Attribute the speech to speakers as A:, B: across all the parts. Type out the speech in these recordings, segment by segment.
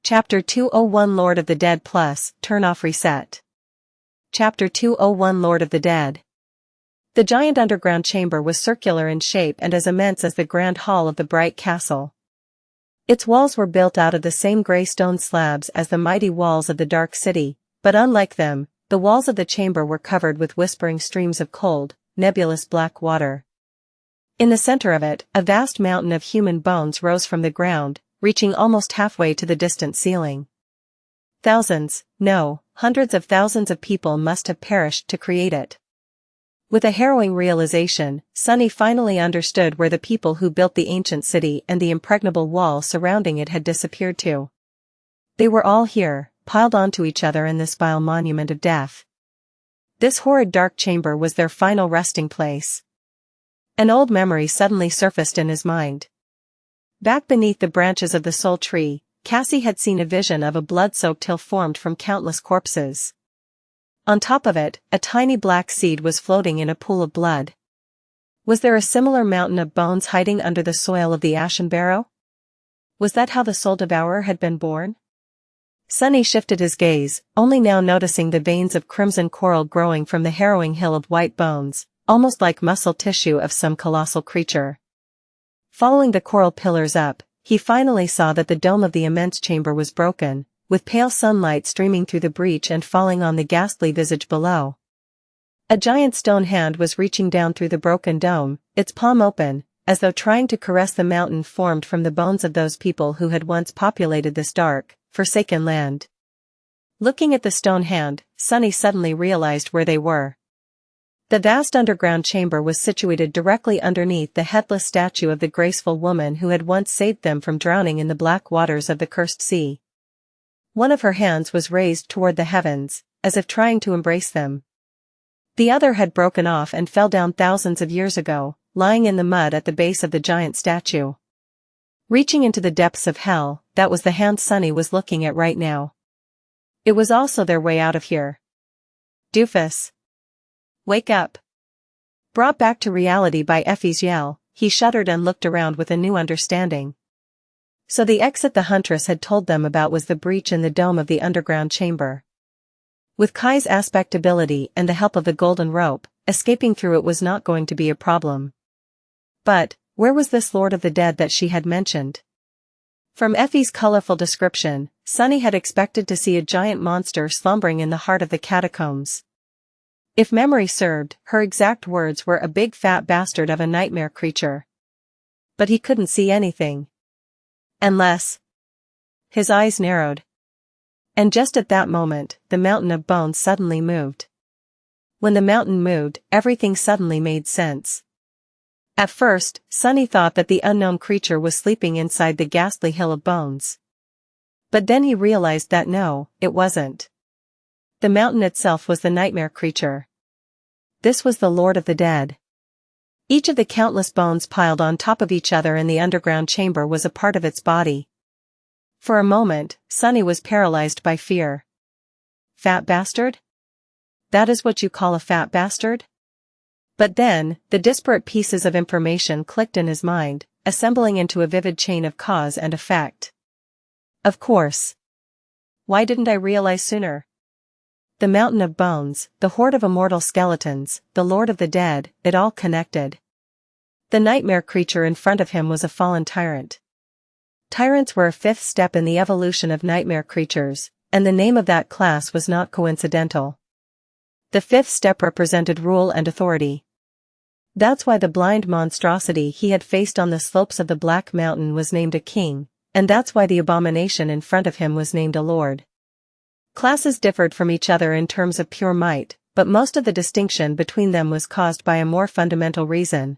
A: Chapter 201 Lord of the Dead Plus, Turn Off Reset. Chapter 201 Lord of the Dead. The giant underground chamber was circular in shape and as immense as the grand hall of the bright castle. Its walls were built out of the same gray stone slabs as the mighty walls of the dark city, but unlike them, the walls of the chamber were covered with whispering streams of cold, nebulous black water. In the center of it, a vast mountain of human bones rose from the ground, reaching almost halfway to the distant ceiling. Thousands, no, hundreds of thousands of people must have perished to create it. With a harrowing realization, Sunny finally understood where the people who built the ancient city and the impregnable wall surrounding it had disappeared to. They were all here, piled onto each other in this vile monument of death. This horrid dark chamber was their final resting place. An old memory suddenly surfaced in his mind. Back beneath the branches of the soul tree, Cassie had seen a vision of a blood-soaked hill formed from countless corpses. On top of it, a tiny black seed was floating in a pool of blood. Was there a similar mountain of bones hiding under the soil of the ashen barrow? Was that how the soul devourer had been born? Sunny shifted his gaze, only now noticing the veins of crimson coral growing from the harrowing hill of white bones, almost like muscle tissue of some colossal creature. Following the coral pillars up, he finally saw that the dome of the immense chamber was broken, with pale sunlight streaming through the breach and falling on the ghastly visage below. A giant stone hand was reaching down through the broken dome, its palm open, as though trying to caress the mountain formed from the bones of those people who had once populated this dark, forsaken land. Looking at the stone hand, Sunny suddenly realized where they were. The vast underground chamber was situated directly underneath the headless statue of the graceful woman who had once saved them from drowning in the black waters of the cursed sea. One of her hands was raised toward the heavens, as if trying to embrace them. The other had broken off and fell down thousands of years ago, lying in the mud at the base of the giant statue. Reaching into the depths of hell, that was the hand Sunny was looking at right now. It was also their way out of here. Doofus. Wake up. Brought back to reality by Effie's yell, he shuddered and looked around with a new understanding. So the exit the Huntress had told them about was the breach in the dome of the underground chamber. With Kai's aspect ability and the help of the golden rope, escaping through it was not going to be a problem. But, where was this Lord of the Dead that she had mentioned? From Effie's colorful description, Sunny had expected to see a giant monster slumbering in the heart of the catacombs. If memory served, her exact words were a big fat bastard of a nightmare creature. But he couldn't see anything. Unless... His eyes narrowed. And just at that moment, the mountain of bones suddenly moved. When the mountain moved, everything suddenly made sense. At first, Sunny thought that the unknown creature was sleeping inside the ghastly hill of bones. But then he realized that no, it wasn't. The mountain itself was the nightmare creature. This was the Lord of the Dead. Each of the countless bones piled on top of each other in the underground chamber was a part of its body. For a moment, Sunny was paralyzed by fear. Fat bastard? That is what you call a fat bastard? But then, the disparate pieces of information clicked in his mind, assembling into a vivid chain of cause and effect. Of course. Why didn't I realize sooner? The mountain of bones, the horde of immortal skeletons, the Lord of the Dead, it all connected. The nightmare creature in front of him was a fallen tyrant. Tyrants were a fifth step in the evolution of nightmare creatures, and the name of that class was not coincidental. The fifth step represented rule and authority. That's why the blind monstrosity he had faced on the slopes of the Black Mountain was named a king, and that's why the abomination in front of him was named a lord. Classes differed from each other in terms of pure might, but most of the distinction between them was caused by a more fundamental reason.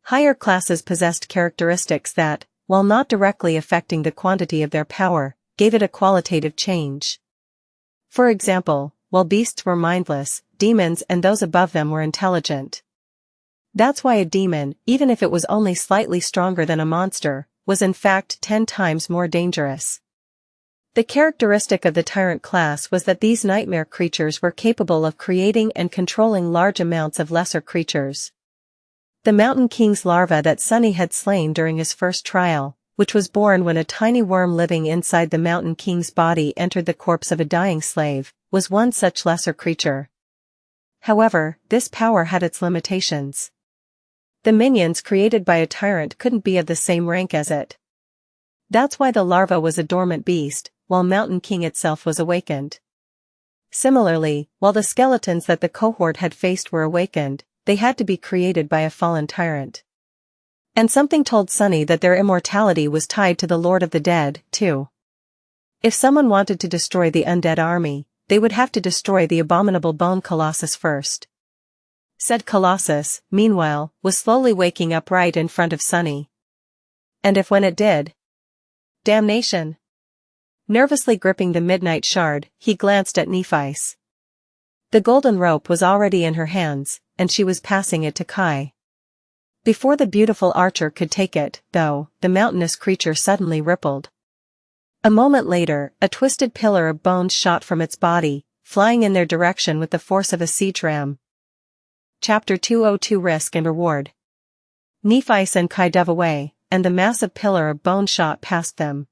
A: Higher classes possessed characteristics that, while not directly affecting the quantity of their power, gave it a qualitative change. For example, while beasts were mindless, demons and those above them were intelligent. That's why a demon, even if it was only slightly stronger than a monster, was in fact 10 times more dangerous. The characteristic of the tyrant class was that these nightmare creatures were capable of creating and controlling large amounts of lesser creatures. The Mountain King's larva that Sunny had slain during his first trial, which was born when a tiny worm living inside the Mountain King's body entered the corpse of a dying slave, was one such lesser creature. However, this power had its limitations. The minions created by a tyrant couldn't be of the same rank as it. That's why the larva was a dormant beast, while Mountain King itself was awakened. Similarly, while the skeletons that the cohort had faced were awakened, they had to be created by a fallen tyrant. And something told Sunny that their immortality was tied to the Lord of the Dead, too. If someone wanted to destroy the undead army, they would have to destroy the abominable bone colossus first. Said colossus, meanwhile, was slowly waking up right in front of Sunny. And if when it did? Damnation! Nervously gripping the midnight shard, he glanced at Nephice. The golden rope was already in her hands, and she was passing it to Kai. Before the beautiful archer could take it, though, the mountainous creature suddenly rippled. A moment later, a twisted pillar of bones shot from its body, flying in their direction with the force of a siege ram. Chapter 202 Risk and Reward. Nephice and Kai dove away, and the massive pillar of bone shot past them.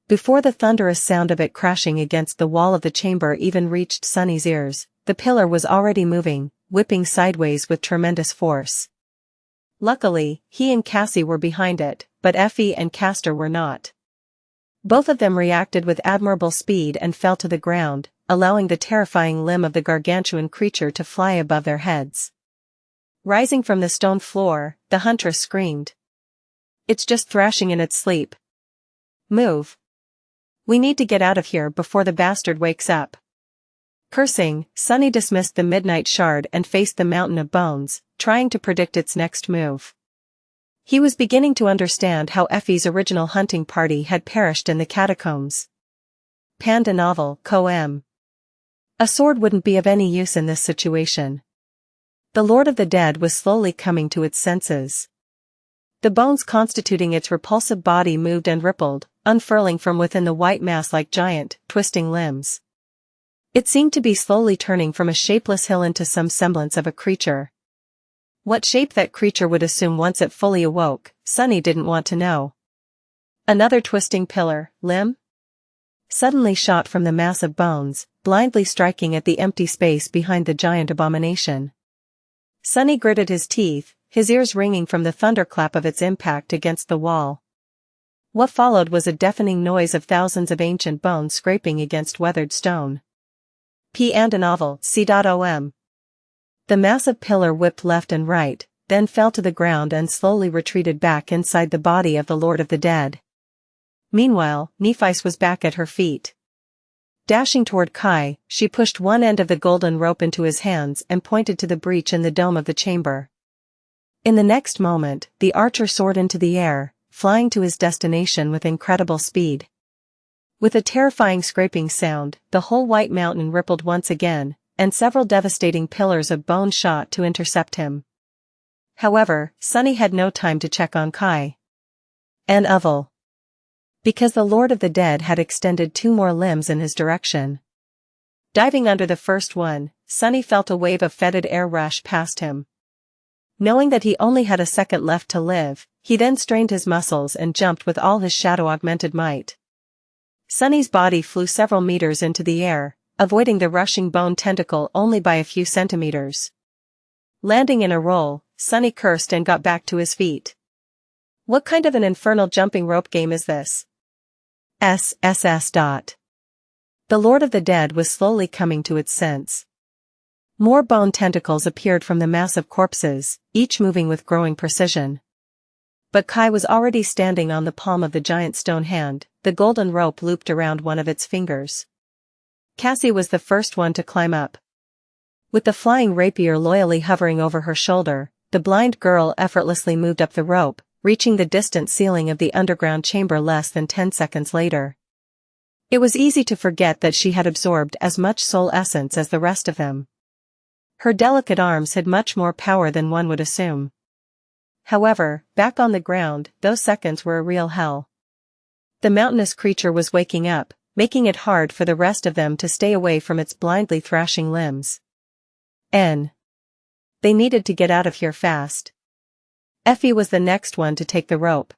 A: Before the thunderous sound of it crashing against the wall of the chamber even reached Sunny's ears, the pillar was already moving, whipping sideways with tremendous force. Luckily, he and Cassie were behind it, but Effie and Castor were not. Both of them reacted with admirable speed and fell to the ground, allowing the terrifying limb of the gargantuan creature to fly above their heads. Rising from the stone floor, the huntress screamed. "It's just thrashing in its sleep. Move. We need to get out of here before the bastard wakes up." Cursing, Sunny dismissed the midnight shard and faced the mountain of bones, trying to predict its next move. He was beginning to understand how Effie's original hunting party had perished in the catacombs. Panned a novel, co-em. A sword wouldn't be of any use in this situation. The Lord of the Dead was slowly coming to its senses. The bones constituting its repulsive body moved and rippled, unfurling from within the white mass like giant, twisting limbs. It seemed to be slowly turning from a shapeless hill into some semblance of a creature. What shape that creature would assume once it fully awoke, Sunny didn't want to know. Another twisting pillar, limb? Suddenly shot from the mass of bones, blindly striking at the empty space behind the giant abomination. Sunny gritted his teeth, his ears ringing from the thunderclap of its impact against the wall. What followed was a deafening noise of thousands of ancient bones scraping against weathered stone. And a novel, c.om. The massive pillar whipped left and right, then fell to the ground and slowly retreated back inside the body of the Lord of the Dead. Meanwhile, Nephice was back at her feet. Dashing toward Kai, she pushed one end of the golden rope into his hands and pointed to the breach in the dome of the chamber. In the next moment, the archer soared into the air, flying to his destination with incredible speed. With a terrifying scraping sound, the whole white mountain rippled once again, and several devastating pillars of bone shot to intercept him. However, Sunny had no time to check on Kai. An oval. Because the Lord of the Dead had extended two more limbs in his direction. Diving under the first one, Sunny felt a wave of fetid air rush past him. Knowing that he only had a second left to live, he then strained his muscles and jumped with all his shadow-augmented might. Sunny's body flew several meters into the air, avoiding the rushing bone tentacle only by a few centimeters. Landing in a roll, Sunny cursed and got back to his feet. What kind of an infernal jumping rope game is this? SSS. The Lord of the Dead was slowly coming to its sense. More bone tentacles appeared from the massive corpses, each moving with growing precision. But Kai was already standing on the palm of the giant stone hand, the golden rope looped around one of its fingers. Cassie was the first one to climb up. With the flying rapier loyally hovering over her shoulder, the blind girl effortlessly moved up the rope, reaching the distant ceiling of the underground chamber less than 10 seconds later. It was easy to forget that she had absorbed as much soul essence as the rest of them. Her delicate arms had much more power than one would assume. However, back on the ground, those seconds were a real hell. The mountainous creature was waking up, making it hard for the rest of them to stay away from its blindly thrashing limbs. They needed to get out of here fast. Effie was the next one to take the rope.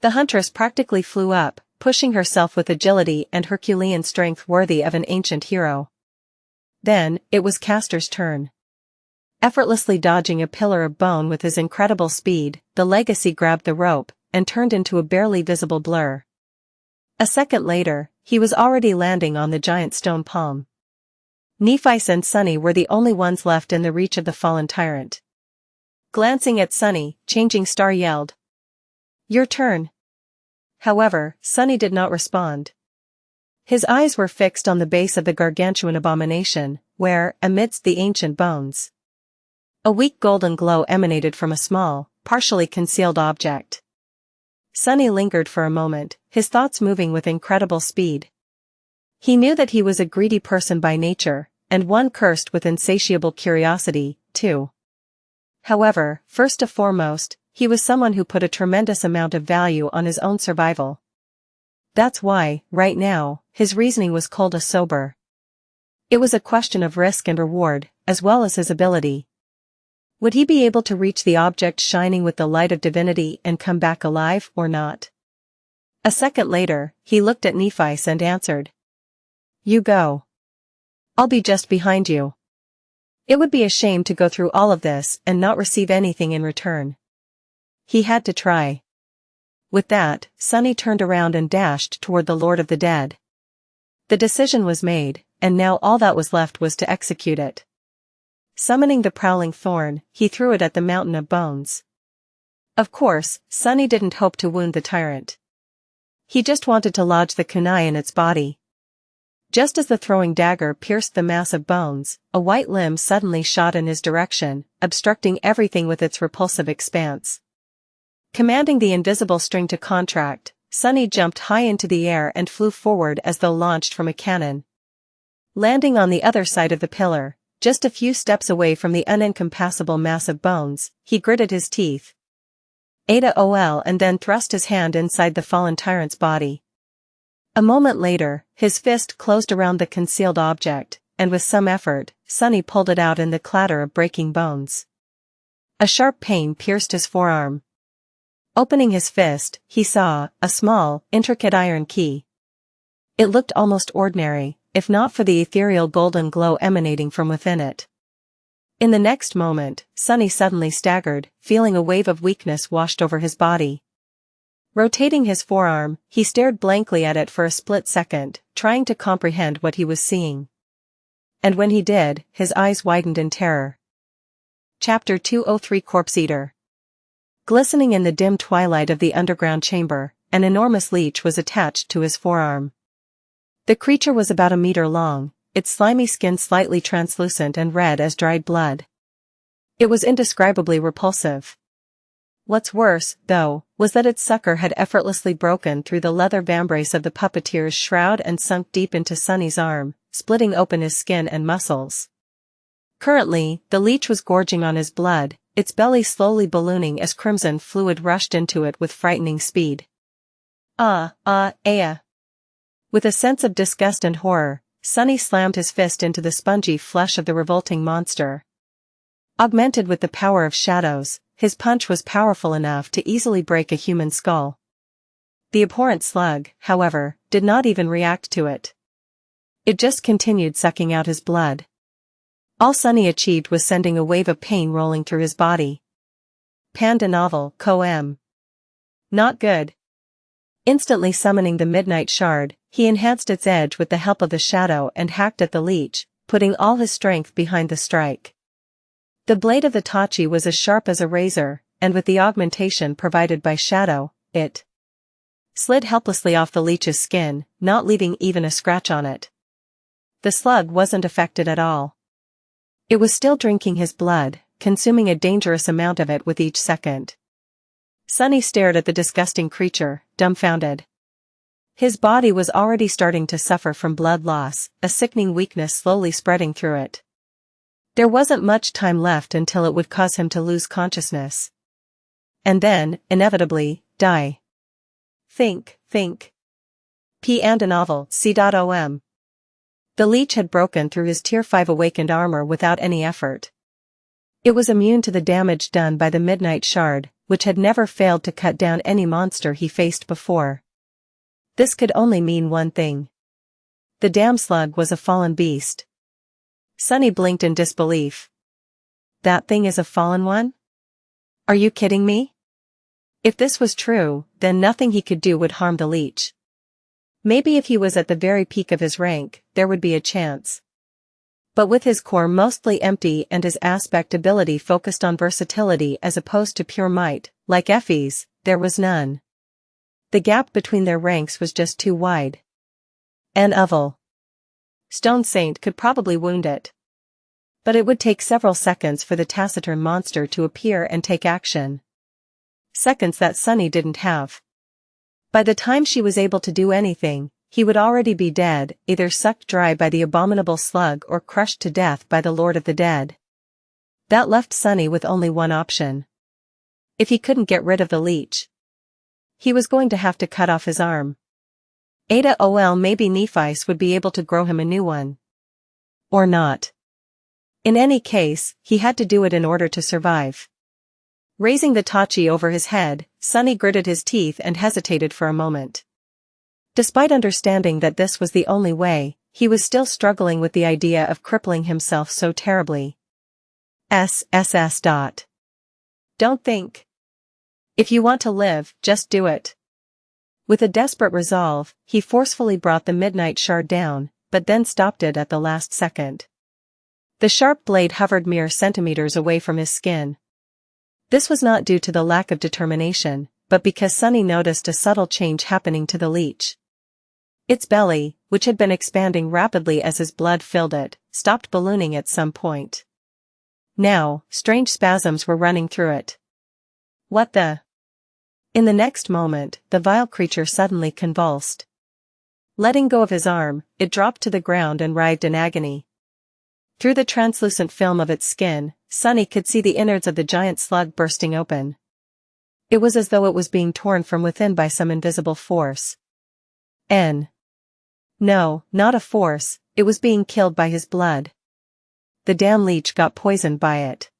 A: The huntress practically flew up, pushing herself with agility and Herculean strength worthy of an ancient hero. Then, it was Castor's turn. Effortlessly dodging a pillar of bone with his incredible speed, the legacy grabbed the rope, and turned into a barely visible blur. A second later, he was already landing on the giant stone palm. Nephice and Sunny were the only ones left in the reach of the fallen tyrant. Glancing at Sunny, Changing Star yelled, "Your turn." However, Sunny did not respond. His eyes were fixed on the base of the gargantuan abomination, where, amidst the ancient bones, a weak golden glow emanated from a small, partially concealed object. Sunny lingered for a moment, his thoughts moving with incredible speed. He knew that he was a greedy person by nature, and one cursed with insatiable curiosity, too. However, first and foremost, he was someone who put a tremendous amount of value on his own survival. That's why, right now, his reasoning was cold as sober. It was a question of risk and reward, as well as his ability. Would he be able to reach the object shining with the light of divinity and come back alive or not? A second later, he looked at Nephice and answered, "You go. I'll be just behind you." It would be a shame to go through all of this and not receive anything in return. He had to try. With that, Sunny turned around and dashed toward the Lord of the Dead. The decision was made, and now all that was left was to execute it. Summoning the prowling thorn, he threw it at the mountain of bones. Of course, Sunny didn't hope to wound the tyrant. He just wanted to lodge the kunai in its body. Just as the throwing dagger pierced the mass of bones, a white limb suddenly shot in his direction, obstructing everything with its repulsive expanse. Commanding the invisible string to contract, Sunny jumped high into the air and flew forward as though launched from a cannon. Landing on the other side of the pillar, just a few steps away from the unencompassable mass of bones, he gritted his teeth. AOL and then thrust his hand inside the fallen tyrant's body. A moment later, his fist closed around the concealed object, and with some effort, Sunny pulled it out in the clatter of breaking bones. A sharp pain pierced his forearm. Opening his fist, he saw a small, intricate iron key. It looked almost ordinary, if not for the ethereal golden glow emanating from within it. In the next moment, Sunny suddenly staggered, feeling a wave of weakness washed over his body. Rotating his forearm, he stared blankly at it for a split second, trying to comprehend what he was seeing. And when he did, his eyes widened in terror. Chapter 203 Corpse Eater. Glistening in the dim twilight of the underground chamber, an enormous leech was attached to his forearm. The creature was about a meter long, its slimy skin slightly translucent and red as dried blood. It was indescribably repulsive. What's worse, though, was that its sucker had effortlessly broken through the leather vambrace of the puppeteer's shroud and sunk deep into Sunny's arm, splitting open his skin and muscles. Currently, the leech was gorging on his blood, its belly slowly ballooning as crimson fluid rushed into it with frightening speed. With a sense of disgust and horror, Sunny slammed his fist into the spongy flesh of the revolting monster. Augmented with the power of shadows, his punch was powerful enough to easily break a human skull. The abhorrent slug, however, did not even react to it. It just continued sucking out his blood. All Sunny achieved was sending a wave of pain rolling through his body. Panda novel, co-m. Not good. Instantly summoning the midnight shard, he enhanced its edge with the help of the shadow and hacked at the leech, putting all his strength behind the strike. The blade of the tachi was as sharp as a razor, and with the augmentation provided by shadow, it slid helplessly off the leech's skin, not leaving even a scratch on it. The slug wasn't affected at all. It was still drinking his blood, consuming a dangerous amount of it with each second. Sunny stared at the disgusting creature, dumbfounded. His body was already starting to suffer from blood loss, a sickening weakness slowly spreading through it. There wasn't much time left until it would cause him to lose consciousness. And then, inevitably, die. Think. P and a novel, c.om. The leech had broken through his Tier 5 awakened armor without any effort. It was immune to the damage done by the midnight shard, which had never failed to cut down any monster he faced before. This could only mean one thing. The damn slug was a fallen beast. Sunny blinked in disbelief. That thing is a fallen one? Are you kidding me? If this was true, then nothing he could do would harm the leech. Maybe if he was at the very peak of his rank, there would be a chance. But with his core mostly empty and his aspect ability focused on versatility as opposed to pure might, like Effie's, there was none. The gap between their ranks was just too wide. An oval Stone Saint could probably wound it. But it would take several seconds for the taciturn monster to appear and take action. Seconds that Sunny didn't have. By the time she was able to do anything, he would already be dead, either sucked dry by the abominable slug or crushed to death by the Lord of the Dead. That left Sunny with only one option. If he couldn't get rid of the leech, he was going to have to cut off his arm. Maybe Nephice would be able to grow him a new one. Or not. In any case, he had to do it in order to survive. Raising the tachi over his head, Sunny gritted his teeth and hesitated for a moment. Despite understanding that this was the only way, he was still struggling with the idea of crippling himself so terribly. Don't think. If you want to live, just do it. With a desperate resolve, he forcefully brought the midnight shard down, but then stopped it at the last second. The sharp blade hovered mere centimeters away from his skin. This was not due to the lack of determination, but because Sunny noticed a subtle change happening to the leech. Its belly, which had been expanding rapidly as his blood filled it, stopped ballooning at some point. Now, strange spasms were running through it. What the? In the next moment, the vile creature suddenly convulsed. Letting go of his arm, it dropped to the ground and writhed in agony. Through the translucent film of its skin, Sunny could see the innards of the giant slug bursting open. It was as though it was being torn from within by some invisible force. No, not a force, it was being killed by his blood. The damn leech got poisoned by it.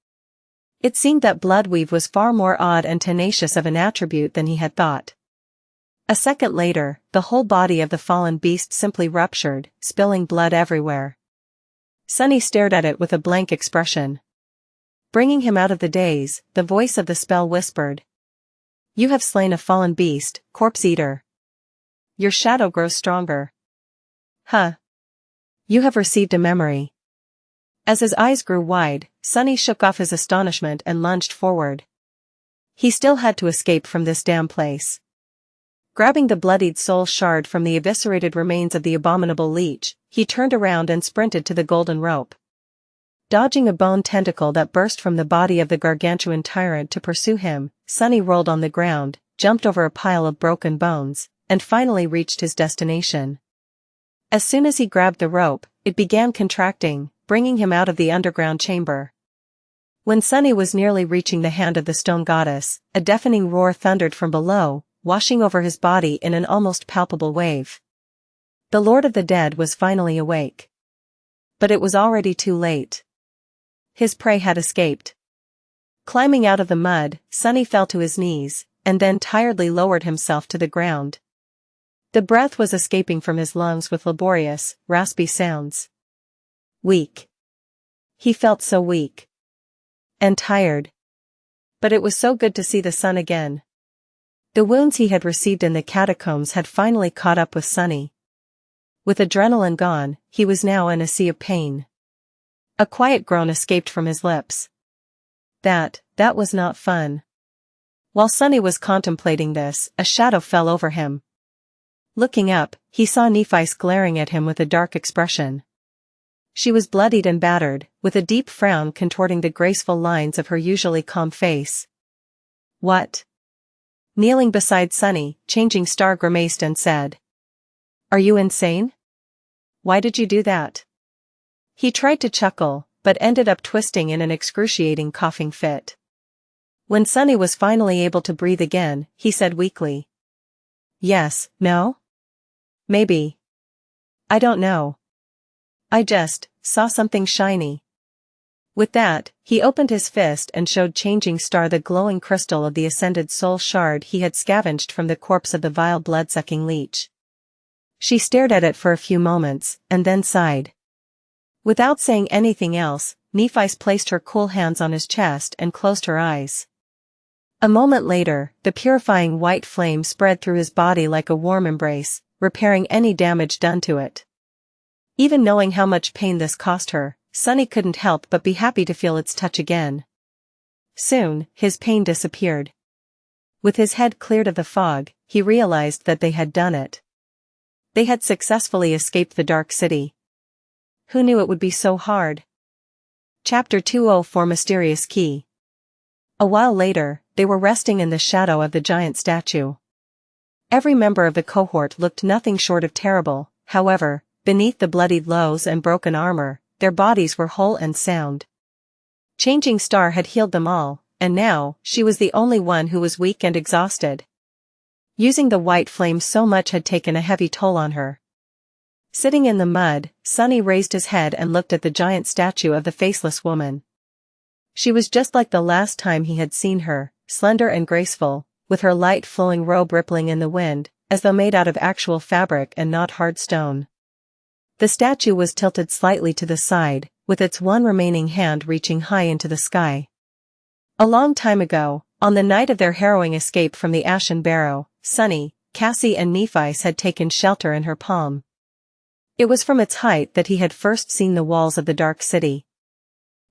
A: It seemed that bloodweave was far more odd and tenacious of an attribute than he had thought. A second later, the whole body of the fallen beast simply ruptured, spilling blood everywhere. Sunny stared at it with a blank expression. Bringing him out of the daze, the voice of the spell whispered. You have slain a fallen beast, corpse eater. Your shadow grows stronger. Huh. You have received a memory. As his eyes grew wide, Sunny shook off his astonishment and lunged forward. He still had to escape from this damn place. Grabbing the bloodied soul shard from the eviscerated remains of the abominable leech, he turned around and sprinted to the golden rope. Dodging a bone tentacle that burst from the body of the gargantuan tyrant to pursue him, Sunny rolled on the ground, jumped over a pile of broken bones, and finally reached his destination. As soon as he grabbed the rope, it began contracting, bringing him out of the underground chamber. When Sunny was nearly reaching the hand of the stone goddess, a deafening roar thundered from below, washing over his body in an almost palpable wave. The Lord of the Dead was finally awake. But it was already too late. His prey had escaped. Climbing out of the mud, Sunny fell to his knees, and then tiredly lowered himself to the ground. The breath was escaping from his lungs with laborious, raspy sounds. Weak. He felt so weak. And tired. But it was so good to see the sun again. The wounds he had received in the catacombs had finally caught up with Sunny. With adrenaline gone, he was now in a sea of pain. A quiet groan escaped from his lips. That was not fun. While Sunny was contemplating this, a shadow fell over him. Looking up, he saw Nephice glaring at him with a dark expression. She was bloodied and battered, with a deep frown contorting the graceful lines of her usually calm face. What? Kneeling beside Sunny, Changing Star grimaced and said. Are you insane? Why did you do that? He tried to chuckle, but ended up twisting in an excruciating coughing fit. When Sunny was finally able to breathe again, he said weakly. Yes, no? Maybe. I don't know. I just saw something shiny. With that, he opened his fist and showed Changing Star the glowing crystal of the ascended soul shard he had scavenged from the corpse of the vile blood-sucking leech. She stared at it for a few moments, and then sighed. Without saying anything else, Nephi's placed her cool hands on his chest and closed her eyes. A moment later, the purifying white flame spread through his body like a warm embrace, repairing any damage done to it. Even knowing how much pain this cost her, Sunny couldn't help but be happy to feel its touch again. Soon, his pain disappeared. With his head cleared of the fog, he realized that they had done it. They had successfully escaped the Dark City. Who knew it would be so hard? Chapter 204 Mysterious Key. A while later, they were resting in the shadow of the giant statue. Every member of the cohort looked nothing short of terrible, however, beneath the bloodied lows and broken armor, their bodies were whole and sound. Changing Star had healed them all, and now, she was the only one who was weak and exhausted. Using the white flame so much had taken a heavy toll on her. Sitting in the mud, Sunny raised his head and looked at the giant statue of the faceless woman. She was just like the last time he had seen her, slender and graceful, with her light flowing robe rippling in the wind, as though made out of actual fabric and not hard stone. The statue was tilted slightly to the side, with its one remaining hand reaching high into the sky. A long time ago, on the night of their harrowing escape from the Ashen Barrow, Sunny, Cassie and Nephis had taken shelter in her palm. It was from its height that he had first seen the walls of the Dark City.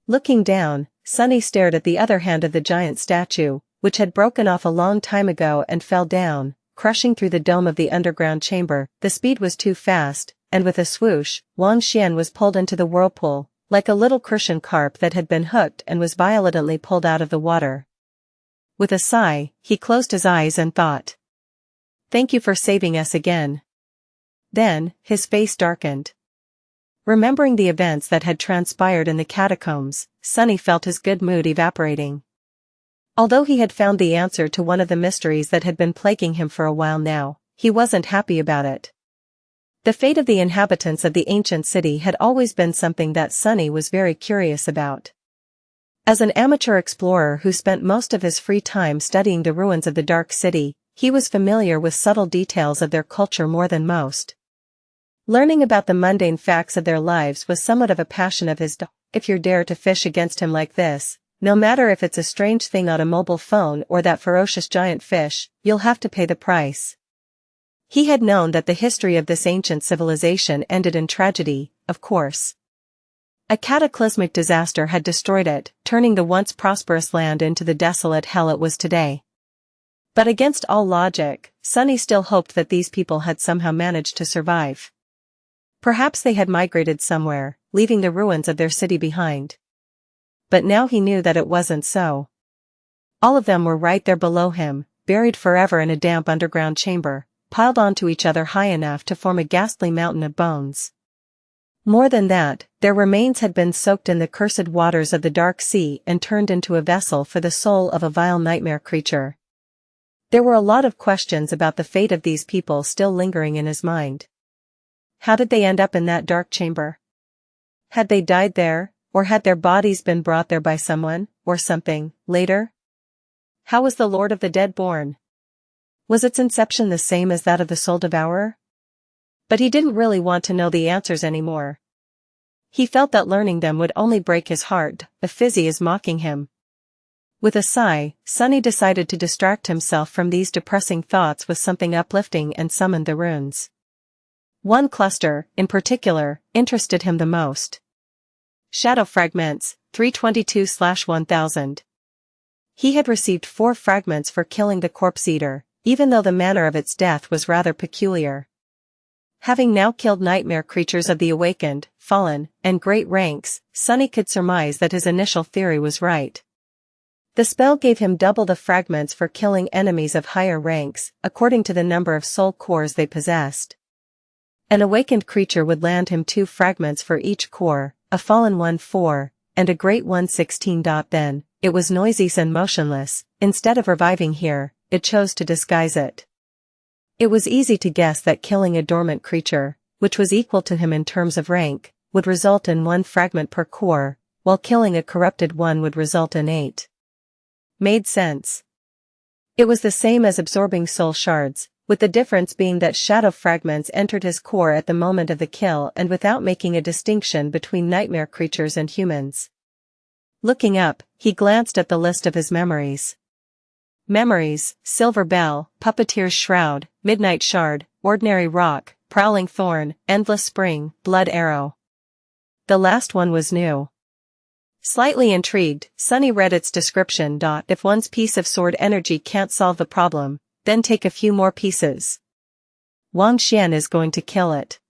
A: Looking down, Sunny stared at the other hand of the giant statue, which had broken off a long time ago and fell down, crushing through the dome of the underground chamber. The speed was too fast, and with a swoosh, Wang Xian was pulled into the whirlpool, like a little crucian carp that had been hooked and was violently pulled out of the water. With a sigh, he closed his eyes and thought, "Thank you for saving us again." Then, his face darkened. Remembering the events that had transpired in the catacombs, Sunny felt his good mood evaporating. Although he had found the answer to one of the mysteries that had been plaguing him for a while now, he wasn't happy about it. The fate of the inhabitants of the ancient city had always been something that Sunny was very curious about. As an amateur explorer who spent most of his free time studying the ruins of the Dark City, he was familiar with subtle details of their culture more than most. Learning about the mundane facts of their lives was somewhat of a passion of his. If you dare to fish against him like this, no matter if it's a strange thing on a mobile phone or that ferocious giant fish, you'll have to pay the price. He had known that the history of this ancient civilization ended in tragedy, of course. A cataclysmic disaster had destroyed it, turning the once prosperous land into the desolate hell it was today. But against all logic, Sunny still hoped that these people had somehow managed to survive. Perhaps they had migrated somewhere, leaving the ruins of their city behind. But now he knew that it wasn't so. All of them were right there below him, buried forever in a damp underground chamber, piled onto each other high enough to form a ghastly mountain of bones. More than that, their remains had been soaked in the cursed waters of the Dark Sea and turned into a vessel for the soul of a vile nightmare creature. There were a lot of questions about the fate of these people still lingering in his mind. How did they end up in that dark chamber? Had they died there, or had their bodies been brought there by someone, or something, later? How was the Lord of the Dead born? Was its inception the same as that of the Soul Devourer? But he didn't really want to know the answers anymore. He felt that learning them would only break his heart. The Fizzy is mocking him. With a sigh, Sunny decided to distract himself from these depressing thoughts with something uplifting and summoned the runes. One cluster, in particular, interested him the most. Shadow Fragments, 322/1000. He had received 4 fragments for killing the Corpse Eater, even though the manner of its death was rather peculiar. Having now killed nightmare creatures of the awakened, fallen, and great ranks, Sunny could surmise that his initial theory was right. The spell gave him double the fragments for killing enemies of higher ranks, according to the number of soul cores they possessed. An awakened creature would land him 2 fragments for each core, a fallen one 4, and a great one 16. Then, it was noisy and motionless. Instead of reviving here, it chose to disguise it. It was easy to guess that killing a dormant creature, which was equal to him in terms of rank, would result in 1 fragment per core, while killing a corrupted one would result in 8. Made sense. It was the same as absorbing soul shards, with the difference being that shadow fragments entered his core at the moment of the kill and without making a distinction between nightmare creatures and humans. Looking up, he glanced at the list of his memories. Memories: Silver Bell, Puppeteer's Shroud, Midnight Shard, Ordinary Rock, Prowling Thorn, Endless Spring, Blood Arrow. The last one was new. Slightly intrigued, Sunny read its description. If one's piece of sword energy can't solve the problem, then take a few more pieces. Wang Xian is going to kill it.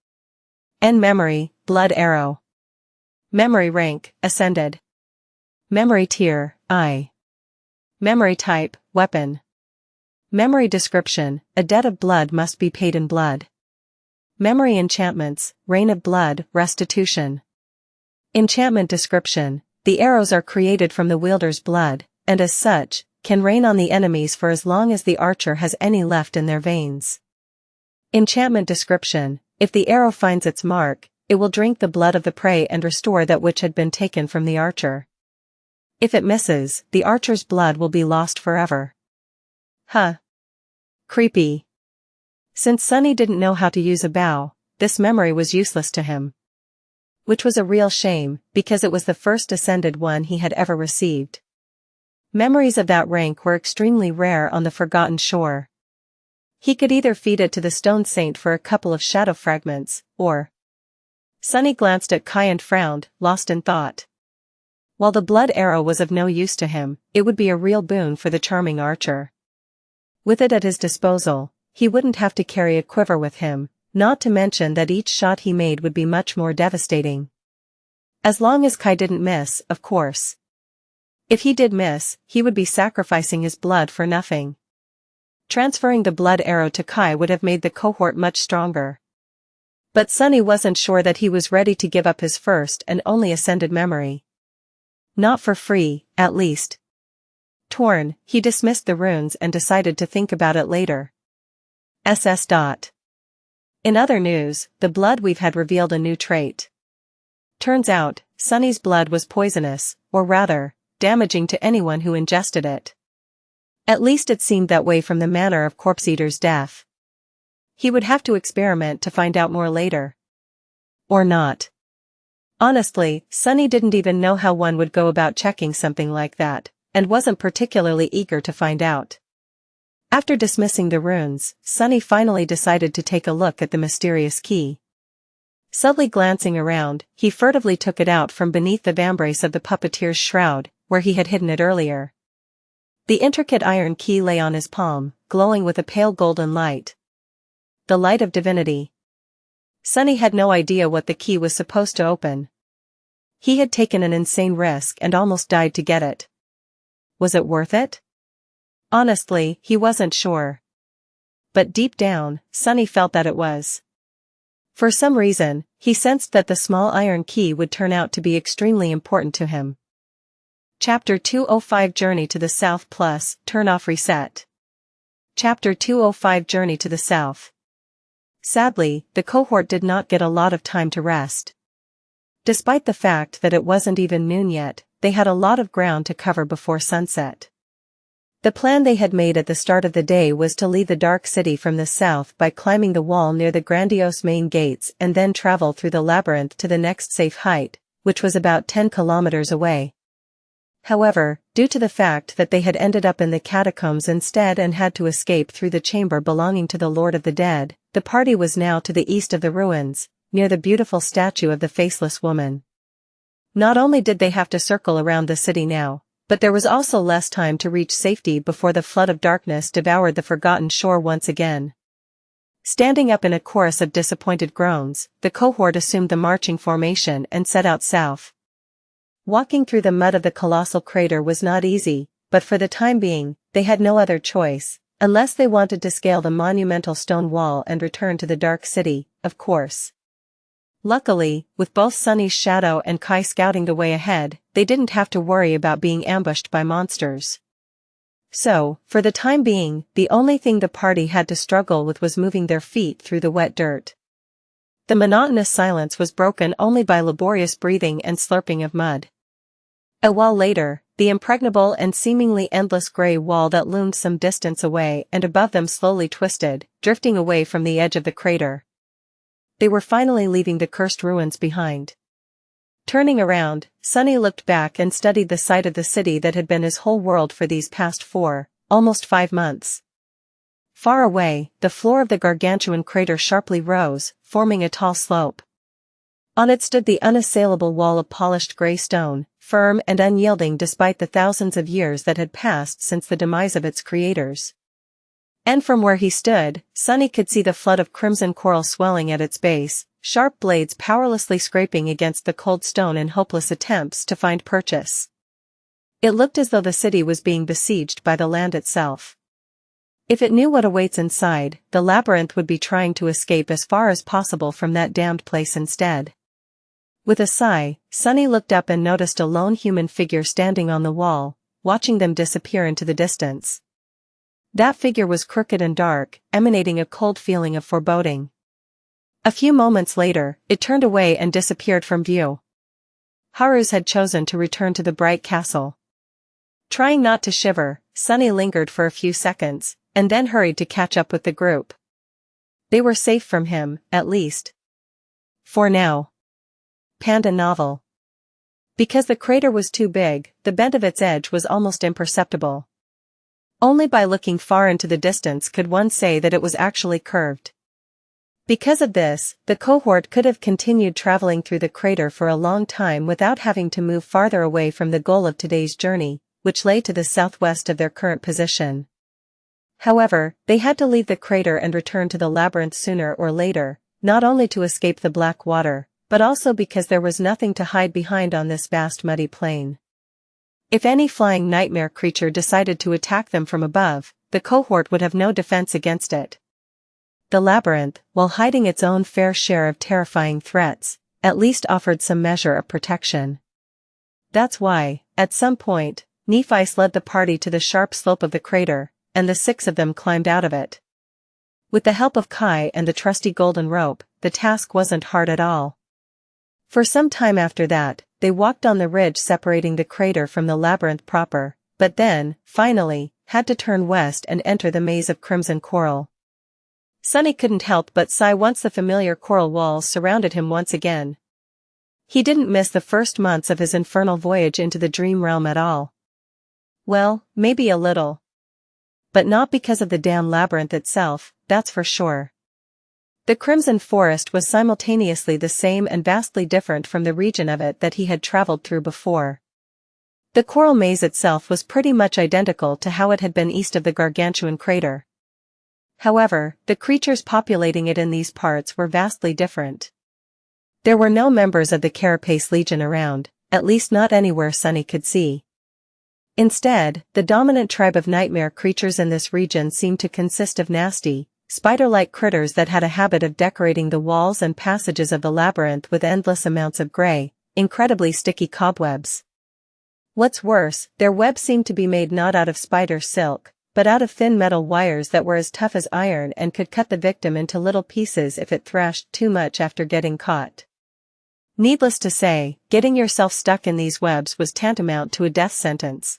A: N memory, Blood Arrow. Memory rank, Ascended. Memory tier, I. Memory type, Weapon. Memory description: a debt of blood must be paid in blood. Memory enchantments: Rain of Blood, Restitution. Enchantment description: the arrows are created from the wielder's blood, and as such, can rain on the enemies for as long as the archer has any left in their veins. Enchantment description: if the arrow finds its mark, it will drink the blood of the prey and restore that which had been taken from the archer. If it misses, the archer's blood will be lost forever. Huh. Creepy. Since Sunny didn't know how to use a bow, this memory was useless to him. Which was a real shame, because it was the first ascended one he had ever received. Memories of that rank were extremely rare on the Forgotten Shore. He could either feed it to the Stone Saint for a couple of shadow fragments, or... Sunny glanced at Kai and frowned, lost in thought. While the blood arrow was of no use to him, it would be a real boon for the charming archer. With it at his disposal, he wouldn't have to carry a quiver with him, not to mention that each shot he made would be much more devastating. As long as Kai didn't miss, of course. If he did miss, he would be sacrificing his blood for nothing. Transferring the blood arrow to Kai would have made the cohort much stronger. But Sunny wasn't sure that he was ready to give up his first and only ascended memory. Not for free, at least. Torn, he dismissed the runes and decided to think about it later. SS. In other news, the Bloodweave had revealed a new trait. Turns out, Sunny's blood was poisonous, or rather, damaging to anyone who ingested it. At least it seemed that way from the manner of Corpse Eater's death. He would have to experiment to find out more later. Or not. Honestly, Sunny didn't even know how one would go about checking something like that, and wasn't particularly eager to find out. After dismissing the runes, Sunny finally decided to take a look at the mysterious key. Subtly glancing around, he furtively took it out from beneath the vambrace of the puppeteer's shroud, where he had hidden it earlier. The intricate iron key lay on his palm, glowing with a pale golden light. The light of divinity. Sunny had no idea what the key was supposed to open. He had taken an insane risk and almost died to get it. Was it worth it? Honestly, he wasn't sure. But deep down, Sunny felt that it was. For some reason, he sensed that the small iron key would turn out to be extremely important to him. Chapter 205 Journey to the South plus, Turn off Reset. Chapter 205 Journey to the South. Sadly, the cohort did not get a lot of time to rest. Despite the fact that it wasn't even noon yet, they had a lot of ground to cover before sunset. The plan they had made at the start of the day was to leave the Dark City from the south by climbing the wall near the grandiose main gates and then travel through the labyrinth to the next safe height, which was about 10 kilometers away. However, due to the fact that they had ended up in the catacombs instead and had to escape through the chamber belonging to the Lord of the Dead, the party was now to the east of the ruins, near the beautiful statue of the Faceless Woman. Not only did they have to circle around the city now, but there was also less time to reach safety before the flood of darkness devoured the Forgotten Shore once again. Standing up in a chorus of disappointed groans, the cohort assumed the marching formation and set out south. Walking through the mud of the colossal crater was not easy, but for the time being, they had no other choice, unless they wanted to scale the monumental stone wall and return to the Dark City, of course. Luckily, with both Sunny's shadow and Kai scouting the way ahead, they didn't have to worry about being ambushed by monsters. So, for the time being, the only thing the party had to struggle with was moving their feet through the wet dirt. The monotonous silence was broken only by laborious breathing and slurping of mud. A while later, the impregnable and seemingly endless gray wall that loomed some distance away and above them slowly twisted, drifting away from the edge of the crater. They were finally leaving the cursed ruins behind. Turning around, Sunny looked back and studied the site of the city that had been his whole world for these past 4, almost 5 months. Far away, the floor of the gargantuan crater sharply rose, forming a tall slope. On it stood the unassailable wall of polished gray stone, firm and unyielding despite the thousands of years that had passed since the demise of its creators. And from where he stood, Sunny could see the flood of crimson coral swelling at its base, sharp blades powerlessly scraping against the cold stone in hopeless attempts to find purchase. It looked as though the city was being besieged by the land itself. If it knew what awaits inside, the labyrinth would be trying to escape as far as possible from that damned place instead. With a sigh, Sunny looked up and noticed a lone human figure standing on the wall, watching them disappear into the distance. That figure was crooked and dark, emanating a cold feeling of foreboding. A few moments later, it turned away and disappeared from view. Haru's had chosen to return to the bright castle. Trying not to shiver, Sunny lingered for a few seconds, and then hurried to catch up with the group. They were safe from him, at least. For now. Panda novel. Because the crater was too big, the bend of its edge was almost imperceptible. Only by looking far into the distance could one say that it was actually curved. Because of this, the cohort could have continued traveling through the crater for a long time without having to move farther away from the goal of today's journey, which lay to the southwest of their current position. However, they had to leave the crater and return to the labyrinth sooner or later, not only to escape the black water, but also because there was nothing to hide behind on this vast muddy plain. If any flying nightmare creature decided to attack them from above, the cohort would have no defense against it. The labyrinth, while hiding its own fair share of terrifying threats, at least offered some measure of protection. That's why, at some point, Nephi led the party to the sharp slope of the crater, and the 6 of them climbed out of it. With the help of Kai and the trusty golden rope, the task wasn't hard at all. For some time after that, they walked on the ridge separating the crater from the labyrinth proper, but then, finally, had to turn west and enter the maze of crimson coral. Sunny couldn't help but sigh once the familiar coral walls surrounded him once again. He didn't miss the first months of his infernal voyage into the dream realm at all. Well, maybe a little. But not because of the damn labyrinth itself, that's for sure. The Crimson Forest was simultaneously the same and vastly different from the region of it that he had traveled through before. The coral maze itself was pretty much identical to how it had been east of the gargantuan crater. However, the creatures populating it in these parts were vastly different. There were no members of the Carapace Legion around, at least not anywhere Sunny could see. Instead, the dominant tribe of nightmare creatures in this region seemed to consist of nasty, spider-like critters that had a habit of decorating the walls and passages of the labyrinth with endless amounts of gray, incredibly sticky cobwebs. What's worse, their webs seemed to be made not out of spider silk, but out of thin metal wires that were as tough as iron and could cut the victim into little pieces if it thrashed too much after getting caught. Needless to say, getting yourself stuck in these webs was tantamount to a death sentence.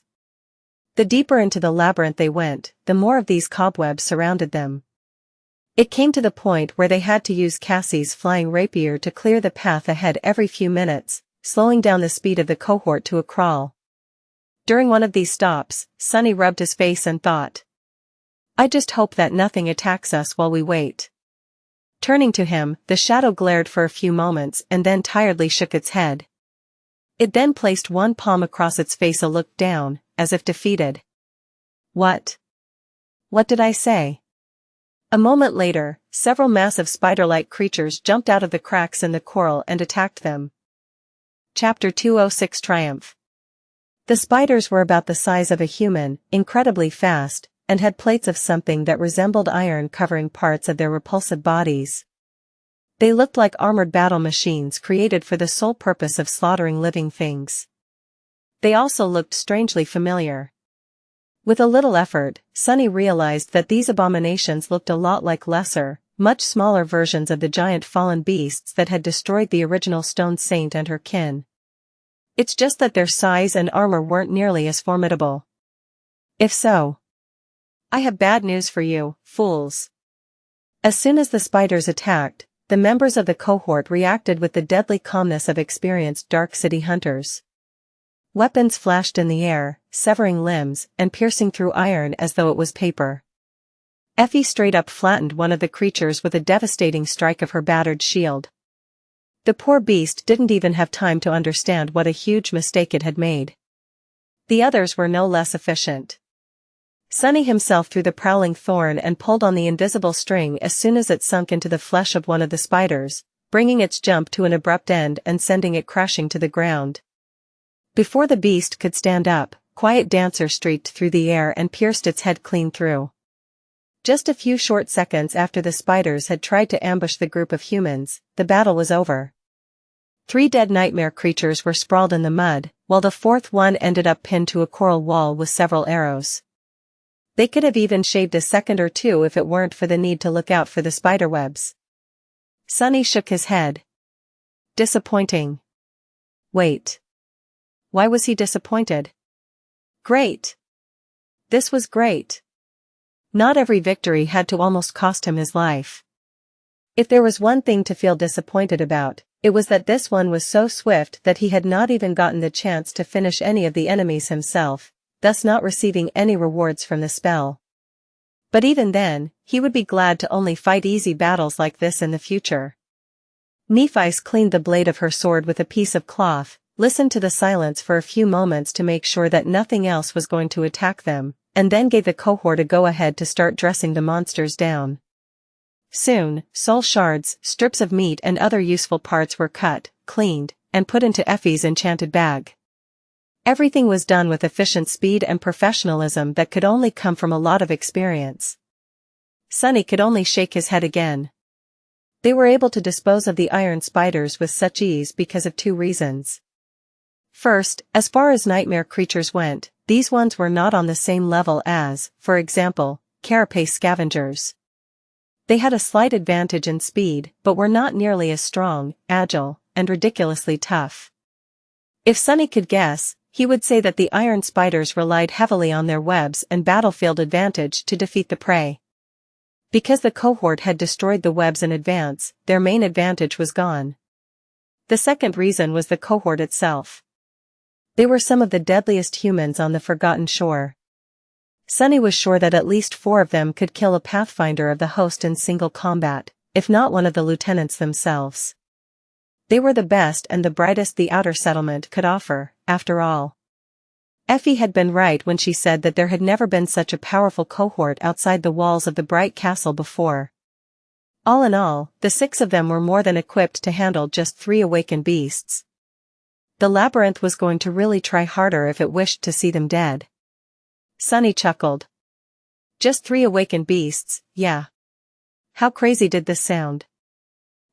A: The deeper into the labyrinth they went, the more of these cobwebs surrounded them. It came to the point where they had to use Cassie's flying rapier to clear the path ahead every few minutes, slowing down the speed of the cohort to a crawl. During one of these stops, Sunny rubbed his face and thought, "I just hope that nothing attacks us while we wait." Turning to him, the shadow glared for a few moments and then tiredly shook its head. It then placed one palm across its face and looked down, as if defeated. What did I say? A moment later, several massive spider-like creatures jumped out of the cracks in the coral and attacked them. Chapter 206 Triumph. The spiders were about the size of a human, incredibly fast, and had plates of something that resembled iron covering parts of their repulsive bodies. They looked like armored battle machines created for the sole purpose of slaughtering living things. They also looked strangely familiar. With a little effort, Sunny realized that these abominations looked a lot like lesser, much smaller versions of the giant fallen beasts that had destroyed the original Stone Saint and her kin. It's just that their size and armor weren't nearly as formidable. If so, I have bad news for you, fools. As soon as the spiders attacked, the members of the cohort reacted with the deadly calmness of experienced Dark City hunters. Weapons flashed in the air, severing limbs and piercing through iron as though it was paper. Effie straight up flattened one of the creatures with a devastating strike of her battered shield. The poor beast didn't even have time to understand what a huge mistake it had made. The others were no less efficient. Sunny himself threw the prowling thorn and pulled on the invisible string as soon as it sunk into the flesh of one of the spiders, bringing its jump to an abrupt end and sending it crashing to the ground. Before the beast could stand up, Quiet Dancer streaked through the air and pierced its head clean through. Just a few short seconds after the spiders had tried to ambush the group of humans, the battle was over. 3 dead nightmare creatures were sprawled in the mud, while the 4th one ended up pinned to a coral wall with several arrows. They could have even shaved a second or two if it weren't for the need to look out for the spiderwebs. Sunny shook his head. Disappointing. Wait. Why was he disappointed? Great. This was great. Not every victory had to almost cost him his life. If there was one thing to feel disappointed about, it was that this one was so swift that he had not even gotten the chance to finish any of the enemies himself, thus not receiving any rewards from the spell. But even then, he would be glad to only fight easy battles like this in the future. Nephi's cleaned the blade of her sword with a piece of cloth, listened to the silence for a few moments to make sure that nothing else was going to attack them, and then gave the cohort a go-ahead to start dressing the monsters down. Soon, soul shards, strips of meat and other useful parts were cut, cleaned, and put into Effie's enchanted bag. Everything was done with efficient speed and professionalism that could only come from a lot of experience. Sunny could only shake his head again. They were able to dispose of the iron spiders with such ease because of 2 reasons. First, as far as nightmare creatures went, these ones were not on the same level as, for example, carapace scavengers. They had a slight advantage in speed, but were not nearly as strong, agile, and ridiculously tough. If Sunny could guess, he would say that the iron spiders relied heavily on their webs and battlefield advantage to defeat the prey. Because the cohort had destroyed the webs in advance, their main advantage was gone. The second reason was the cohort itself. They were some of the deadliest humans on the Forgotten Shore. Sunny was sure that at least 4 of them could kill a pathfinder of the host in single combat, if not one of the lieutenants themselves. They were the best and the brightest the outer settlement could offer, after all. Effie had been right when she said that there had never been such a powerful cohort outside the walls of the Bright Castle before. All in all, the 6 of them were more than equipped to handle just 3 awakened beasts. The labyrinth was going to really try harder if it wished to see them dead. Sunny chuckled. Just 3 awakened beasts, yeah. How crazy did this sound?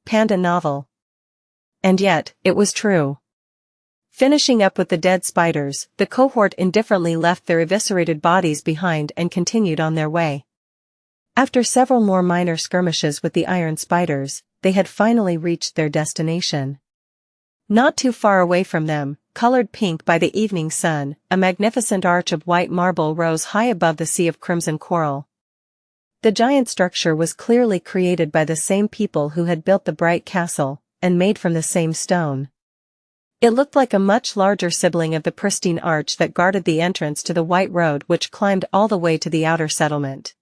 A: Panned a novel. And yet, it was true. Finishing up with the dead spiders, the cohort indifferently left their eviscerated bodies behind and continued on their way. After several more minor skirmishes with the iron spiders, they had finally reached their destination. Not too far away from them, colored pink by the evening sun, a magnificent arch of white marble rose high above the sea of crimson coral. The giant structure was clearly created by the same people who had built the Bright Castle, and made from the same stone. It looked like a much larger sibling of the pristine arch that guarded the entrance to the white road which climbed all the way to the outer settlement.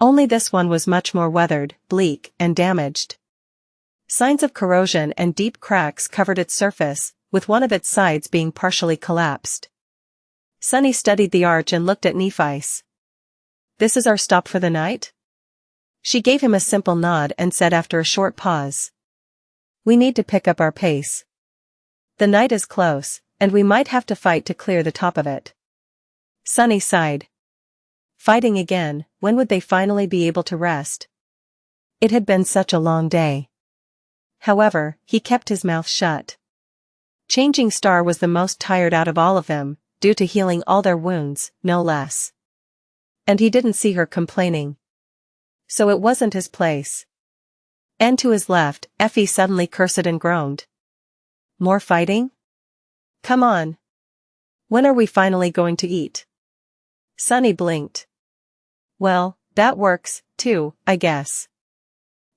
A: Only this one was much more weathered, bleak, and damaged. Signs of corrosion and deep cracks covered its surface, with one of its sides being partially collapsed. Sunny studied the arch and looked at Nephi's. "This is our stop for the night?" She gave him a simple nod and said after a short pause. "We need to pick up our pace. The night is close, and we might have to fight to clear the top of it." Sunny sighed. Fighting again, when would they finally be able to rest? It had been such a long day. However, he kept his mouth shut. Changing Star was the most tired out of all of them, due to healing all their wounds, no less. And he didn't see her complaining. So it wasn't his place. And to his left, Effie suddenly cursed and groaned. More fighting? Come on. When are we finally going to eat? Sunny blinked. Well, that works, too, I guess.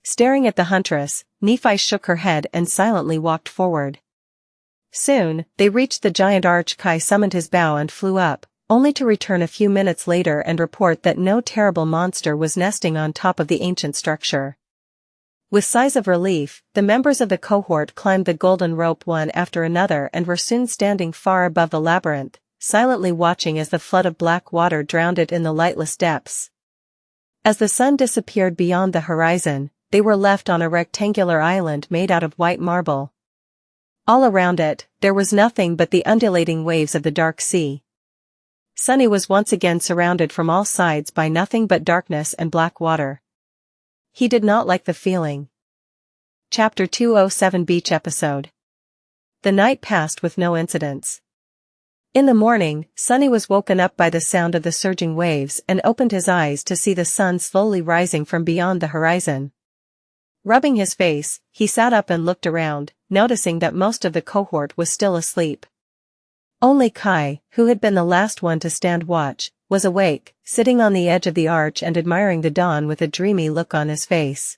A: Staring at the huntress, Nephi shook her head and silently walked forward. Soon, they reached the giant arch. Kai summoned his bow and flew up, only to return a few minutes later and report that no terrible monster was nesting on top of the ancient structure. With sighs of relief, the members of the cohort climbed the golden rope one after another and were soon standing far above the labyrinth, silently watching as the flood of black water drowned it in the lightless depths. As the sun disappeared beyond the horizon, they were left on a rectangular island made out of white marble. All around it, there was nothing but the undulating waves of the dark sea. Sunny was once again surrounded from all sides by nothing but darkness and black water. He did not like the feeling. Chapter 207 Beach Episode. The night passed with no incidents. In the morning, Sunny was woken up by the sound of the surging waves and opened his eyes to see the sun slowly rising from beyond the horizon. Rubbing his face, he sat up and looked around, noticing that most of the cohort was still asleep. Only Kai, who had been the last one to stand watch, was awake, sitting on the edge of the arch and admiring the dawn with a dreamy look on his face.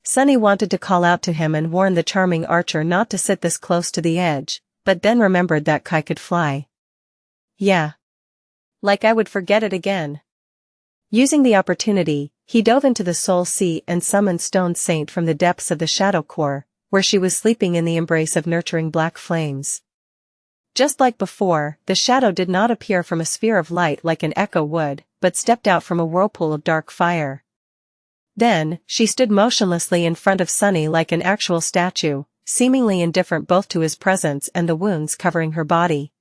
A: Sunny wanted to call out to him and warn the charming archer not to sit this close to the edge, but then remembered that Kai could fly. Yeah. Like I would forget it again. Using the opportunity, he dove into the soul sea and summoned Stone Saint from the depths of the shadow core, where she was sleeping in the embrace of nurturing black flames. Just like before, the shadow did not appear from a sphere of light like an echo would, but stepped out from a whirlpool of dark fire. Then, she stood motionlessly in front of Sunny like an actual statue, seemingly indifferent both to his presence and the wounds covering her body.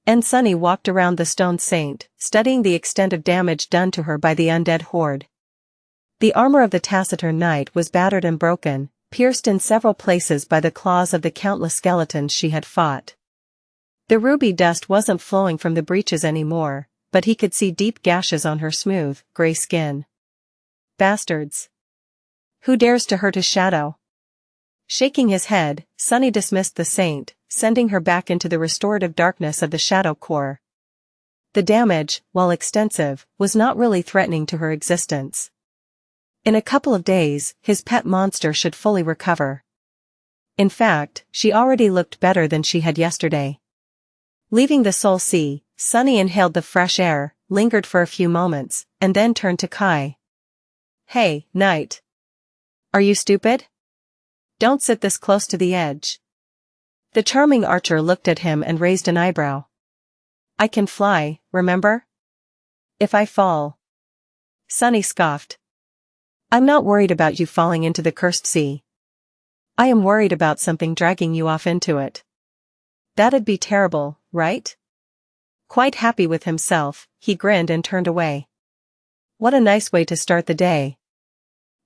A: And Sunny walked around the Stone Saint, studying the extent of damage done to her by the undead horde. The armor of the taciturn knight was battered and broken, pierced in several places by the claws of the countless skeletons she had fought. The ruby dust wasn't flowing from the breaches anymore, but he could see deep gashes on her smooth, gray skin. Bastards. Who dares to hurt his shadow? Shaking his head, Sunny dismissed the saint, sending her back into the restorative darkness of the shadow core. The damage, while extensive, was not really threatening to her existence. In a couple of days, his pet monster should fully recover. In fact, she already looked better than she had yesterday. Leaving the soul sea, Sunny inhaled the fresh air, lingered for a few moments, and then turned to Kai. Hey, knight. Are you stupid? Don't sit this close to the edge. The charming archer looked at him and raised an eyebrow. I can fly, remember? If I fall. Sunny scoffed. I'm not worried about you falling into the cursed sea. I am worried about something dragging you off into it. That'd be terrible, right? Quite happy with himself, he grinned and turned away. What a nice way to start the day.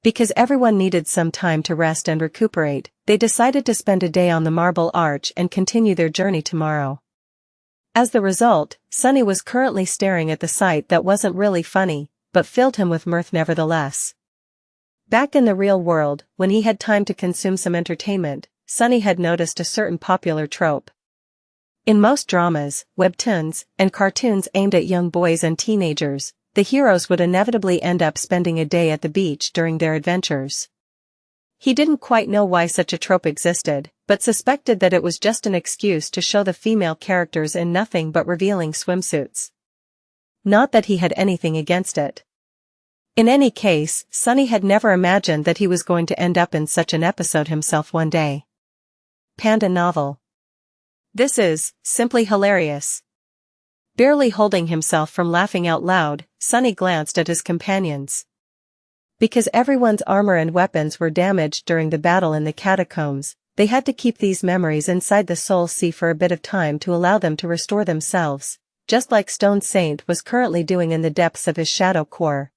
A: Because everyone needed some time to rest and recuperate, they decided to spend a day on the Marble Arch and continue their journey tomorrow. As the result, Sunny was currently staring at the sight that wasn't really funny, but filled him with mirth nevertheless. Back in the real world, when he had time to consume some entertainment, Sunny had noticed a certain popular trope. In most dramas, webtoons, and cartoons aimed at young boys and teenagers, the heroes would inevitably end up spending a day at the beach during their adventures. He didn't quite know why such a trope existed, but suspected that it was just an excuse to show the female characters in nothing but revealing swimsuits. Not that he had anything against it. In any case, Sunny had never imagined that he was going to end up in such an episode himself one day. Panda novel. This is simply hilarious. Barely holding himself from laughing out loud, Sunny glanced at his companions. Because everyone's armor and weapons were damaged during the battle in the catacombs, they had to keep these memories inside the soul sea for a bit of time to allow them to restore themselves, just like Stone Saint was currently doing in the depths of his shadow core.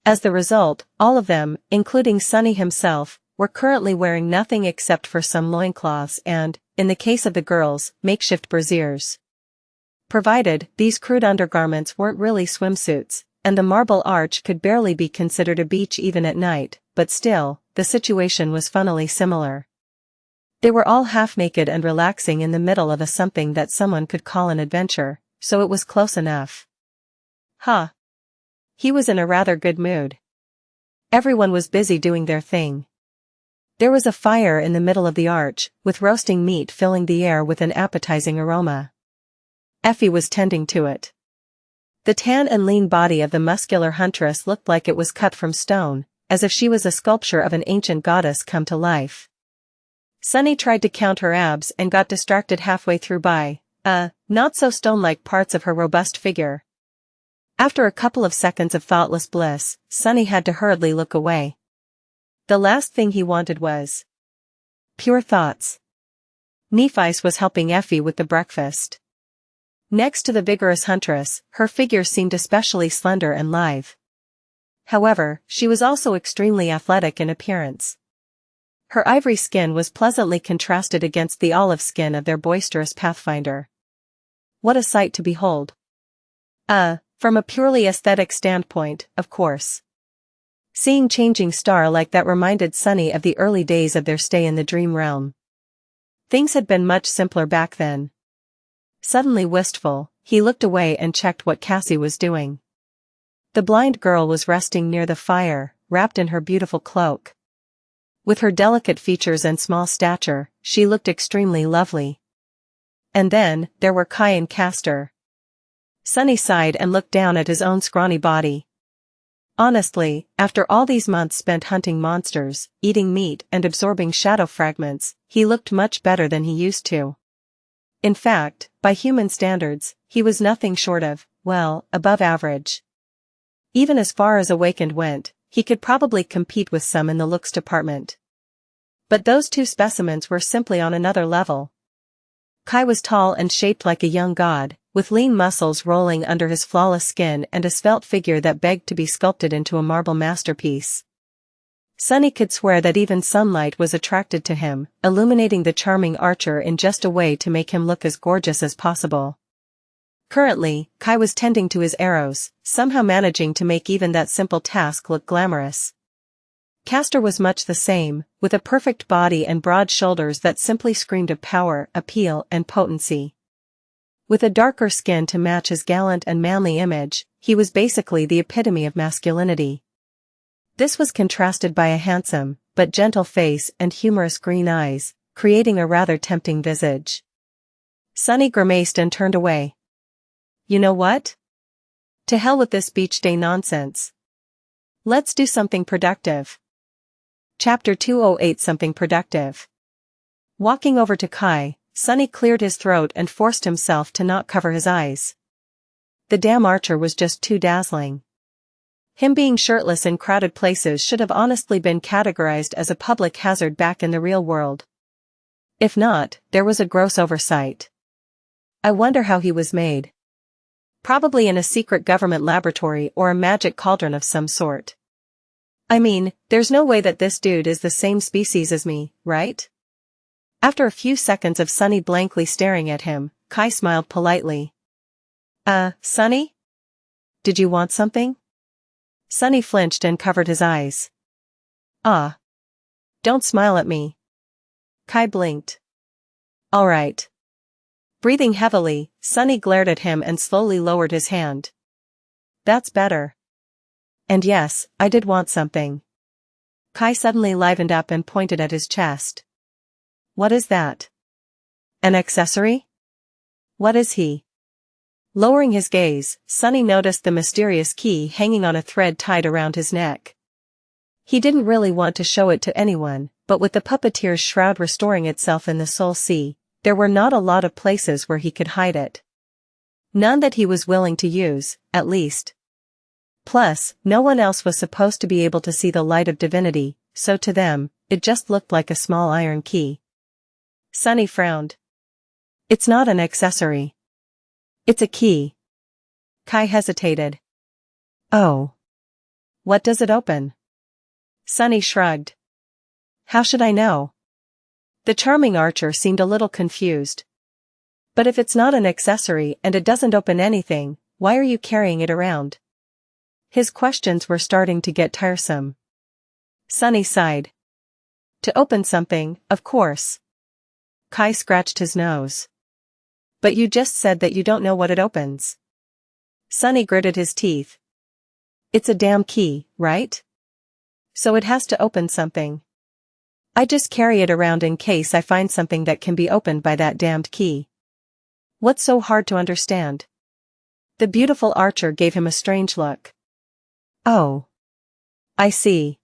A: As the result, all of them, including Sunny himself, were currently wearing nothing except for some loincloths and, in the case of the girls, makeshift brassieres. Provided, these crude undergarments weren't really swimsuits, and the Marble Arch could barely be considered a beach even at night, but still, the situation was funnily similar. They were all half-naked and relaxing in the middle of something that someone could call an adventure, so it was close enough. Huh. He was in a rather good mood. Everyone was busy doing their thing. There was a fire in the middle of the arch, with roasting meat filling the air with an appetizing aroma. Effie was tending to it. The tan and lean body of the muscular huntress looked like it was cut from stone, as if she was a sculpture of an ancient goddess come to life. Sunny tried to count her abs and got distracted halfway through by, not so stone-like parts of her robust figure. After a couple of seconds of thoughtless bliss, Sunny had to hurriedly look away. The last thing he wanted was pure thoughts. Nephice was helping Effie with the breakfast. Next to the vigorous huntress, her figure seemed especially slender and lithe. However, she was also extremely athletic in appearance. Her ivory skin was pleasantly contrasted against the olive skin of their boisterous pathfinder. What a sight to behold. From a purely aesthetic standpoint, of course. Seeing changing star like that reminded Sunny of the early days of their stay in the dream realm. Things had been much simpler back then. Suddenly wistful, he looked away and checked what Cassie was doing. The blind girl was resting near the fire, wrapped in her beautiful cloak. With her delicate features and small stature, she looked extremely lovely. And then, there were Kai and Castor. Sunny sighed and looked down at his own scrawny body. Honestly, after all these months spent hunting monsters, eating meat and absorbing shadow fragments, he looked much better than he used to. In fact, by human standards, he was nothing short of, well, above average. Even as far as Awakened went, he could probably compete with some in the looks department. But those two specimens were simply on another level. Kai was tall and shaped like a young god, with lean muscles rolling under his flawless skin and a svelte figure that begged to be sculpted into a marble masterpiece. Sunny could swear that even sunlight was attracted to him, illuminating the charming archer in just a way to make him look as gorgeous as possible. Currently, Kai was tending to his arrows, somehow managing to make even that simple task look glamorous. Castor was much the same, with a perfect body and broad shoulders that simply screamed of power, appeal, and potency. With a darker skin to match his gallant and manly image, he was basically the epitome of masculinity. This was contrasted by a handsome, but gentle face and humorous green eyes, creating a rather tempting visage. Sunny grimaced and turned away. You know what? To hell with this beach day nonsense. Let's do something productive. Chapter 208 Something Productive. Walking over to Kai, Sunny cleared his throat and forced himself to not cover his eyes. The damn archer was just too dazzling. Him being shirtless in crowded places should have honestly been categorized as a public hazard back in the real world. If not, there was a gross oversight. I wonder how he was made. Probably in a secret government laboratory or a magic cauldron of some sort. I mean, there's no way that this dude is the same species as me, right? After a few seconds of Sunny blankly staring at him, Kai smiled politely. Sunny? Did you want something? Sunny flinched and covered his eyes. Don't smile at me. Kai blinked. All right. Breathing heavily, Sunny glared at him and slowly lowered his hand. That's better. And yes, I did want something. Kai suddenly livened up and pointed at his chest. What is that? An accessory? What is he? Lowering his gaze, Sunny noticed the mysterious key hanging on a thread tied around his neck. He didn't really want to show it to anyone, but with the puppeteer's shroud restoring itself in the Soul Sea, there were not a lot of places where he could hide it. None that he was willing to use, at least. Plus, no one else was supposed to be able to see the light of divinity, so to them, it just looked like a small iron key. Sunny frowned. It's not an accessory. It's a key. Kai hesitated. Oh. What does it open? Sunny shrugged. How should I know? The charming archer seemed a little confused. But if it's not an accessory and it doesn't open anything, why are you carrying it around? His questions were starting to get tiresome. Sunny sighed. To open something, of course. Kai scratched his nose. But you just said that you don't know what it opens. Sunny gritted his teeth. It's a damn key, right? So it has to open something. I just carry it around in case I find something that can be opened by that damned key. What's so hard to understand? The beautiful archer gave him a strange look. Oh. I see.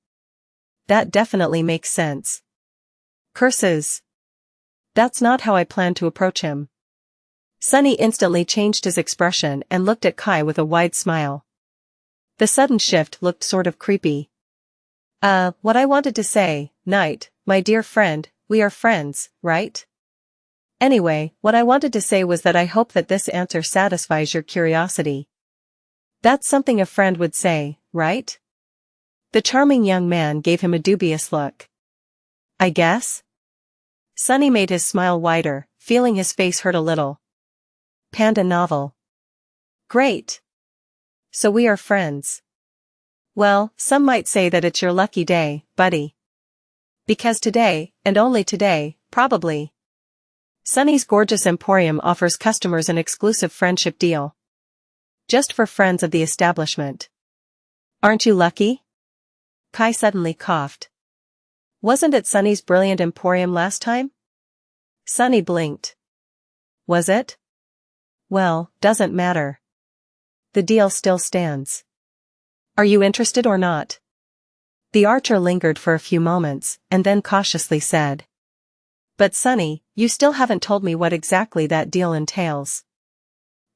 A: That definitely makes sense. Curses. That's not how I plan to approach him. Sunny instantly changed his expression and looked at Kai with a wide smile. The sudden shift looked sort of creepy. What I wanted to say, Knight, my dear friend, we are friends, right? Anyway, what I wanted to say was that I hope that this answer satisfies your curiosity. That's something a friend would say, right? The charming young man gave him a dubious look. I guess? Sunny made his smile wider, feeling his face hurt a little. Panda novel. Great. So we are friends. Well, some might say that it's your lucky day, buddy. Because today, and only today, probably. Sunny's gorgeous emporium offers customers an exclusive friendship deal. Just for friends of the establishment. Aren't you lucky? Kai suddenly coughed. Wasn't it Sunny's brilliant emporium last time? Sunny blinked. Was it? Well, doesn't matter. The deal still stands. Are you interested or not? The archer lingered for a few moments, and then cautiously said. But Sunny, you still haven't told me what exactly that deal entails.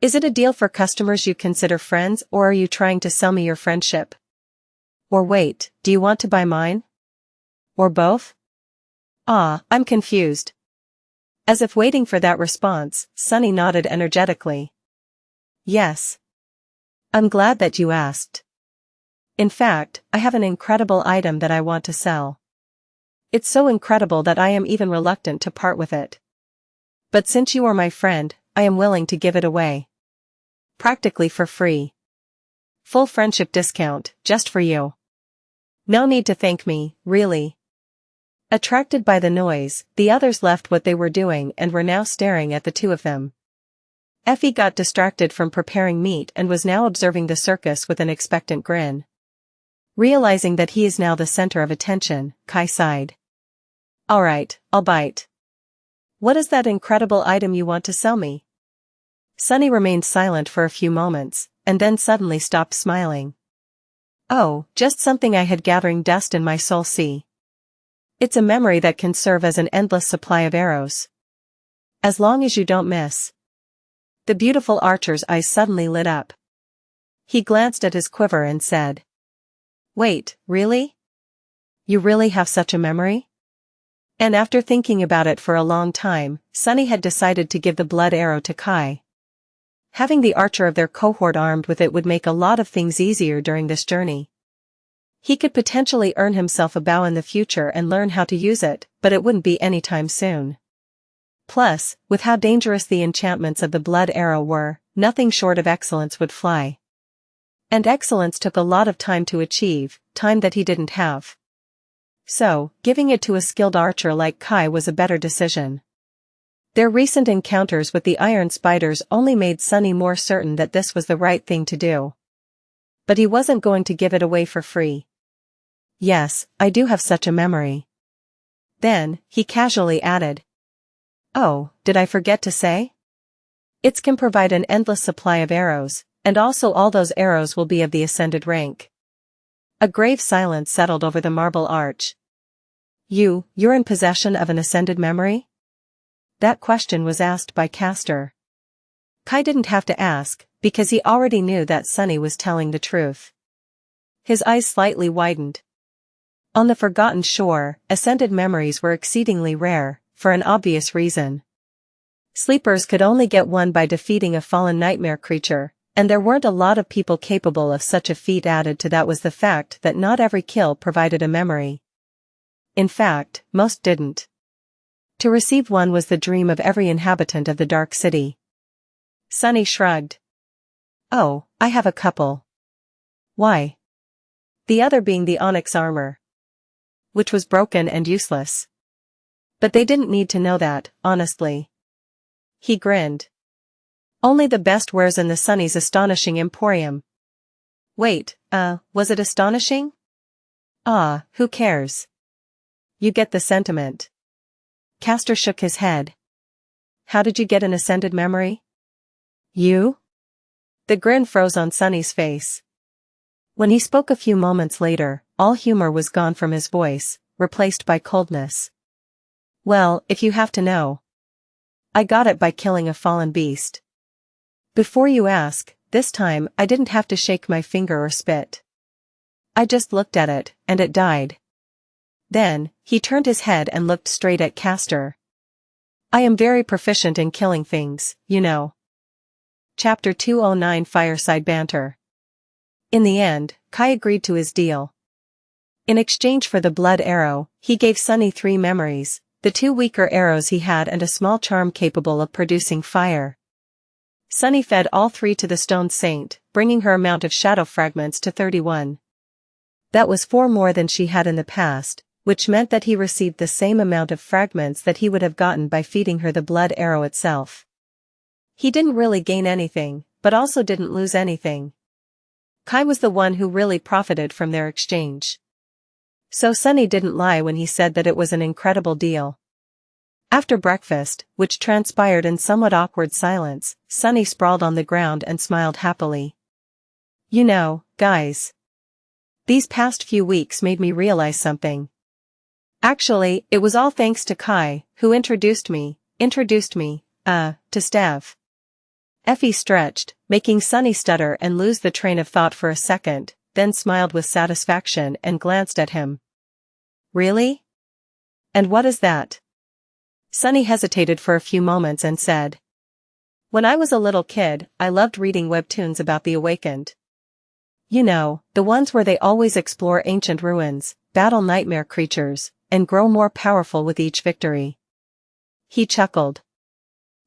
A: Is it a deal for customers you consider friends, or are you trying to sell me your friendship? Or wait, do you want to buy mine? Or both? I'm confused. As if waiting for that response, Sunny nodded energetically. Yes. I'm glad that you asked. In fact, I have an incredible item that I want to sell. It's so incredible that I am even reluctant to part with it. But since you are my friend, I am willing to give it away. Practically for free. Full friendship discount, just for you. No need to thank me, really. Attracted by the noise, the others left what they were doing and were now staring at the two of them. Effie got distracted from preparing meat and was now observing the circus with an expectant grin. Realizing that he is now the center of attention, Kai sighed. Alright, I'll bite. What is that incredible item you want to sell me? Sunny remained silent for a few moments, and then suddenly stopped smiling. Oh, just something I had gathering dust in my soul. See. It's a memory that can serve as an endless supply of arrows. As long as you don't miss. The beautiful archer's eyes suddenly lit up. He glanced at his quiver and said. Wait, really? You really have such a memory? And after thinking about it for a long time, Sunny had decided to give the blood arrow to Kai. Having the archer of their cohort armed with it would make a lot of things easier during this journey. He could potentially earn himself a bow in the future and learn how to use it, but it wouldn't be anytime soon. Plus, with how dangerous the enchantments of the blood arrow were, nothing short of excellence would fly. And excellence took a lot of time to achieve, time that he didn't have. So, giving it to a skilled archer like Kai was a better decision. Their recent encounters with the iron spiders only made Sunny more certain that this was the right thing to do. But he wasn't going to give it away for free. Yes, I do have such a memory. Then, he casually added. Oh, did I forget to say? It can provide an endless supply of arrows, and also all those arrows will be of the ascended rank. A grave silence settled over the marble arch. You're in possession of an ascended memory? That question was asked by Castor. Kai didn't have to ask, because he already knew that Sunny was telling the truth. His eyes slightly widened. On the Forgotten Shore, ascended memories were exceedingly rare, for an obvious reason. Sleepers could only get one by defeating a fallen nightmare creature, and there weren't a lot of people capable of such a feat. Added to that was the fact that not every kill provided a memory. In fact, most didn't. To receive one was the dream of every inhabitant of the Dark City. Sunny shrugged. Oh, I have a couple. Why? The other being the onyx armor. Which was broken and useless. But they didn't need to know that, honestly. He grinned. Only the best wares in the Sunny's astonishing emporium. Wait, was it astonishing? Ah, who cares? You get the sentiment. Castor shook his head. How did you get an ascended memory? You? The grin froze on Sunny's face. When he spoke a few moments later, all humor was gone from his voice, replaced by coldness. Well, if you have to know. I got it by killing a fallen beast. Before you ask, this time I didn't have to shake my finger or spit. I just looked at it, and it died. Then, he turned his head and looked straight at Castor. I am very proficient in killing things, you know. Chapter 209 Fireside Banter. In the end, Kai agreed to his deal. In exchange for the blood arrow, he gave Sunny 3 memories, the 2 weaker arrows he had and a small charm capable of producing fire. Sunny fed all 3 to the stone saint, bringing her amount of shadow fragments to 31. That was 4 more than she had in the past, which meant that he received the same amount of fragments that he would have gotten by feeding her the blood arrow itself. He didn't really gain anything, but also didn't lose anything. Kai was the one who really profited from their exchange. So Sunny didn't lie when he said that it was an incredible deal. After breakfast, which transpired in somewhat awkward silence, Sunny sprawled on the ground and smiled happily. You know, guys. These past few weeks made me realize something. Actually, it was all thanks to Kai, who introduced me, to Stav. Effie stretched, making Sunny stutter and lose the train of thought for a second, then smiled with satisfaction and glanced at him. Really? And what is that? Sunny hesitated for a few moments and said. When I was a little kid, I loved reading webtoons about the Awakened. You know, the ones where they always explore ancient ruins, battle nightmare creatures, and grow more powerful with each victory. He chuckled.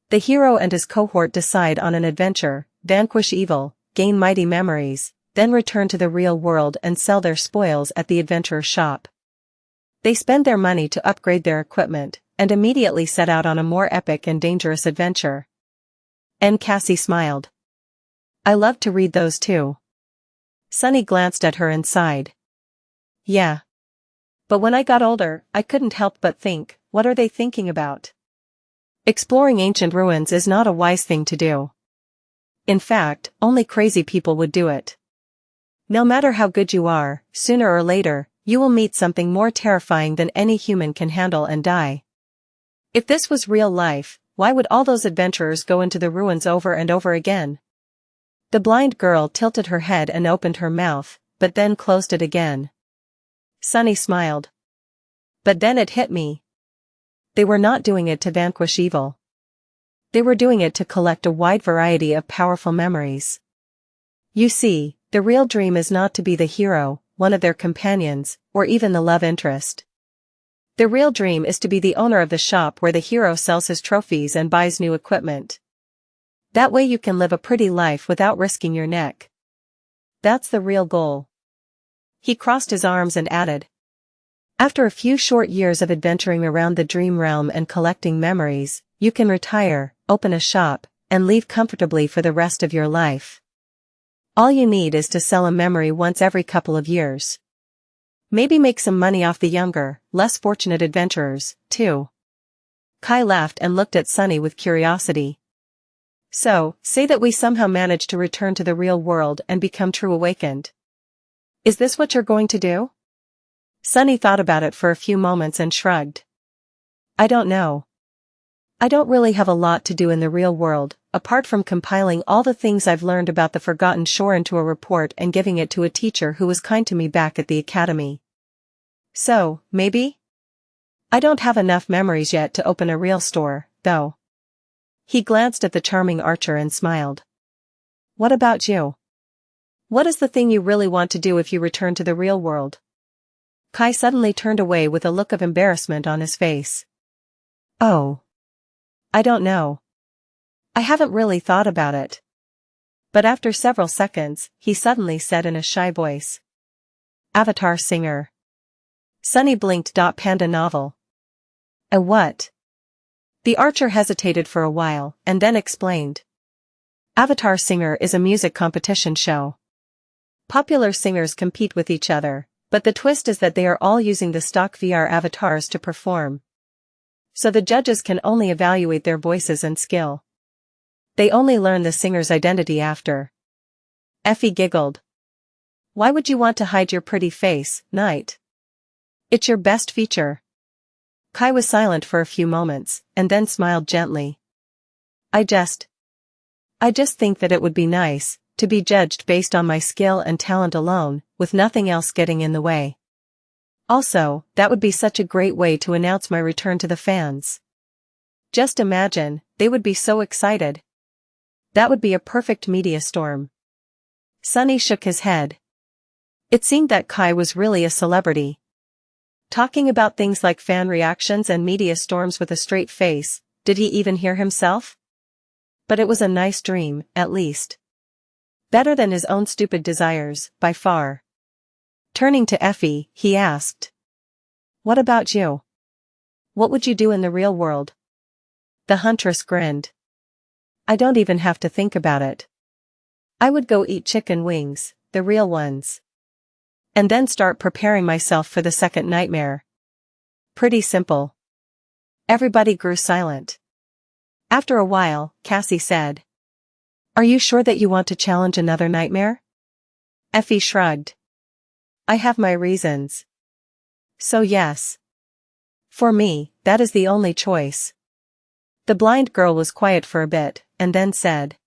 A: The hero and his cohort decide on an adventure, vanquish evil, gain mighty memories, then return to the real world and sell their spoils at the adventurer's shop. They spend their money to upgrade their equipment, and immediately set out on a more epic and dangerous adventure. And Cassie smiled. I loved to read those too. Sunny glanced at her and sighed. Yeah. But when I got older, I couldn't help but think, what are they thinking about? Exploring ancient ruins is not a wise thing to do. In fact, only crazy people would do it. No matter how good you are, sooner or later, you will meet something more terrifying than any human can handle and die. If this was real life, why would all those adventurers go into the ruins over and over again? The blind girl tilted her head and opened her mouth, but then closed it again. Sunny smiled. But then it hit me. They were not doing it to vanquish evil. They were doing it to collect a wide variety of powerful memories. You see, the real dream is not to be the hero, one of their companions, or even the love interest. The real dream is to be the owner of the shop where the hero sells his trophies and buys new equipment. That way you can live a pretty life without risking your neck. That's the real goal. He crossed his arms and added. After a few short years of adventuring around the dream realm and collecting memories, you can retire, open a shop, and leave comfortably for the rest of your life. All you need is to sell a memory once every couple of years. Maybe make some money off the younger, less fortunate adventurers, too. Kai laughed and looked at Sunny with curiosity. So, say that we somehow manage to return to the real world and become true awakened. Is this what you're going to do? Sunny thought about it for a few moments and shrugged. I don't know. I don't really have a lot to do in the real world, apart from compiling all the things I've learned about the Forgotten Shore into a report and giving it to a teacher who was kind to me back at the academy. So, maybe? I don't have enough memories yet to open a real store, though. He glanced at the charming archer and smiled. What about you? What is the thing you really want to do if you return to the real world? Kai suddenly turned away with a look of embarrassment on his face. Oh. I don't know. I haven't really thought about it. But after several seconds, he suddenly said in a shy voice. Avatar singer. Sunny blinked. Panda novel. A what? The archer hesitated for a while, and then explained. Avatar Singer is a music competition show. Popular singers compete with each other, but the twist is that they are all using the stock VR avatars to perform. So the judges can only evaluate their voices and skill. They only learn the singer's identity after. Effie giggled. Why would you want to hide your pretty face, Knight? It's your best feature. Kai was silent for a few moments, and then smiled gently. I just think that it would be nice to be judged based on my skill and talent alone, with nothing else getting in the way. Also, that would be such a great way to announce my return to the fans. Just imagine, they would be so excited. That would be a perfect media storm. Sunny shook his head. It seemed that Kai was really a celebrity. Talking about things like fan reactions and media storms with a straight face, did he even hear himself? But it was a nice dream, at least. Better than his own stupid desires, by far. Turning to Effie, he asked. What about you? What would you do in the real world? The huntress grinned. I don't even have to think about it. I would go eat chicken wings, the real ones. And then start preparing myself for the second nightmare. Pretty simple. Everybody grew silent. After a while, Cassie said. Are you sure that you want to challenge another nightmare? Effie shrugged. I have my reasons. So yes. For me, that is the only choice. The blind girl was quiet for a bit, and then said.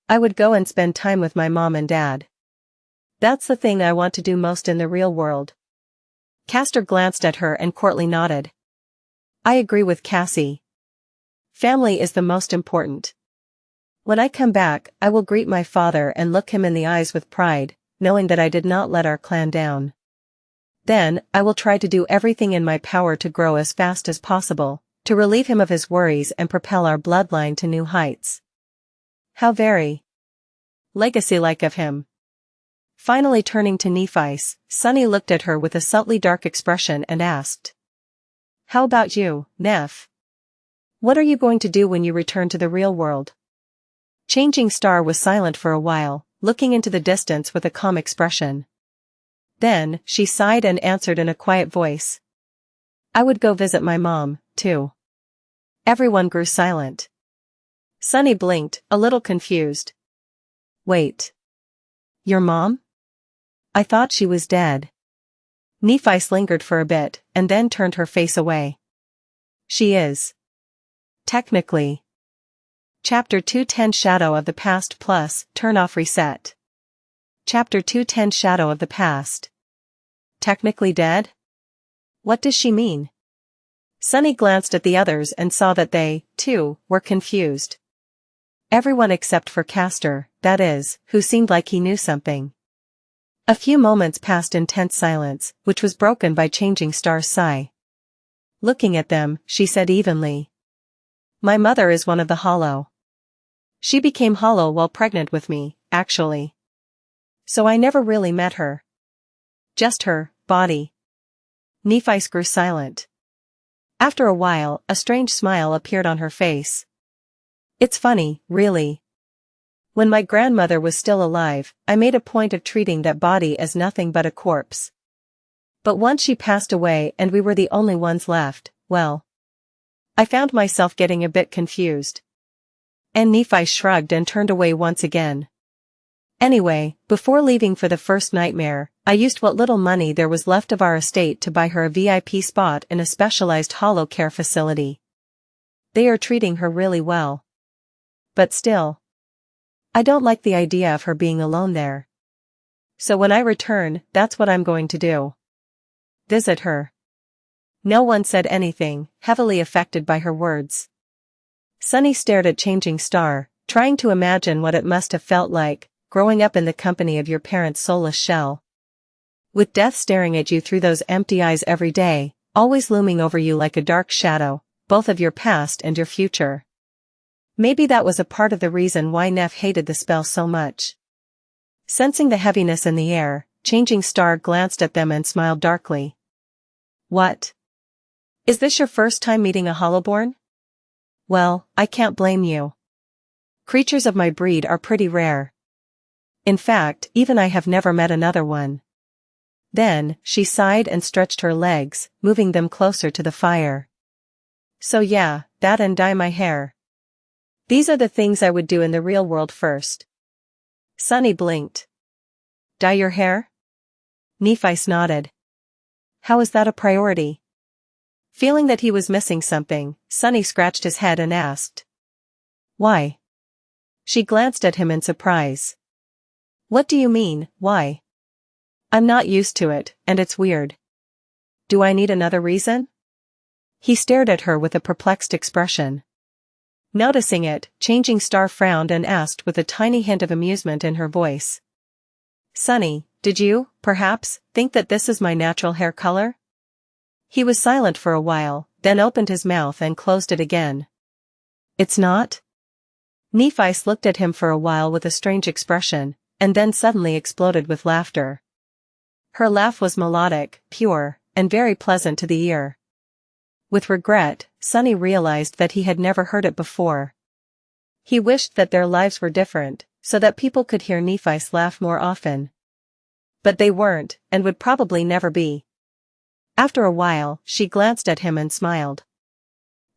A: I would go and spend time with my mom and dad. That's the thing I want to do most in the real world. Castor glanced at her and Courtly nodded. I agree with Cassie. Family is the most important. When I come back, I will greet my father and look him in the eyes with pride, knowing that I did not let our clan down. Then, I will try to do everything in my power to grow as fast as possible, to relieve him of his worries and propel our bloodline to new heights. How very legacy-like of him. Finally turning to Nephice, Sunny looked at her with a subtly dark expression and asked. How about you, Neph? What are you going to do when you return to the real world? Changing Star was silent for a while, looking into the distance with a calm expression. Then, she sighed and answered in a quiet voice. I would go visit my mom, too. Everyone grew silent. Sunny blinked, a little confused. Wait. Your mom? I thought she was dead. Nephice lingered for a bit, and then turned her face away. She is. Technically. Chapter 210 Shadow of the Past plus, Turn off Reset. Chapter 210 Shadow of the Past. Technically dead? What does she mean? Sunny glanced at the others and saw that they, too, were confused. Everyone except for Castor, that is, who seemed like he knew something. A few moments passed in tense silence, which was broken by Changing Star's sigh. Looking at them, she said evenly. My mother is one of the hollow. She became hollow while pregnant with me, actually. So I never really met her. Just her body. Nephice grew silent. After a while, a strange smile appeared on her face. It's funny, really. When my grandmother was still alive, I made a point of treating that body as nothing but a corpse. But once she passed away and we were the only ones left, well, I found myself getting a bit confused. And Nephi shrugged and turned away once again. Anyway, before leaving for the first nightmare, I used what little money there was left of our estate to buy her a VIP spot in a specialized hollow care facility. They are treating her really well. But still, I don't like the idea of her being alone there. So when I return, that's what I'm going to do. Visit her. No one said anything, heavily affected by her words. Sunny stared at Changing Star, trying to imagine what it must have felt like, growing up in the company of your parents' soulless shell. With death staring at you through those empty eyes every day, always looming over you like a dark shadow, both of your past and your future. Maybe that was a part of the reason why Neph hated the spell so much. Sensing the heaviness in the air, Changing Star glanced at them and smiled darkly. What? Is this your first time meeting a Hollowborn? Well, I can't blame you. Creatures of my breed are pretty rare. In fact, even I have never met another one. Then, she sighed and stretched her legs, moving them closer to the fire. So yeah, that and dye my hair. These are the things I would do in the real world first. Sunny blinked. Dye your hair? Nephice nodded. How is that a priority? Feeling that he was missing something, Sunny scratched his head and asked. Why? She glanced at him in surprise. What do you mean, why? I'm not used to it, and it's weird. Do I need another reason? He stared at her with a perplexed expression. Noticing it, Changing Star frowned and asked with a tiny hint of amusement in her voice. Sunny, did you, perhaps, think that this is my natural hair color? He was silent for a while, then opened his mouth and closed it again. It's not? Nephice looked at him for a while with a strange expression, and then suddenly exploded with laughter. Her laugh was melodic, pure, and very pleasant to the ear. With regret, Sunny realized that he had never heard it before. He wished that their lives were different, so that people could hear Nephice laugh more often. But they weren't, and would probably never be. After a while, she glanced at him and smiled.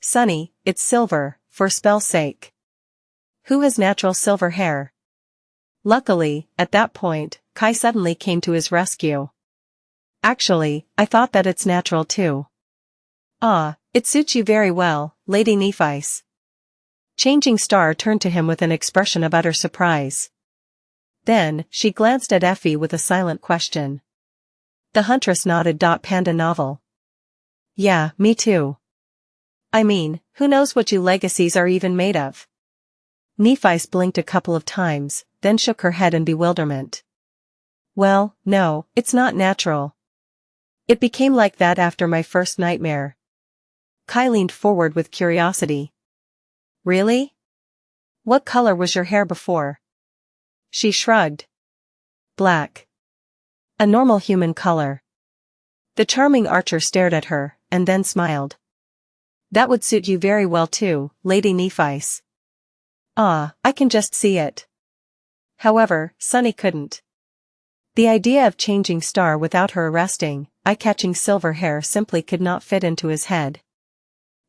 A: Sunny, it's silver, for spell's sake. Who has natural silver hair? Luckily, at that point, Kai suddenly came to his rescue. Actually, I thought that it's natural too. Ah, it suits you very well, Lady Nephice. Changing Star turned to him with an expression of utter surprise. Then, she glanced at Effie with a silent question. The Huntress nodded. Panda novel. Yeah, me too. I mean, who knows what you legacies are even made of? Nephice blinked a couple of times, then shook her head in bewilderment. Well, no, it's not natural. It became like that after my first nightmare. Kai leaned forward with curiosity. Really? What color was your hair before? She shrugged. Black. A normal human color. The charming archer stared at her, and then smiled. That would suit you very well too, Lady Nephice. Ah, I can just see it. However, Sunny couldn't. The idea of Changing Star without her arresting, eye-catching silver hair simply could not fit into his head.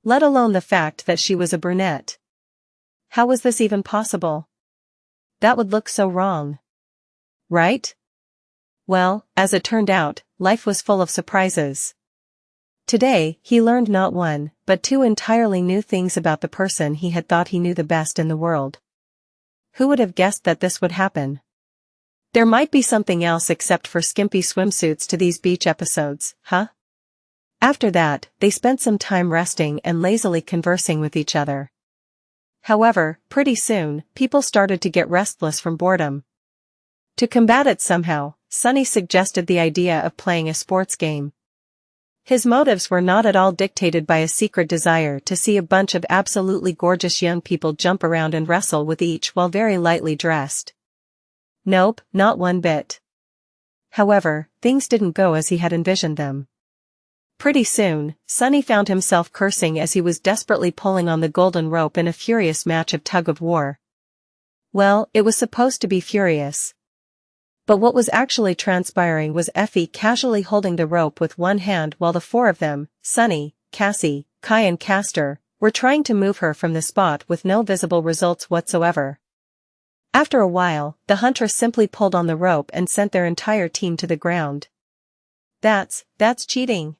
A: Let alone the fact that she was a brunette. How was this even possible? That would look so wrong. Right? Well, as it turned out, life was full of surprises. Today, he learned not one, but two entirely new things about the person he had thought he knew the best in the world. Who would have guessed that this would happen? There might be something else except for skimpy swimsuits to these beach episodes, huh? After that, they spent some time resting and lazily conversing with each other. However, pretty soon, people started to get restless from boredom. To combat it somehow, Sunny suggested the idea of playing a sports game. His motives were not at all dictated by a secret desire to see a bunch of absolutely gorgeous young people jump around and wrestle with each while very lightly dressed. Nope, not one bit. However, things didn't go as he had envisioned them. Pretty soon, Sunny found himself cursing as he was desperately pulling on the golden rope in a furious match of tug-of-war. Well, it was supposed to be furious. But what was actually transpiring was Effie casually holding the rope with one hand while the four of them, Sunny, Cassie, Kai and Castor, were trying to move her from the spot with no visible results whatsoever. After a while, the Huntress simply pulled on the rope and sent their entire team to the ground. That's cheating.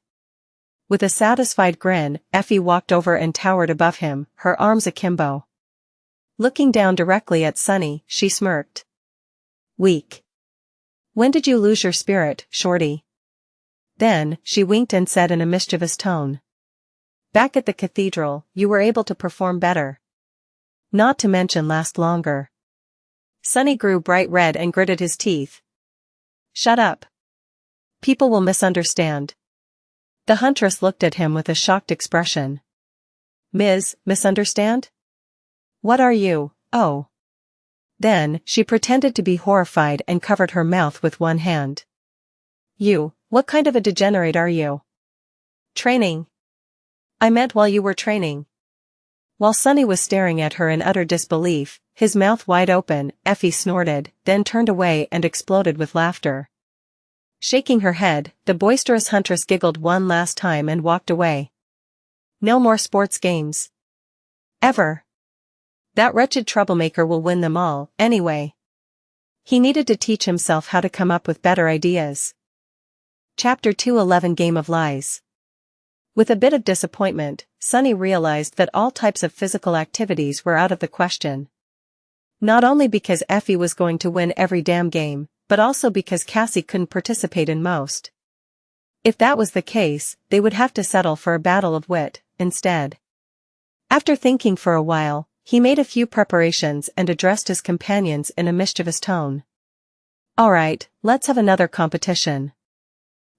A: With a satisfied grin, Effie walked over and towered above him, her arms akimbo. Looking down directly at Sunny, she smirked. Weak. When did you lose your spirit, Shorty? Then, she winked and said in a mischievous tone. Back at the cathedral, you were able to perform better. Not to mention last longer. Sunny grew bright red and gritted his teeth. Shut up. People will misunderstand. The Huntress looked at him with a shocked expression. Misunderstand? What are you? Oh. Then, she pretended to be horrified and covered her mouth with one hand. You, what kind of a degenerate are you? Training. I meant while you were training. While Sunny was staring at her in utter disbelief, his mouth wide open, Effie snorted, then turned away and exploded with laughter. Shaking her head, the boisterous huntress giggled one last time and walked away. No more sports games. Ever. That wretched troublemaker will win them all, anyway. He needed to teach himself how to come up with better ideas. Chapter 211 Game of Lies. With a bit of disappointment, Sunny realized that all types of physical activities were out of the question. Not only because Effie was going to win every damn game, but also because Cassie couldn't participate in most. If that was the case, they would have to settle for a battle of wit, instead. After thinking for a while, he made a few preparations and addressed his companions in a mischievous tone. Alright, let's have another competition.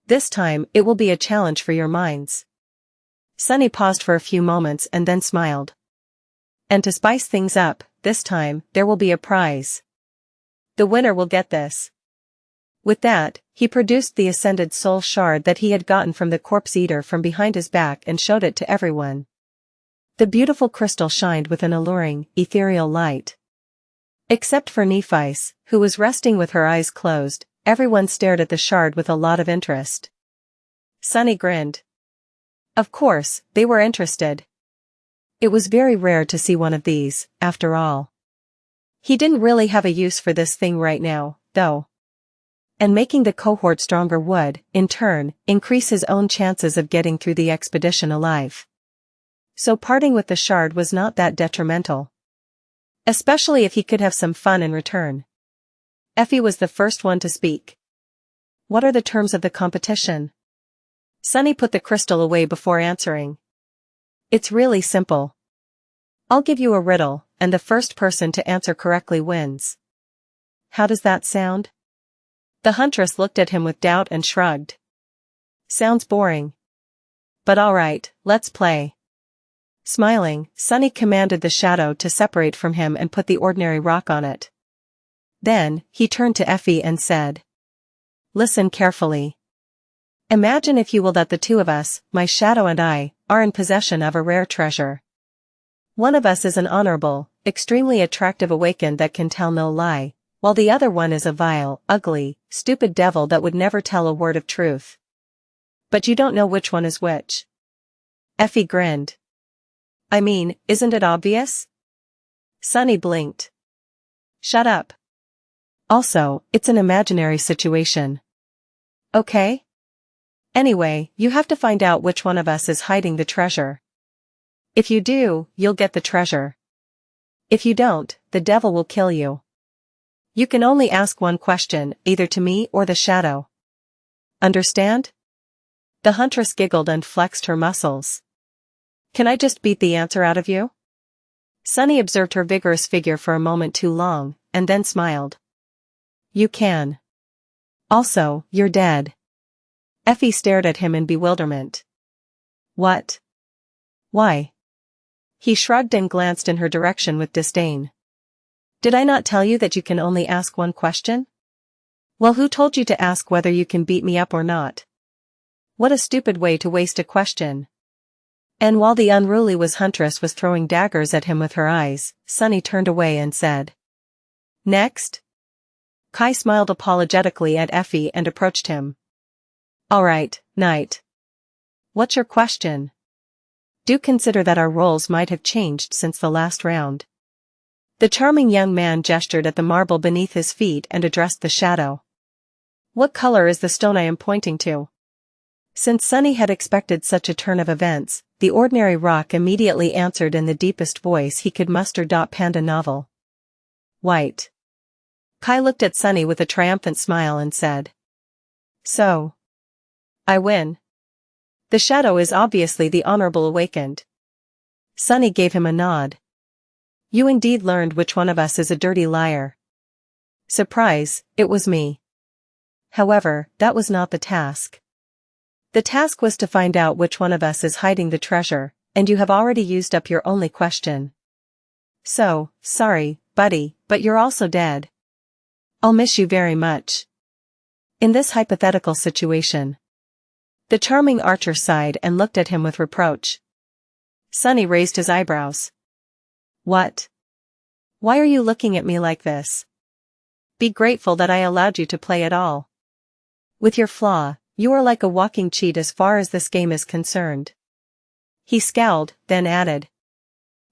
A: This time, it will be a challenge for your minds. Sunny paused for a few moments and then smiled. And to spice things up, this time, there will be a prize. The winner will get this. With that, he produced the Ascended Soul Shard that he had gotten from the Corpse Eater from behind his back and showed it to everyone. The beautiful crystal shined with an alluring, ethereal light. Except for Nephice, who was resting with her eyes closed, everyone stared at the shard with a lot of interest. Sunny grinned. Of course, they were interested. It was very rare to see one of these, after all. He didn't really have a use for this thing right now, though. And making the cohort stronger would, in turn, increase his own chances of getting through the expedition alive. So parting with the shard was not that detrimental. Especially if he could have some fun in return. Effie was the first one to speak. What are the terms of the competition? Sunny put the crystal away before answering. It's really simple. I'll give you a riddle, and the first person to answer correctly wins. How does that sound? The huntress looked at him with doubt and shrugged. Sounds boring. But alright, let's play. Smiling, Sunny commanded the shadow to separate from him and put the ordinary rock on it. Then, he turned to Effie and said. Listen carefully. Imagine if you will that the two of us, my shadow and I, are in possession of a rare treasure. One of us is an honorable, extremely attractive awakened that can tell no lie, while the other one is a vile, ugly, stupid devil that would never tell a word of truth. But you don't know which one is which. Effie grinned. I mean, isn't it obvious? Sunny blinked. Shut up. Also, it's an imaginary situation. Okay? Anyway, you have to find out which one of us is hiding the treasure. If you do, you'll get the treasure. If you don't, the devil will kill you. You can only ask one question, either to me or the shadow. Understand? The huntress giggled and flexed her muscles. Can I just beat the answer out of you? Sunny observed her vigorous figure for a moment too long, and then smiled. You can. Also, you're dead. Effie stared at him in bewilderment. What? Why? He shrugged and glanced in her direction with disdain. Did I not tell you that you can only ask one question? Well, who told you to ask whether you can beat me up or not? What a stupid way to waste a question. And while the unruly huntress was throwing daggers at him with her eyes, Sunny turned away and said. Next? Kai smiled apologetically at Effie and approached him. Alright, Knight. What's your question? Do consider that our roles might have changed since the last round. The charming young man gestured at the marble beneath his feet and addressed the shadow. What color is the stone I am pointing to? Since Sunny had expected such a turn of events, the ordinary rock immediately answered in the deepest voice he could muster. Panda novel. White. Kai looked at Sunny with a triumphant smile and said. So. I win. The shadow is obviously the honorable awakened. Sunny gave him a nod. You indeed learned which one of us is a dirty liar. Surprise, it was me. However, that was not the task. The task was to find out which one of us is hiding the treasure, and you have already used up your only question. So, sorry, buddy, but you're also dead. I'll miss you very much. In this hypothetical situation. The charming archer sighed and looked at him with reproach. Sunny raised his eyebrows. What? Why are you looking at me like this? Be grateful that I allowed you to play at all. With your flaw, you are like a walking cheat as far as this game is concerned. He scowled, then added.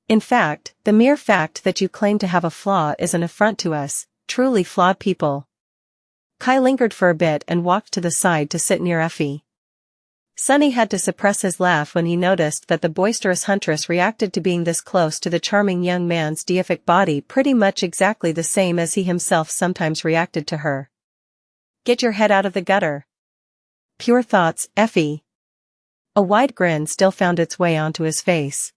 A: In fact, the mere fact that you claim to have a flaw is an affront to us, truly flawed people. Kai lingered for a bit and walked to the side to sit near Effie. Sunny had to suppress his laugh when he noticed that the boisterous huntress reacted to being this close to the charming young man's deific body pretty much exactly the same as he himself sometimes reacted to her. Get your head out of the gutter. Pure thoughts, Effie. A wide grin still found its way onto his face.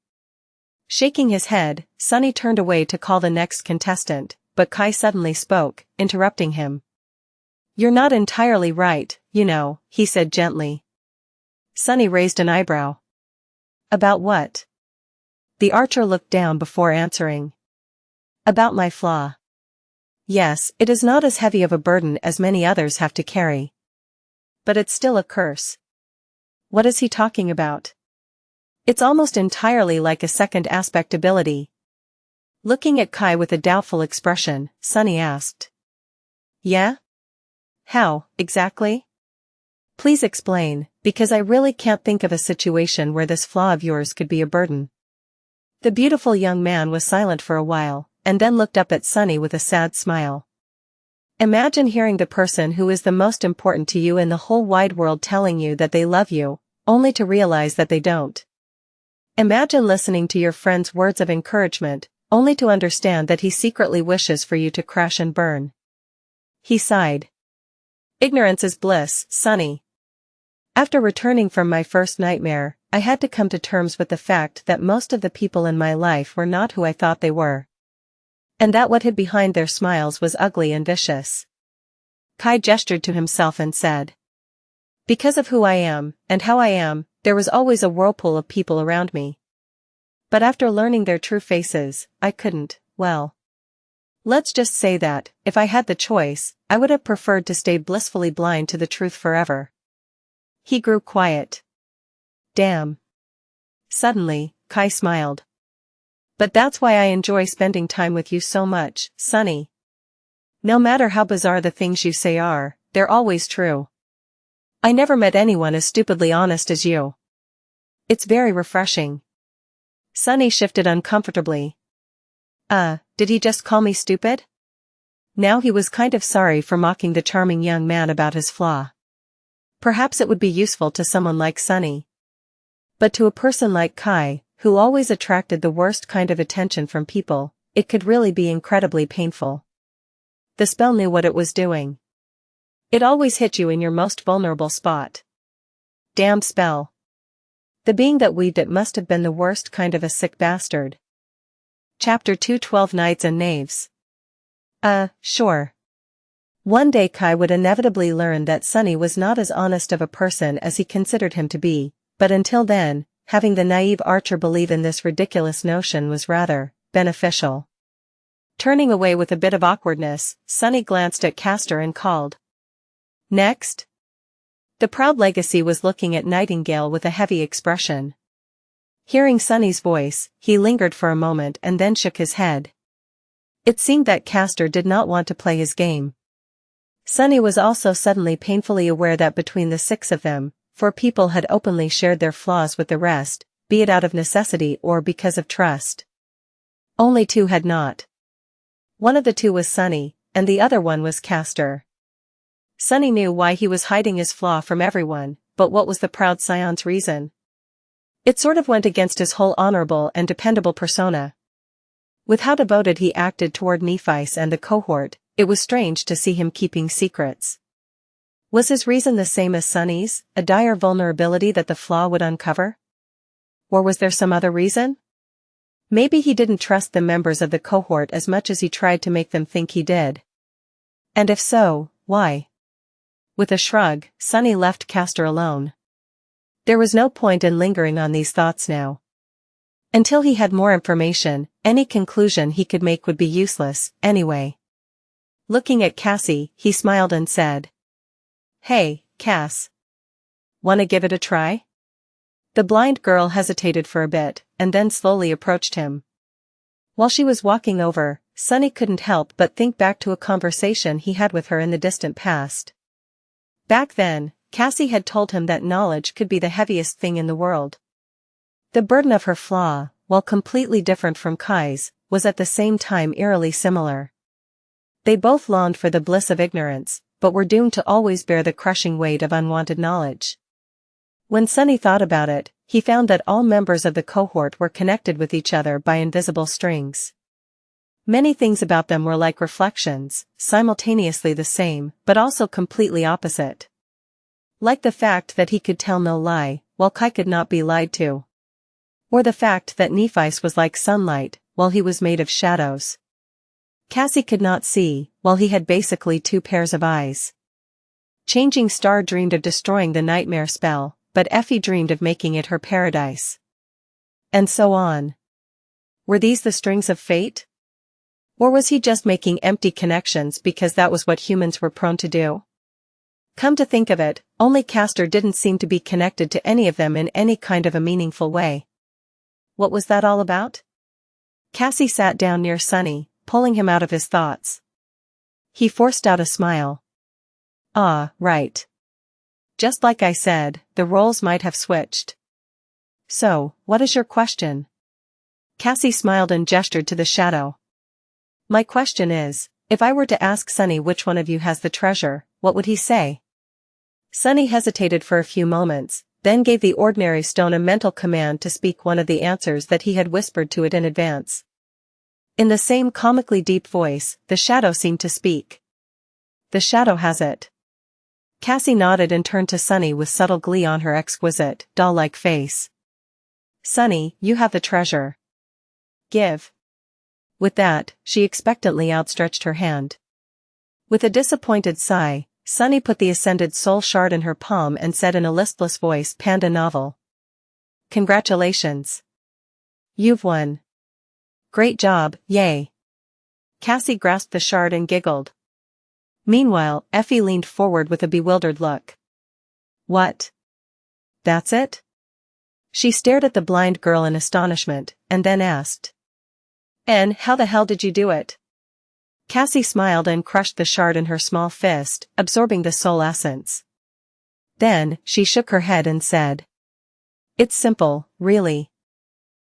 A: Shaking his head, Sunny turned away to call the next contestant, but Kai suddenly spoke, interrupting him. You're not entirely right, you know, he said gently. Sunny raised an eyebrow. About what? The archer looked down before answering. About my flaw. Yes, it is not as heavy of a burden as many others have to carry. But it's still a curse. What is he talking about? It's almost entirely like a second aspect ability. Looking at Kai with a doubtful expression, Sunny asked. Yeah? How, exactly? Please explain, because I really can't think of a situation where this flaw of yours could be a burden. The beautiful young man was silent for a while, and then looked up at Sunny with a sad smile. Imagine hearing the person who is the most important to you in the whole wide world telling you that they love you, only to realize that they don't. Imagine listening to your friend's words of encouragement, only to understand that he secretly wishes for you to crash and burn. He sighed. Ignorance is bliss, Sunny. After returning from my first nightmare, I had to come to terms with the fact that most of the people in my life were not who I thought they were. And that what hid behind their smiles was ugly and vicious. Kai gestured to himself and said. Because of who I am, and how I am, there was always a whirlpool of people around me. But after learning their true faces, I couldn't, well. Let's just say that, if I had the choice, I would have preferred to stay blissfully blind to the truth forever. He grew quiet. Damn. Suddenly, Kai smiled. But that's why I enjoy spending time with you so much, Sunny. No matter how bizarre the things you say are, they're always true. I never met anyone as stupidly honest as you. It's very refreshing. Sunny shifted uncomfortably. Did he just call me stupid? Now he was kind of sorry for mocking the charming young man about his flaw. Perhaps it would be useful to someone like Sunny. But to a person like Kai, who always attracted the worst kind of attention from people, it could really be incredibly painful. The spell knew what it was doing. It always hit you in your most vulnerable spot. Damned spell. The being that weaved it must have been the worst kind of a sick bastard. Chapter 212 Knights and Knaves. Sure. One day Kai would inevitably learn that Sunny was not as honest of a person as he considered him to be, but until then, having the naive archer believe in this ridiculous notion was rather beneficial. Turning away with a bit of awkwardness, Sunny glanced at Castor and called. Next? The proud legacy was looking at Nightingale with a heavy expression. Hearing Sunny's voice, he lingered for a moment and then shook his head. It seemed that Castor did not want to play his game. Sunny was also suddenly painfully aware that between the six of them, 4 people had openly shared their flaws with the rest, be it out of necessity or because of trust. Only 2 had not. One of the 2 was Sunny, and the other one was Castor. Sunny knew why he was hiding his flaw from everyone, but what was the proud scion's reason? It sort of went against his whole honorable and dependable persona. With how devoted he acted toward Nephi's and the cohort, it was strange to see him keeping secrets. Was his reason the same as Sunny's, a dire vulnerability that the flaw would uncover? Or was there some other reason? Maybe he didn't trust the members of the cohort as much as he tried to make them think he did. And if so, why? With a shrug, Sunny left Castor alone. There was no point in lingering on these thoughts now. Until he had more information, any conclusion he could make would be useless, anyway. Looking at Cassie, he smiled and said. Hey, Cass. Wanna give it a try? The blind girl hesitated for a bit, and then slowly approached him. While she was walking over, Sunny couldn't help but think back to a conversation he had with her in the distant past. Back then, Cassie had told him that knowledge could be the heaviest thing in the world. The burden of her flaw, while completely different from Kai's, was at the same time eerily similar. They both longed for the bliss of ignorance, but were doomed to always bear the crushing weight of unwanted knowledge. When Sunny thought about it, he found that all members of the cohort were connected with each other by invisible strings. Many things about them were like reflections, simultaneously the same, but also completely opposite. Like the fact that he could tell no lie, while Kai could not be lied to. Or the fact that Nephi's was like sunlight, while he was made of shadows. Cassie could not see, while he had basically two pairs of eyes. Changing Star dreamed of destroying the nightmare spell, but Effie dreamed of making it her paradise. And so on. Were these the strings of fate? Or was he just making empty connections because that was what humans were prone to do? Come to think of it, only Castor didn't seem to be connected to any of them in any kind of a meaningful way. What was that all about? Cassie sat down near Sunny, pulling him out of his thoughts. He forced out a smile. Ah, right. Just like I said, the roles might have switched. So, what is your question? Cassie smiled and gestured to the shadow. My question is, if I were to ask Sunny which one of you has the treasure, what would he say? Sunny hesitated for a few moments, then gave the ordinary stone a mental command to speak one of the answers that he had whispered to it in advance. In the same comically deep voice, the shadow seemed to speak. The shadow has it. Cassie nodded and turned to Sunny with subtle glee on her exquisite, doll-like face. Sunny, you have the treasure. Give. With that, she expectantly outstretched her hand. With a disappointed sigh, Sunny put the ascended soul shard in her palm and said in a listless voice, Panda novel. Congratulations. You've won. Great job, yay. Cassie grasped the shard and giggled. Meanwhile, Effie leaned forward with a bewildered look. What? That's it? She stared at the blind girl in astonishment, and then asked. And how the hell did you do it? Cassie smiled and crushed the shard in her small fist, absorbing the soul essence. Then, she shook her head and said. It's simple, really.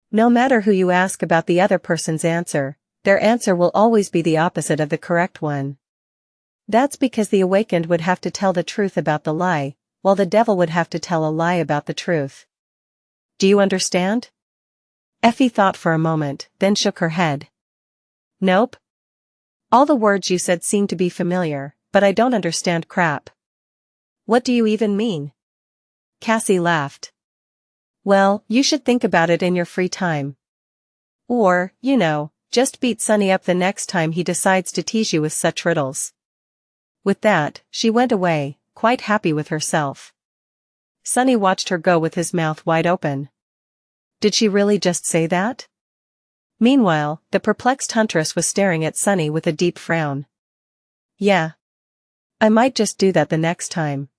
A: No matter who you ask about the other person's answer, their answer will always be the opposite of the correct one. That's because the awakened would have to tell the truth about the lie, while the devil would have to tell a lie about the truth. Do you understand? Effie thought for a moment, then shook her head. Nope. All the words you said seem to be familiar, but I don't understand crap. What do you even mean? Cassie laughed. Well, you should think about it in your free time. Or, just beat Sunny up the next time he decides to tease you with such riddles. With that, she went away, quite happy with herself. Sunny watched her go with his mouth wide open. Did she really just say that? Meanwhile, the perplexed huntress was staring at Sunny with a deep frown. Yeah. I might just do that the next time.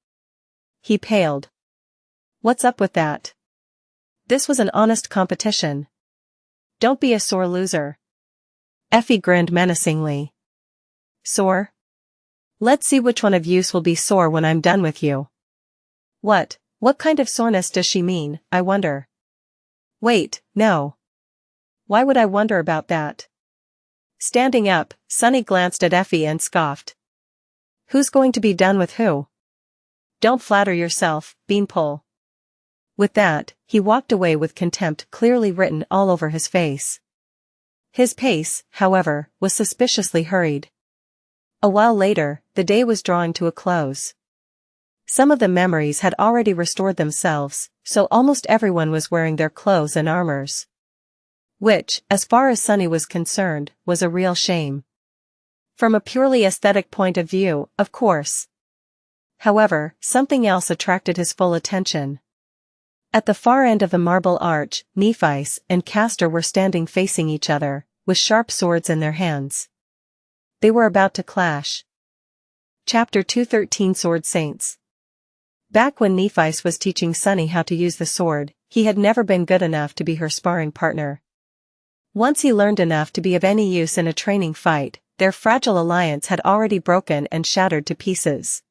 A: He paled. What's up with that? This was an honest competition. Don't be a sore loser. Effie grinned menacingly. Sore? Let's see which one of yous will be sore when I'm done with you. What kind of soreness does she mean, I wonder? Wait, no. Why would I wonder about that? Standing up, Sunny glanced at Effie and scoffed. Who's going to be done with who? Don't flatter yourself, beanpole. With that, he walked away with contempt clearly written all over his face. His pace, however, was suspiciously hurried. A while later, the day was drawing to a close. Some of the memories had already restored themselves, so almost everyone was wearing their clothes and armors. Which, as far as Sunny was concerned, was a real shame. From a purely aesthetic point of view, of course. However, something else attracted his full attention. At the far end of the marble arch, Nephi's and Castor were standing facing each other, with sharp swords in their hands. They were about to clash. Chapter 213 Sword Saints. Back when Nephi's was teaching Sunny how to use the sword, he had never been good enough to be her sparring partner. Once he learned enough to be of any use in a training fight, their fragile alliance had already broken and shattered to pieces.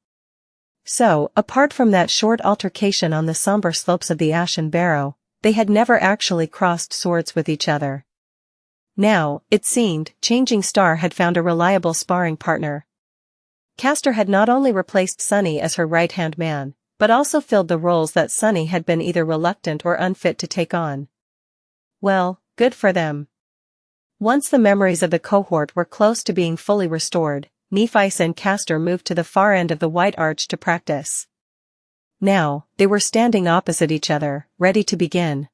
A: So, apart from that short altercation on the somber slopes of the Ashen Barrow, they had never actually crossed swords with each other. Now, it seemed, Changing Star had found a reliable sparring partner. Castor had not only replaced Sunny as her right-hand man, but also filled the roles that Sunny had been either reluctant or unfit to take on. Well, good for them. Once the memories of the cohort were close to being fully restored, Nephice and Castor moved to the far end of the White Arch to practice. Now, they were standing opposite each other, ready to begin.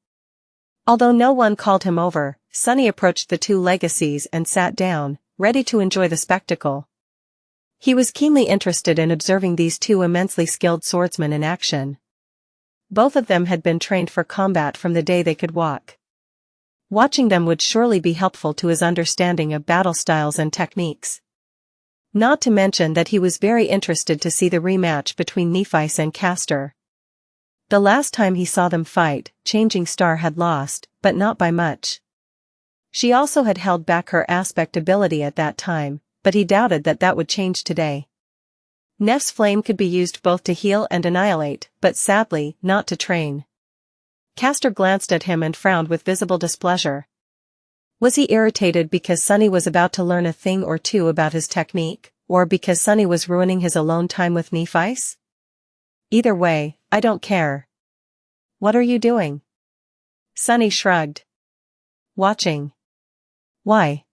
A: Although no one called him over, Sunny approached the two legacies and sat down, ready to enjoy the spectacle. He was keenly interested in observing these two immensely skilled swordsmen in action. Both of them had been trained for combat from the day they could walk. Watching them would surely be helpful to his understanding of battle styles and techniques. Not to mention that he was very interested to see the rematch between Nephice and Castor. The last time he saw them fight, Changing Star had lost, but not by much. She also had held back her aspect ability at that time, but he doubted that that would change today. Neff's flame could be used both to heal and annihilate, but sadly, not to train. Castor glanced at him and frowned with visible displeasure. Was he irritated because Sunny was about to learn a thing or two about his technique, or because Sunny was ruining his alone time with Nephice? Either way, I don't care. What are you doing? Sunny shrugged. Watching. Why?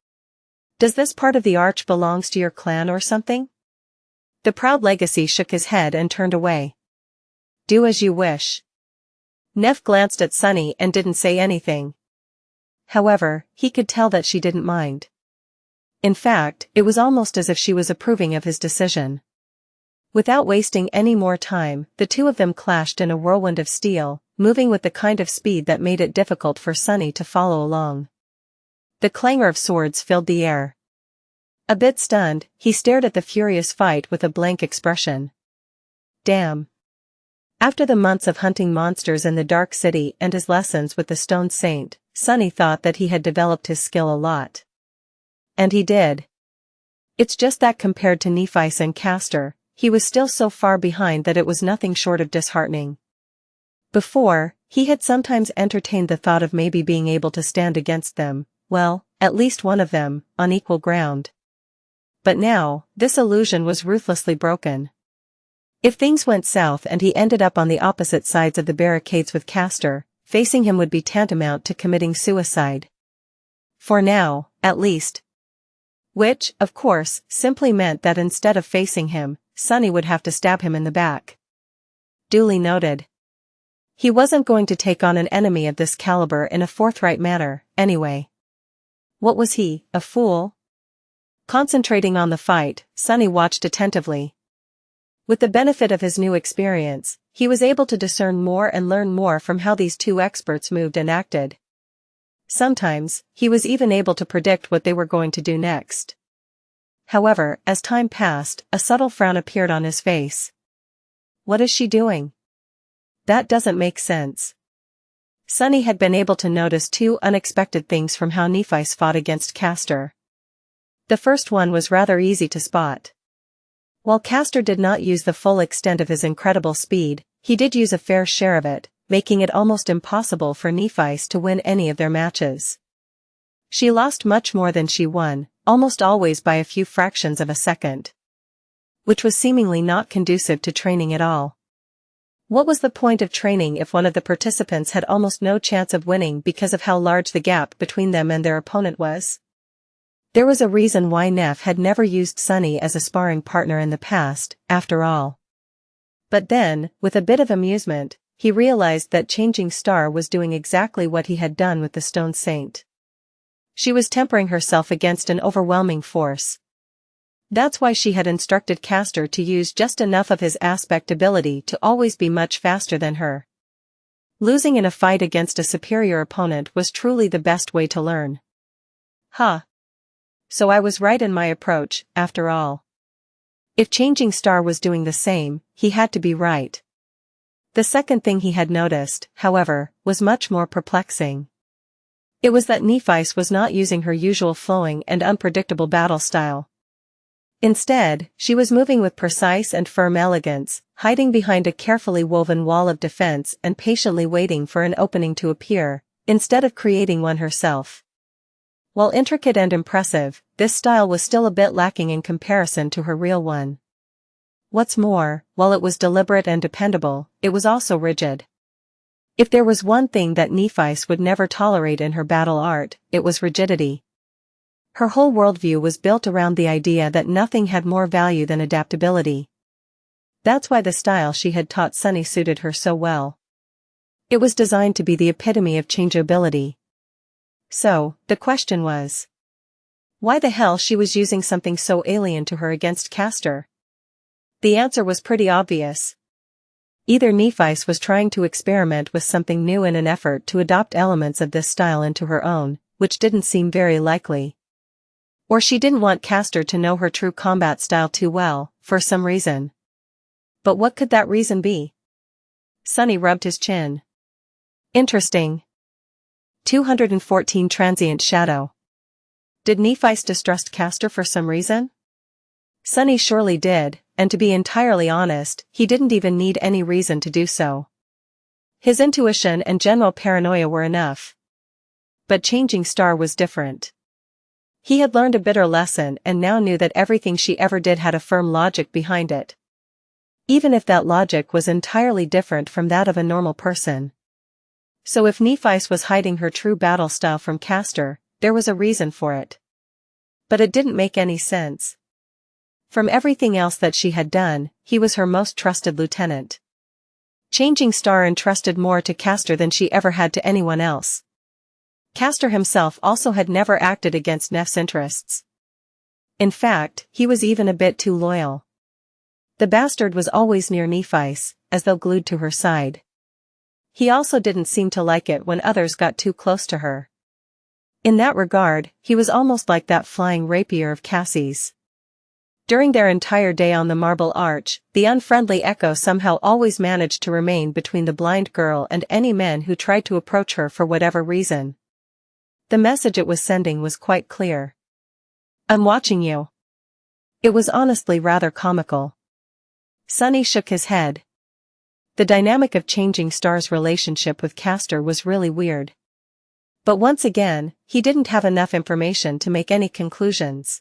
A: Does this part of the arch belongs to your clan or something? The proud legacy shook his head and turned away. Do as you wish. Neff glanced at Sunny and didn't say anything. However, he could tell that she didn't mind. In fact, it was almost as if she was approving of his decision. Without wasting any more time, the two of them clashed in a whirlwind of steel, moving with the kind of speed that made it difficult for Sunny to follow along. The clangor of swords filled the air. A bit stunned, he stared at the furious fight with a blank expression. Damn. After the months of hunting monsters in the Dark City and his lessons with the Stone Saint, Sunny thought that he had developed his skill a lot. And he did. It's just that compared to Nephice and Castor, he was still so far behind that it was nothing short of disheartening. Before, he had sometimes entertained the thought of maybe being able to stand against them, well, at least one of them, on equal ground. But now, this illusion was ruthlessly broken. If things went south and he ended up on the opposite sides of the barricades with Castor, facing him would be tantamount to committing suicide. For now, at least. Which, of course, simply meant that instead of facing him, Sunny would have to stab him in the back. Duly noted. He wasn't going to take on an enemy of this caliber in a forthright manner, anyway. What was he, a fool? Concentrating on the fight, Sunny watched attentively. With the benefit of his new experience, he was able to discern more and learn more from how these two experts moved and acted. Sometimes, he was even able to predict what they were going to do next. However, as time passed, a subtle frown appeared on his face. What is she doing? That doesn't make sense. Sunny had been able to notice two unexpected things from how Nephice fought against Castor. The first one was rather easy to spot. While Castor did not use the full extent of his incredible speed, he did use a fair share of it, making it almost impossible for Nephice to win any of their matches. She lost much more than she won, almost always by a few fractions of a second. Which was seemingly not conducive to training at all. What was the point of training if one of the participants had almost no chance of winning because of how large the gap between them and their opponent was? There was a reason why Neff had never used Sunny as a sparring partner in the past, after all. But then, with a bit of amusement, he realized that Changing Star was doing exactly what he had done with the Stone Saint. She was tempering herself against an overwhelming force. That's why she had instructed Castor to use just enough of his aspect ability to always be much faster than her. Losing in a fight against a superior opponent was truly the best way to learn. Huh. So I was right in my approach, after all. If Changing Star was doing the same, he had to be right. The second thing he had noticed, however, was much more perplexing. It was that Nephice was not using her usual flowing and unpredictable battle style. Instead, she was moving with precise and firm elegance, hiding behind a carefully woven wall of defense and patiently waiting for an opening to appear, instead of creating one herself. While intricate and impressive, this style was still a bit lacking in comparison to her real one. What's more, while it was deliberate and dependable, it was also rigid. If there was one thing that Nephice would never tolerate in her battle art, it was rigidity. Her whole worldview was built around the idea that nothing had more value than adaptability. That's why the style she had taught Sunny suited her so well. It was designed to be the epitome of changeability. So, the question was, why the hell she was using something so alien to her against Castor? The answer was pretty obvious. Either Nephice was trying to experiment with something new in an effort to adopt elements of this style into her own, which didn't seem very likely. Or she didn't want Castor to know her true combat style too well, for some reason. But what could that reason be? Sunny rubbed his chin. Interesting. 214 Transient Shadow. Did Nephice distrust Castor for some reason? Sunny surely did, and to be entirely honest, he didn't even need any reason to do so. His intuition and general paranoia were enough. But Changing Star was different. He had learned a bitter lesson and now knew that everything she ever did had a firm logic behind it. Even if that logic was entirely different from that of a normal person. So if Nephice was hiding her true battle style from Castor, there was a reason for it. But it didn't make any sense. From everything else that she had done, he was her most trusted lieutenant. Changing Star entrusted more to Castor than she ever had to anyone else. Castor himself also had never acted against Neph's interests. In fact, he was even a bit too loyal. The bastard was always near Nephice, as though glued to her side. He also didn't seem to like it when others got too close to her. In that regard, he was almost like that flying rapier of Cassie's. During their entire day on the Marble Arch, the unfriendly Echo somehow always managed to remain between the blind girl and any man who tried to approach her for whatever reason. The message it was sending was quite clear. I'm watching you. It was honestly rather comical. Sunny shook his head. The dynamic of Changing Star's relationship with Castor was really weird. But once again, he didn't have enough information to make any conclusions.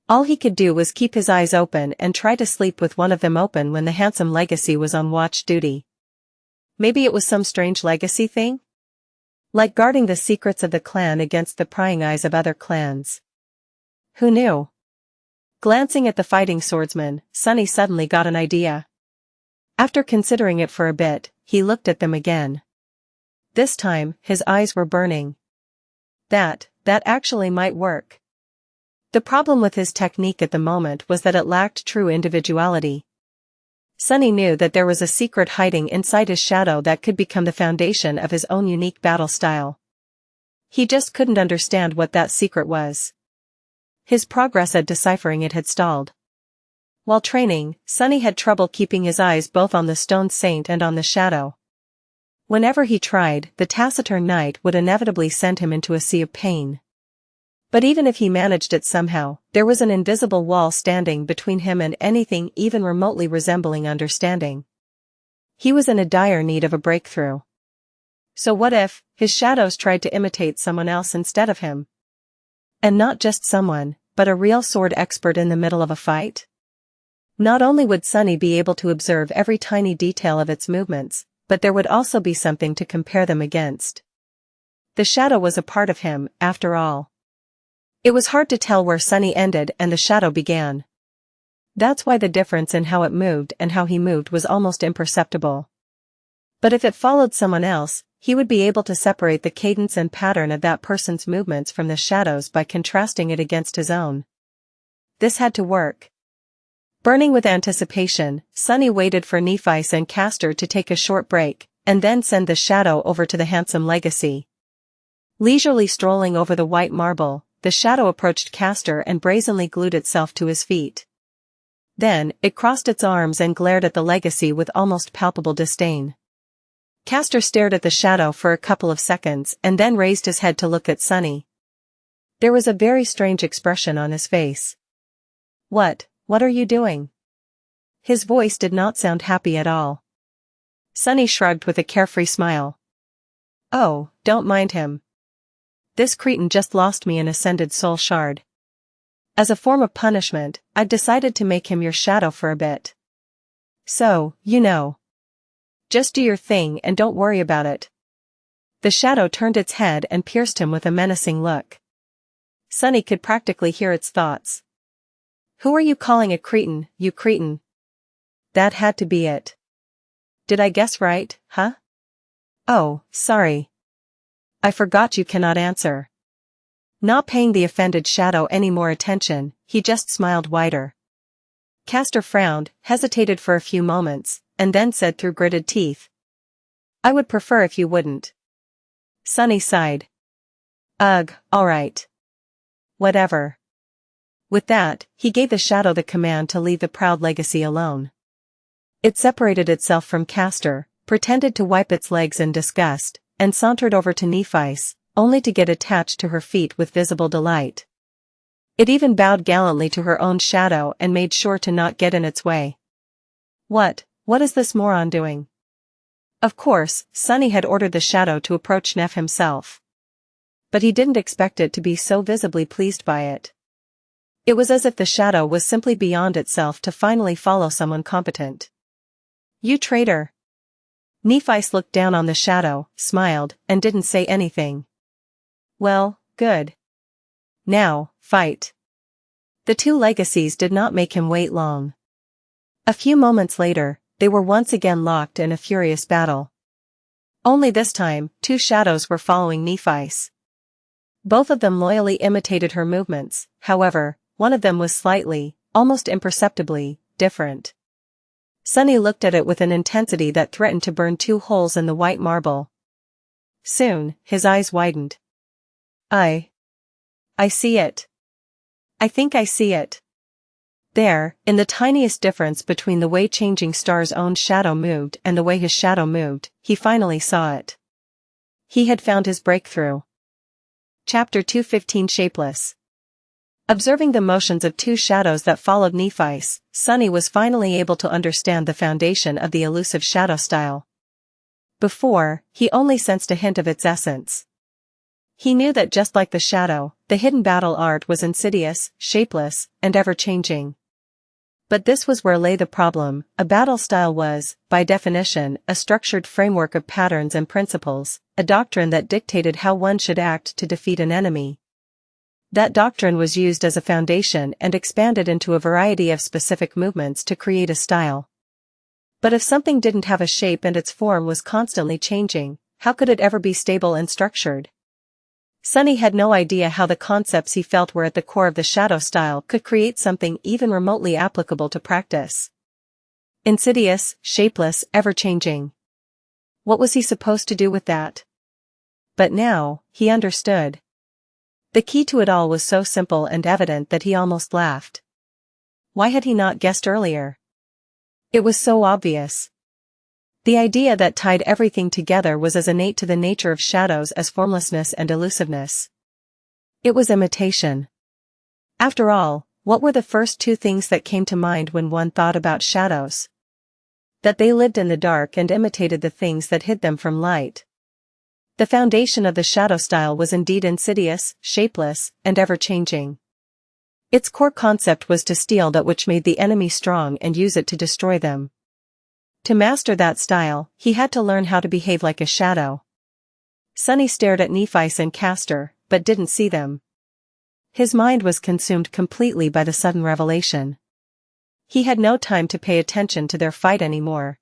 A: All he could do was keep his eyes open and try to sleep with one of them open when the handsome legacy was on watch duty. Maybe it was some strange legacy thing? Like guarding the secrets of the clan against the prying eyes of other clans. Who knew? Glancing at the fighting swordsman, Sunny suddenly got an idea. After considering it for a bit, he looked at them again. This time, his eyes were burning. That actually might work. The problem with his technique at the moment was that it lacked true individuality. Sunny knew that there was a secret hiding inside his shadow that could become the foundation of his own unique battle style. He just couldn't understand what that secret was. His progress at deciphering it had stalled. While training, Sunny had trouble keeping his eyes both on the Stone Saint and on the shadow. Whenever he tried, the taciturn night would inevitably send him into a sea of pain. But even if he managed it somehow, there was an invisible wall standing between him and anything even remotely resembling understanding. He was in a dire need of a breakthrough. So what if his shadows tried to imitate someone else instead of him? And not just someone, but a real sword expert in the middle of a fight? Not only would Sunny be able to observe every tiny detail of its movements, but there would also be something to compare them against. The shadow was a part of him, after all. It was hard to tell where Sunny ended and the shadow began. That's why the difference in how it moved and how he moved was almost imperceptible. But if it followed someone else, he would be able to separate the cadence and pattern of that person's movements from the shadows by contrasting it against his own. This had to work. Burning with anticipation, Sunny waited for Nephice and Castor to take a short break, and then send the shadow over to the handsome legacy. Leisurely strolling over the white marble, the shadow approached Castor and brazenly glued itself to his feet. Then, it crossed its arms and glared at the legacy with almost palpable disdain. Castor stared at the shadow for a couple of seconds and then raised his head to look at Sunny. There was a very strange expression on his face. What are you doing? His voice did not sound happy at all. Sunny shrugged with a carefree smile. Oh, don't mind him. This cretin just lost me an ascended soul shard. As a form of punishment, I've decided to make him your shadow for a bit. So, just do your thing and don't worry about it. The shadow turned its head and pierced him with a menacing look. Sunny could practically hear its thoughts. Who are you calling a cretin, you cretin? That had to be it. Did I guess right, huh? Oh, sorry. I forgot you cannot answer. Not paying the offended shadow any more attention, he just smiled wider. Castor frowned, hesitated for a few moments, and then said through gritted teeth. I would prefer if you wouldn't. Sunny sighed. Ugh, alright. Whatever. With that, he gave the shadow the command to leave the proud legacy alone. It separated itself from Castor, pretended to wipe its legs in disgust, and sauntered over to Nephi's, only to get attached to her feet with visible delight. It even bowed gallantly to her own shadow and made sure to not get in its way. What is this moron doing? Of course, Sunny had ordered the shadow to approach Neph himself. But he didn't expect it to be so visibly pleased by it. It was as if the shadow was simply beyond itself to finally follow someone competent. You traitor! Nephi looked down on the shadow, smiled, and didn't say anything. Well, good. Now, fight. The two legacies did not make him wait long. A few moments later, they were once again locked in a furious battle. Only this time, two shadows were following Nephi's. Both of them loyally imitated her movements, however, one of them was slightly, almost imperceptibly, different. Sunny looked at it with an intensity that threatened to burn two holes in the white marble. Soon, his eyes widened. I see it. I think I see it. There, in the tiniest difference between the way Changing Star's own shadow moved and the way his shadow moved, he finally saw it. He had found his breakthrough. Chapter 215 Shapeless. Observing the motions of two shadows that followed Nephi's, Sunny was finally able to understand the foundation of the elusive shadow style. Before, he only sensed a hint of its essence. He knew that just like the shadow, the hidden battle art was insidious, shapeless, and ever-changing. But this was where lay the problem. A battle style was, by definition, a structured framework of patterns and principles, a doctrine that dictated how one should act to defeat an enemy. That doctrine was used as a foundation and expanded into a variety of specific movements to create a style. But if something didn't have a shape and its form was constantly changing, how could it ever be stable and structured? Sunny had no idea how the concepts he felt were at the core of the shadow style could create something even remotely applicable to practice. Insidious, shapeless, ever-changing. What was he supposed to do with that? But now, he understood. The key to it all was so simple and evident that he almost laughed. Why had he not guessed earlier? It was so obvious. The idea that tied everything together was as innate to the nature of shadows as formlessness and elusiveness. It was imitation. After all, what were the first two things that came to mind when one thought about shadows? That they lived in the dark and imitated the things that hid them from light. The foundation of the shadow style was indeed insidious, shapeless, and ever-changing. Its core concept was to steal that which made the enemy strong and use it to destroy them. To master that style, he had to learn how to behave like a shadow. Sunny stared at Nephi and Castor, but didn't see them. His mind was consumed completely by the sudden revelation. He had no time to pay attention to their fight anymore.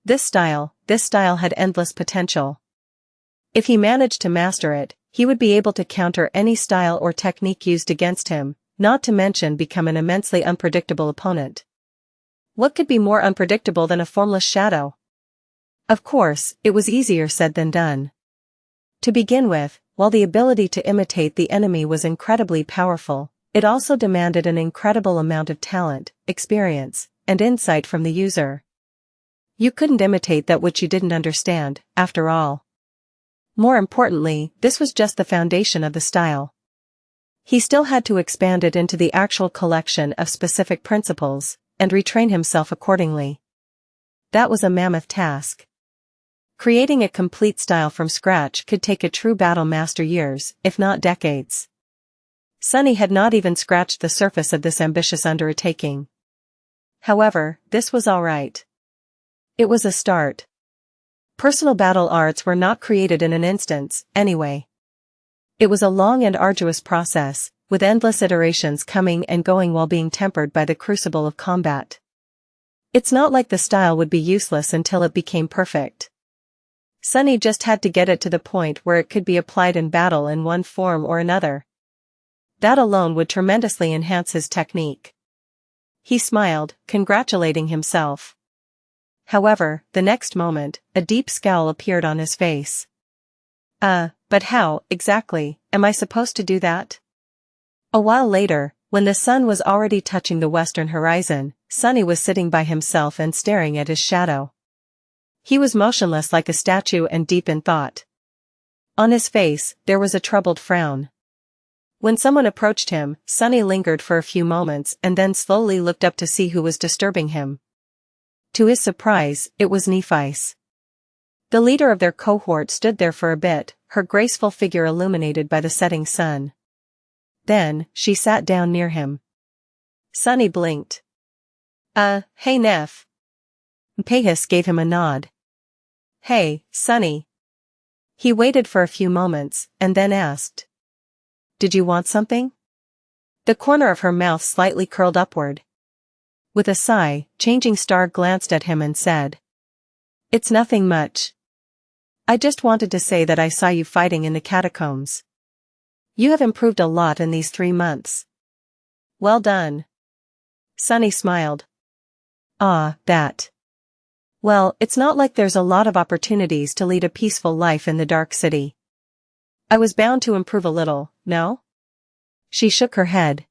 A: This style had endless potential. If he managed to master it, he would be able to counter any style or technique used against him, not to mention become an immensely unpredictable opponent. What could be more unpredictable than a formless shadow? Of course, it was easier said than done. To begin with, while the ability to imitate the enemy was incredibly powerful, It also demanded an incredible amount of talent, experience, and insight from the user. You couldn't imitate that which you didn't understand, after all. More importantly, this was just the foundation of the style. He still had to expand it into the actual collection of specific principles, and retrain himself accordingly. That was a mammoth task. Creating a complete style from scratch could take a true battle master years, if not decades. Sunny had not even scratched the surface of this ambitious undertaking. However, this was all right. It was a start. Personal battle arts were not created in an instant, anyway. It was a long and arduous process, with endless iterations coming and going while being tempered by the crucible of combat. It's not like the style would be useless until it became perfect. Sunny just had to get it to the point where it could be applied in battle in one form or another. That alone would tremendously enhance his technique. He smiled, congratulating himself. However, the next moment, a deep scowl appeared on his face. But how, exactly, am I supposed to do that? A while later, when the sun was already touching the western horizon, Sunny was sitting by himself and staring at his shadow. He was motionless like a statue and deep in thought. On his face, there was a troubled frown. When someone approached him, Sunny lingered for a few moments and then slowly looked up to see who was disturbing him. To his surprise, it was Nephice. The leader of their cohort stood there for a bit, her graceful figure illuminated by the setting sun. Then, she sat down near him. Sunny blinked. Hey Neph. Nephice gave him a nod. Hey, Sunny. He waited for a few moments, and then asked. Did you want something? The corner of her mouth slightly curled upward. With a sigh, Changing Star glanced at him and said. It's nothing much. I just wanted to say that I saw you fighting in the catacombs. You have improved a lot in these 3 months. Well done. Sunny smiled. That. Well, it's not like there's a lot of opportunities to lead a peaceful life in the Dark City. I was bound to improve a little, no? She shook her head.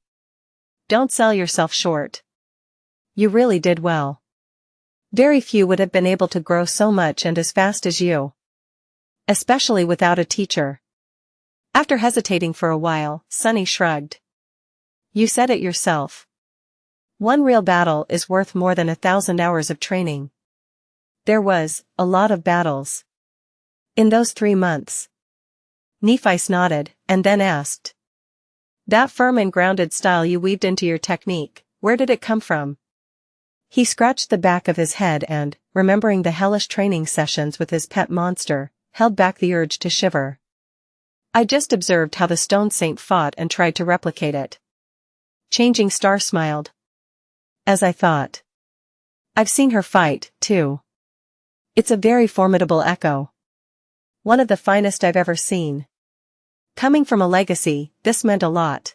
A: Don't sell yourself short. You really did well. Very few would have been able to grow so much and as fast as you. Especially without a teacher. After hesitating for a while, Sunny shrugged. You said it yourself. One real battle is worth more than 1,000 hours of training. There was a lot of battles. In those 3 months. Nephice nodded, and then asked. That firm and grounded style you weaved into your technique, where did it come from? He scratched the back of his head and, remembering the hellish training sessions with his pet monster, held back the urge to shiver. I just observed how the Stone Saint fought and tried to replicate it. Changing Star smiled. As I thought. I've seen her fight, too. It's a very formidable echo. One of the finest I've ever seen. Coming from a legacy, this meant a lot.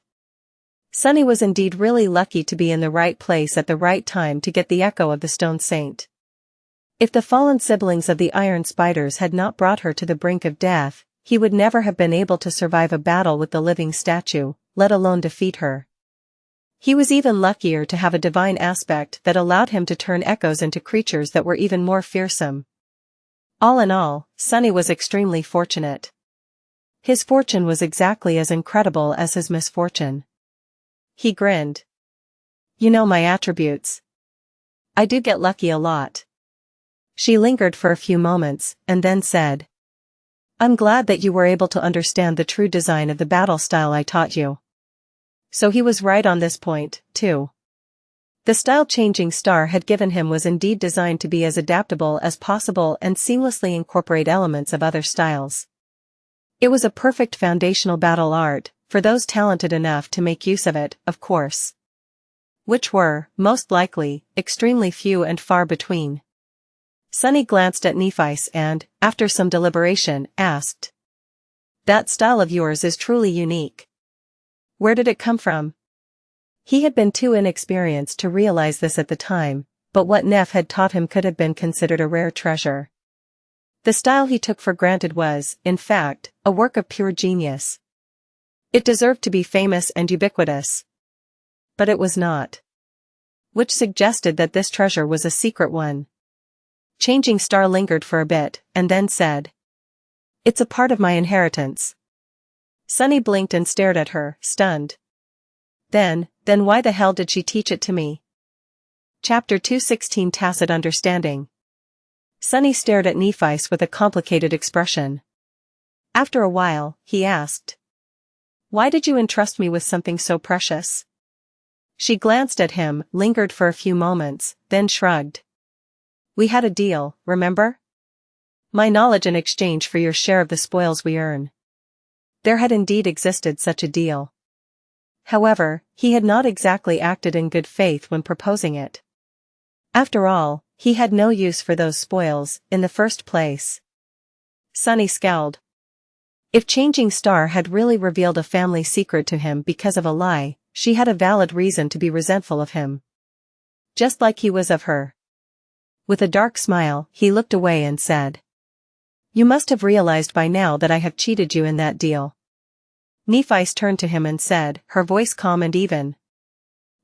A: Sunny was indeed really lucky to be in the right place at the right time to get the echo of the Stone Saint. If the fallen siblings of the Iron Spiders had not brought her to the brink of death, he would never have been able to survive a battle with the living statue, let alone defeat her. He was even luckier to have a divine aspect that allowed him to turn echoes into creatures that were even more fearsome. All in all, Sunny was extremely fortunate. His fortune was exactly as incredible as his misfortune. He grinned. You know my attributes. I do get lucky a lot. She lingered for a few moments, and then said. I'm glad that you were able to understand the true design of the battle style I taught you. So he was right on this point, too. The style Changing Star had given him was indeed designed to be as adaptable as possible and seamlessly incorporate elements of other styles. It was a perfect foundational battle art, for those talented enough to make use of it, of course. Which were, most likely, extremely few and far between. Sunny glanced at Nephice and, after some deliberation, asked. That style of yours is truly unique. Where did it come from? He had been too inexperienced to realize this at the time, but what Neph had taught him could have been considered a rare treasure. The style he took for granted was, in fact, a work of pure genius. It deserved to be famous and ubiquitous, But it was not. Which suggested that this treasure was a secret one. Changing Star lingered for a bit, and then said, "It's a part of my inheritance." Sunny blinked and stared at her, stunned. Then why the hell did she teach it to me? Chapter 216 Tacit Understanding. Sunny stared at Nephi's with a complicated expression. After a while, he asked, "Why did you entrust me with something so precious?" She glanced at him, lingered for a few moments, then shrugged. "We had a deal, remember? My knowledge in exchange for your share of the spoils we earn." There had indeed existed such a deal. However, he had not exactly acted in good faith when proposing it. After all, he had no use for those spoils, in the first place. Sunny scowled. If Changing Star had really revealed a family secret to him because of a lie, she had a valid reason to be resentful of him. Just like he was of her. With a dark smile, he looked away and said, "You must have realized by now that I have cheated you in that deal." Nephi's turned to him and said, her voice calm and even.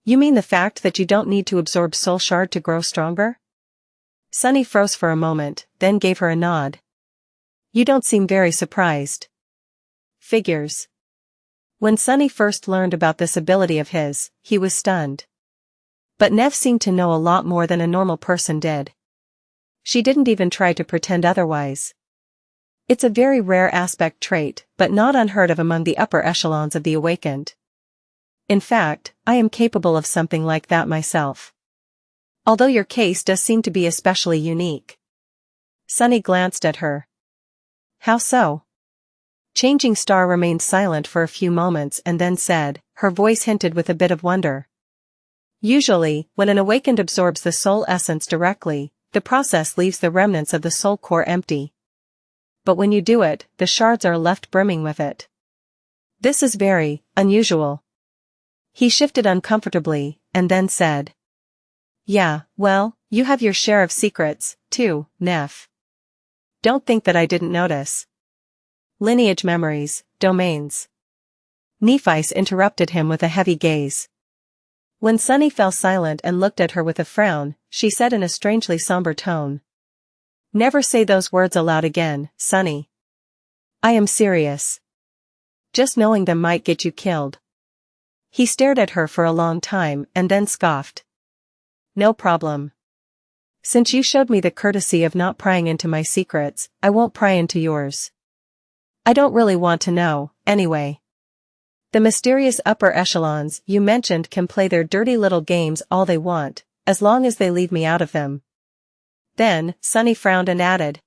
A: "You mean the fact that you don't need to absorb Soul Shard to grow stronger?" Sunny froze for a moment, then gave her a nod. "You don't seem very surprised." Figures. When Sunny first learned about this ability of his, he was stunned. But Nev seemed to know a lot more than a normal person did. She didn't even try to pretend otherwise. It's a very rare aspect trait, but not unheard of among the upper echelons of the awakened. In fact, I am capable of something like that myself. Although your case does seem to be especially unique. Sunny glanced at her. How so? Changing Star remained silent for a few moments and then said, her voice hinted with a bit of wonder. Usually, when an awakened absorbs the soul essence directly, the process leaves the remnants of the soul core empty. But when you do it, the shards are left brimming with it. This is very unusual. He shifted uncomfortably, and then said. Yeah, well, you have your share of secrets, too, Neph. Don't think that I didn't notice. Lineage memories, domains. Nephi's interrupted him with a heavy gaze. When Sunny fell silent and looked at her with a frown, she said in a strangely somber tone. Never say those words aloud again, Sunny. I am serious. Just knowing them might get you killed. He stared at her for a long time and then scoffed. No problem. Since you showed me the courtesy of not prying into my secrets, I won't pry into yours. I don't really want to know, anyway. The mysterious upper echelons you mentioned can play their dirty little games all they want, as long as they leave me out of them. Then, Sunny frowned and added.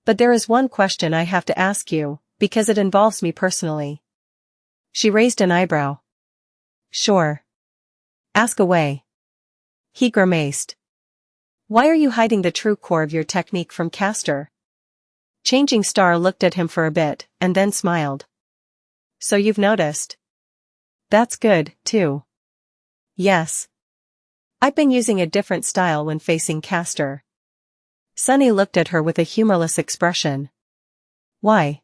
A: But there is one question I have to ask you, because it involves me personally. She raised an eyebrow. Sure. Ask away. He grimaced. Why are you hiding the true core of your technique from Castor? Changing Star looked at him for a bit, and then smiled. So you've noticed. That's good, too. Yes. I've been using a different style when facing Castor. Sunny looked at her with a humorless expression. Why?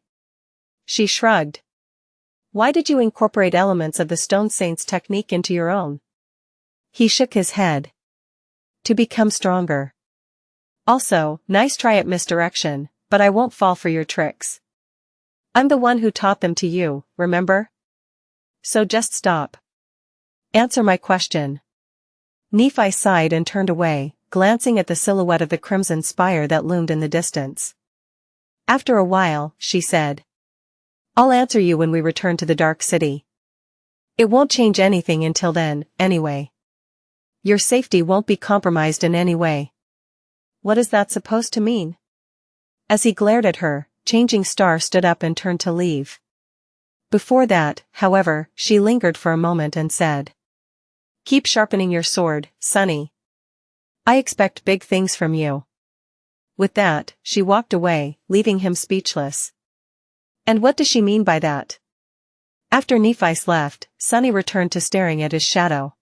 A: She shrugged. Why did you incorporate elements of the Stone Saint's technique into your own? He shook his head. To become stronger. Also, nice try at misdirection, but I won't fall for your tricks. I'm the one who taught them to you, remember? So just stop. Answer my question. Nephi sighed and turned away, glancing at the silhouette of the crimson spire that loomed in the distance. After a while, she said. I'll answer you when we return to the Dark City. It won't change anything until then, anyway. Your safety won't be compromised in any way. What is that supposed to mean? As he glared at her, Changing Star stood up and turned to leave. Before that, however, she lingered for a moment and said. Keep sharpening your sword, Sunny. I expect big things from you. With that, she walked away, leaving him speechless. And what does she mean by that? After Nephi's left, Sunny returned to staring at his shadow.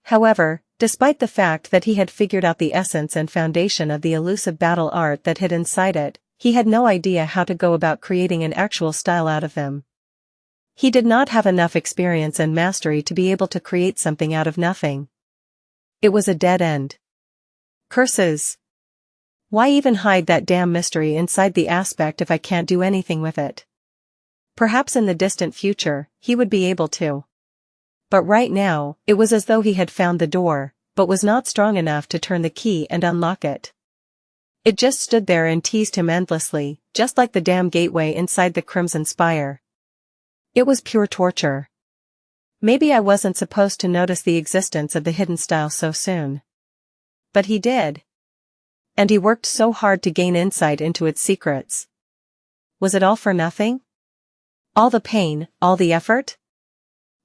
A: However, despite the fact that he had figured out the essence and foundation of the elusive battle art that hid inside it, he had no idea how to go about creating an actual style out of them. He did not have enough experience and mastery to be able to create something out of nothing. It was a dead end. Curses! Why even hide that damn mystery inside the aspect if I can't do anything with it? Perhaps in the distant future, he would be able to. But right now, it was as though he had found the door, but was not strong enough to turn the key and unlock it. It just stood there and teased him endlessly, just like the damn gateway inside the Crimson Spire. It was pure torture. Maybe I wasn't supposed to notice the existence of the hidden style so soon. But he did. And he worked so hard to gain insight into its secrets. Was it all for nothing? All the pain, all the effort?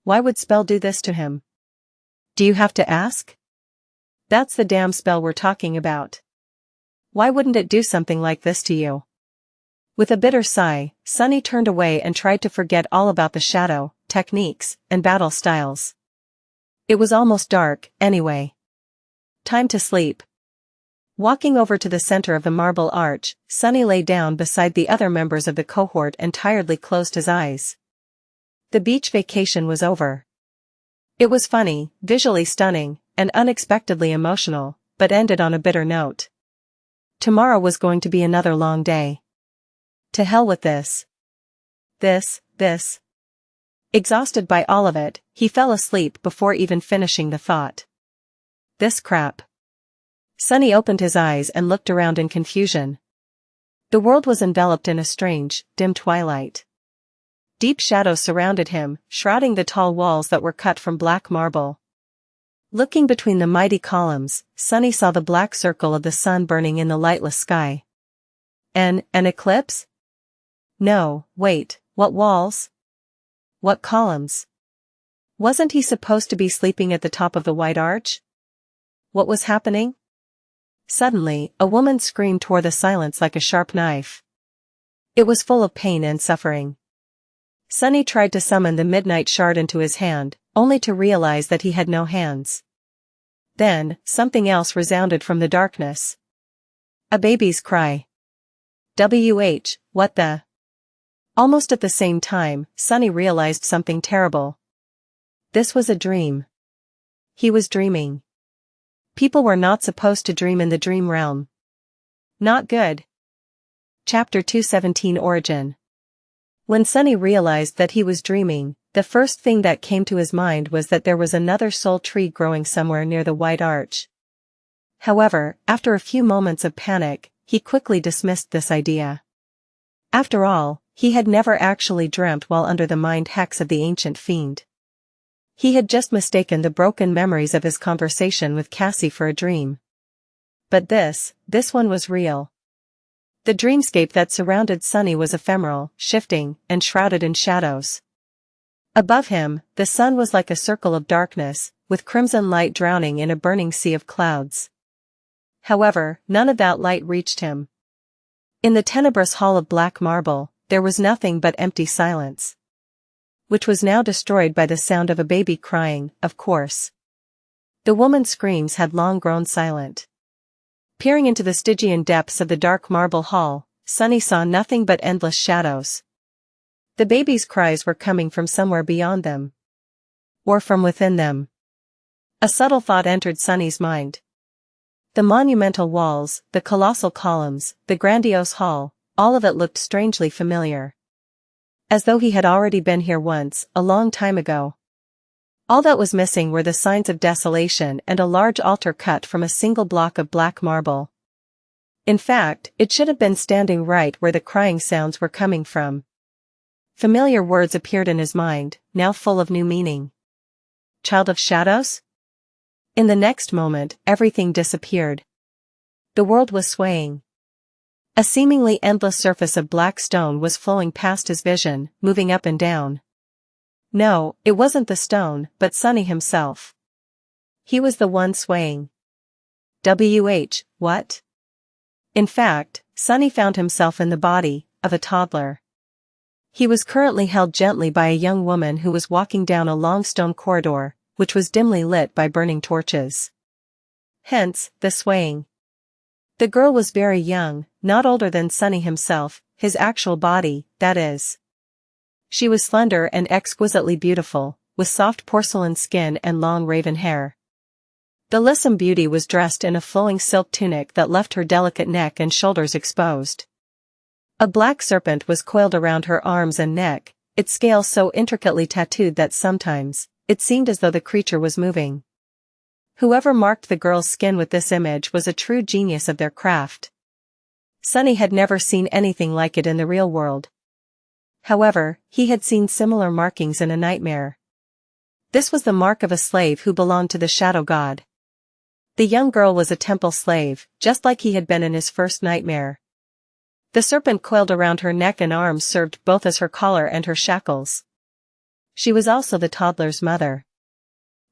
A: Why would spell do this to him? Do you have to ask? That's the damn spell we're talking about. Why wouldn't it do something like this to you? With a bitter sigh, Sunny turned away and tried to forget all about the shadow, techniques, and battle styles. It was almost dark, anyway. Time to sleep. Walking over to the center of the marble arch, Sunny lay down beside the other members of the cohort and tiredly closed his eyes. The beach vacation was over. It was funny, visually stunning, and unexpectedly emotional, but ended on a bitter note. Tomorrow was going to be another long day. To hell with this. This. Exhausted by all of it, he fell asleep before even finishing the thought. This crap. Sunny opened his eyes and looked around in confusion. The world was enveloped in a strange, dim twilight. Deep shadows surrounded him, shrouding the tall walls that were cut from black marble. Looking between the mighty columns, Sunny saw the black circle of the sun burning in the lightless sky. An eclipse? No, wait, what walls? What columns? Wasn't he supposed to be sleeping at the top of the white arch? What was happening? Suddenly, a woman's scream tore the silence like a sharp knife. It was full of pain and suffering. Sunny tried to summon the midnight shard into his hand, only to realize that he had no hands. Then, something else resounded from the darkness. A baby's cry. What the? Almost at the same time, Sunny realized something terrible. This was a dream. He was dreaming. People were not supposed to dream in the dream realm. Not good. Chapter 217 Origin. When Sunny realized that he was dreaming, the first thing that came to his mind was that there was another soul tree growing somewhere near the white arch. However, after a few moments of panic, he quickly dismissed this idea. After all, he had never actually dreamt while under the mind hex of the ancient fiend. He had just mistaken the broken memories of his conversation with Cassie for a dream. But this one was real. The dreamscape that surrounded Sunny was ephemeral, shifting, and shrouded in shadows. Above him, the sun was like a circle of darkness, with crimson light drowning in a burning sea of clouds. However, none of that light reached him. In the tenebrous hall of black marble, there was nothing but empty silence. Which was now destroyed by the sound of a baby crying, of course. The woman's screams had long grown silent. Peering into the Stygian depths of the dark marble hall, Sunny saw nothing but endless shadows. The baby's cries were coming from somewhere beyond them. Or from within them. A subtle thought entered Sunny's mind. The monumental walls, the colossal columns, the grandiose hall, all of it looked strangely familiar. As though he had already been here once, a long time ago. All that was missing were the signs of desolation and a large altar cut from a single block of black marble. In fact, it should have been standing right where the crying sounds were coming from. Familiar words appeared in his mind, now full of new meaning. Child of shadows? In the next moment, everything disappeared. The world was swaying. A seemingly endless surface of black stone was flowing past his vision, moving up and down. No, it wasn't the stone, but Sunny himself. He was the one swaying. What? In fact, Sunny found himself in the body of a toddler. He was currently held gently by a young woman who was walking down a long stone corridor, which was dimly lit by burning torches. Hence, the swaying. The girl was very young, not older than Sunny himself, his actual body, that is. She was slender and exquisitely beautiful, with soft porcelain skin and long raven hair. The lissome beauty was dressed in a flowing silk tunic that left her delicate neck and shoulders exposed. A black serpent was coiled around her arms and neck, its scales so intricately tattooed that sometimes, it seemed as though the creature was moving. Whoever marked the girl's skin with this image was a true genius of their craft. Sunny had never seen anything like it in the real world. However, he had seen similar markings in a nightmare. This was the mark of a slave who belonged to the shadow god. The young girl was a temple slave, just like he had been in his first nightmare. The serpent coiled around her neck and arms served both as her collar and her shackles. She was also the toddler's mother.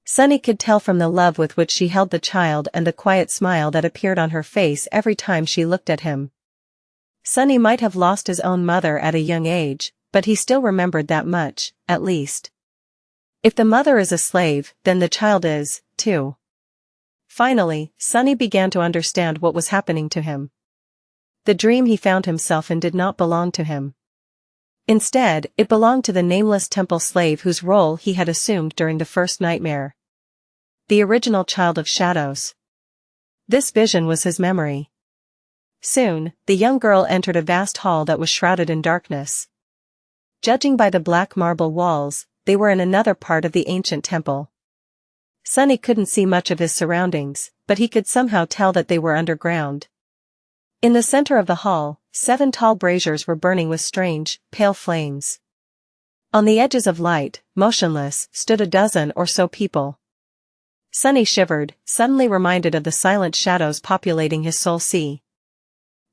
A: Sunny could tell from the love with which she held the child and the quiet smile that appeared on her face every time she looked at him. Sunny might have lost his own mother at a young age, but he still remembered that much, at least. If the mother is a slave, then the child is, too. Finally, Sunny began to understand what was happening to him. The dream he found himself in did not belong to him. Instead, it belonged to the nameless temple slave whose role he had assumed during the first nightmare. The original child of shadows. This vision was his memory. Soon, the young girl entered a vast hall that was shrouded in darkness. Judging by the black marble walls, they were in another part of the ancient temple. Sunny couldn't see much of his surroundings, but he could somehow tell that they were underground. In the center of the hall, 7 tall braziers were burning with strange, pale flames. On the edges of light, motionless, stood a dozen or so people. Sunny shivered, suddenly reminded of the silent shadows populating his soul sea.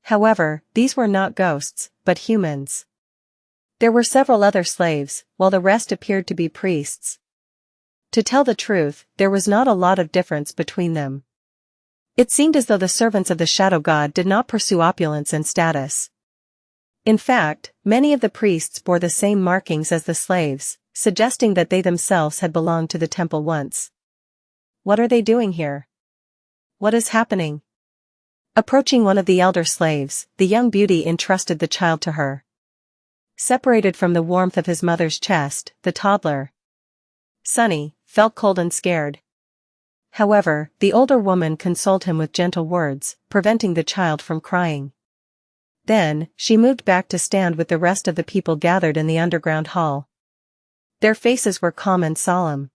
A: However, these were not ghosts, but humans. There were several other slaves, while the rest appeared to be priests. To tell the truth, there was not a lot of difference between them. It seemed as though the servants of the shadow god did not pursue opulence and status. In fact, many of the priests bore the same markings as the slaves, suggesting that they themselves had belonged to the temple once. What are they doing here? What is happening? Approaching one of the elder slaves, the young beauty entrusted the child to her. Separated from the warmth of his mother's chest, the toddler, Sunny, felt cold and scared. However, the older woman consoled him with gentle words, preventing the child from crying. Then, she moved back to stand with the rest of the people gathered in the underground hall. Their faces were calm and solemn.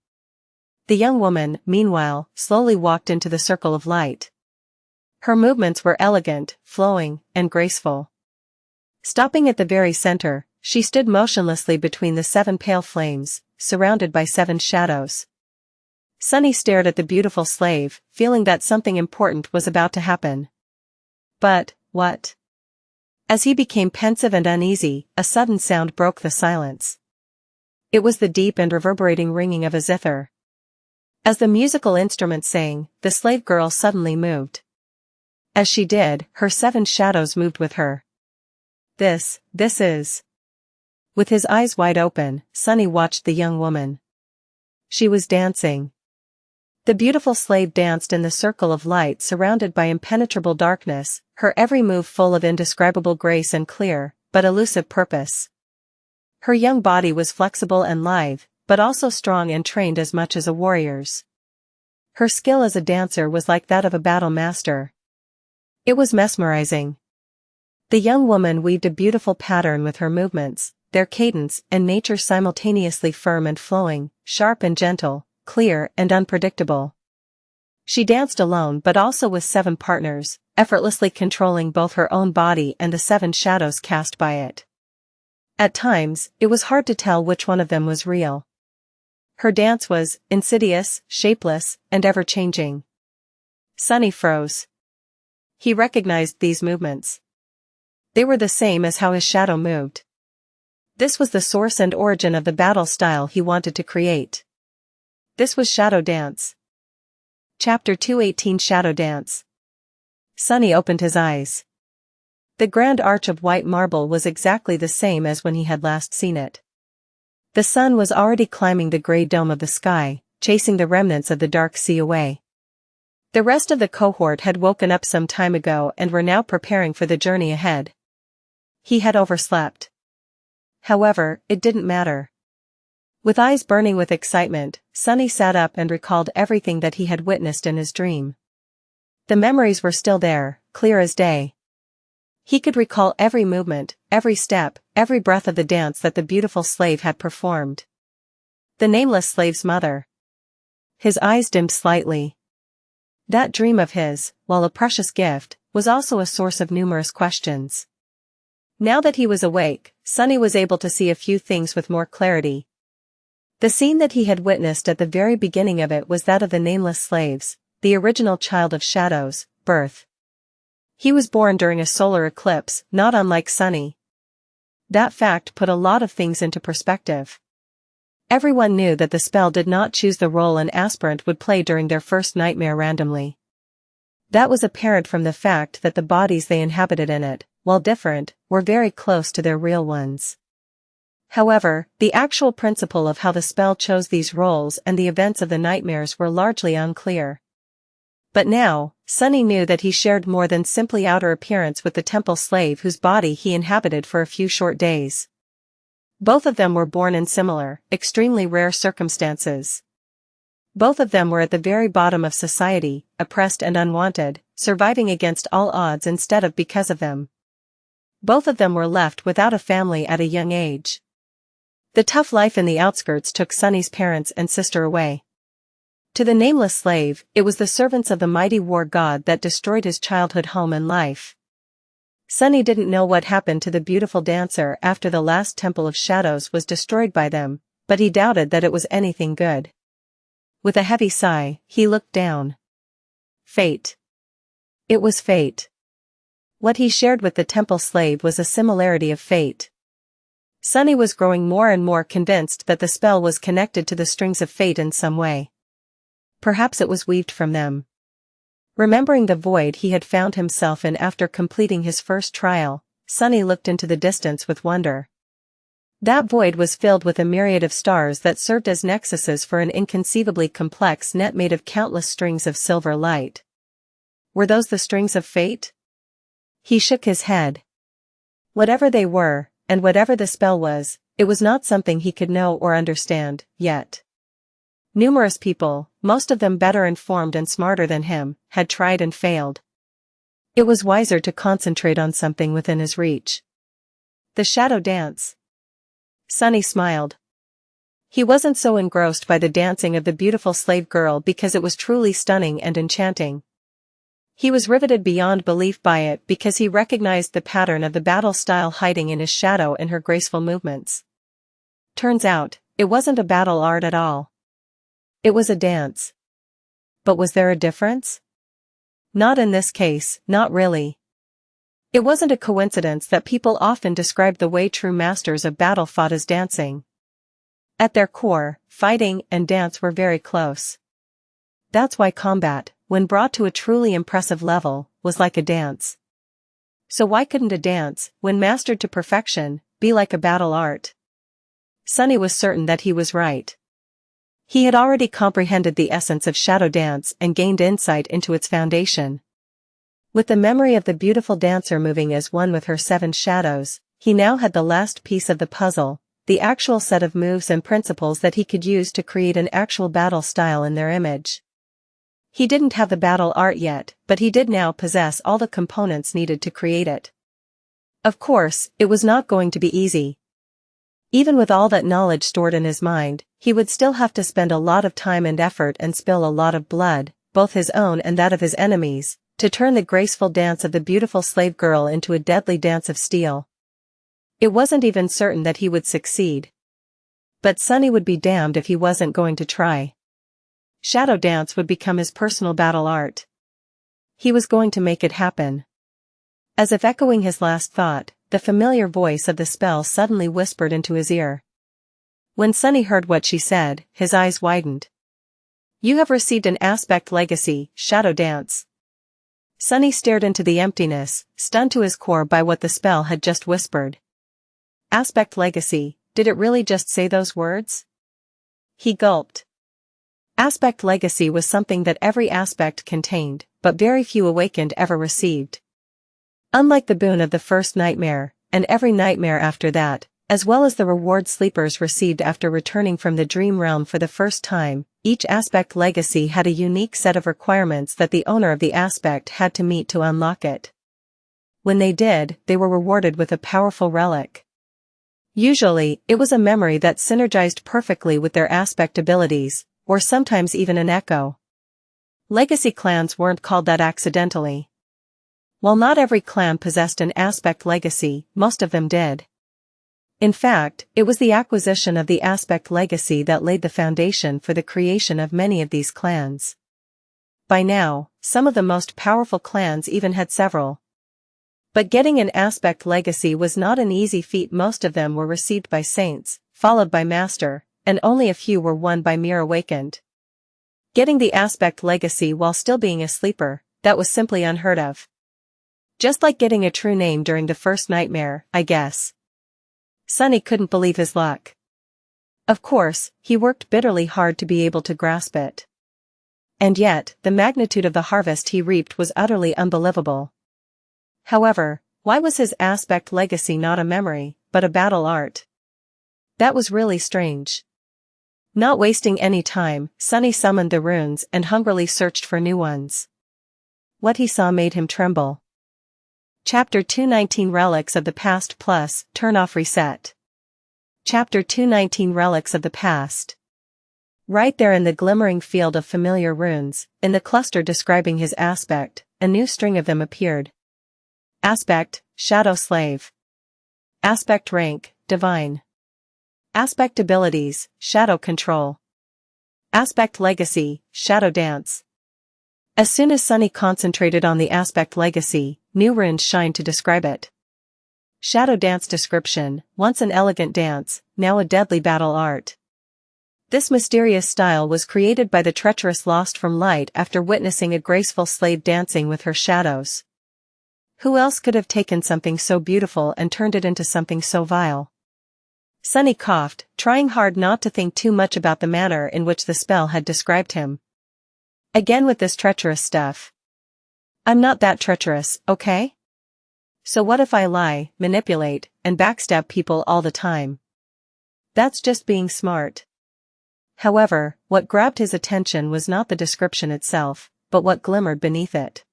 A: The young woman, meanwhile, slowly walked into the circle of light. Her movements were elegant, flowing, and graceful. Stopping at the very center, she stood motionlessly between the 7 pale flames, surrounded by 7 shadows. Sunny stared at the beautiful slave, feeling that something important was about to happen. But, what? As he became pensive and uneasy, a sudden sound broke the silence. It was the deep and reverberating ringing of a zither. As the musical instrument sang, the slave girl suddenly moved. As she did, her 7 shadows moved with her. This is... With his eyes wide open, Sunny watched the young woman. She was dancing. The beautiful slave danced in the circle of light surrounded by impenetrable darkness, her every move full of indescribable grace and clear, but elusive purpose. Her young body was flexible and lithe, but also strong and trained as much as a warrior's. Her skill as a dancer was like that of a battle master. It was mesmerizing. The young woman weaved a beautiful pattern with her movements, their cadence and nature simultaneously firm and flowing, sharp and gentle, clear and unpredictable. She danced alone but also with 7 partners, effortlessly controlling both her own body and the 7 shadows cast by it. At times, it was hard to tell which one of them was real. Her dance was insidious, shapeless, and ever-changing. Sunny froze. He recognized these movements. They were the same as how his shadow moved. This was the source and origin of the battle style he wanted to create. This was Shadow Dance. Chapter 218 Shadow Dance. Sunny opened his eyes. The grand arch of white marble was exactly the same as when he had last seen it. The sun was already climbing the gray dome of the sky, chasing the remnants of the dark sea away. The rest of the cohort had woken up some time ago and were now preparing for the journey ahead. He had overslept. However, it didn't matter. With eyes burning with excitement, Sunny sat up and recalled everything that he had witnessed in his dream. The memories were still there, clear as day. He could recall every movement, every step, every breath of the dance that the beautiful slave had performed. The nameless slave's mother. His eyes dimmed slightly. That dream of his, while a precious gift, was also a source of numerous questions. Now that he was awake, Sunny was able to see a few things with more clarity. The scene that he had witnessed at the very beginning of it was that of the nameless slaves, the original child of Shadow's birth. He was born during a solar eclipse, not unlike Sunny. That fact put a lot of things into perspective. Everyone knew that the spell did not choose the role an aspirant would play during their first nightmare randomly. That was apparent from the fact that the bodies they inhabited in it, while different, were very close to their real ones. However, the actual principle of how the spell chose these roles and the events of the nightmares were largely unclear. But now, Sunny knew that he shared more than simply outer appearance with the temple slave whose body he inhabited for a few short days. Both of them were born in similar, extremely rare circumstances. Both of them were at the very bottom of society, oppressed and unwanted, surviving against all odds instead of because of them. Both of them were left without a family at a young age. The tough life in the outskirts took Sunny's parents and sister away. To the nameless slave, it was the servants of the mighty war god that destroyed his childhood home and life. Sunny didn't know what happened to the beautiful dancer after the last Temple of Shadows was destroyed by them, but he doubted that it was anything good. With a heavy sigh, he looked down. Fate. It was fate. What he shared with the temple slave was a similarity of fate. Sunny was growing more and more convinced that the spell was connected to the strings of fate in some way. Perhaps it was weaved from them. Remembering the void he had found himself in after completing his first trial, Sunny looked into the distance with wonder. That void was filled with a myriad of stars that served as nexuses for an inconceivably complex net made of countless strings of silver light. Were those the strings of fate? He shook his head. Whatever they were, and whatever the spell was, it was not something he could know or understand, yet. Numerous people, most of them better informed and smarter than him, had tried and failed. It was wiser to concentrate on something within his reach. The shadow dance. Sunny smiled. He wasn't so engrossed by the dancing of the beautiful slave girl because it was truly stunning and enchanting. He was riveted beyond belief by it because he recognized the pattern of the battle style hiding in his shadow and her graceful movements. Turns out, it wasn't a battle art at all. It was a dance. But was there a difference? Not in this case, not really. It wasn't a coincidence that people often described the way true masters of battle fought as dancing. At their core, fighting and dance were very close. That's why combat, when brought to a truly impressive level, was like a dance. So why couldn't a dance, when mastered to perfection, be like a battle art? Sunny was certain that he was right. He had already comprehended the essence of shadow dance and gained insight into its foundation. With the memory of the beautiful dancer moving as one with her 7 shadows, he now had the last piece of the puzzle, the actual set of moves and principles that he could use to create an actual battle style in their image. He didn't have the battle art yet, but he did now possess all the components needed to create it. Of course, it was not going to be easy. Even with all that knowledge stored in his mind, he would still have to spend a lot of time and effort and spill a lot of blood, both his own and that of his enemies, to turn the graceful dance of the beautiful slave girl into a deadly dance of steel. It wasn't even certain that he would succeed. But Sunny would be damned if he wasn't going to try. Shadow dance would become his personal battle art. He was going to make it happen. As if echoing his last thought, the familiar voice of the spell suddenly whispered into his ear. When Sunny heard what she said, his eyes widened. You have received an aspect legacy, shadow dance. Sunny stared into the emptiness, stunned to his core by what the spell had just whispered. Aspect legacy, did it really just say those words? He gulped. Aspect legacy was something that every aspect contained, but very few awakened ever received. Unlike the boon of the first nightmare, and every nightmare after that, as well as the reward sleepers received after returning from the dream realm for the first time. Each aspect legacy had a unique set of requirements that the owner of the aspect had to meet to unlock it. When they did, they were rewarded with a powerful relic. Usually, it was a memory that synergized perfectly with their aspect abilities, or sometimes even an echo. Legacy clans weren't called that accidentally. While not every clan possessed an aspect legacy, most of them did. In fact, it was the acquisition of the aspect legacy that laid the foundation for the creation of many of these clans. By now, some of the most powerful clans even had several. But getting an aspect legacy was not an easy feat. Most of them were received by saints, followed by master, and only a few were won by mere awakened. Getting the aspect legacy while still being a sleeper, that was simply unheard of. Just like getting a true name during the first nightmare, I guess. Sunny couldn't believe his luck. Of course, he worked bitterly hard to be able to grasp it. And yet, the magnitude of the harvest he reaped was utterly unbelievable. However, why was his aspect legacy not a memory, but a battle art? That was really strange. Not wasting any time, Sunny summoned the runes and hungrily searched for new ones. What he saw made him tremble. Chapter 219 Relics of the Past Plus, Turn Off Reset. Chapter 219 Relics of the Past. Right there in the glimmering field of familiar runes, in the cluster describing his aspect, a new string of them appeared. Aspect, Shadow Slave. Aspect rank, Divine. Aspect abilities, Shadow Control. Aspect legacy, Shadow Dance. As soon as Sunny concentrated on the aspect legacy, new runes shined to describe it. Shadow Dance description, once an elegant dance, now a deadly battle art. This mysterious style was created by the treacherous Lost from Light after witnessing a graceful slave dancing with her shadows. Who else could have taken something so beautiful and turned it into something so vile? Sunny coughed, trying hard not to think too much about the manner in which the spell had described him. Again with this treacherous stuff. I'm not that treacherous, okay? So what if I lie, manipulate, and backstab people all the time? That's just being smart. However, what grabbed his attention was not the description itself, but what glimmered beneath it.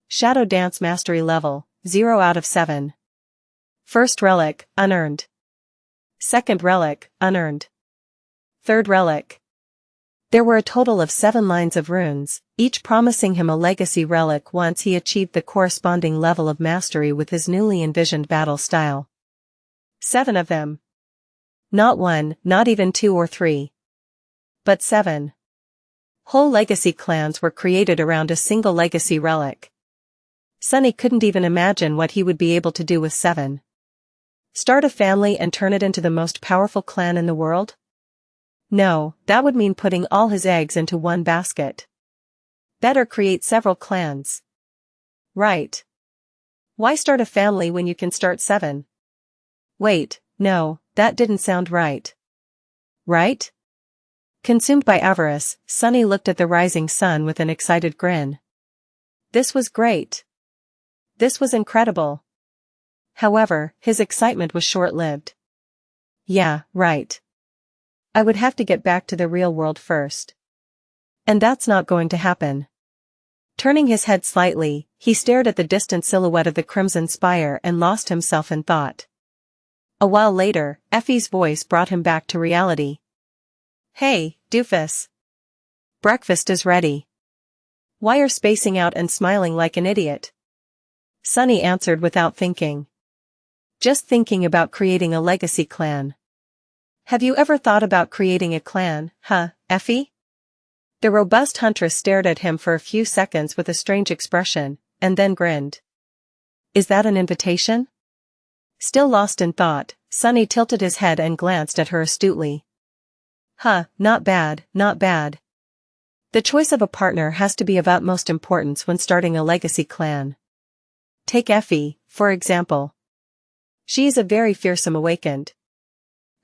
A: Shadow Dance Mastery Level, 0 out of 7. First Relic, Unearned. Second Relic, Unearned. Third Relic. There were a total of 7 lines of runes, each promising him a legacy relic once he achieved the corresponding level of mastery with his newly envisioned battle style. 7 of them. Not 1, not even 2 or 3. But 7. Whole legacy clans were created around a single legacy relic. Sunny couldn't even imagine what he would be able to do with 7. Start a family and turn it into the most powerful clan in the world? No, that would mean putting all his eggs into one basket. Better create several clans. Right. Why start a family when you can start 7? Wait, no, that didn't sound right. Right? Consumed by avarice, Sunny looked at the rising sun with an excited grin. This was great. This was incredible. However, his excitement was short-lived. Yeah, right. I would have to get back to the real world first. And that's not going to happen. Turning his head slightly, he stared at the distant silhouette of the crimson spire and lost himself in thought. A while later, Effie's voice brought him back to reality. Hey, doofus. Breakfast is ready. Why are spacing out and smiling like an idiot? Sunny answered without thinking. Just thinking about creating a legacy clan. Have you ever thought about creating a clan, huh, Effie? The robust huntress stared at him for a few seconds with a strange expression, and then grinned. Is that an invitation? Still lost in thought, Sunny tilted his head and glanced at her astutely. Huh, not bad, not bad. The choice of a partner has to be of utmost importance when starting a legacy clan. Take Effie, for example. She is a very fearsome awakened.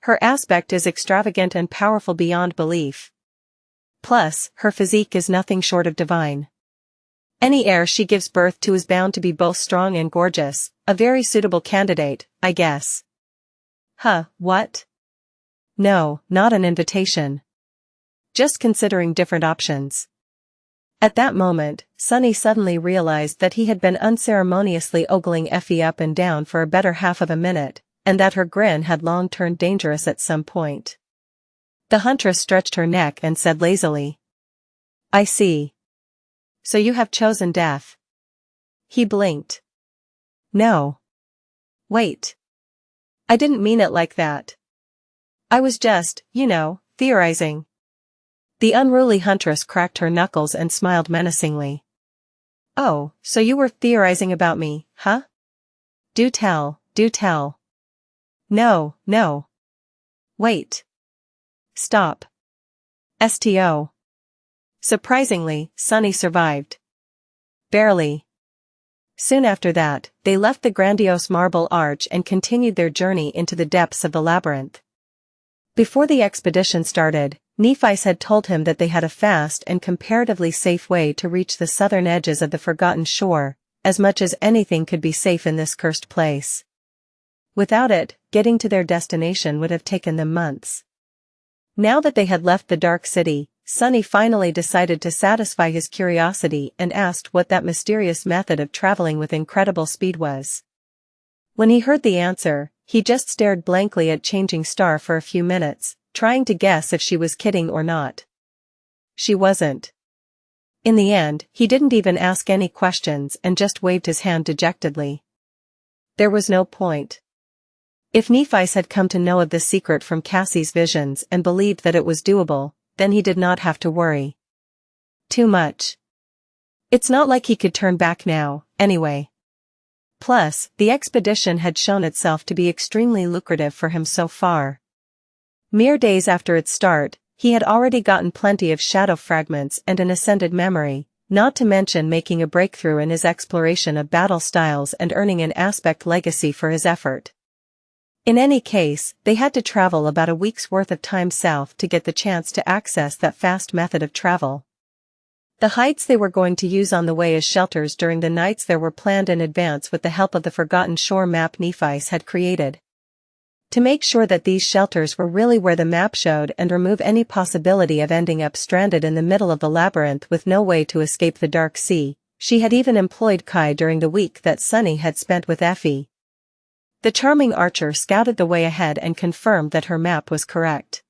A: Her aspect is extravagant and powerful beyond belief. Plus, her physique is nothing short of divine. Any heir she gives birth to is bound to be both strong and gorgeous, a very suitable candidate, I guess. Huh, what? No, not an invitation. Just considering different options. At that moment, Sunny suddenly realized that he had been unceremoniously ogling Effie up and down for a better half of a minute, and that her grin had long turned dangerous at some point. The huntress stretched her neck and said lazily. I see. So you have chosen death. He blinked. No. Wait. I didn't mean it like that. I was just, theorizing. The unruly huntress cracked her knuckles and smiled menacingly. Oh, so you were theorizing about me, huh? Do tell, do tell. No, no. Wait. Stop. STO. Surprisingly, Sunny survived. Barely. Soon after that, they left the grandiose marble arch and continued their journey into the depths of the labyrinth. Before the expedition started, Nephi's had told him that they had a fast and comparatively safe way to reach the southern edges of the Forgotten Shore, as much as anything could be safe in this cursed place. Without it, getting to their destination would have taken them months. Now that they had left the Dark City, Sunny finally decided to satisfy his curiosity and asked what that mysterious method of traveling with incredible speed was. When he heard the answer, he just stared blankly at Changing Star for a few minutes, trying to guess if she was kidding or not. She wasn't. In the end, he didn't even ask any questions and just waved his hand dejectedly. There was no point. If Nephi's had come to know of this secret from Cassie's visions and believed that it was doable, then he did not have to worry. Too much. It's not like he could turn back now, anyway. Plus, the expedition had shown itself to be extremely lucrative for him so far. Mere days after its start, he had already gotten plenty of shadow fragments and an ascended memory, not to mention making a breakthrough in his exploration of battle styles and earning an aspect legacy for his effort. In any case, they had to travel about a week's worth of time south to get the chance to access that fast method of travel. The heights they were going to use on the way as shelters during the nights there were planned in advance with the help of the Forgotten Shore map Nephi's had created. To make sure that these shelters were really where the map showed and remove any possibility of ending up stranded in the middle of the labyrinth with no way to escape the Dark Sea, she had even employed Kai during the week that Sunny had spent with Effie. The charming archer scouted the way ahead and confirmed that her map was correct.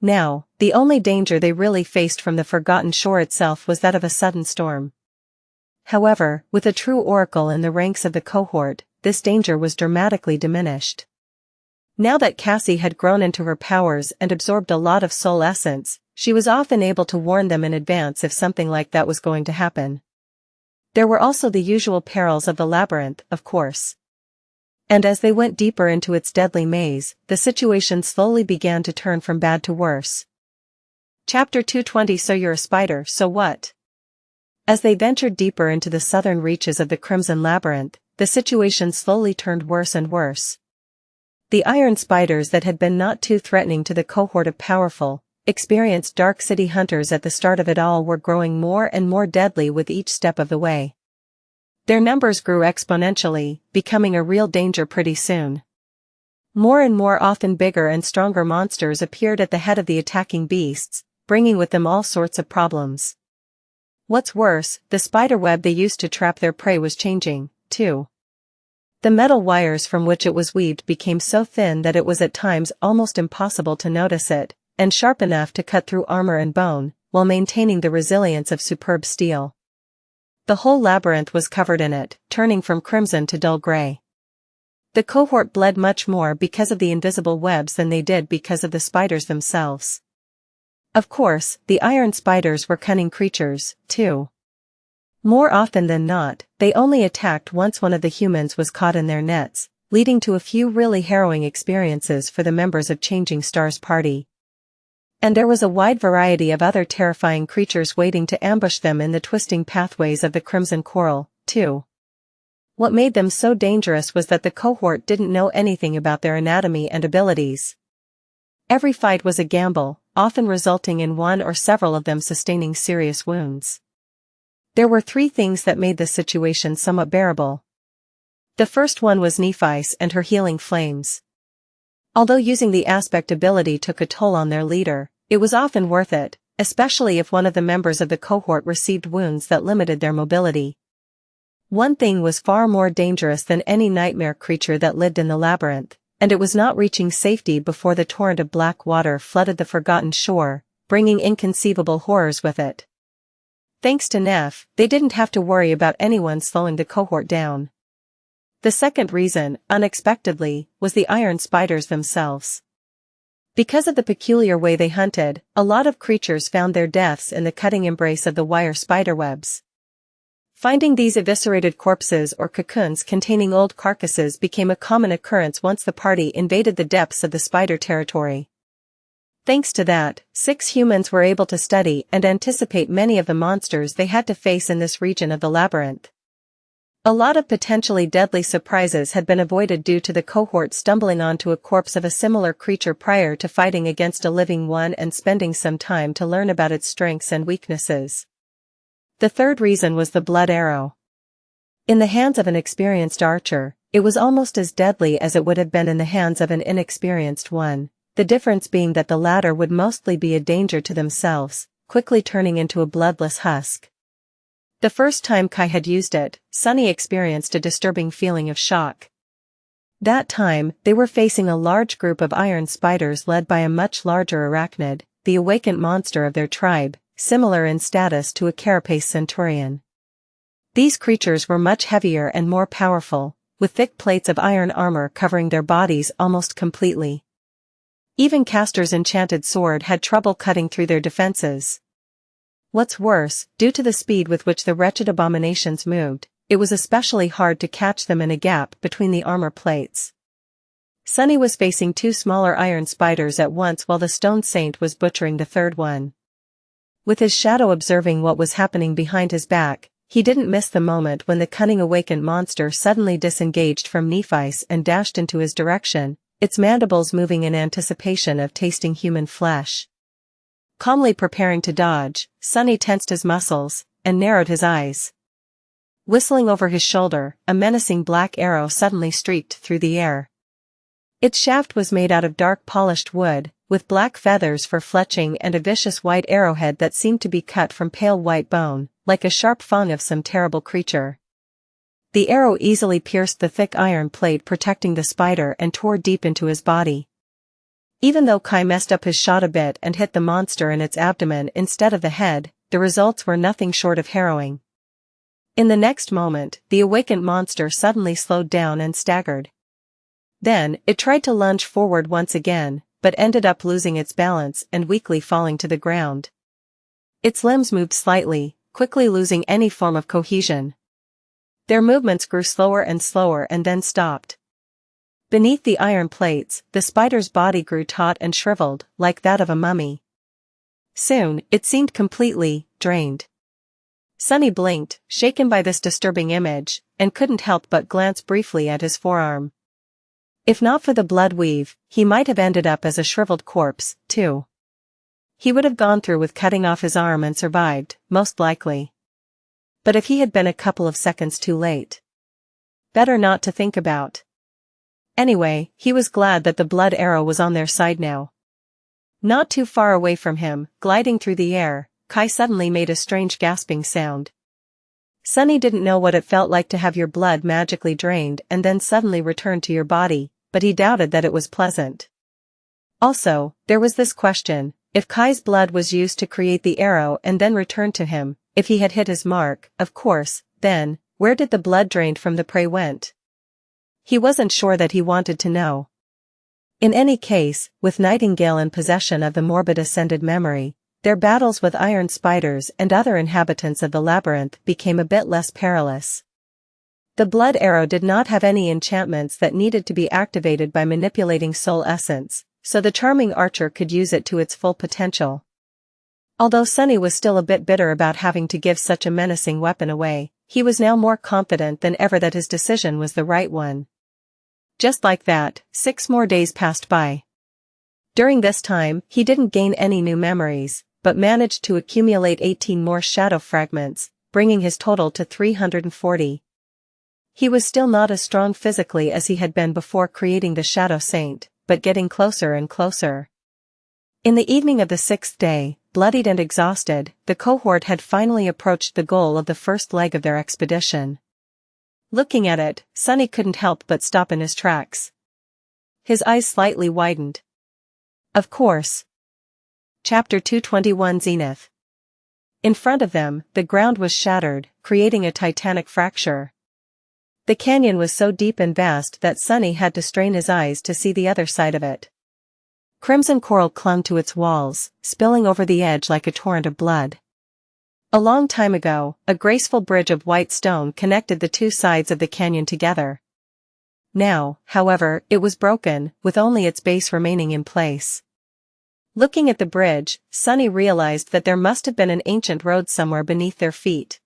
A: Now, the only danger they really faced from the Forgotten Shore itself was that of a sudden storm. However, with a true oracle in the ranks of the cohort, this danger was dramatically diminished. Now that Cassie had grown into her powers and absorbed a lot of soul essence, she was often able to warn them in advance if something like that was going to happen. There were also the usual perils of the labyrinth, of course. And as they went deeper into its deadly maze, the situation slowly began to turn from bad to worse. Chapter 220 So you're a spider, so what? As they ventured deeper into the southern reaches of the Crimson Labyrinth, the situation slowly turned worse and worse. The iron spiders that had been not too threatening to the cohort of powerful, experienced Dark City hunters at the start of it all were growing more and more deadly with each step of the way. Their numbers grew exponentially, becoming a real danger pretty soon. More and more often bigger and stronger monsters appeared at the head of the attacking beasts, bringing with them all sorts of problems. What's worse, the spiderweb they used to trap their prey was changing, too. The metal wires from which it was weaved became so thin that it was at times almost impossible to notice it, and sharp enough to cut through armor and bone, while maintaining the resilience of superb steel. The whole labyrinth was covered in it, turning from crimson to dull gray. The cohort bled much more because of the invisible webs than they did because of the spiders themselves. Of course, the iron spiders were cunning creatures, too. More often than not, they only attacked once one of the humans was caught in their nets, leading to a few really harrowing experiences for the members of Changing Star's party. And there was a wide variety of other terrifying creatures waiting to ambush them in the twisting pathways of the Crimson Coral, too. What made them so dangerous was that the cohort didn't know anything about their anatomy and abilities. Every fight was a gamble, often resulting in one or several of them sustaining serious wounds. There were three things that made the situation somewhat bearable. The first one was Nephi's and her healing flames. Although using the aspect ability took a toll on their leader, it was often worth it, especially if one of the members of the cohort received wounds that limited their mobility. One thing was far more dangerous than any nightmare creature that lived in the labyrinth, and it was not reaching safety before the torrent of black water flooded the forgotten shore, bringing inconceivable horrors with it. Thanks to Neff, they didn't have to worry about anyone slowing the cohort down. The second reason, unexpectedly, was the iron spiders themselves. Because of the peculiar way they hunted, a lot of creatures found their deaths in the cutting embrace of the wire spiderwebs. Finding these eviscerated corpses or cocoons containing old carcasses became a common occurrence once the party invaded the depths of the spider territory. Thanks to that, 6 humans were able to study and anticipate many of the monsters they had to face in this region of the labyrinth. A lot of potentially deadly surprises had been avoided due to the cohort stumbling onto a corpse of a similar creature prior to fighting against a living one and spending some time to learn about its strengths and weaknesses. The third reason was the blood arrow. In the hands of an experienced archer, it was almost as deadly as it would have been in the hands of an inexperienced one, the difference being that the latter would mostly be a danger to themselves, quickly turning into a bloodless husk. The first time Kai had used it, Sunny experienced a disturbing feeling of shock. That time, they were facing a large group of iron spiders led by a much larger arachnid, the awakened monster of their tribe, similar in status to a carapace centurion. These creatures were much heavier and more powerful, with thick plates of iron armor covering their bodies almost completely. Even Castor's enchanted sword had trouble cutting through their defenses. What's worse, due to the speed with which the wretched abominations moved, it was especially hard to catch them in a gap between the armor plates. Sunny was facing 2 smaller iron spiders at once while the stone saint was butchering the third one. With his shadow observing what was happening behind his back, he didn't miss the moment when the cunning awakened monster suddenly disengaged from Nephi's and dashed into his direction, its mandibles moving in anticipation of tasting human flesh. Calmly preparing to dodge, Sunny tensed his muscles and narrowed his eyes. Whistling over his shoulder, a menacing black arrow suddenly streaked through the air. Its shaft was made out of dark polished wood, with black feathers for fletching and a vicious white arrowhead that seemed to be cut from pale white bone, like a sharp fang of some terrible creature. The arrow easily pierced the thick iron plate protecting the spider and tore deep into his body. Even though Kai messed up his shot a bit and hit the monster in its abdomen instead of the head, the results were nothing short of harrowing. In the next moment, the awakened monster suddenly slowed down and staggered. Then, it tried to lunge forward once again, but ended up losing its balance and weakly falling to the ground. Its limbs moved slightly, quickly losing any form of cohesion. Their movements grew slower and then stopped. Beneath the iron plates, the spider's body grew taut and shriveled, like that of a mummy. Soon, it seemed completely drained. Sunny blinked, shaken by this disturbing image, and couldn't help but glance briefly at his forearm. If not for the blood weave, he might have ended up as a shriveled corpse, too. He would have gone through with cutting off his arm and survived, most likely. But if he had been a couple of seconds too late. Better not to think about. Anyway, he was glad that the blood arrow was on their side now. Not too far away from him, gliding through the air, Kai suddenly made a strange gasping sound. Sunny didn't know what it felt like to have your blood magically drained and then suddenly return to your body, but he doubted that it was pleasant. Also, there was this question, if Kai's blood was used to create the arrow and then returned to him, if he had hit his mark, of course, then, where did the blood drained from the prey went? He wasn't sure that he wanted to know. In any case, with Nightingale in possession of the morbid ascended memory, their battles with iron spiders and other inhabitants of the labyrinth became a bit less perilous. The blood arrow did not have any enchantments that needed to be activated by manipulating soul essence, so the charming archer could use it to its full potential. Although Sunny was still a bit bitter about having to give such a menacing weapon away, he was now more confident than ever that his decision was the right one. Just like that, 6 more days passed by. During this time, he didn't gain any new memories, but managed to accumulate 18 more shadow fragments, bringing his total to 340. He was still not as strong physically as he had been before creating the Shadow Saint, but getting closer and closer. In the evening of the 6th day, bloodied and exhausted, the cohort had finally approached the goal of the first leg of their expedition. Looking at it, Sunny couldn't help but stop in his tracks. His eyes slightly widened. Of course. Chapter 221 Zenith. In front of them, the ground was shattered, creating a titanic fracture. The canyon was so deep and vast that Sunny had to strain his eyes to see the other side of it. Crimson coral clung to its walls, spilling over the edge like a torrent of blood. A long time ago, a graceful bridge of white stone connected the two sides of the canyon together. Now, however, it was broken, with only its base remaining in place. Looking at the bridge, Sunny realized that there must have been an ancient road somewhere beneath their feet.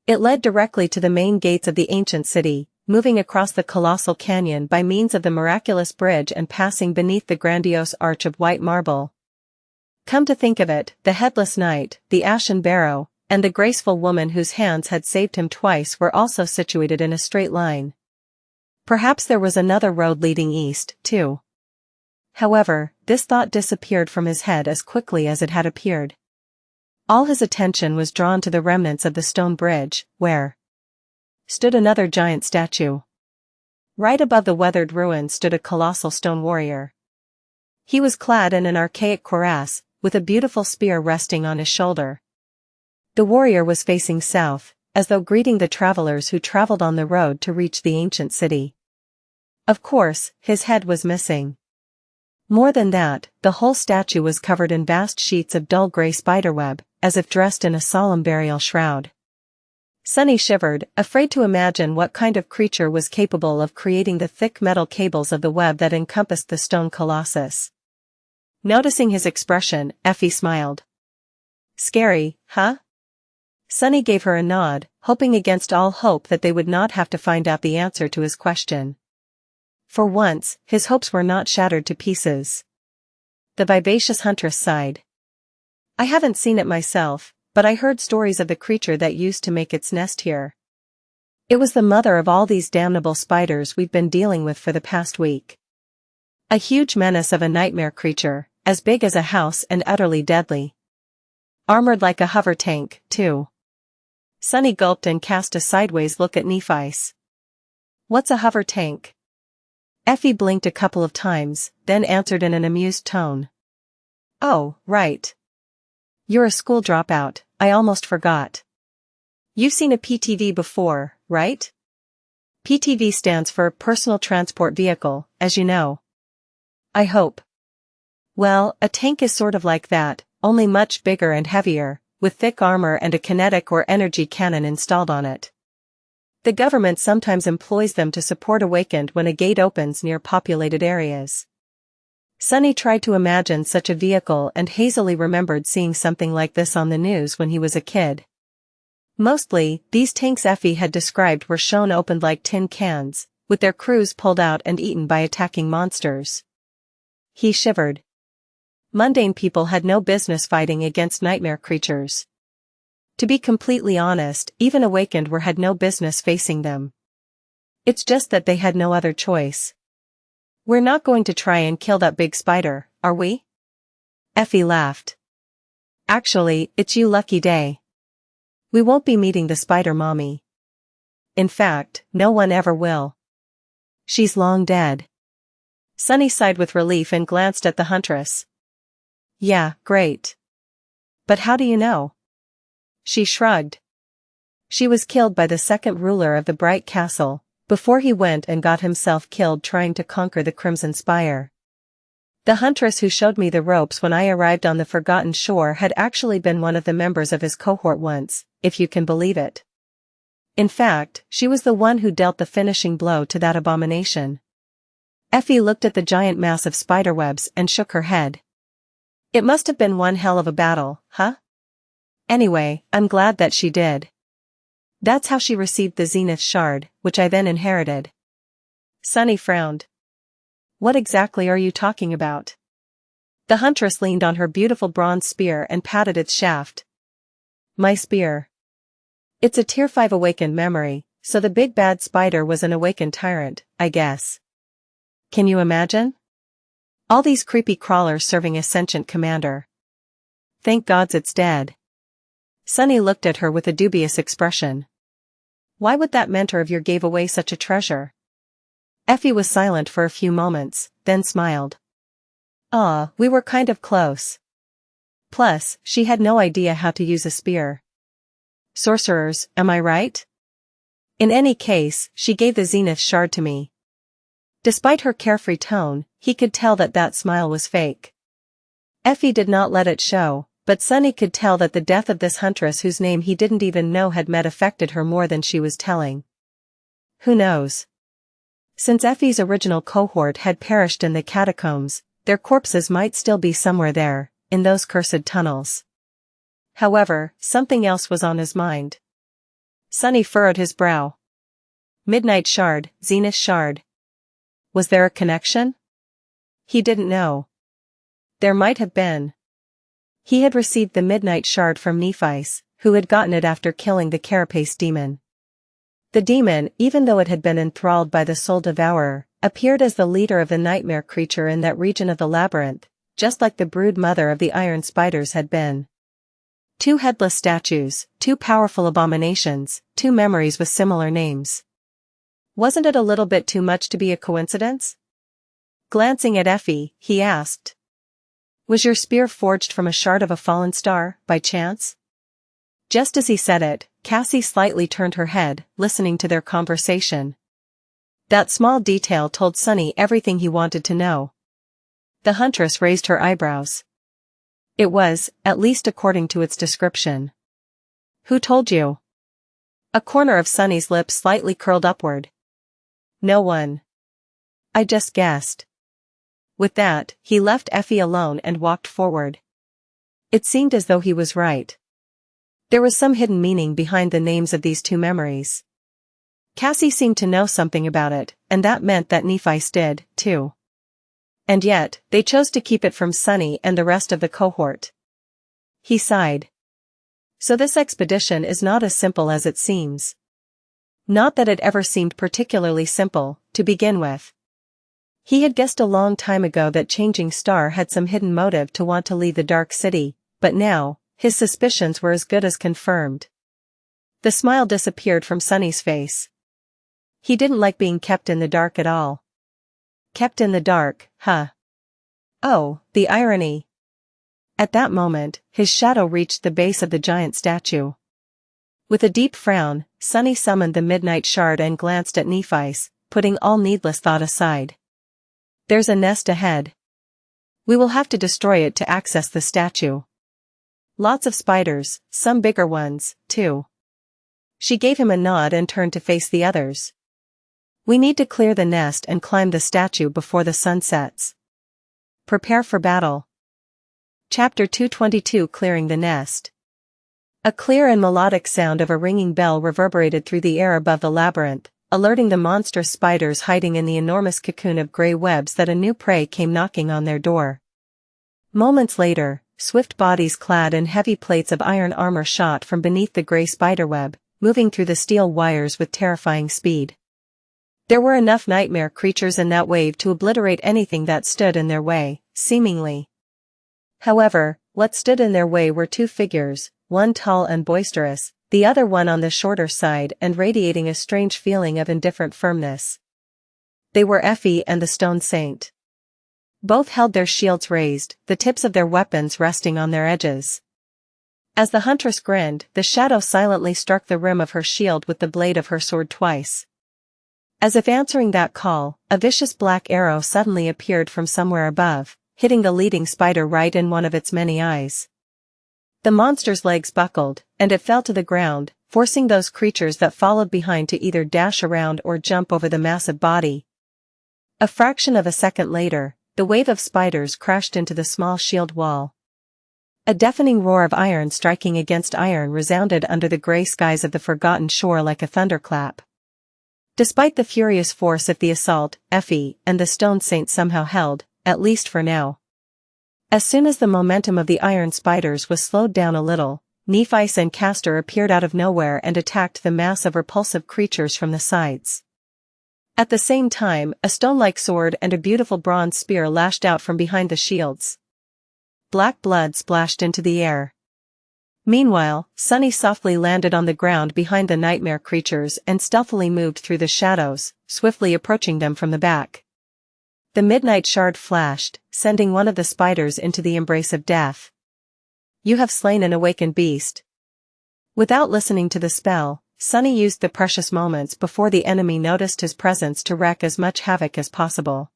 A: It led directly to the main gates of the ancient city, moving across the colossal canyon by means of the miraculous bridge and passing beneath the grandiose arch of white marble. Come to think of it, the headless knight, the ashen barrow, and the graceful woman whose hands had saved him twice were also situated in a straight line. Perhaps there was another road leading east, too. However, this thought disappeared from his head as quickly as it had appeared. All his attention was drawn to the remnants of the stone bridge, where stood another giant statue. Right above the weathered ruin stood a colossal stone warrior. He was clad in an archaic cuirass, with a beautiful spear resting on his shoulder. The warrior was facing south, as though greeting the travelers who traveled on the road to reach the ancient city. Of course, his head was missing. More than that, the whole statue was covered in vast sheets of dull gray spiderweb, as if dressed in a solemn burial shroud. Sunny shivered, afraid to imagine what kind of creature was capable of creating the thick metal cables of the web that encompassed the stone colossus. Noticing his expression, Effie smiled. Scary, huh? Sunny gave her a nod, hoping against all hope that they would not have to find out the answer to his question. For once, his hopes were not shattered to pieces. The vivacious huntress sighed. I haven't seen it myself, but I heard stories of the creature that used to make its nest here. It was the mother of all these damnable spiders we've been dealing with for the past week. A huge menace of a nightmare creature, as big as a house and utterly deadly. Armored like a hover tank, too. Sunny gulped and cast a sideways look at Nephi's. What's a hover tank? Effie blinked a couple of times, then answered in an amused tone. Oh, right. You're a school dropout, I almost forgot. You've seen a PTV before, right? PTV stands for Personal Transport Vehicle, as you know. I hope. Well, a tank is sort of like that, only much bigger and heavier, with thick armor and a kinetic or energy cannon installed on it. The government sometimes employs them to support Awakened when a gate opens near populated areas. Sunny tried to imagine such a vehicle and hazily remembered seeing something like this on the news when he was a kid. Mostly, these tanks Effie had described were shown opened like tin cans, with their crews pulled out and eaten by attacking monsters. He shivered. Mundane people had no business fighting against nightmare creatures. To be completely honest, even Awakened had no business facing them. It's just that they had no other choice. We're not going to try and kill that big spider, are we? Effie laughed. Actually, it's you lucky day. We won't be meeting the spider mommy. In fact, no one ever will. She's long dead. Sunny sighed with relief and glanced at the huntress. Yeah, great. But how do you know? She shrugged. She was killed by the second ruler of the Bright Castle, before he went and got himself killed trying to conquer the Crimson Spire. The huntress who showed me the ropes when I arrived on the Forgotten Shore had actually been one of the members of his cohort once, if you can believe it. In fact, she was the one who dealt the finishing blow to that abomination. Effie looked at the giant mass of spiderwebs and shook her head. It must have been one hell of a battle, huh? Anyway, I'm glad that she did. That's how she received the Zenith shard, which I then inherited. Sunny frowned. What exactly are you talking about? The huntress leaned on her beautiful bronze spear and patted its shaft. My spear. It's a Tier 5 awakened memory, so the big bad spider was an awakened tyrant, I guess. Can you imagine? All these creepy crawlers serving a sentient commander. Thank gods it's dead. Sunny looked at her with a dubious expression. Why would that mentor of yours give away such a treasure? Effie was silent for a few moments, then smiled. We were kind of close. Plus, she had no idea how to use a spear. Sorcerers, am I right? In any case, she gave the Zenith shard to me. Despite her carefree tone, he could tell that that smile was fake. Effie did not let it show, but Sunny could tell that the death of this huntress whose name he didn't even know had met affected her more than she was telling. Who knows? Since Effie's original cohort had perished in the catacombs, their corpses might still be somewhere there, in those cursed tunnels. However, something else was on his mind. Sunny furrowed his brow. Midnight Shard, Zenith Shard. Was there a connection? He didn't know. There might have been. He had received the Midnight Shard from Knaves, who had gotten it after killing the Carapace demon. The demon, even though it had been enthralled by the Soul Devourer, appeared as the leader of the nightmare creature in that region of the labyrinth, just like the brood mother of the iron spiders had been. Two headless statues, two powerful abominations, two memories with similar names. Wasn't it a little bit too much to be a coincidence? Glancing at Effie, he asked. Was your spear forged from a shard of a fallen star, by chance? Just as he said it, Cassie slightly turned her head, listening to their conversation. That small detail told Sunny everything he wanted to know. The huntress raised her eyebrows. It was, at least according to its description. Who told you? A corner of Sunny's lips slightly curled upward. No one. I just guessed. With that, he left Effie alone and walked forward. It seemed as though he was right. There was some hidden meaning behind the names of these two memories. Cassie seemed to know something about it, and that meant that Knaves did, too. And yet, they chose to keep it from Sunny and the rest of the cohort. He sighed. So this expedition is not as simple as it seems. Not that it ever seemed particularly simple, to begin with. He had guessed a long time ago that Changing Star had some hidden motive to want to leave the Dark City, but now, his suspicions were as good as confirmed. The smile disappeared from Sunny's face. He didn't like being kept in the dark at all. Kept in the dark, huh? Oh, the irony. At that moment, his shadow reached the base of the giant statue. With a deep frown, Sunny summoned the Midnight Shard and glanced at Knaves, putting all needless thought aside. There's a nest ahead. We will have to destroy it to access the statue. Lots of spiders, some bigger ones, too. She gave him a nod and turned to face the others. We need to clear the nest and climb the statue before the sun sets. Prepare for battle. Chapter 222 Clearing the Nest. A clear and melodic sound of a ringing bell reverberated through the air above the labyrinth, alerting the monstrous spiders hiding in the enormous cocoon of gray webs that a new prey came knocking on their door. Moments later, swift bodies clad in heavy plates of iron armor shot from beneath the gray spiderweb, moving through the steel wires with terrifying speed. There were enough nightmare creatures in that wave to obliterate anything that stood in their way, seemingly. However, what stood in their way were two figures, one tall and boisterous, the other one on the shorter side and radiating a strange feeling of indifferent firmness. They were Effie and the Stone Saint. Both held their shields raised, the tips of their weapons resting on their edges. As the huntress grinned, the shadow silently struck the rim of her shield with the blade of her sword twice. As if answering that call, a vicious black arrow suddenly appeared from somewhere above, hitting the leading spider right in one of its many eyes. The monster's legs buckled, and it fell to the ground, forcing those creatures that followed behind to either dash around or jump over the massive body. A fraction of a second later, the wave of spiders crashed into the small shield wall. A deafening roar of iron striking against iron resounded under the gray skies of the forgotten shore like a thunderclap. Despite the furious force of the assault, Effie and the Stone Saint somehow held, at least for now. As soon as the momentum of the iron spiders was slowed down a little, Knaves and Castor appeared out of nowhere and attacked the mass of repulsive creatures from the sides. At the same time, a stone-like sword and a beautiful bronze spear lashed out from behind the shields. Black blood splashed into the air. Meanwhile, Sunny softly landed on the ground behind the nightmare creatures and stealthily moved through the shadows, swiftly approaching them from the back. The midnight shard flashed, sending one of the spiders into the embrace of death. You have slain an awakened beast. Without listening to the spell, Sunny used the precious moments before the enemy noticed his presence to wreak as much havoc as possible.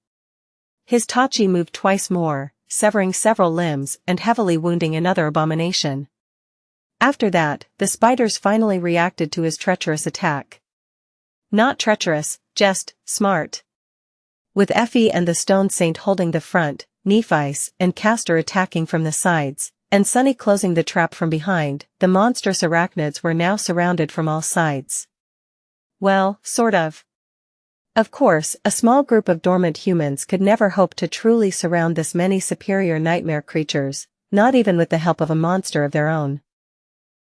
A: His Tachi moved twice more, severing several limbs and heavily wounding another abomination. After that, the spiders finally reacted to his treacherous attack. Not treacherous, just smart. With Effie and the Stone Saint holding the front, Nephice and Castor attacking from the sides, and Sunny closing the trap from behind, the monstrous arachnids were now surrounded from all sides. Well, sort of. Of course, a small group of dormant humans could never hope to truly surround this many superior nightmare creatures, not even with the help of a monster of their own.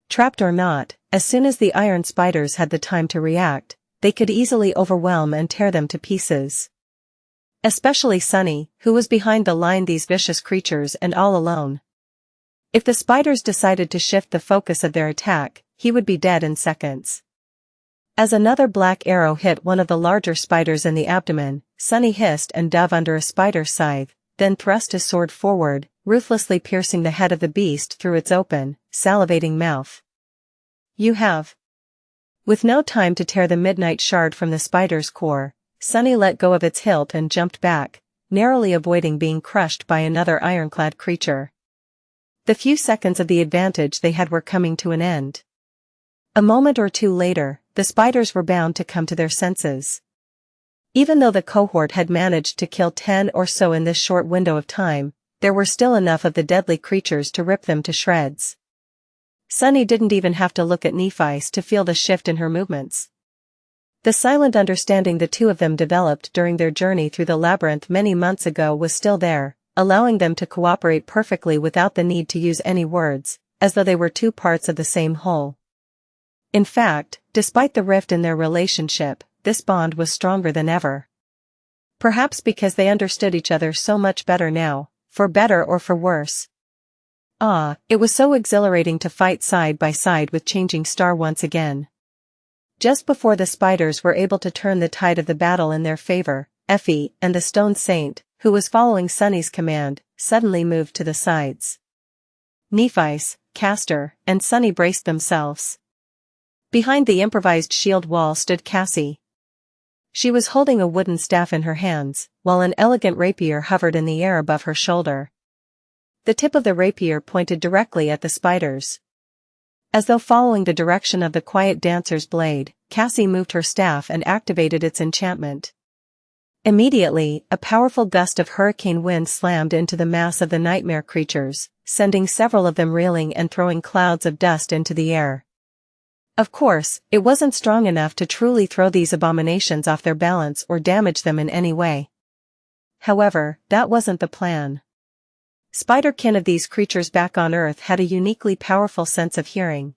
A: Trapped or not, as soon as the iron spiders had the time to react, they could easily overwhelm and tear them to pieces. Especially Sunny, who was behind the line these vicious creatures and all alone. If the spiders decided to shift the focus of their attack, he would be dead in seconds. As another black arrow hit one of the larger spiders in the abdomen, Sunny hissed and dove under a spider scythe, then thrust his sword forward, ruthlessly piercing the head of the beast through its open, salivating mouth. You have. With no time to tear the midnight shard from the spider's core, Sunny let go of its hilt and jumped back, narrowly avoiding being crushed by another ironclad creature. The few seconds of the advantage they had were coming to an end. A moment or two later, the spiders were bound to come to their senses. Even though the cohort had managed to kill 10 or so in this short window of time, there were still enough of the deadly creatures to rip them to shreds. Sunny didn't even have to look at Nephice to feel the shift in her movements. The silent understanding the two of them developed during their journey through the labyrinth many months ago was still there, allowing them to cooperate perfectly without the need to use any words, as though they were two parts of the same whole. In fact, despite the rift in their relationship, this bond was stronger than ever. Perhaps because they understood each other so much better now, for better or for worse. It was so exhilarating to fight side by side with Changing Star once again. Just before the spiders were able to turn the tide of the battle in their favor, Effie and the Stone Saint, who was following Sunny's command, suddenly moved to the sides. Nephice, Castor, and Sunny braced themselves. Behind the improvised shield wall stood Cassie. She was holding a wooden staff in her hands, while an elegant rapier hovered in the air above her shoulder. The tip of the rapier pointed directly at the spiders. As though following the direction of the quiet dancer's blade, Cassie moved her staff and activated its enchantment. Immediately, a powerful gust of hurricane wind slammed into the mass of the nightmare creatures, sending several of them reeling and throwing clouds of dust into the air. Of course, it wasn't strong enough to truly throw these abominations off their balance or damage them in any way. However, that wasn't the plan. Spiderkin of these creatures back on Earth had a uniquely powerful sense of hearing.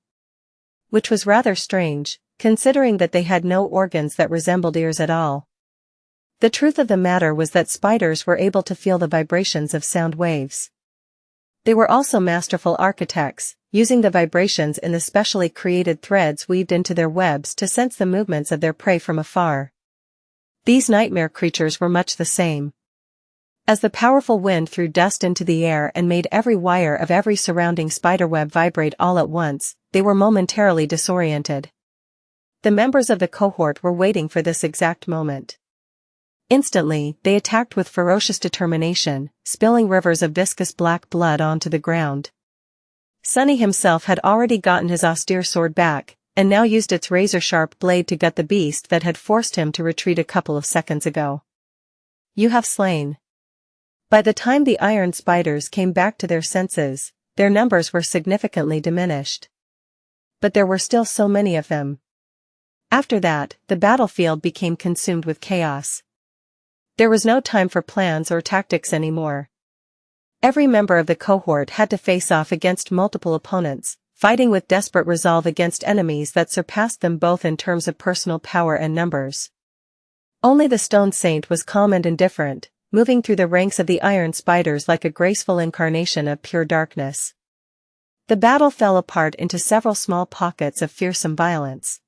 A: Which was rather strange, considering that they had no organs that resembled ears at all. The truth of the matter was that spiders were able to feel the vibrations of sound waves. They were also masterful architects, using the vibrations in the specially created threads weaved into their webs to sense the movements of their prey from afar. These nightmare creatures were much the same. As the powerful wind threw dust into the air and made every wire of every surrounding spiderweb vibrate all at once, they were momentarily disoriented. The members of the cohort were waiting for this exact moment. Instantly, they attacked with ferocious determination, spilling rivers of viscous black blood onto the ground. Sunny himself had already gotten his austere sword back, and now used its razor-sharp blade to gut the beast that had forced him to retreat a couple of seconds ago. You have slain. By the time the iron spiders came back to their senses, their numbers were significantly diminished. But there were still so many of them. After that, the battlefield became consumed with chaos. There was no time for plans or tactics anymore. Every member of the cohort had to face off against multiple opponents, fighting with desperate resolve against enemies that surpassed them both in terms of personal power and numbers. Only the Stone Saint was calm and indifferent, moving through the ranks of the iron spiders like a graceful incarnation of pure darkness. The battle fell apart into several small pockets of fearsome violence.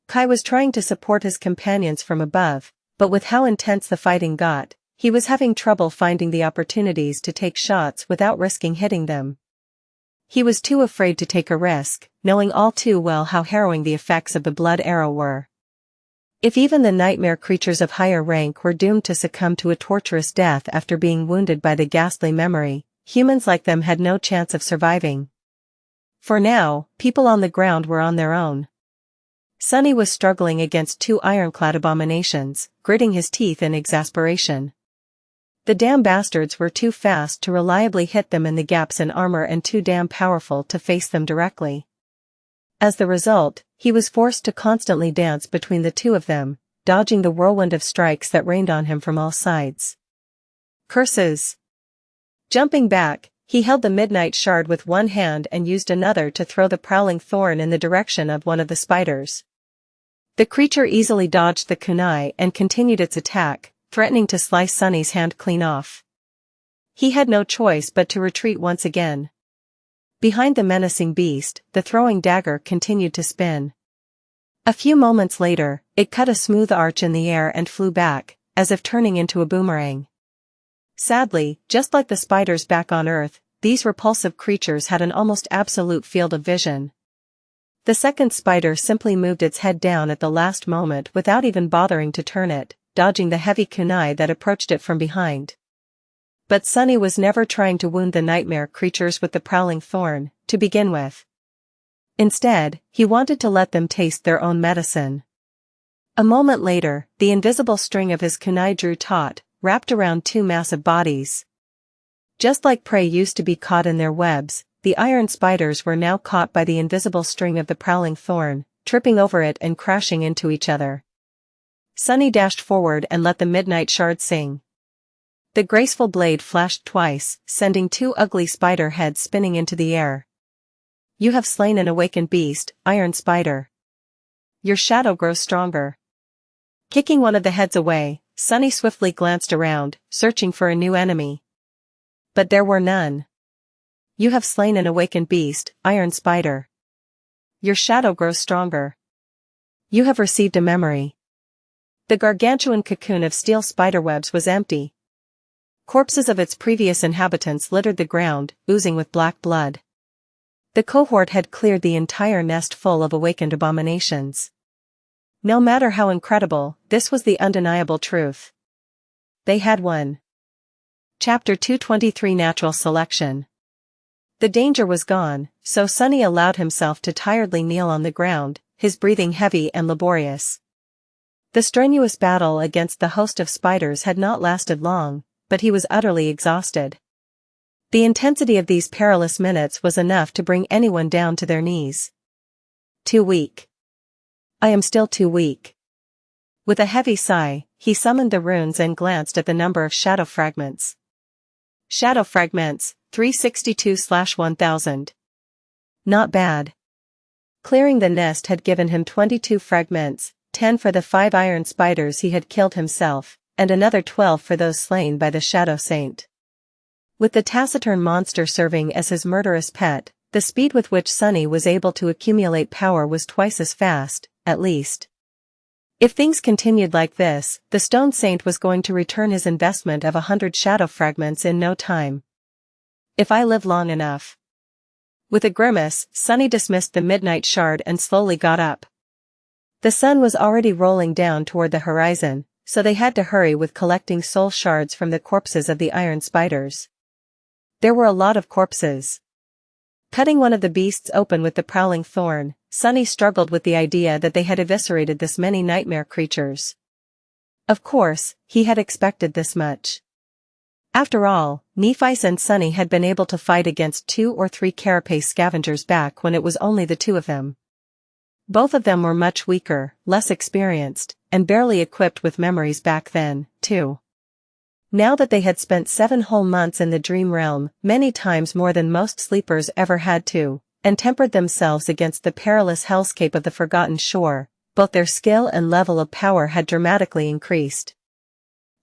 A: Kai was trying to support his companions from above, but with how intense the fighting got, he was having trouble finding the opportunities to take shots without risking hitting them. He was too afraid to take a risk, knowing all too well how harrowing the effects of the blood arrow were. If even the nightmare creatures of higher rank were doomed to succumb to a torturous death after being wounded by the ghastly memory, humans like them had no chance of surviving. For now, people on the ground were on their own. Sunny was struggling against two ironclad abominations, gritting his teeth in exasperation. The damn bastards were too fast to reliably hit them in the gaps in armor and too damn powerful to face them directly. As the result, he was forced to constantly dance between the two of them, dodging the whirlwind of strikes that rained on him from all sides. Curses! Jumping back, he held the midnight shard with one hand and used another to throw the prowling thorn in the direction of one of the spiders. The creature easily dodged the kunai and continued its attack, threatening to slice Sunny's hand clean off. He had no choice but to retreat once again. Behind the menacing beast, the throwing dagger continued to spin. A few moments later, it cut a smooth arch in the air and flew back, as if turning into a boomerang. Sadly, just like the spiders back on Earth, these repulsive creatures had an almost absolute field of vision. The second spider simply moved its head down at the last moment without even bothering to turn it, dodging the heavy kunai that approached it from behind. But Sunny was never trying to wound the nightmare creatures with the prowling thorn, to begin with. Instead, he wanted to let them taste their own medicine. A moment later, the invisible string of his kunai drew taut, wrapped around two massive bodies. Just like prey used to be caught in their webs, the iron spiders were now caught by the invisible string of the prowling thorn, tripping over it and crashing into each other. Sunny dashed forward and let the midnight shard sing. The graceful blade flashed twice, sending two ugly spider heads spinning into the air. You have slain an awakened beast, Iron Spider. Your shadow grows stronger. Kicking one of the heads away, Sunny swiftly glanced around, searching for a new enemy. But there were none. You have slain an awakened beast, Iron Spider. Your shadow grows stronger. You have received a memory. The gargantuan cocoon of steel spiderwebs was empty. Corpses of its previous inhabitants littered the ground, oozing with black blood. The cohort had cleared the entire nest full of awakened abominations. No matter how incredible, this was the undeniable truth. They had won. Chapter 223 Natural Selection. The danger was gone, so Sunny allowed himself to tiredly kneel on the ground, his breathing heavy and laborious. The strenuous battle against the host of spiders had not lasted long, but he was utterly exhausted. The intensity of these perilous minutes was enough to bring anyone down to their knees. Too weak. I am still too weak. With a heavy sigh, he summoned the runes and glanced at the number of shadow fragments. Shadow fragments, 362/1000. Not bad. Clearing the nest had given him 22 fragments, 10 for the 5 iron spiders he had killed himself, and another 12 for those slain by the Shadow Saint. With the taciturn monster serving as his murderous pet, the speed with which Sunny was able to accumulate power was twice as fast, at least. If things continued like this, the Stone Saint was going to return his investment of 100 shadow fragments in no time. If I live long enough. With a grimace, Sunny dismissed the midnight shard and slowly got up. The sun was already rolling down toward the horizon, so they had to hurry with collecting soul shards from the corpses of the iron spiders. There were a lot of corpses. Cutting one of the beasts open with the prowling thorn, Sunny struggled with the idea that they had eviscerated this many nightmare creatures. Of course, he had expected this much. After all, Nephice and Sunny had been able to fight against 2 or 3 carapace scavengers back when it was only the two of them. Both of them were much weaker, less experienced, and barely equipped with memories back then, too. Now that they had spent 7 whole months in the dream realm, many times more than most sleepers ever had to, and tempered themselves against the perilous hellscape of the Forgotten Shore, both their skill and level of power had dramatically increased.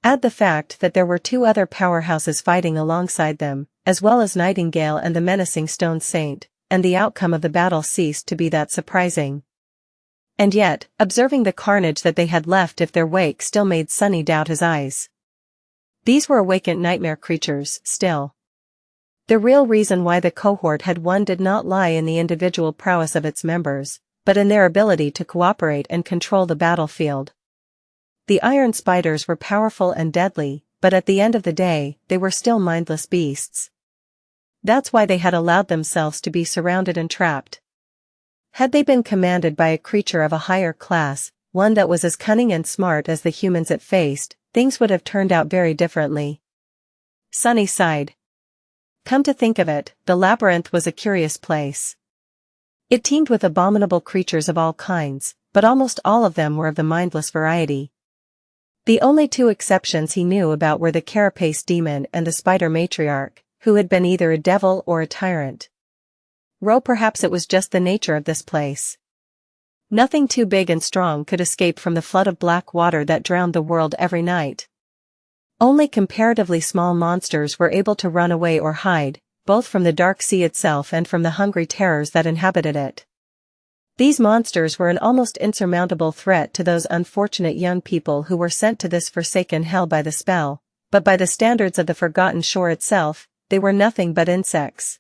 A: Add the fact that there were two other powerhouses fighting alongside them, as well as Nightingale and the menacing Stone Saint, and the outcome of the battle ceased to be that surprising. And yet, observing the carnage that they had left if their wake still made Sunny doubt his eyes. These were awakened nightmare creatures, still. The real reason why the cohort had won did not lie in the individual prowess of its members, but in their ability to cooperate and control the battlefield. The iron spiders were powerful and deadly, but at the end of the day, they were still mindless beasts. That's why they had allowed themselves to be surrounded and trapped. Had they been commanded by a creature of a higher class, one that was as cunning and smart as the humans it faced, things would have turned out very differently. Sunny sighed. Come to think of it, the labyrinth was a curious place. It teemed with abominable creatures of all kinds, but almost all of them were of the mindless variety. The only two exceptions he knew about were the carapace demon and the spider matriarch, who had been either a devil or a tyrant. Perhaps it was just the nature of this place. Nothing too big and strong could escape from the flood of black water that drowned the world every night. Only comparatively small monsters were able to run away or hide, both from the dark sea itself and from the hungry terrors that inhabited it. These monsters were an almost insurmountable threat to those unfortunate young people who were sent to this forsaken hell by the spell, but by the standards of the Forgotten Shore itself, they were nothing but insects.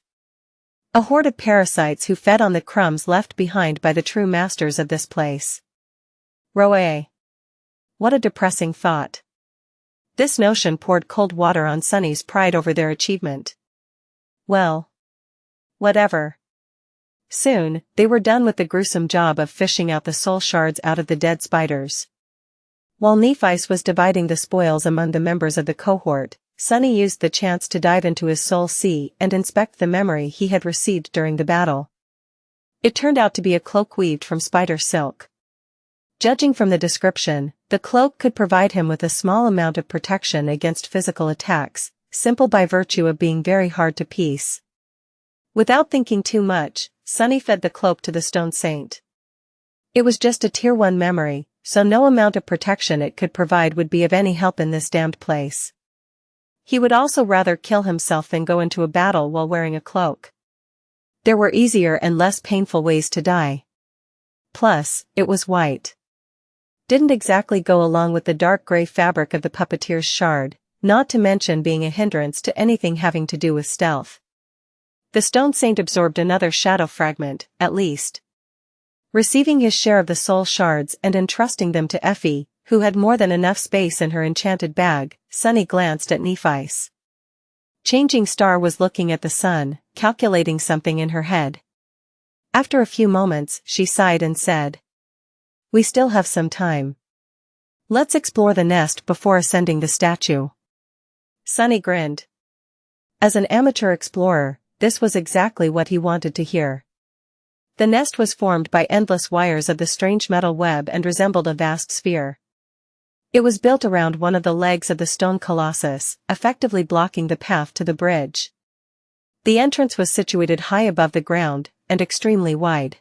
A: A horde of parasites who fed on the crumbs left behind by the true masters of this place. Roe. What a depressing thought. This notion poured cold water on Sunny's pride over their achievement. Well. Whatever. Soon, they were done with the gruesome job of fishing out the soul shards out of the dead spiders. While Nephice was dividing the spoils among the members of the cohort, Sunny used the chance to dive into his soul sea and inspect the memory he had received during the battle. It turned out to be a cloak weaved from spider silk. Judging from the description, the cloak could provide him with a small amount of protection against physical attacks, simple by virtue of being very hard to piece. Without thinking too much, Sunny fed the cloak to the Stone Saint. It was just a Tier 1 memory, so no amount of protection it could provide would be of any help in this damned place. He would also rather kill himself than go into a battle while wearing a cloak. There were easier and less painful ways to die. Plus, it was white. Didn't exactly go along with the dark gray fabric of the puppeteer's shard, not to mention being a hindrance to anything having to do with stealth. The Stone Saint absorbed another shadow fragment, at least. Receiving his share of the soul shards and entrusting them to Effie, who had more than enough space in her enchanted bag, Sunny glanced at Nephice. Changing Star was looking at the sun, calculating something in her head. After a few moments, she sighed and said, "We still have some time. Let's explore the nest before ascending the statue." Sunny grinned. As an amateur explorer, this was exactly what he wanted to hear. The nest was formed by endless wires of the strange metal web and resembled a vast sphere. It was built around one of the legs of the stone colossus, effectively blocking the path to the bridge. The entrance was situated high above the ground, and extremely wide.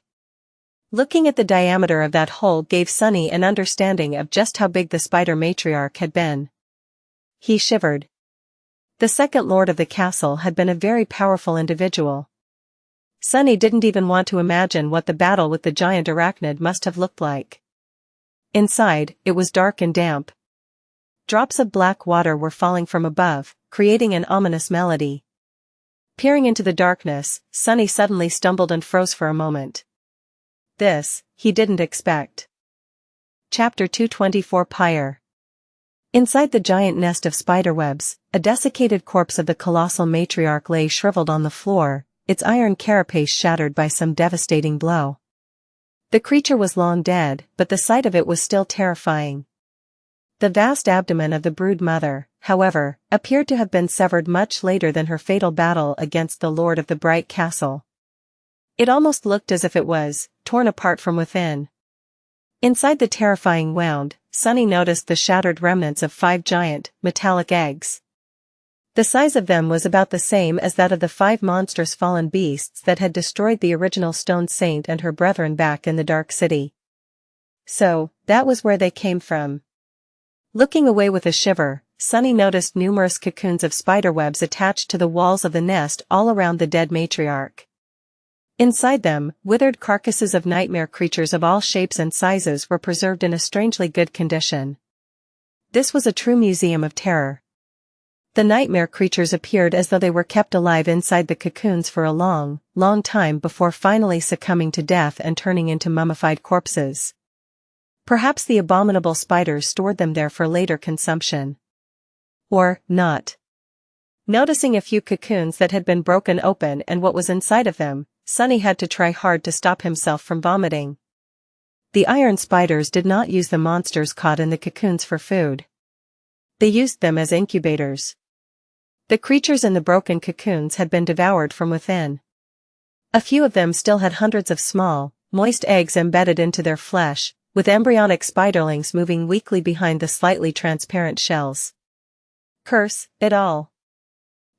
A: Looking at the diameter of that hole gave Sunny an understanding of just how big the spider matriarch had been. He shivered. The second lord of the castle had been a very powerful individual. Sunny didn't even want to imagine what the battle with the giant arachnid must have looked like. Inside, it was dark and damp. Drops of black water were falling from above, creating an ominous melody. Peering into the darkness, Sunny suddenly stumbled and froze for a moment. This, he didn't expect. Chapter 224 Pyre. Inside the giant nest of spiderwebs, a desiccated corpse of the colossal matriarch lay shriveled on the floor, its iron carapace shattered by some devastating blow. The creature was long dead, but the sight of it was still terrifying. The vast abdomen of the brood mother, however, appeared to have been severed much later than her fatal battle against the Lord of the Bright Castle. It almost looked as if it was torn apart from within. Inside the terrifying wound, Sunny noticed the shattered remnants of 5 giant, metallic eggs. The size of them was about the same as that of the 5 monstrous fallen beasts that had destroyed the original Stone Saint and her brethren back in the Dark City. So, that was where they came from. Looking away with a shiver, Sunny noticed numerous cocoons of spiderwebs attached to the walls of the nest all around the dead matriarch. Inside them, withered carcasses of nightmare creatures of all shapes and sizes were preserved in a strangely good condition. This was a true museum of terror. The nightmare creatures appeared as though they were kept alive inside the cocoons for a long, long time before finally succumbing to death and turning into mummified corpses. Perhaps the abominable spiders stored them there for later consumption. Or, not. Noticing a few cocoons that had been broken open and what was inside of them, Sunny had to try hard to stop himself from vomiting. The iron spiders did not use the monsters caught in the cocoons for food. They used them as incubators. The creatures in the broken cocoons had been devoured from within. A few of them still had hundreds of small, moist eggs embedded into their flesh, with embryonic spiderlings moving weakly behind the slightly transparent shells. Curse it all.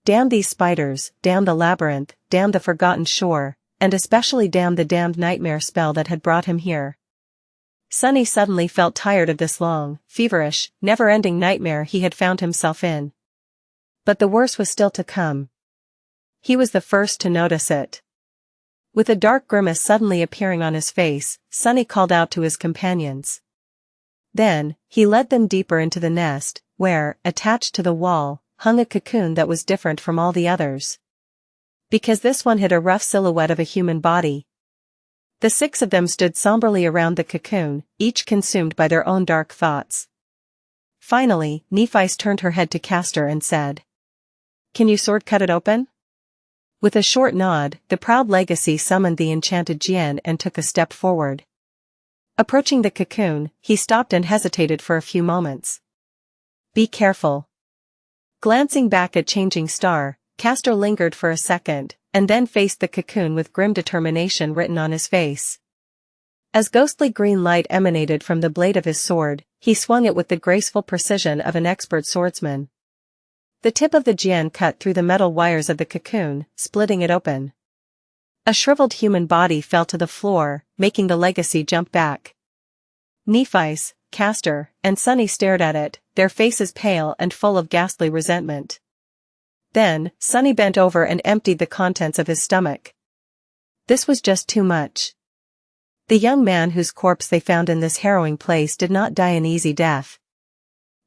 A: Damn these spiders, damn the labyrinth, damn the forgotten shore, and especially damn the damned nightmare spell that had brought him here. Sunny suddenly felt tired of this long, feverish, never-ending nightmare he had found himself in. But the worst was still to come. He was the first to notice it. With a dark grimace suddenly appearing on his face, Sunny called out to his companions. Then, he led them deeper into the nest, where, attached to the wall, hung a cocoon that was different from all the others. Because this one had a rough silhouette of a human body. The 6 of them stood somberly around the cocoon, each consumed by their own dark thoughts. Finally, Nephis turned her head to Castor and said, "Can you sword cut it open?" With a short nod, the proud legacy summoned the enchanted Jian and took a step forward. Approaching the cocoon, he stopped and hesitated for a few moments. "Be careful." Glancing back at Changing Star, Castor lingered for a second, and then faced the cocoon with grim determination written on his face. As ghostly green light emanated from the blade of his sword, he swung it with the graceful precision of an expert swordsman. The tip of the jian cut through the metal wires of the cocoon, splitting it open. A shriveled human body fell to the floor, making the legacy jump back. Nephis, Castor, and Sunny stared at it, their faces pale and full of ghastly resentment. Then, Sunny bent over and emptied the contents of his stomach. This was just too much. The young man whose corpse they found in this harrowing place did not die an easy death.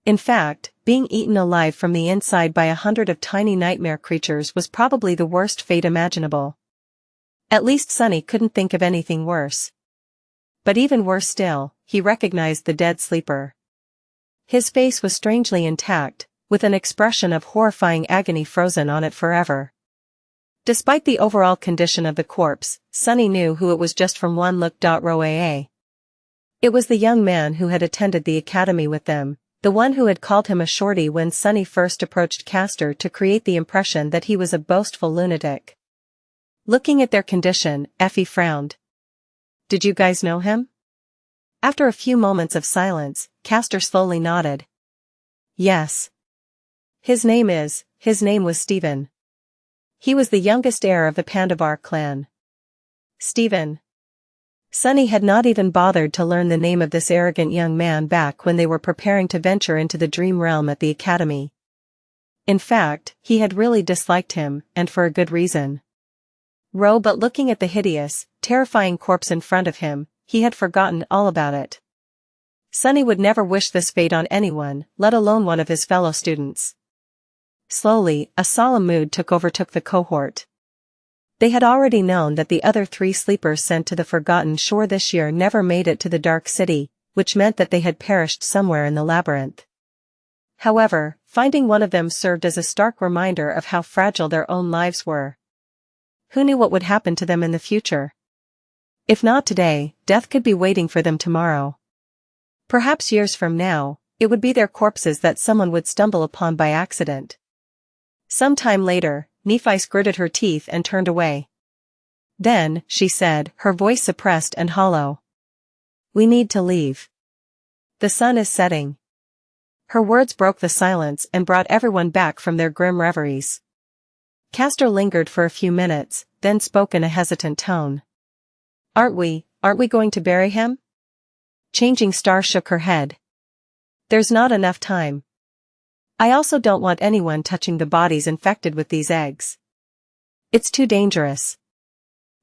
A: In fact, being eaten alive from the inside by 100 of tiny nightmare creatures was probably the worst fate imaginable. At least Sunny couldn't think of anything worse. But even worse still, he recognized the dead sleeper. His face was strangely intact, with an expression of horrifying agony frozen on it forever. Despite the overall condition of the corpse, Sunny knew who it was just from one look. Roaa. It was the young man who had attended the academy with them, the one who had called him a shorty when Sunny first approached Castor to create the impression that he was a boastful lunatic. Looking at their condition, Effie frowned. "Did you guys know him?" After a few moments of silence, Castor slowly nodded. "Yes. His name was Stephen. He was the youngest heir of the Pandavar clan." Stephen. Sunny had not even bothered to learn the name of this arrogant young man back when they were preparing to venture into the dream realm at the academy. In fact, he had really disliked him, and for a good reason. But looking at the hideous, terrifying corpse in front of him, he had forgotten all about it. Sunny would never wish this fate on anyone, let alone one of his fellow students. Slowly, a solemn mood overtook the cohort. They had already known that the other 3 sleepers sent to the Forgotten Shore this year never made it to the Dark City, which meant that they had perished somewhere in the labyrinth. However, finding one of them served as a stark reminder of how fragile their own lives were. Who knew what would happen to them in the future? If not today, death could be waiting for them tomorrow. Perhaps years from now, it would be their corpses that someone would stumble upon by accident. Some time later, Nephis gritted her teeth and turned away. "Then," she said, her voice suppressed and hollow. "We need to leave. The sun is setting." Her words broke the silence and brought everyone back from their grim reveries. Castor lingered for a few minutes, then spoke in a hesitant tone. Aren't we going to bury him?" Changing Star shook her head. There's not enough time. I also don't want anyone touching the bodies infected with these eggs. It's too dangerous.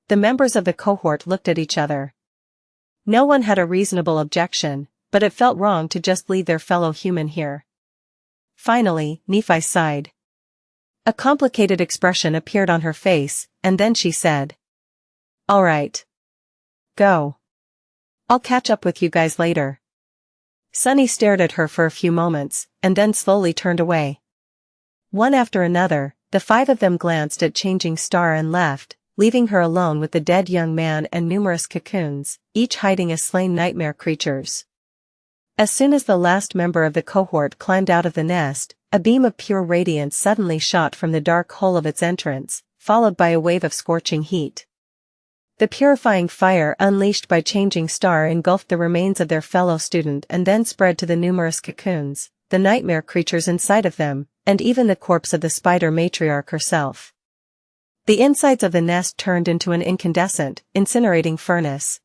A: The members of the cohort looked at each other. No one had a reasonable objection, but it felt wrong to just leave their fellow human here. Finally, Nephi sighed. A complicated expression appeared on her face, and then she said, "All right. Go. I'll catch up with you guys later." Sunny stared at her for a few moments, and then slowly turned away. One after another, the 5 of them glanced at Changing Star and left, leaving her alone with the dead young man and numerous cocoons, each hiding as slain nightmare creatures. As soon as the last member of the cohort climbed out of the nest, a beam of pure radiance suddenly shot from the dark hole of its entrance, followed by a wave of scorching heat. The purifying fire unleashed by Changing Star engulfed the remains of their fellow student and then spread to the numerous cocoons, the nightmare creatures inside of them, and even the corpse of the spider matriarch herself. The insides of the nest turned into an incandescent, incinerating furnace.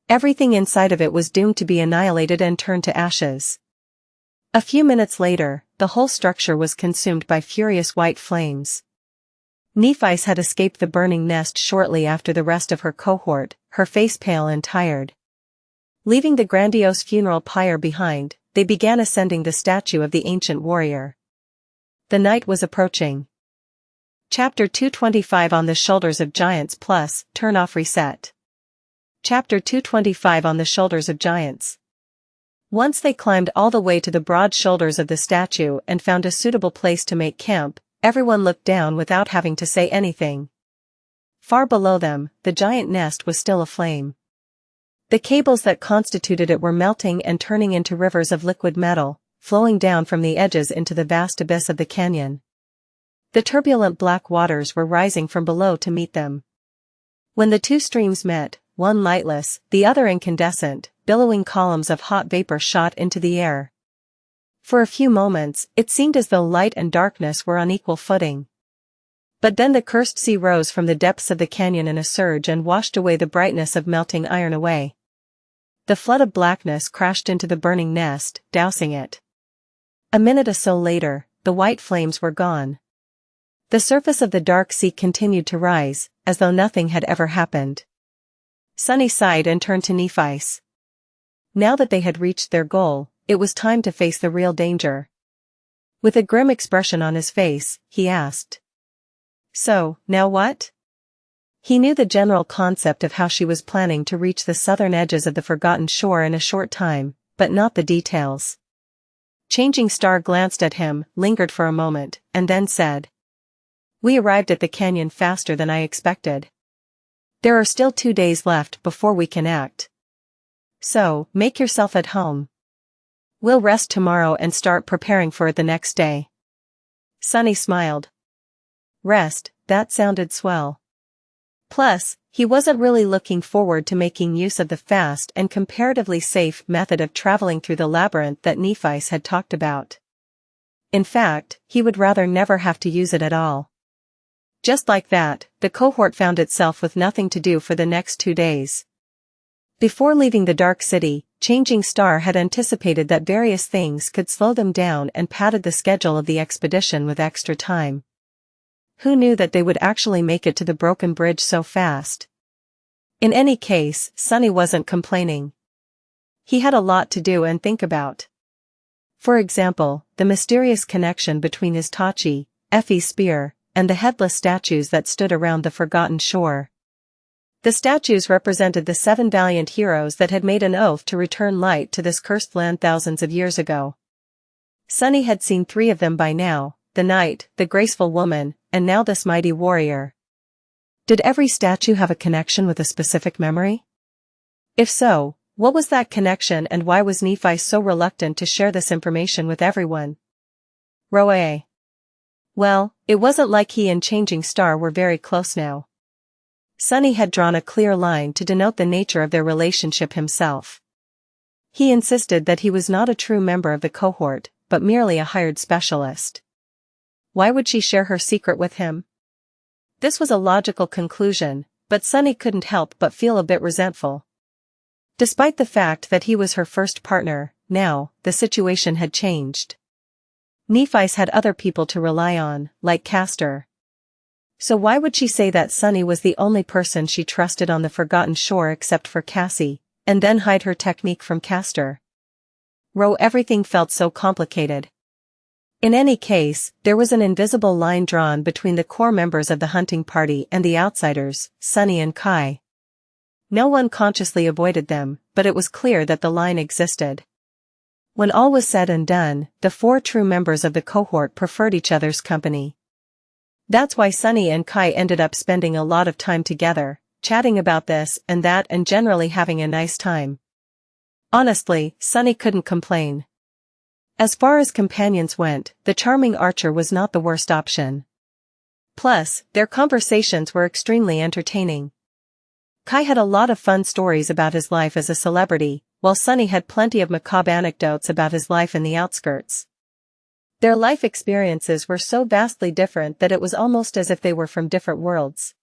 A: Everything inside of it was doomed to be annihilated and turned to ashes. A few minutes later, the whole structure was consumed by furious white flames. Nephi had escaped the burning nest shortly after the rest of her cohort, her face pale and tired. Leaving the grandiose funeral pyre behind, they began ascending the statue of the ancient warrior. The night was approaching. Chapter 225 On the Shoulders of Giants Plus, Turn Off Reset. Chapter 225 On the Shoulders of Giants. Once they climbed all the way to the broad shoulders of the statue and found a suitable place to make camp, everyone looked down without having to say anything. Far below them, the giant nest was still aflame. The cables that constituted it were melting and turning into rivers of liquid metal, flowing down from the edges into the vast abyss of the canyon. The turbulent black waters were rising from below to meet them. When the 2 streams met, one lightless, the other incandescent, billowing columns of hot vapor shot into the air. For a few moments, it seemed as though light and darkness were on equal footing. But then the cursed sea rose from the depths of the canyon in a surge and washed away the brightness of melting iron away. The flood of blackness crashed into the burning nest, dousing it. A minute or so later, the white flames were gone. The surface of the dark sea continued to rise, as though nothing had ever happened. Sunny sighed and turned to Nephi. Now that they had reached their goal, it was time to face the real danger. With a grim expression on his face, he asked, "So, now what?" He knew the general concept of how she was planning to reach the southern edges of the forgotten shore in a short time, but not the details. Changing Star glanced at him, lingered for a moment, and then said, "We arrived at the canyon faster than I expected. There are still 2 days left before we can act. So, make yourself at home. We'll rest tomorrow and start preparing for it the next day." Sunny smiled. Rest, that sounded swell. Plus, he wasn't really looking forward to making use of the fast and comparatively safe method of traveling through the labyrinth that Nephi had talked about. In fact, he would rather never have to use it at all. Just like that, the cohort found itself with nothing to do for the next 2 days. Before leaving the Dark City, Changing Star had anticipated that various things could slow them down and padded the schedule of the expedition with extra time. Who knew that they would actually make it to the broken bridge so fast? In any case, Sunny wasn't complaining. He had a lot to do and think about. For example, the mysterious connection between his Tachi, Effie's spear, and the headless statues that stood around the forgotten shore. The statues represented the 7 valiant heroes that had made an oath to return light to this cursed land thousands of years ago. Sunny had seen 3 of them by now, the knight, the graceful woman, and now this mighty warrior. Did every statue have a connection with a specific memory? If so, what was that connection and why was Nephi so reluctant to share this information with everyone? Roe. Well, it wasn't like he and Changing Star were very close now. Sunny had drawn a clear line to denote the nature of their relationship himself. He insisted that he was not a true member of the cohort, but merely a hired specialist. Why would she share her secret with him? This was a logical conclusion, but Sunny couldn't help but feel a bit resentful. Despite the fact that he was her first partner, now, the situation had changed. Nephi's had other people to rely on, like Castor. So why would she say that Sunny was the only person she trusted on the Forgotten Shore except for Cassie, and then hide her technique from Castor? Everything felt so complicated. In any case, there was an invisible line drawn between the core members of the hunting party and the outsiders, Sunny and Kai. No one consciously avoided them, but it was clear that the line existed. When all was said and done, the 4 true members of the cohort preferred each other's company. That's why Sunny and Kai ended up spending a lot of time together, chatting about this and that and generally having a nice time. Honestly, Sunny couldn't complain. As far as companions went, the charming archer was not the worst option. Plus, their conversations were extremely entertaining. Kai had a lot of fun stories about his life as a celebrity, while Sunny had plenty of macabre anecdotes about his life in the outskirts. Their life experiences were so vastly different that it was almost as if they were from different worlds.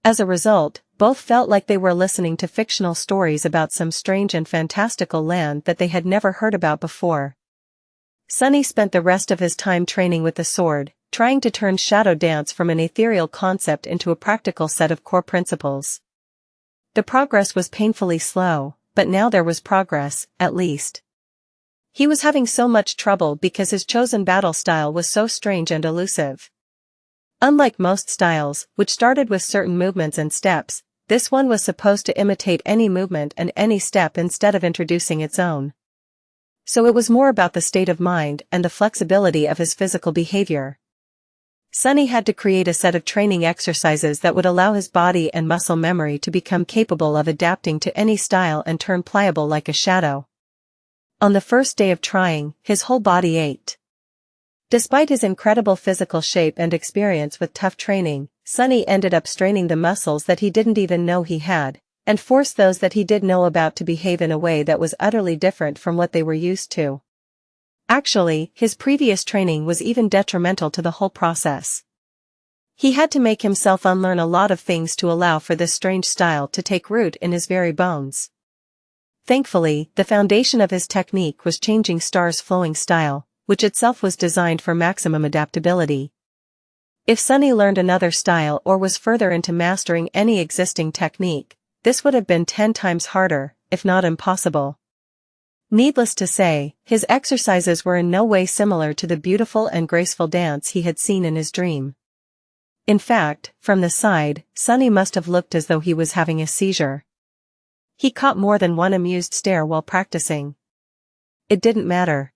A: As a result, both felt like they were listening to fictional stories about some strange and fantastical land that they had never heard about before. Sunny spent the rest of his time training with the sword, trying to turn shadow dance from an ethereal concept into a practical set of core principles. The progress was painfully slow, but now there was progress, at least. He was having so much trouble because his chosen battle style was so strange and elusive. Unlike most styles, which started with certain movements and steps, this one was supposed to imitate any movement and any step instead of introducing its own. So it was more about the state of mind and the flexibility of his physical behavior. Sunny had to create a set of training exercises that would allow his body and muscle memory to become capable of adapting to any style and turn pliable like a shadow. On the first day of trying, his whole body ached. Despite his incredible physical shape and experience with tough training, Sunny ended up straining the muscles that he didn't even know he had, and forced those that he did know about to behave in a way that was utterly different from what they were used to. Actually, his previous training was even detrimental to the whole process. He had to make himself unlearn a lot of things to allow for this strange style to take root in his very bones. Thankfully, the foundation of his technique was Changing Star's flowing style, which itself was designed for maximum adaptability. If Sunny learned another style or was further into mastering any existing technique, this would have been 10 times harder, if not impossible. Needless to say, his exercises were in no way similar to the beautiful and graceful dance he had seen in his dream. In fact, from the side, Sunny must have looked as though he was having a seizure. He caught more than one amused stare while practicing. It didn't matter.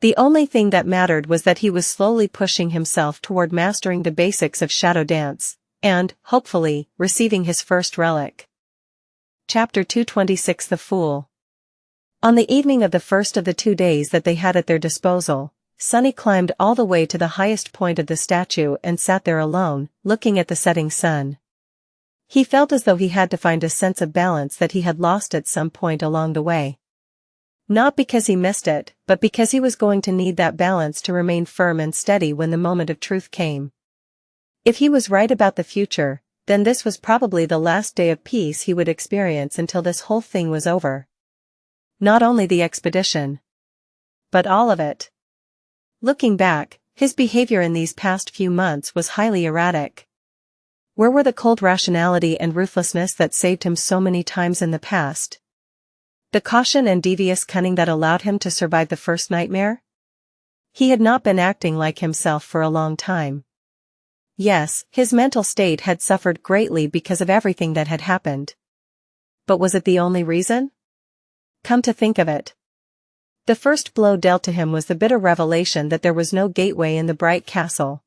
A: The only thing that mattered was that he was slowly pushing himself toward mastering the basics of shadow dance, and, hopefully, receiving his first relic. Chapter 226 The Fool. On the evening of the first of the 2 days that they had at their disposal, Sunny climbed all the way to the highest point of the statue and sat there alone, looking at the setting sun. He felt as though he had to find a sense of balance that he had lost at some point along the way. Not because he missed it, but because he was going to need that balance to remain firm and steady when the moment of truth came. If he was right about the future, then this was probably the last day of peace he would experience until this whole thing was over. Not only the expedition, but all of it. Looking back, his behavior in these past few months was highly erratic. Where were the cold rationality and ruthlessness that saved him so many times in the past? The caution and devious cunning that allowed him to survive the first nightmare? He had not been acting like himself for a long time. Yes, his mental state had suffered greatly because of everything that had happened. But was it the only reason? Come to think of it. The first blow dealt to him was the bitter revelation that there was no gateway in the bright castle.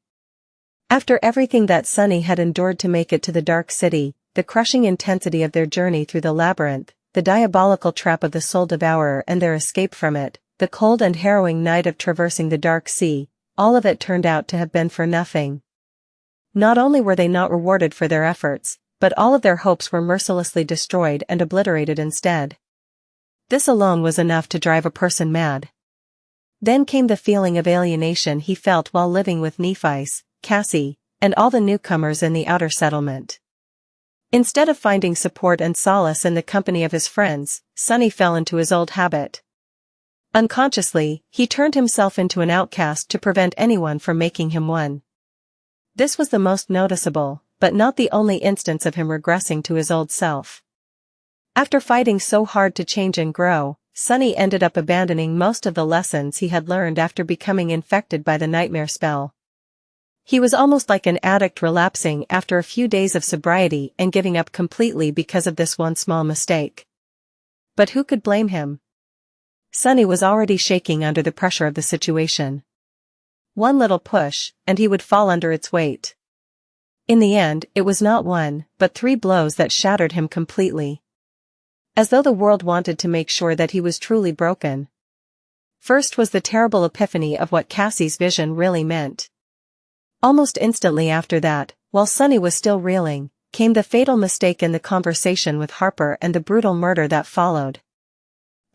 A: After everything that Sunny had endured to make it to the dark city, the crushing intensity of their journey through the labyrinth, the diabolical trap of the soul devourer and their escape from it, the cold and harrowing night of traversing the dark sea, all of it turned out to have been for nothing. Not only were they not rewarded for their efforts, but all of their hopes were mercilessly destroyed and obliterated instead. This alone was enough to drive a person mad. Then came the feeling of alienation he felt while living with Nephi's, Cassie, and all the newcomers in the outer settlement. Instead of finding support and solace in the company of his friends, Sunny fell into his old habit. Unconsciously, he turned himself into an outcast to prevent anyone from making him one. This was the most noticeable, but not the only instance of him regressing to his old self. After fighting so hard to change and grow, Sunny ended up abandoning most of the lessons he had learned after becoming infected by the nightmare spell. He was almost like an addict relapsing after a few days of sobriety and giving up completely because of this one small mistake. But who could blame him? Sunny was already shaking under the pressure of the situation. One little push, and he would fall under its weight. In the end, it was not one, but 3 blows that shattered him completely. As though the world wanted to make sure that he was truly broken. First was the terrible epiphany of what Cassie's vision really meant. Almost instantly after that, while Sunny was still reeling, came the fatal mistake in the conversation with Harper and the brutal murder that followed.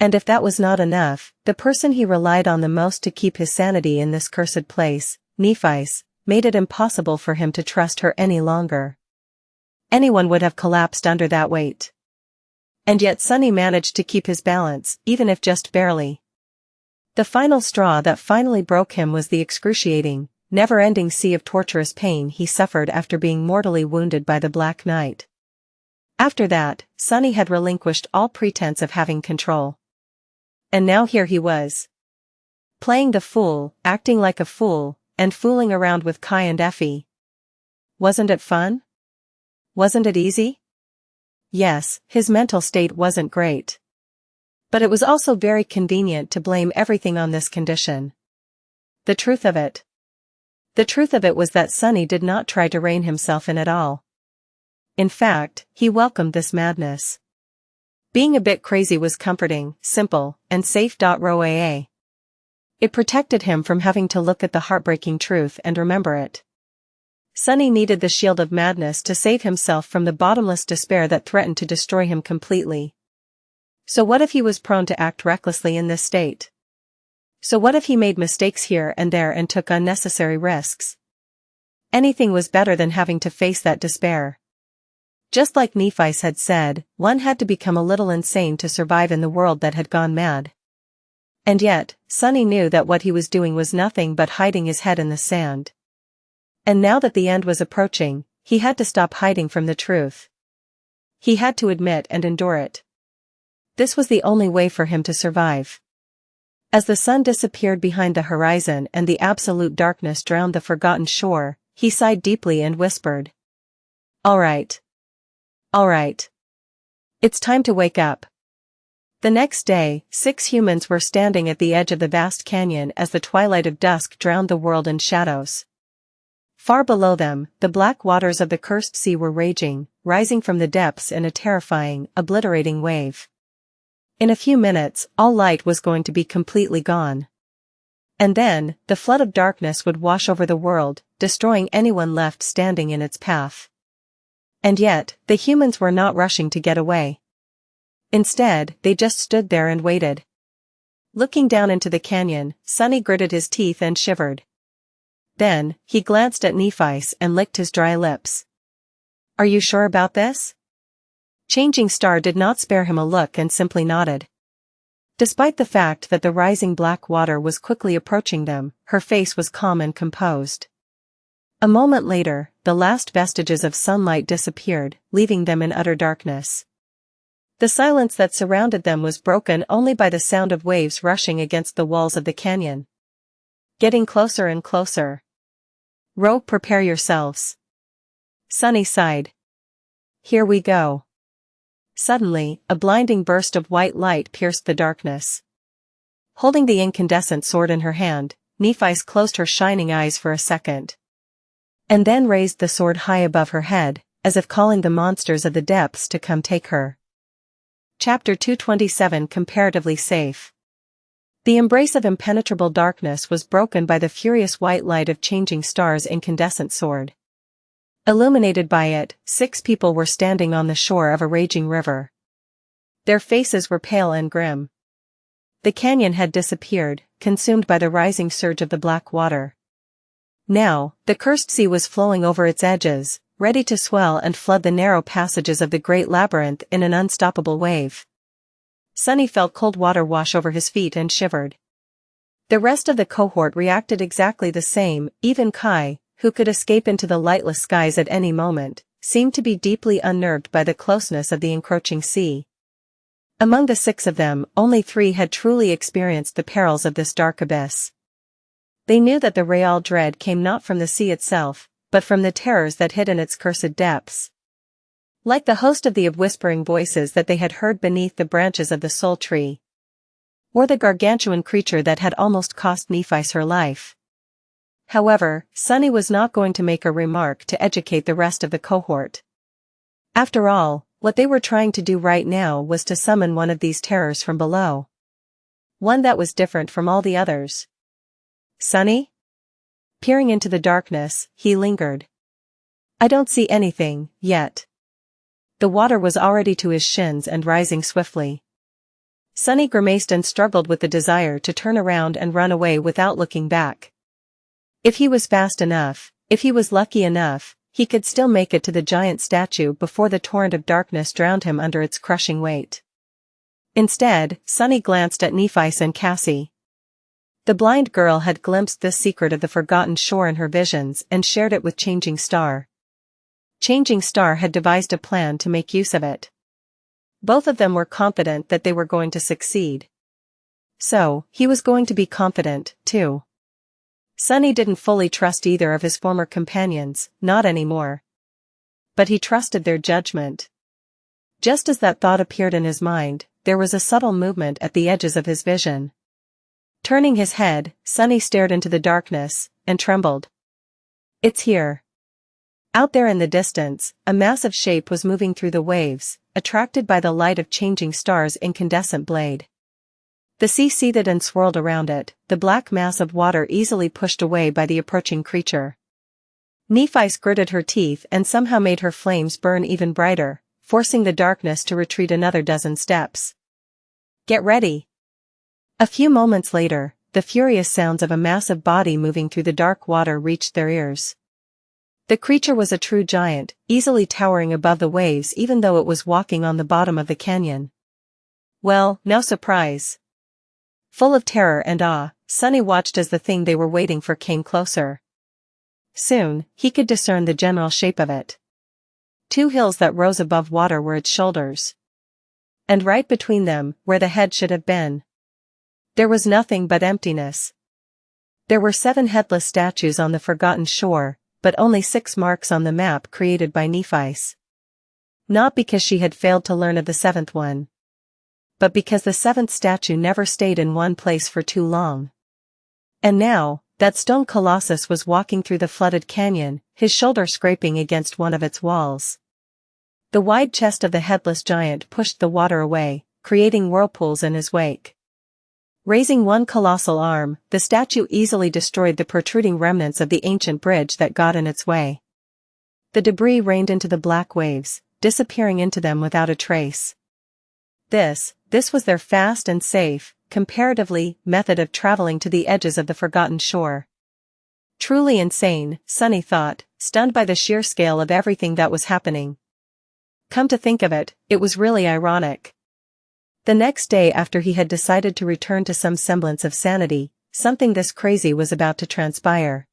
A: And if that was not enough, the person he relied on the most to keep his sanity in this cursed place, Nephi's, made it impossible for him to trust her any longer. Anyone would have collapsed under that weight. And yet Sunny managed to keep his balance, even if just barely. The final straw that finally broke him was the excruciating, never-ending sea of torturous pain he suffered after being mortally wounded by the Black Knight. After that, Sunny had relinquished all pretense of having control. And now here he was. Playing the fool, acting like a fool, and fooling around with Kai and Effie. Wasn't it fun? Wasn't it easy? Yes, his mental state wasn't great. But it was also very convenient to blame everything on this condition. The truth of it was that Sunny did not try to rein himself in at all. In fact, he welcomed this madness. Being a bit crazy was comforting, simple, and safe. Roaa. It protected him from having to look at the heartbreaking truth and remember it. Sunny needed the shield of madness to save himself from the bottomless despair that threatened to destroy him completely. So what if he was prone to act recklessly in this state? So what if he made mistakes here and there and took unnecessary risks? Anything was better than having to face that despair. Just like Nephi's had said, one had to become a little insane to survive in the world that had gone mad. And yet, Sunny knew that what he was doing was nothing but hiding his head in the sand. And now that the end was approaching, he had to stop hiding from the truth. He had to admit and endure it. This was the only way for him to survive. As the sun disappeared behind the horizon and the absolute darkness drowned the forgotten shore, he sighed deeply and whispered. All right. It's time to wake up. The next day, 6 humans were standing at the edge of the vast canyon as the twilight of dusk drowned the world in shadows. Far below them, the black waters of the cursed sea were raging, rising from the depths in a terrifying, obliterating wave. In a few minutes, all light was going to be completely gone. And then, the flood of darkness would wash over the world, destroying anyone left standing in its path. And yet, the humans were not rushing to get away. Instead, they just stood there and waited. Looking down into the canyon, Sunny gritted his teeth and shivered. Then, he glanced at Nephi's and licked his dry lips. Are you sure about this? Changing Star did not spare him a look and simply nodded. Despite the fact that the rising black water was quickly approaching them, her face was calm and composed. A moment later, the last vestiges of sunlight disappeared, leaving them in utter darkness. The silence that surrounded them was broken only by the sound of waves rushing against the walls of the canyon. Getting closer and closer. Prepare yourselves. Sunny sighed. Here we go. Suddenly, a blinding burst of white light pierced the darkness. Holding the incandescent sword in her hand, Nephi's closed her shining eyes for a second. And then raised the sword high above her head, as if calling the monsters of the depths to come take her. Chapter 227 Comparatively Safe. The embrace of impenetrable darkness was broken by the furious white light of Changing Star's incandescent sword. Illuminated by it, 6 people were standing on the shore of a raging river. Their faces were pale and grim. The canyon had disappeared, consumed by the rising surge of the black water. Now, the cursed sea was flowing over its edges, ready to swell and flood the narrow passages of the great labyrinth in an unstoppable wave. Sunny felt cold water wash over his feet and shivered. The rest of the cohort reacted exactly the same. Even Kai, who could escape into the lightless skies at any moment, seemed to be deeply unnerved by the closeness of the encroaching sea. Among the 6 of them, only 3 had truly experienced the perils of this dark abyss. They knew that the real dread came not from the sea itself, but from the terrors that hid in its cursed depths. Like the host of the whispering voices that they had heard beneath the branches of the soul tree. Or the gargantuan creature that had almost cost Nephi's her life. However, Sunny was not going to make a remark to educate the rest of the cohort. After all, what they were trying to do right now was to summon one of these terrors from below. One that was different from all the others. Sunny? Peering into the darkness, he lingered. I don't see anything, yet. The water was already to his shins and rising swiftly. Sunny grimaced and struggled with the desire to turn around and run away without looking back. If he was fast enough, if he was lucky enough, he could still make it to the giant statue before the torrent of darkness drowned him under its crushing weight. Instead, Sunny glanced at Nephi and Cassie. The blind girl had glimpsed this secret of the forgotten shore in her visions and shared it with Changing Star. Changing Star had devised a plan to make use of it. Both of them were confident that they were going to succeed. So, he was going to be confident, too. Sunny didn't fully trust either of his former companions, not anymore. But he trusted their judgment. Just as that thought appeared in his mind, there was a subtle movement at the edges of his vision. Turning his head, Sunny stared into the darkness, and trembled. It's here. Out there in the distance, a massive shape was moving through the waves, attracted by the light of Changing Star's incandescent blade. The sea seethed and swirled around it, the black mass of water easily pushed away by the approaching creature. Nephi gritted her teeth and somehow made her flames burn even brighter, forcing the darkness to retreat another dozen steps. Get ready. A few moments later, the furious sounds of a massive body moving through the dark water reached their ears. The creature was a true giant, easily towering above the waves even though it was walking on the bottom of the canyon. Well, no surprise. Full of terror and awe, Sunny watched as the thing they were waiting for came closer. Soon, he could discern the general shape of it. 2 hills that rose above water were its shoulders. And right between them, where the head should have been, there was nothing but emptiness. There were 7 headless statues on the forgotten shore, but only 6 marks on the map created by Nephi. Not because she had failed to learn of the 7th one. But because the 7th statue never stayed in one place for too long. And now, that stone colossus was walking through the flooded canyon, his shoulder scraping against one of its walls. The wide chest of the headless giant pushed the water away, creating whirlpools in his wake. Raising one colossal arm, the statue easily destroyed the protruding remnants of the ancient bridge that got in its way. The debris rained into the black waves, disappearing into them without a trace. This was their fast and safe, comparatively, method of traveling to the edges of the forgotten shore. Truly insane, Sunny thought, stunned by the sheer scale of everything that was happening. Come to think of it, it was really ironic. The next day after he had decided to return to some semblance of sanity, something this crazy was about to transpire.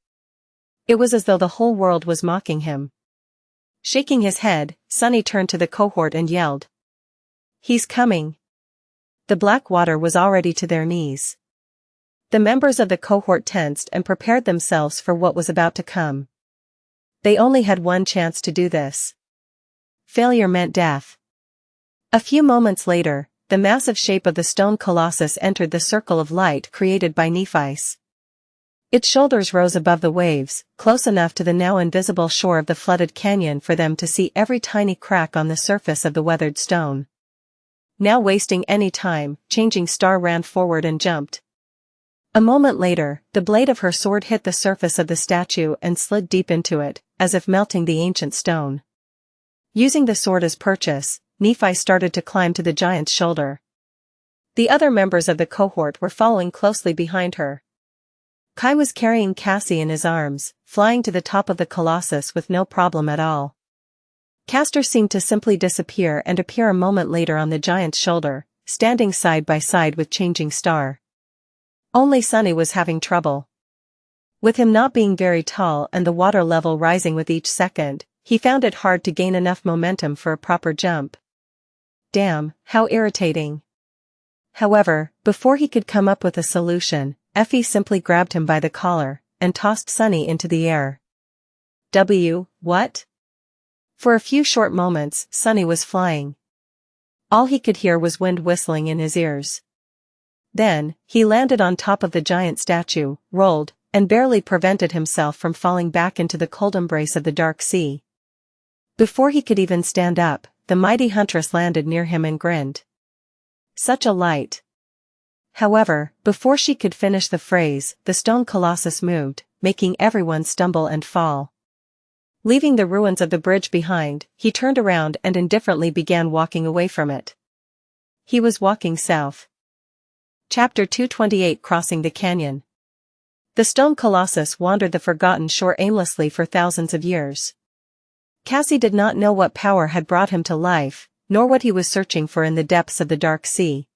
A: It was as though the whole world was mocking him. Shaking his head, Sunny turned to the cohort and yelled. He's coming. The black water was already to their knees. The members of the cohort tensed and prepared themselves for what was about to come. They only had one chance to do this. Failure meant death. A few moments later, the massive shape of the stone colossus entered the circle of light created by Nephi. Its shoulders rose above the waves, close enough to the now invisible shore of the flooded canyon for them to see every tiny crack on the surface of the weathered stone. Now wasting any time, Changing Star ran forward and jumped. A moment later, the blade of her sword hit the surface of the statue and slid deep into it, as if melting the ancient stone. Using the sword as purchase, Nephi started to climb to the giant's shoulder. The other members of the cohort were following closely behind her. Kai was carrying Cassie in his arms, flying to the top of the Colossus with no problem at all. Castor seemed to simply disappear and appear a moment later on the giant's shoulder, standing side by side with Changing Star. Only Sunny was having trouble. With him not being very tall and the water level rising with each second, he found it hard to gain enough momentum for a proper jump. Damn, how irritating. However, before he could come up with a solution, Effie simply grabbed him by the collar and tossed Sunny into the air. What? For a few short moments, Sunny was flying. All he could hear was wind whistling in his ears. Then, he landed on top of the giant statue, rolled, and barely prevented himself from falling back into the cold embrace of the dark sea. Before he could even stand up, the mighty huntress landed near him and grinned. Such a light. However, before she could finish the phrase, the stone colossus moved, making everyone stumble and fall. Leaving the ruins of the bridge behind, he turned around and indifferently began walking away from it. He was walking south. Chapter 228 Crossing the Canyon. The stone colossus wandered the forgotten shore aimlessly for thousands of years. Cassie did not know what power had brought him to life, nor what he was searching for in the depths of the dark sea.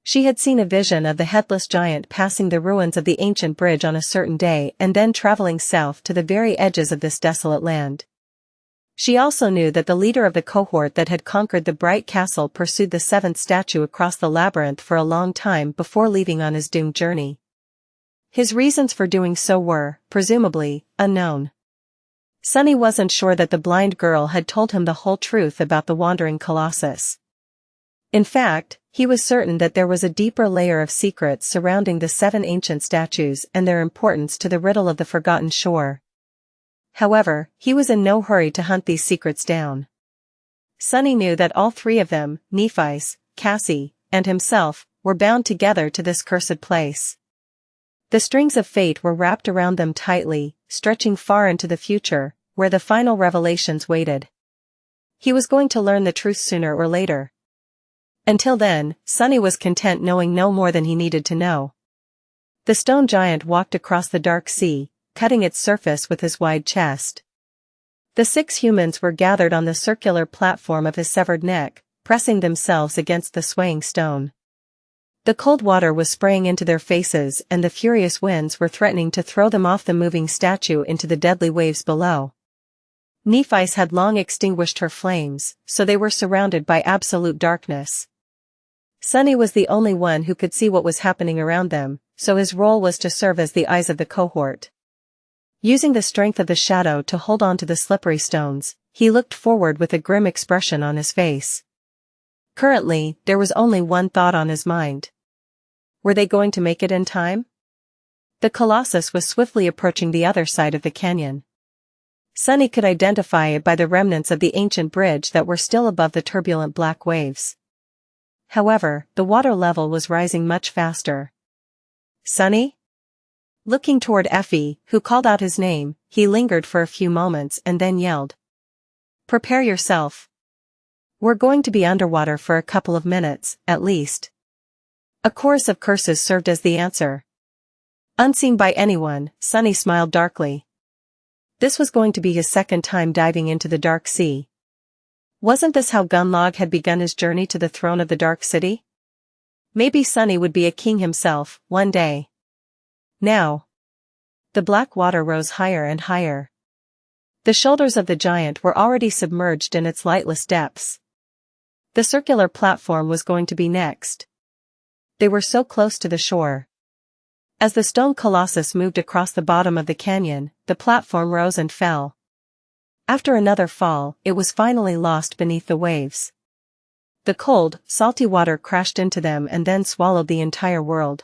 A: She had seen a vision of the headless giant passing the ruins of the ancient bridge on a certain day and then traveling south to the very edges of this desolate land. She also knew that the leader of the cohort that had conquered the bright castle pursued the seventh statue across the labyrinth for a long time before leaving on his doomed journey. His reasons for doing so were, presumably, unknown. Sunny wasn't sure that the blind girl had told him the whole truth about the wandering colossus. In fact, he was certain that there was a deeper layer of secrets surrounding the 7 ancient statues and their importance to the riddle of the forgotten shore. However, he was in no hurry to hunt these secrets down. Sunny knew that all 3 of them, Nephi's, Cassie, and himself, were bound together to this cursed place. The strings of fate were wrapped around them tightly, stretching far into the future, where the final revelations waited. He was going to learn the truth sooner or later. Until then, Sunny was content knowing no more than he needed to know. The stone giant walked across the dark sea, cutting its surface with his wide chest. The 6 humans were gathered on the circular platform of his severed neck, pressing themselves against the swaying stone. The cold water was spraying into their faces and the furious winds were threatening to throw them off the moving statue into the deadly waves below. Nephi's had long extinguished her flames, so they were surrounded by absolute darkness. Sunny was the only one who could see what was happening around them, so his role was to serve as the eyes of the cohort. Using the strength of the shadow to hold on to the slippery stones, he looked forward with a grim expression on his face. Currently, there was only one thought on his mind. Were they going to make it in time? The Colossus was swiftly approaching the other side of the canyon. Sunny could identify it by the remnants of the ancient bridge that were still above the turbulent black waves. However, the water level was rising much faster. Sunny? Looking toward Effie, who called out his name, he lingered for a few moments and then yelled. Prepare yourself. We're going to be underwater for a couple of minutes, at least. A chorus of curses served as the answer. Unseen by anyone, Sunny smiled darkly. This was going to be his second time diving into the dark sea. Wasn't this how Gunlog had begun his journey to the throne of the Dark City? Maybe Sunny would be a king himself, one day. Now. The black water rose higher and higher. The shoulders of the giant were already submerged in its lightless depths. The circular platform was going to be next. They were so close to the shore. As the stone colossus moved across the bottom of the canyon, the platform rose and fell. After another fall, it was finally lost beneath the waves. The cold, salty water crashed into them and then swallowed the entire world.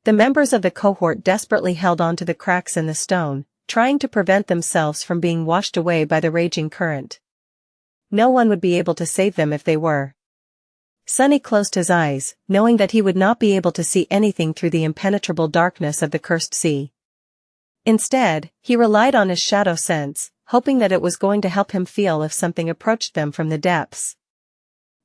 A: The members of the cohort desperately held on to the cracks in the stone, trying to prevent themselves from being washed away by the raging current. No one would be able to save them if they were. Sunny closed his eyes, knowing that he would not be able to see anything through the impenetrable darkness of the cursed sea. Instead, he relied on his shadow sense, hoping that it was going to help him feel if something approached them from the depths.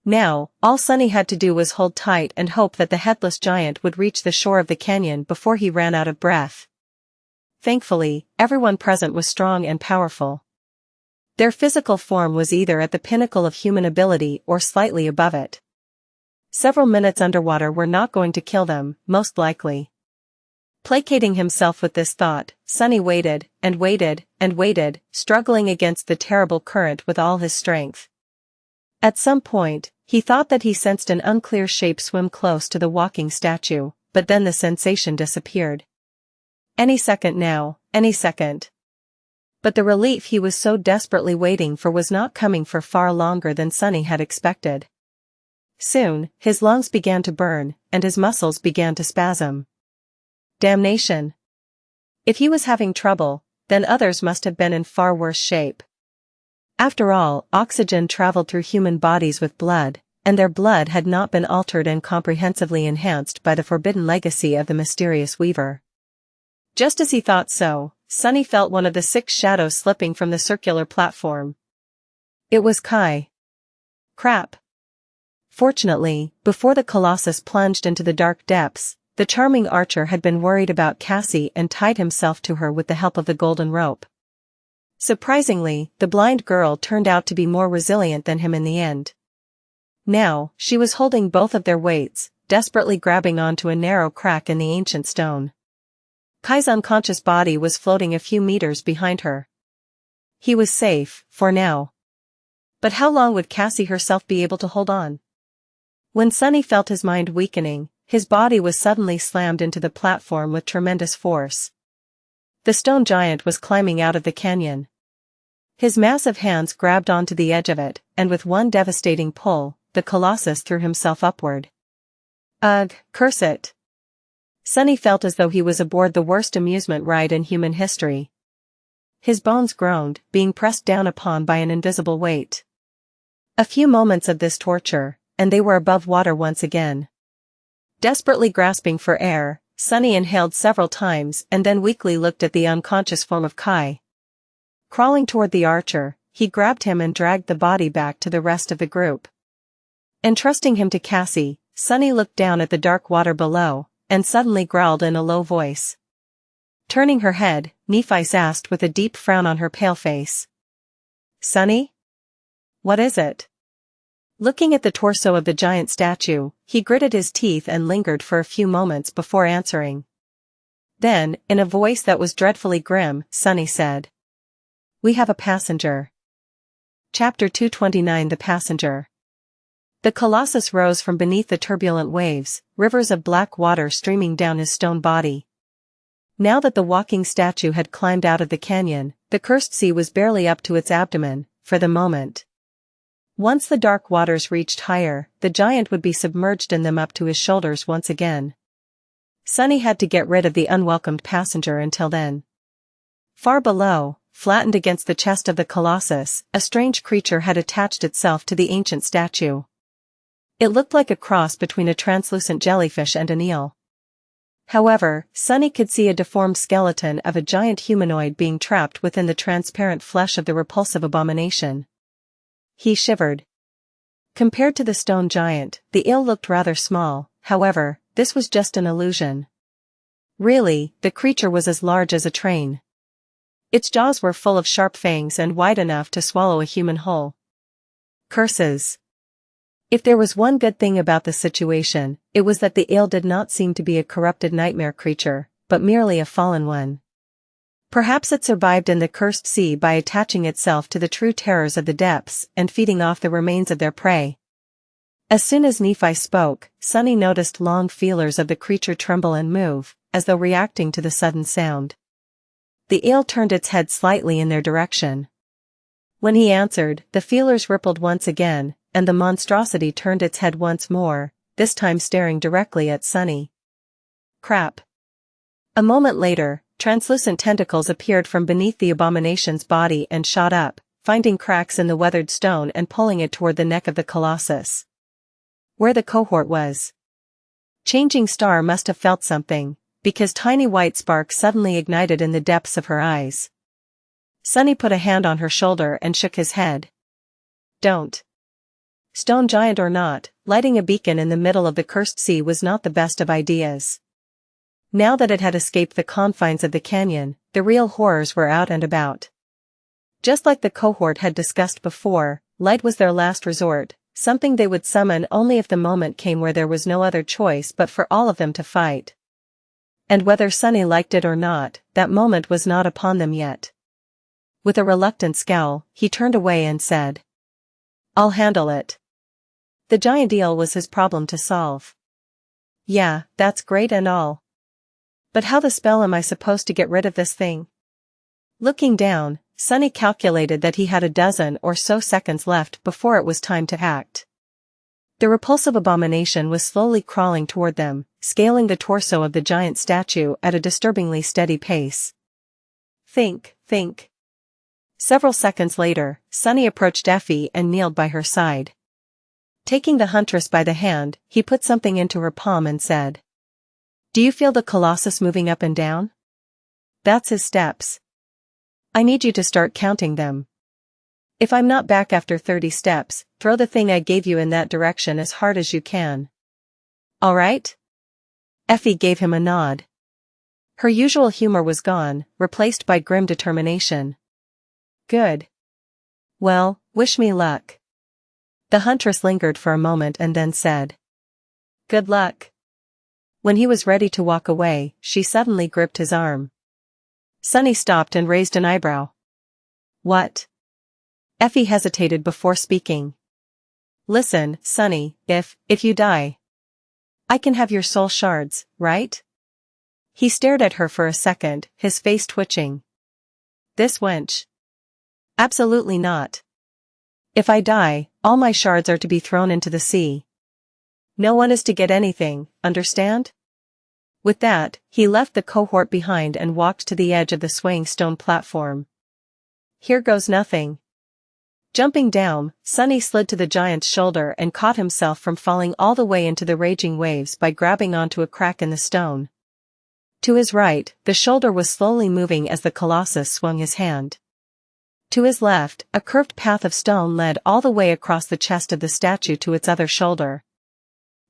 A: Now, all Sunny had to do was hold tight and hope that the headless giant would reach the shore of the canyon before he ran out of breath. Thankfully, everyone present was strong and powerful. Their physical form was either at the pinnacle of human ability or slightly above it. Several minutes underwater were not going to kill them, most likely. Placating himself with this thought, Sunny waited, and waited, and waited, struggling against the terrible current with all his strength. At some point, he thought that he sensed an unclear shape swim close to the walking statue, but then the sensation disappeared. Any second now, any second. But the relief he was so desperately waiting for was not coming for far longer than Sunny had expected. Soon, his lungs began to burn, and his muscles began to spasm. Damnation! If he was having trouble, then others must have been in far worse shape. After all, oxygen traveled through human bodies with blood, and their blood had not been altered and comprehensively enhanced by the forbidden legacy of the mysterious weaver. Just as he thought so, Sunny felt one of the 6 shadows slipping from the circular platform. It was Kai. Crap. Fortunately, before the Colossus plunged into the dark depths, the charming archer had been worried about Cassie and tied himself to her with the help of the golden rope. Surprisingly, the blind girl turned out to be more resilient than him in the end. Now, she was holding both of their weights, desperately grabbing onto a narrow crack in the ancient stone. Kai's unconscious body was floating a few meters behind her. He was safe, for now. But how long would Cassie herself be able to hold on? When Sunny felt his mind weakening, his body was suddenly slammed into the platform with tremendous force. The stone giant was climbing out of the canyon. His massive hands grabbed onto the edge of it, and with one devastating pull, the Colossus threw himself upward. Ugh, curse it! Sunny felt as though he was aboard the worst amusement ride in human history. His bones groaned, being pressed down upon by an invisible weight. A few moments of this torture, and they were above water once again. Desperately grasping for air, Sunny inhaled several times and then weakly looked at the unconscious form of Kai. Crawling toward the archer, he grabbed him and dragged the body back to the rest of the group. Entrusting him to Cassie, Sunny looked down at the dark water below, and suddenly growled in a low voice. Turning her head, Nephice asked with a deep frown on her pale face. Sunny? What is it? Looking at the torso of the giant statue, he gritted his teeth and lingered for a few moments before answering. Then, in a voice that was dreadfully grim, Sunny said. We have a passenger. Chapter 229 The Passenger. The Colossus rose from beneath the turbulent waves, rivers of black water streaming down his stone body. Now that the walking statue had climbed out of the canyon, the cursed sea was barely up to its abdomen, for the moment. Once the dark waters reached higher, the giant would be submerged in them up to his shoulders once again. Sunny had to get rid of the unwelcomed passenger until then. Far below, flattened against the chest of the Colossus, a strange creature had attached itself to the ancient statue. It looked like a cross between a translucent jellyfish and an eel. However, Sunny could see a deformed skeleton of a giant humanoid being trapped within the transparent flesh of the repulsive abomination. He shivered. Compared to the stone giant, the eel looked rather small, however, this was just an illusion. Really, the creature was as large as a train. Its jaws were full of sharp fangs and wide enough to swallow a human whole. Curses. If there was one good thing about the situation, it was that the eel did not seem to be a corrupted nightmare creature, but merely a fallen one. Perhaps it survived in the cursed sea by attaching itself to the true terrors of the depths and feeding off the remains of their prey. As soon as Nephi spoke, Sunny noticed long feelers of the creature tremble and move, as though reacting to the sudden sound. The eel turned its head slightly in their direction. When he answered, the feelers rippled once again, and the monstrosity turned its head once more, this time staring directly at Sunny. Crap. A moment later, translucent tentacles appeared from beneath the abomination's body and shot up, finding cracks in the weathered stone and pulling it toward the neck of the Colossus. Where the cohort was. Changing Star must have felt something, because tiny white sparks suddenly ignited in the depths of her eyes. Sunny put a hand on her shoulder and shook his head. Don't. stone giant or not, lighting a beacon in the middle of the cursed sea was not the best of ideas. Now that it had escaped the confines of the canyon, the real horrors were out and about. Just like the cohort had discussed before, light was their last resort, something they would summon only if the moment came where there was no other choice but for all of them to fight. And whether Sunny liked it or not, that moment was not upon them yet. With a reluctant scowl, he turned away and said, "I'll handle it." The giant eel was his problem to solve. "Yeah, that's great and all. But how the spell am I supposed to get rid of this thing?" Looking down, Sunny calculated that he had a dozen or so seconds left before it was time to act. The repulsive abomination was slowly crawling toward them, scaling the torso of the giant statue at a disturbingly steady pace. Think. Several seconds later, Sunny approached Effie and kneeled by her side. Taking the huntress by the hand, he put something into her palm and said, "Do you feel the colossus moving up and down? That's his steps. I need you to start counting them. If I'm not back after 30 steps, throw the thing I gave you in that direction as hard as you can. All right?" Effie gave him a nod. Her usual humor was gone, replaced by grim determination. "Good. Well, wish me luck." The huntress lingered for a moment and then said, "Good luck." When he was ready to walk away, she suddenly gripped his arm. Sunny stopped and raised an eyebrow. "What?" Effie hesitated before speaking. "Listen, Sunny, if you die, I can have your soul shards, right?" He stared at her for a second, his face twitching. "This wench? Absolutely not. If I die, all my shards are to be thrown into the sea. No one is to get anything, understand?" With that, he left the cohort behind and walked to the edge of the swaying stone platform. "Here goes nothing." Jumping down, Sunny slid to the giant's shoulder and caught himself from falling all the way into the raging waves by grabbing onto a crack in the stone. To his right, the shoulder was slowly moving as the colossus swung his hand. To his left, a curved path of stone led all the way across the chest of the statue to its other shoulder.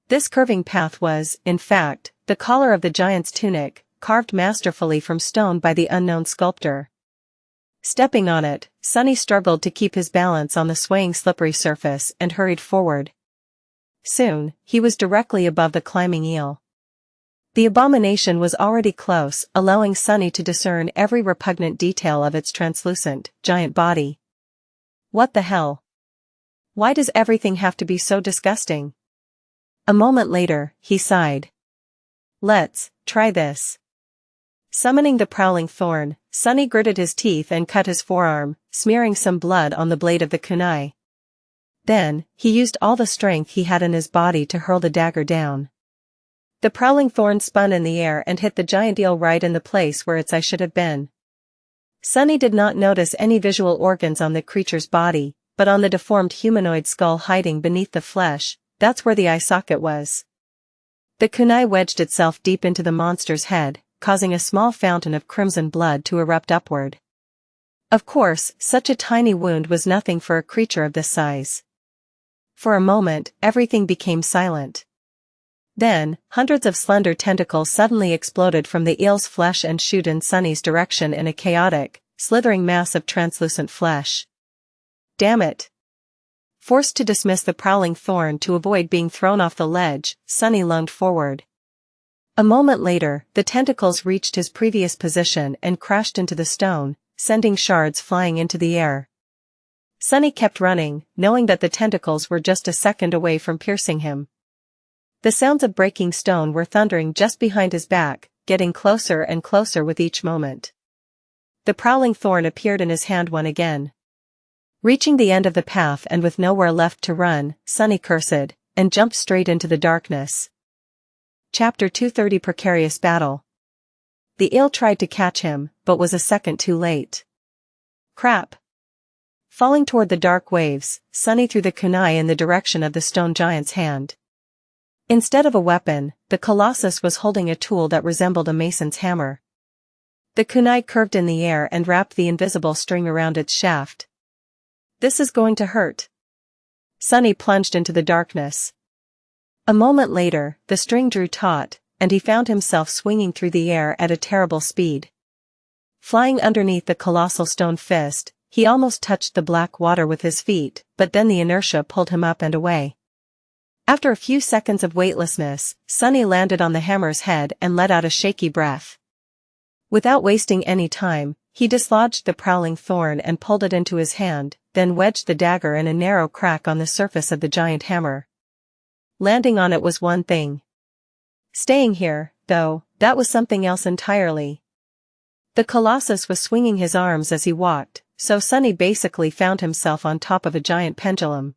A: This curving path was, in fact, the collar of the giant's tunic, carved masterfully from stone by the unknown sculptor. Stepping on it, Sunny struggled to keep his balance on the swaying slippery surface and hurried forward. Soon, he was directly above the climbing eel. The abomination was already close, allowing Sunny to discern every repugnant detail of its translucent, giant body. What the hell? Why does everything have to be so disgusting? A moment later, he sighed. "Let's try this." Summoning the prowling thorn, Sunny gritted his teeth and cut his forearm, smearing some blood on the blade of the kunai. Then, he used all the strength he had in his body to hurl the dagger down. The prowling thorn spun in the air and hit the giant eel right in the place where its eye should have been. Sunny did not notice any visual organs on the creature's body, but on the deformed humanoid skull hiding beneath the flesh, that's where the eye socket was. The kunai wedged itself deep into the monster's head, causing a small fountain of crimson blood to erupt upward. Of course, such a tiny wound was nothing for a creature of this size. For a moment, everything became silent. Then, hundreds of slender tentacles suddenly exploded from the eel's flesh and shot in Sunny's direction in a chaotic, slithering mass of translucent flesh. Damn it! Forced to dismiss the prowling thorn to avoid being thrown off the ledge, Sunny lunged forward. A moment later, the tentacles reached his previous position and crashed into the stone, sending shards flying into the air. Sunny kept running, knowing that the tentacles were just a second away from piercing him. The sounds of breaking stone were thundering just behind his back, getting closer and closer with each moment. The prowling thorn appeared in his hand once again. Reaching the end of the path and with nowhere left to run, Sunny cursed, and jumped straight into the darkness. Chapter 230 Precarious Battle. The eel tried to catch him, but was a second too late. Crap! Falling toward the dark waves, Sunny threw the kunai in the direction of the stone giant's hand. Instead of a weapon, the colossus was holding a tool that resembled a mason's hammer. The kunai curved in the air and wrapped the invisible string around its shaft. "This is going to hurt." Sunny plunged into the darkness. A moment later, the string drew taut, and he found himself swinging through the air at a terrible speed. Flying underneath the colossal stone fist, he almost touched the black water with his feet, but then the inertia pulled him up and away. After a few seconds of weightlessness, Sunny landed on the hammer's head and let out a shaky breath. Without wasting any time, he dislodged the prowling thorn and pulled it into his hand, then wedged the dagger in a narrow crack on the surface of the giant hammer. Landing on it was one thing. Staying here, though, that was something else entirely. The Colossus was swinging his arms as he walked, so Sunny basically found himself on top of a giant pendulum.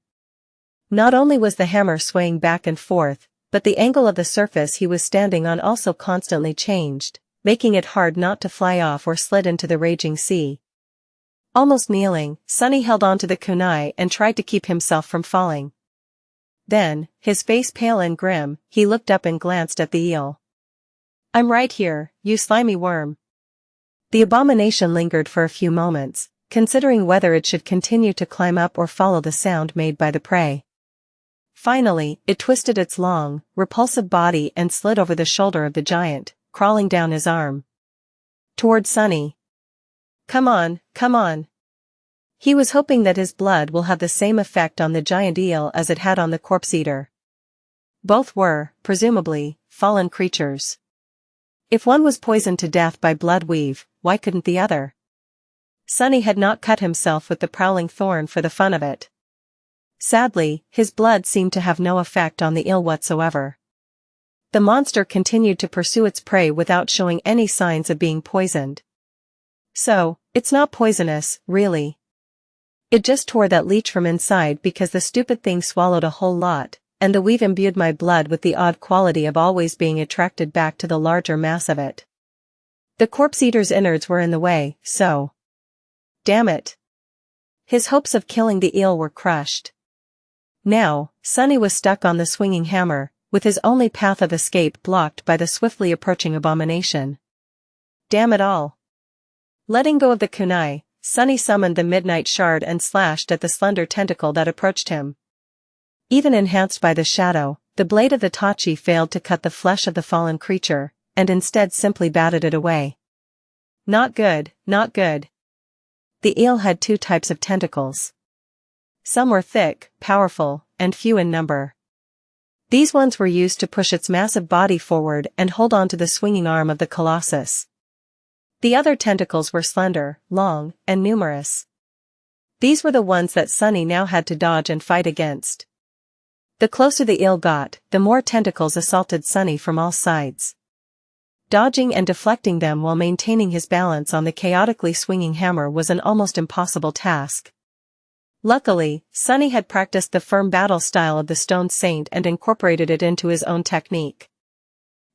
A: Not only was the hammer swaying back and forth, but the angle of the surface he was standing on also constantly changed, making it hard not to fly off or slid into the raging sea. Almost kneeling, Sunny held onto the kunai and tried to keep himself from falling. Then, his face pale and grim, he looked up and glanced at the eel. "I'm right here, you slimy worm." The abomination lingered for a few moments, considering whether it should continue to climb up or follow the sound made by the prey. Finally, it twisted its long, repulsive body and slid over the shoulder of the giant, crawling down his arm. Toward Sunny. "Come on, come on." He was hoping that his blood will have the same effect on the giant eel as it had on the corpse eater. Both were, presumably, fallen creatures. If one was poisoned to death by blood weave, why couldn't the other? Sunny had not cut himself with the prowling thorn for the fun of it. Sadly, his blood seemed to have no effect on the eel whatsoever. The monster continued to pursue its prey without showing any signs of being poisoned. So, it's not poisonous, really. It just tore that leech from inside because the stupid thing swallowed a whole lot, and the weave imbued my blood with the odd quality of always being attracted back to the larger mass of it. The corpse eater's innards were in the way, so. Damn it. His hopes of killing the eel were crushed. Now, Sunny was stuck on the swinging hammer, with his only path of escape blocked by the swiftly approaching abomination. Damn it all. Letting go of the kunai, Sunny summoned the midnight shard and slashed at the slender tentacle that approached him. Even enhanced by the shadow, the blade of the tachi failed to cut the flesh of the fallen creature, and instead simply batted it away. Not good, not good. The eel had two types of tentacles. Some were thick, powerful, and few in number. These ones were used to push its massive body forward and hold on to the swinging arm of the Colossus. The other tentacles were slender, long, and numerous. These were the ones that Sunny now had to dodge and fight against. The closer the eel got, the more tentacles assaulted Sunny from all sides. Dodging and deflecting them while maintaining his balance on the chaotically swinging hammer was an almost impossible task. Luckily, Sunny had practiced the firm battle style of the Stone Saint and incorporated it into his own technique.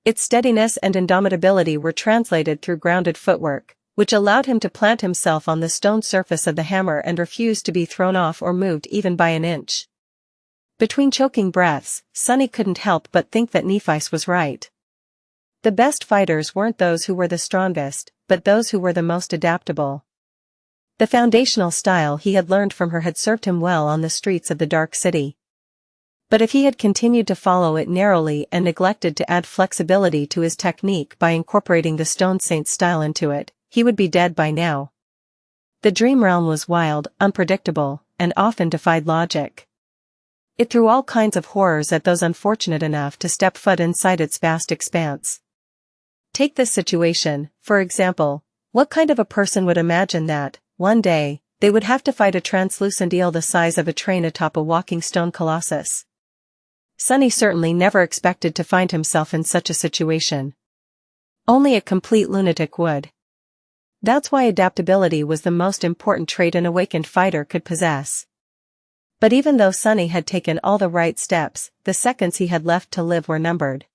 A: Its steadiness and indomitability were translated through grounded footwork, which allowed him to plant himself on the stone surface of the hammer and refuse to be thrown off or moved even by an inch. Between choking breaths, Sunny couldn't help but think that Nephi's was right. The best fighters weren't those who were the strongest, but those who were the most adaptable. The foundational style he had learned from her had served him well on the streets of the Dark City. But if he had continued to follow it narrowly and neglected to add flexibility to his technique by incorporating the Stone Saint style into it, he would be dead by now. The dream realm was wild, unpredictable, and often defied logic. It threw all kinds of horrors at those unfortunate enough to step foot inside its vast expanse. Take this situation, for example. What kind of a person would imagine that, one day, they would have to fight a translucent eel the size of a train atop a walking stone colossus? Sunny certainly never expected to find himself in such a situation. Only a complete lunatic would. That's why adaptability was the most important trait an awakened fighter could possess. But even though Sunny had taken all the right steps, the seconds he had left to live were numbered.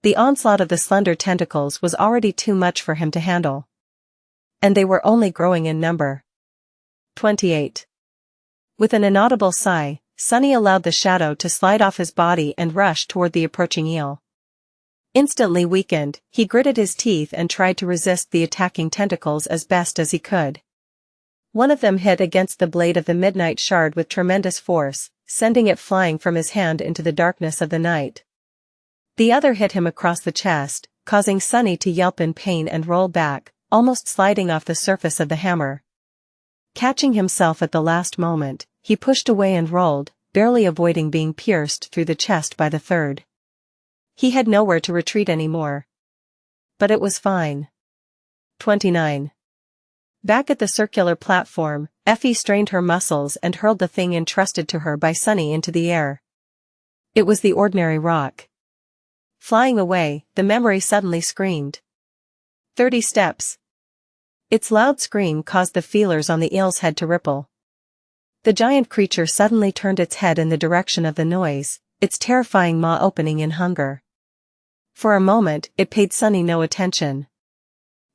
A: The onslaught of the slender tentacles was already too much for him to handle. And they were only growing in number. 28. With an inaudible sigh, Sunny allowed the shadow to slide off his body and rush toward the approaching eel. Instantly weakened, he gritted his teeth and tried to resist the attacking tentacles as best as he could. One of them hit against the blade of the midnight shard with tremendous force, sending it flying from his hand into the darkness of the night. The other hit him across the chest, causing Sunny to yelp in pain and roll back, almost sliding off the surface of the hammer. Catching himself at the last moment, he pushed away and rolled, barely avoiding being pierced through the chest by the third. He had nowhere to retreat anymore. But it was fine. 29. Back at the circular platform, Effie strained her muscles and hurled the thing entrusted to her by Sunny into the air. It was the ordinary rock. Flying away, the memory suddenly screamed. 30 steps. Its loud scream caused the feelers on the eel's head to ripple. The giant creature suddenly turned its head in the direction of the noise, its terrifying maw opening in hunger. For a moment, it paid Sunny no attention.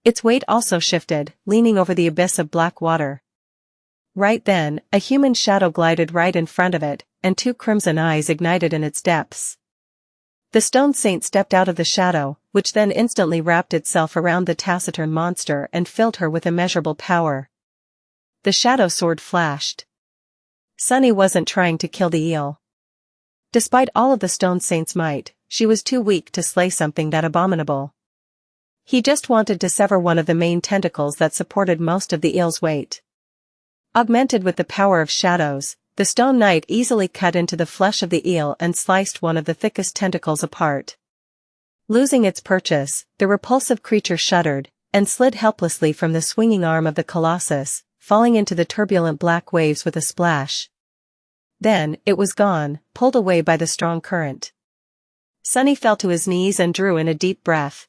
A: Its weight also shifted, leaning over the abyss of black water. Right then, a human shadow glided right in front of it, and 2 crimson eyes ignited in its depths. The stone saint stepped out of the shadow, which then instantly wrapped itself around the taciturn monster and filled her with immeasurable power. The shadow sword flashed. Sunny wasn't trying to kill the eel. Despite all of the stone saint's might, she was too weak to slay something that abominable. He just wanted to sever one of the main tentacles that supported most of the eel's weight. Augmented with the power of shadows, the stone knight easily cut into the flesh of the eel and sliced one of the thickest tentacles apart. Losing its purchase, the repulsive creature shuddered, and slid helplessly from the swinging arm of the colossus, falling into the turbulent black waves with a splash. Then, it was gone, pulled away by the strong current. Sunny fell to his knees and drew in a deep breath.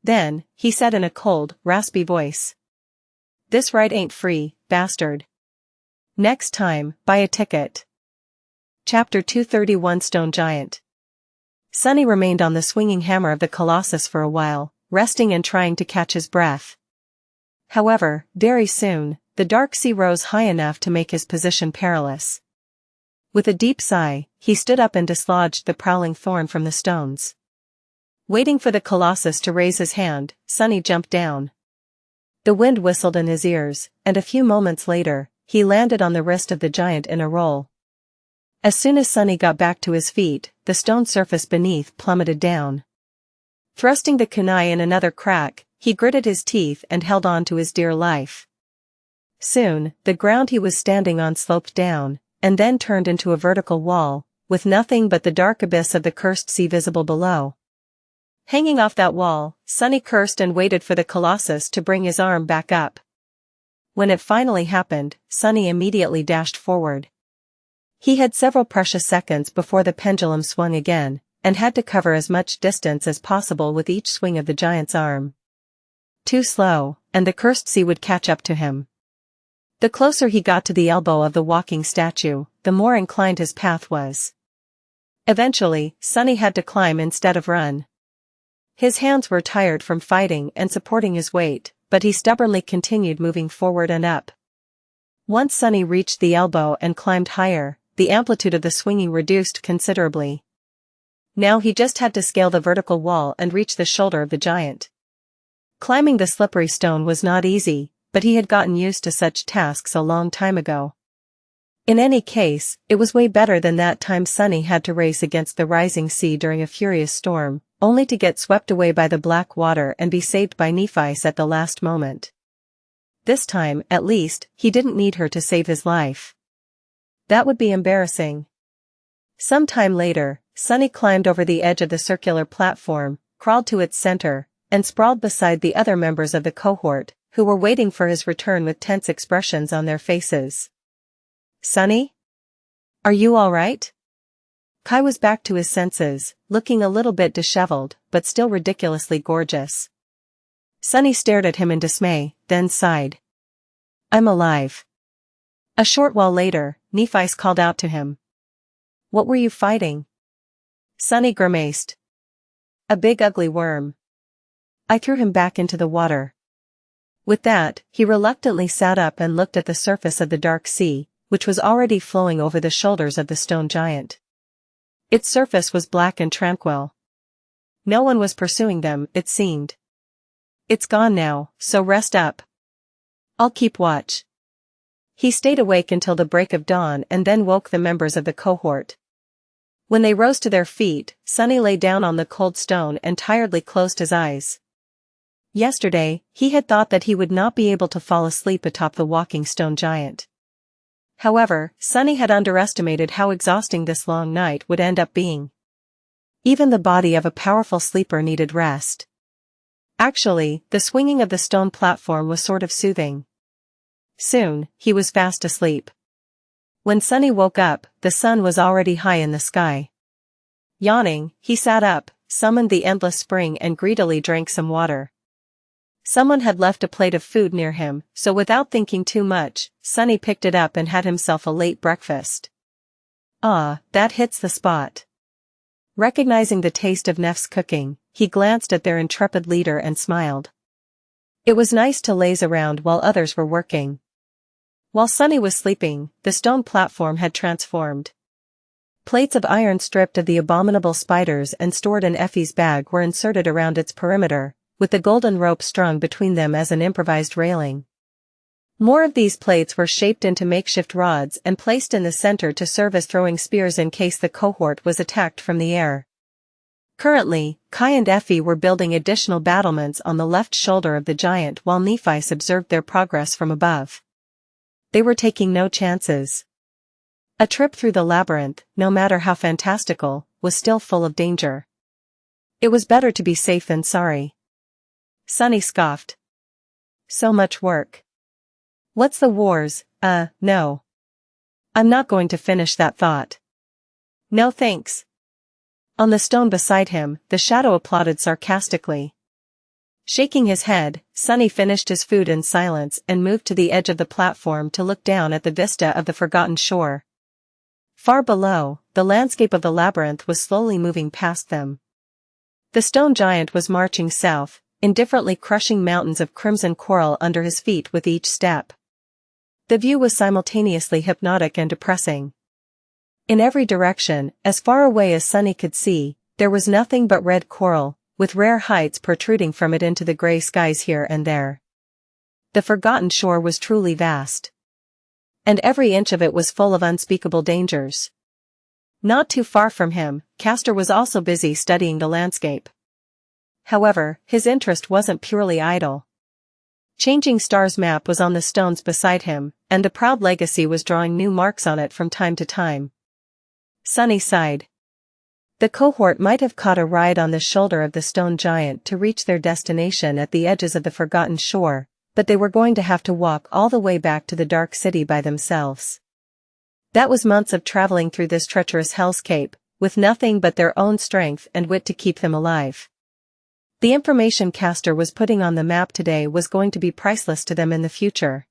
A: Then, he said in a cold, raspy voice. "This ride ain't free, bastard. Next time, buy a ticket." Chapter 231 Stone Giant. Sunny remained on the swinging hammer of the colossus for a while, resting and trying to catch his breath. However, very soon, the dark sea rose high enough to make his position perilous. With a deep sigh, he stood up and dislodged the prowling thorn from the stones. Waiting for the colossus to raise his hand, Sunny jumped down. The wind whistled in his ears, and a few moments later, he landed on the wrist of the giant in a roll. As soon as Sunny got back to his feet, the stone surface beneath plummeted down. Thrusting the kunai in another crack, he gritted his teeth and held on to his dear life. Soon, the ground he was standing on sloped down, and then turned into a vertical wall, with nothing but the dark abyss of the cursed sea visible below. Hanging off that wall, Sunny cursed and waited for the colossus to bring his arm back up. When it finally happened, Sunny immediately dashed forward. He had several precious seconds before the pendulum swung again, and had to cover as much distance as possible with each swing of the giant's arm. Too slow, and the cursed sea would catch up to him. The closer he got to the elbow of the walking statue, the more inclined his path was. Eventually, Sunny had to climb instead of run. His hands were tired from fighting and supporting his weight, but he stubbornly continued moving forward and up. Once Sunny reached the elbow and climbed higher, the amplitude of the swinging reduced considerably. Now he just had to scale the vertical wall and reach the shoulder of the giant. Climbing the slippery stone was not easy, but he had gotten used to such tasks a long time ago. In any case, it was way better than that time Sunny had to race against the rising sea during a furious storm, only to get swept away by the black water and be saved by Nephice at the last moment. This time, at least, he didn't need her to save his life. That would be embarrassing. Some time later, Sunny climbed over the edge of the circular platform, crawled to its center, and sprawled beside the other members of the cohort, who were waiting for his return with tense expressions on their faces. "Sunny? Are you all right?" Kai was back to his senses, looking a little bit disheveled, but still ridiculously gorgeous. Sunny stared at him in dismay, then sighed. "I'm alive." A short while later, Nephice called out to him. "What were you fighting?" Sunny grimaced. "A big ugly worm. I threw him back into the water." With that, he reluctantly sat up and looked at the surface of the dark sea, which was already flowing over the shoulders of the stone giant. Its surface was black and tranquil. No one was pursuing them, it seemed. "It's gone now, so rest up. I'll keep watch." He stayed awake until the break of dawn and then woke the members of the cohort. When they rose to their feet, Sunny lay down on the cold stone and tiredly closed his eyes. Yesterday, he had thought that he would not be able to fall asleep atop the walking stone giant. However, Sunny had underestimated how exhausting this long night would end up being. Even the body of a powerful sleeper needed rest. Actually, the swinging of the stone platform was sort of soothing. Soon, he was fast asleep. When Sunny woke up, the sun was already high in the sky. Yawning, he sat up, summoned the endless spring and greedily drank some water. Someone had left a plate of food near him, so without thinking too much, Sunny picked it up and had himself a late breakfast. Ah, that hits the spot. Recognizing the taste of Nef's cooking, he glanced at their intrepid leader and smiled. It was nice to laze around while others were working. While Sunny was sleeping, the stone platform had transformed. Plates of iron stripped of the abominable spiders and stored in Effie's bag were inserted around its perimeter, with the golden rope strung between them as an improvised railing. More of these plates were shaped into makeshift rods and placed in the center to serve as throwing spears in case the cohort was attacked from the air. Currently, Kai and Effie were building additional battlements on the left shoulder of the giant while Nephi observed their progress from above. They were taking no chances. A trip through the labyrinth, no matter how fantastical, was still full of danger. It was better to be safe than sorry. Sunny scoffed. So much work. What's the wars? No. I'm not going to finish that thought. No thanks. On the stone beside him, the shadow applauded sarcastically. Shaking his head, Sunny finished his food in silence and moved to the edge of the platform to look down at the vista of the forgotten shore. Far below, the landscape of the labyrinth was slowly moving past them. The stone giant was marching south, indifferently crushing mountains of crimson coral under his feet with each step. The view was simultaneously hypnotic and depressing. In every direction, as far away as Sunny could see, there was nothing but red coral, with rare heights protruding from it into the gray skies here and there. The forgotten shore was truly vast. And every inch of it was full of unspeakable dangers. Not too far from him, Castor was also busy studying the landscape. However, his interest wasn't purely idle. Changing Star's map was on the stones beside him, and the proud legacy was drawing new marks on it from time to time. Sunny sighed. The cohort might have caught a ride on the shoulder of the stone giant to reach their destination at the edges of the forgotten shore, but they were going to have to walk all the way back to the dark city by themselves. That was months of traveling through this treacherous hellscape, with nothing but their own strength and wit to keep them alive. The information Castor was putting on the map today was going to be priceless to them in the future.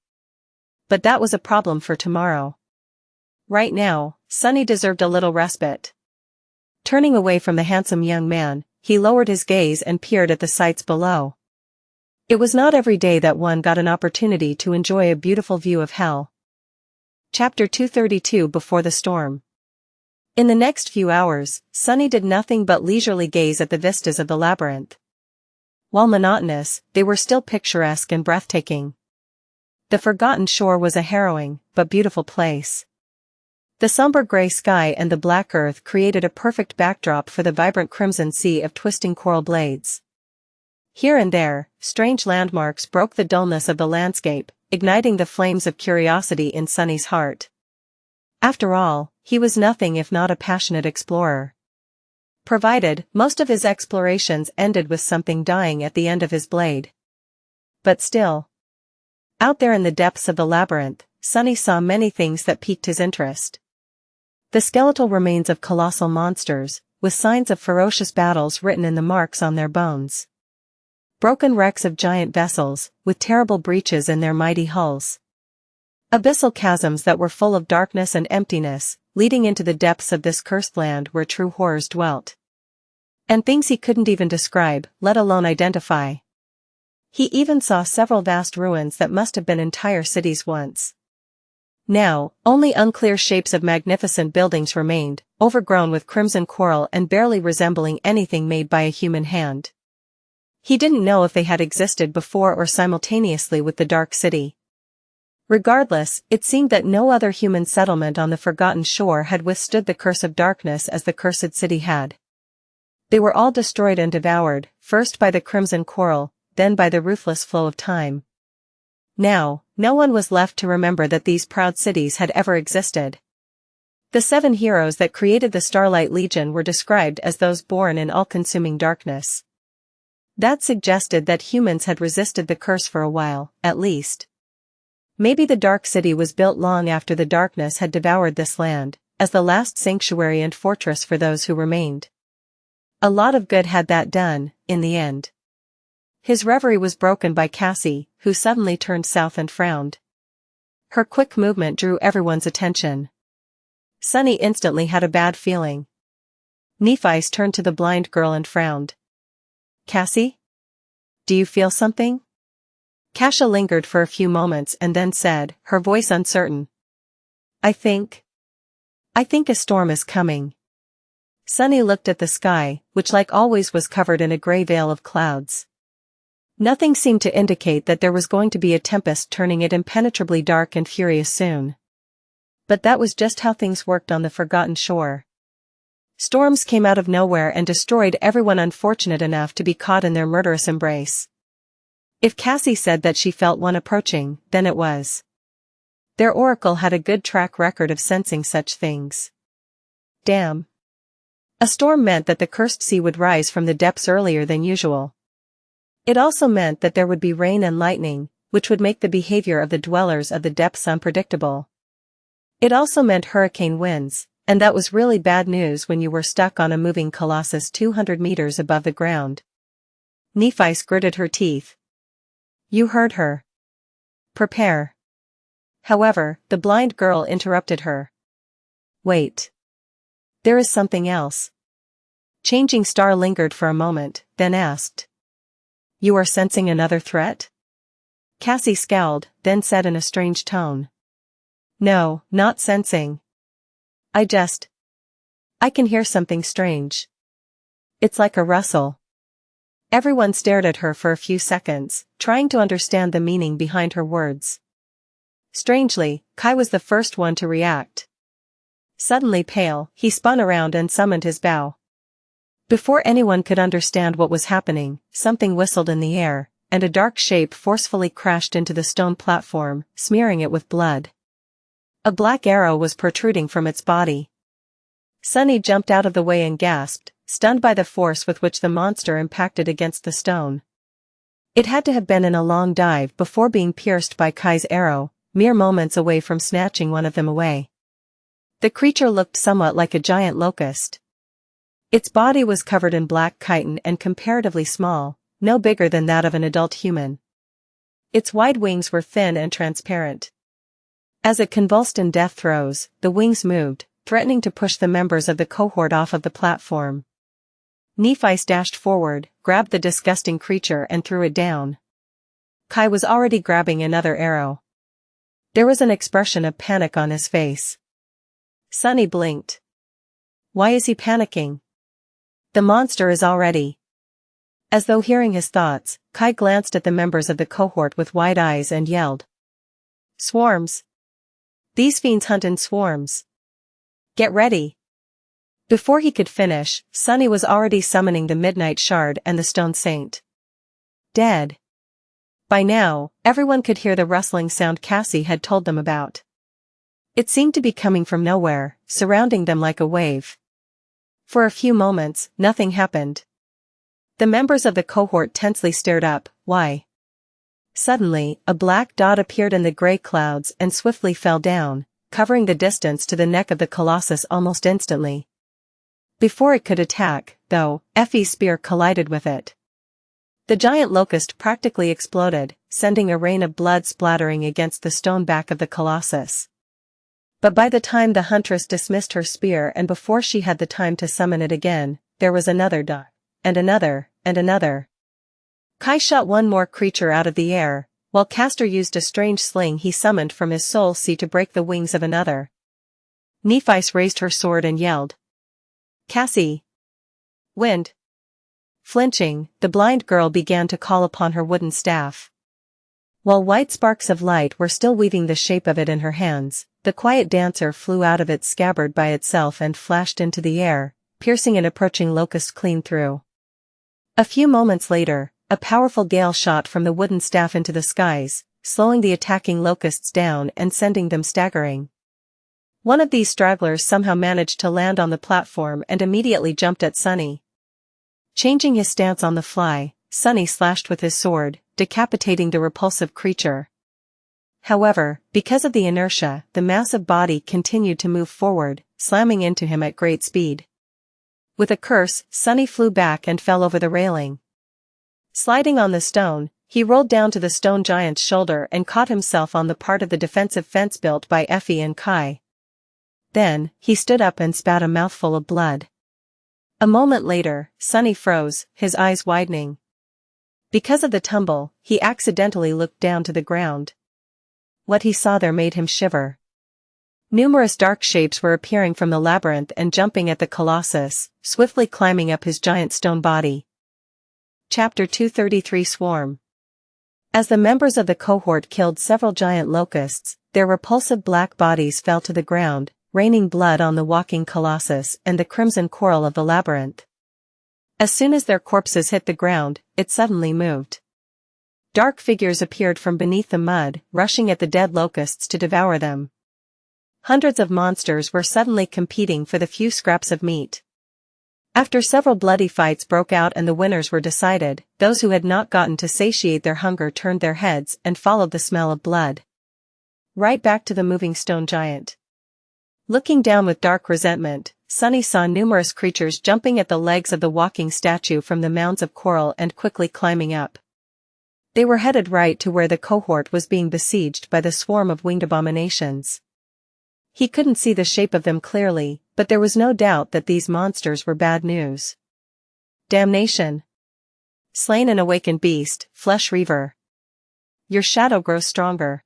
A: But that was a problem for tomorrow. Right now, Sunny deserved a little respite. Turning away from the handsome young man, he lowered his gaze and peered at the sights below. It was not every day that one got an opportunity to enjoy a beautiful view of hell. Chapter 232 Before the Storm. In the next few hours, Sunny did nothing but leisurely gaze at the vistas of the labyrinth. While monotonous, they were still picturesque and breathtaking. The forgotten shore was a harrowing, but beautiful place. The somber gray sky and the black earth created a perfect backdrop for the vibrant crimson sea of twisting coral blades. Here and there, strange landmarks broke the dullness of the landscape, igniting the flames of curiosity in Sunny's heart. After all, he was nothing if not a passionate explorer. Provided, most of his explorations ended with something dying at the end of his blade. But still. Out there in the depths of the labyrinth, Sunny saw many things that piqued his interest. The skeletal remains of colossal monsters, with signs of ferocious battles written in the marks on their bones. Broken wrecks of giant vessels, with terrible breaches in their mighty hulls. Abyssal chasms that were full of darkness and emptiness, leading into the depths of this cursed land where true horrors dwelt. And things he couldn't even describe, let alone identify. He even saw several vast ruins that must have been entire cities once. Now, only unclear shapes of magnificent buildings remained, overgrown with crimson coral and barely resembling anything made by a human hand. He didn't know if they had existed before or simultaneously with the Dark City. Regardless, it seemed that no other human settlement on the Forgotten Shore had withstood the curse of darkness as the Cursed City had. They were all destroyed and devoured, first by the Crimson Quarrel, then by the ruthless flow of time. Now, no one was left to remember that these proud cities had ever existed. The 7 heroes that created the Starlight Legion were described as those born in all-consuming darkness. That suggested that humans had resisted the curse for a while, at least. Maybe the Dark City was built long after the darkness had devoured this land, as the last sanctuary and fortress for those who remained. A lot of good had that done, in the end. His reverie was broken by Cassie, who suddenly turned south and frowned. Her quick movement drew everyone's attention. Sunny instantly had a bad feeling. Nephi's turned to the blind girl and frowned. Cassie? Do you feel something? Kasha lingered for a few moments and then said, her voice uncertain. I think a storm is coming. Sunny looked at the sky, which like always was covered in a gray veil of clouds. Nothing seemed to indicate that there was going to be a tempest turning it impenetrably dark and furious soon. But that was just how things worked on the Forgotten Shore. Storms came out of nowhere and destroyed everyone unfortunate enough to be caught in their murderous embrace. If Cassie said that she felt one approaching, then it was. Their oracle had a good track record of sensing such things. Damn. A storm meant that the cursed sea would rise from the depths earlier than usual. It also meant that there would be rain and lightning, which would make the behavior of the dwellers of the depths unpredictable. It also meant hurricane winds, and that was really bad news when you were stuck on a moving colossus 200 meters above the ground. Nephi gritted her teeth. You heard her. Prepare. However, the blind girl interrupted her. Wait. There is something else. Changing Star lingered for a moment, then asked. You are sensing another threat? Cassie scowled, then said in a strange tone. No, not sensing. I can hear something strange. It's like a rustle. Everyone stared at her for a few seconds, trying to understand the meaning behind her words. Strangely, Kai was the first one to react. Suddenly pale, he spun around and summoned his bow. Before anyone could understand what was happening, something whistled in the air, and a dark shape forcefully crashed into the stone platform, smearing it with blood. A black arrow was protruding from its body. Sunny jumped out of the way and gasped, stunned by the force with which the monster impacted against the stone. It had to have been in a long dive before being pierced by Kai's arrow, mere moments away from snatching one of them away. The creature looked somewhat like a giant locust. Its body was covered in black chitin and comparatively small, no bigger than that of an adult human. Its wide wings were thin and transparent. As it convulsed in death throes, the wings moved, threatening to push the members of the cohort off of the platform. Nephi dashed forward, grabbed the disgusting creature and threw it down. Kai was already grabbing another arrow. There was an expression of panic on his face. Sunny blinked. Why is he panicking? The monster is already. As though hearing his thoughts, Kai glanced at the members of the cohort with wide eyes and yelled. Swarms. These fiends hunt in swarms. Get ready. Before he could finish, Sunny was already summoning the Midnight Shard and the Stone Saint. Dead. By now, everyone could hear the rustling sound Cassie had told them about. It seemed to be coming from nowhere, surrounding them like a wave. For a few moments, nothing happened. The members of the cohort tensely stared up. Why? Suddenly, a black dot appeared in the gray clouds and swiftly fell down, covering the distance to the neck of the colossus almost instantly. Before it could attack, though, Effie's spear collided with it. The giant locust practically exploded, sending a rain of blood splattering against the stone back of the colossus. But by the time the huntress dismissed her spear and before she had the time to summon it again, there was another dot, and another, and another. Kai shot one more creature out of the air, while Castor used a strange sling he summoned from his soul sea to break the wings of another. Nephi raised her sword and yelled. Cassie! Wind! Flinching, the blind girl began to call upon her wooden staff. While white sparks of light were still weaving the shape of it in her hands, the quiet dancer flew out of its scabbard by itself and flashed into the air, piercing an approaching locust clean through. A few moments later, a powerful gale shot from the wooden staff into the skies, slowing the attacking locusts down and sending them staggering. One of these stragglers somehow managed to land on the platform and immediately jumped at Sunny. Changing his stance on the fly, Sunny slashed with his sword, decapitating the repulsive creature. However, because of the inertia, the massive body continued to move forward, slamming into him at great speed. With a curse, Sunny flew back and fell over the railing. Sliding on the stone, he rolled down to the stone giant's shoulder and caught himself on the part of the defensive fence built by Effie and Kai. Then, he stood up and spat a mouthful of blood. A moment later, Sunny froze, his eyes widening. Because of the tumble, he accidentally looked down to the ground. What he saw there made him shiver. Numerous dark shapes were appearing from the labyrinth and jumping at the colossus, swiftly climbing up his giant stone body. Chapter 233 Swarm. As the members of the cohort killed several giant locusts, their repulsive black bodies fell to the ground, raining blood on the walking colossus and the crimson coral of the labyrinth. As soon as their corpses hit the ground, it suddenly moved. Dark figures appeared from beneath the mud, rushing at the dead locusts to devour them. Hundreds of monsters were suddenly competing for the few scraps of meat. After several bloody fights broke out and the winners were decided, those who had not gotten to satiate their hunger turned their heads and followed the smell of blood. Right back to the moving stone giant. Looking down with dark resentment, Sunny saw numerous creatures jumping at the legs of the walking statue from the mounds of coral and quickly climbing up. They were headed right to where the cohort was being besieged by the swarm of winged abominations. He couldn't see the shape of them clearly, but there was no doubt that these monsters were bad news. Damnation! Slain an awakened beast, Flesh Reaver. Your shadow grows stronger.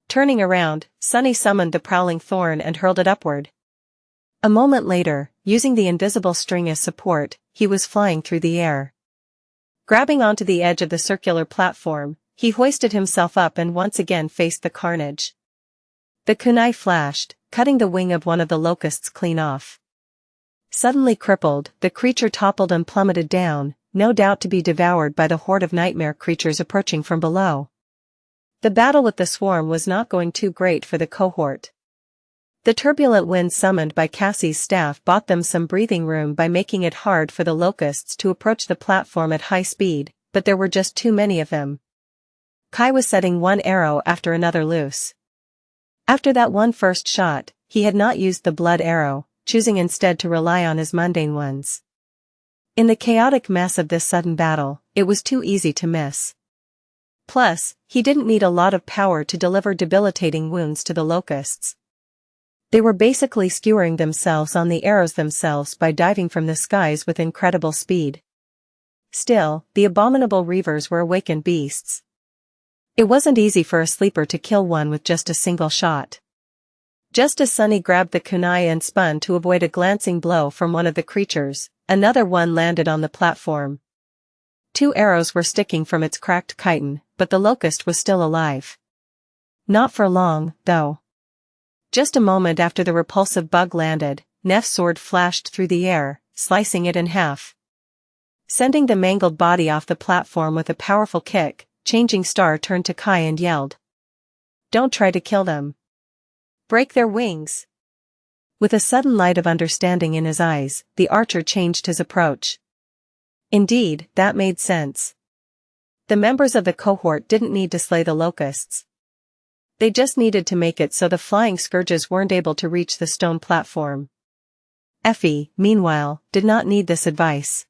A: Turning around, Sunny summoned the prowling thorn and hurled it upward. A moment later, using the invisible string as support, he was flying through the air. Grabbing onto the edge of the circular platform, he hoisted himself up and once again faced the carnage. The kunai flashed, cutting the wing of one of the locusts clean off. Suddenly crippled, the creature toppled and plummeted down, no doubt to be devoured by the horde of nightmare creatures approaching from below. The battle with the swarm was not going too great for the cohort. The turbulent wind summoned by Cassie's staff bought them some breathing room by making it hard for the locusts to approach the platform at high speed, but there were just too many of them. Kai was setting one arrow after another loose. After that one first shot, he had not used the blood arrow, choosing instead to rely on his mundane ones. In the chaotic mess of this sudden battle, it was too easy to miss. Plus, he didn't need a lot of power to deliver debilitating wounds to the locusts. They were basically skewering themselves on the arrows themselves by diving from the skies with incredible speed. Still, the abominable reavers were awakened beasts. It wasn't easy for a sleeper to kill one with just a single shot. Just as Sunny grabbed the kunai and spun to avoid a glancing blow from one of the creatures, another one landed on the platform. 2 arrows were sticking from its cracked chitin, but the locust was still alive. Not for long, though. Just a moment after the repulsive bug landed, Neff's sword flashed through the air, slicing it in half. Sending the mangled body off the platform with a powerful kick, Changing Star turned to Kai and yelled. Don't try to kill them. Break their wings. With a sudden light of understanding in his eyes, the archer changed his approach. Indeed, that made sense. The members of the cohort didn't need to slay the locusts. They just needed to make it so the flying scourges weren't able to reach the stone platform. Effie, meanwhile, did not need this advice.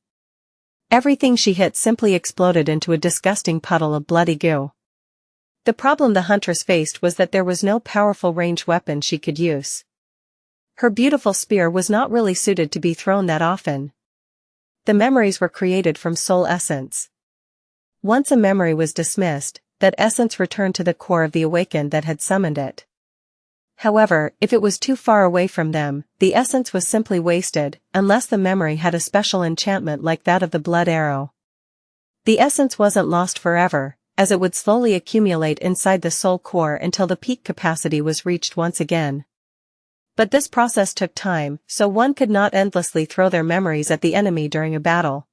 A: Everything she hit simply exploded into a disgusting puddle of bloody goo. The problem the huntress faced was that there was no powerful ranged weapon she could use. Her beautiful spear was not really suited to be thrown that often. The memories were created from soul essence. Once a memory was dismissed, that essence returned to the core of the awakened that had summoned it. However, if it was too far away from them, the essence was simply wasted, unless the memory had a special enchantment like that of the blood arrow. The essence wasn't lost forever, as it would slowly accumulate inside the soul core until the peak capacity was reached once again. But this process took time, so one could not endlessly throw their memories at the enemy during a battle.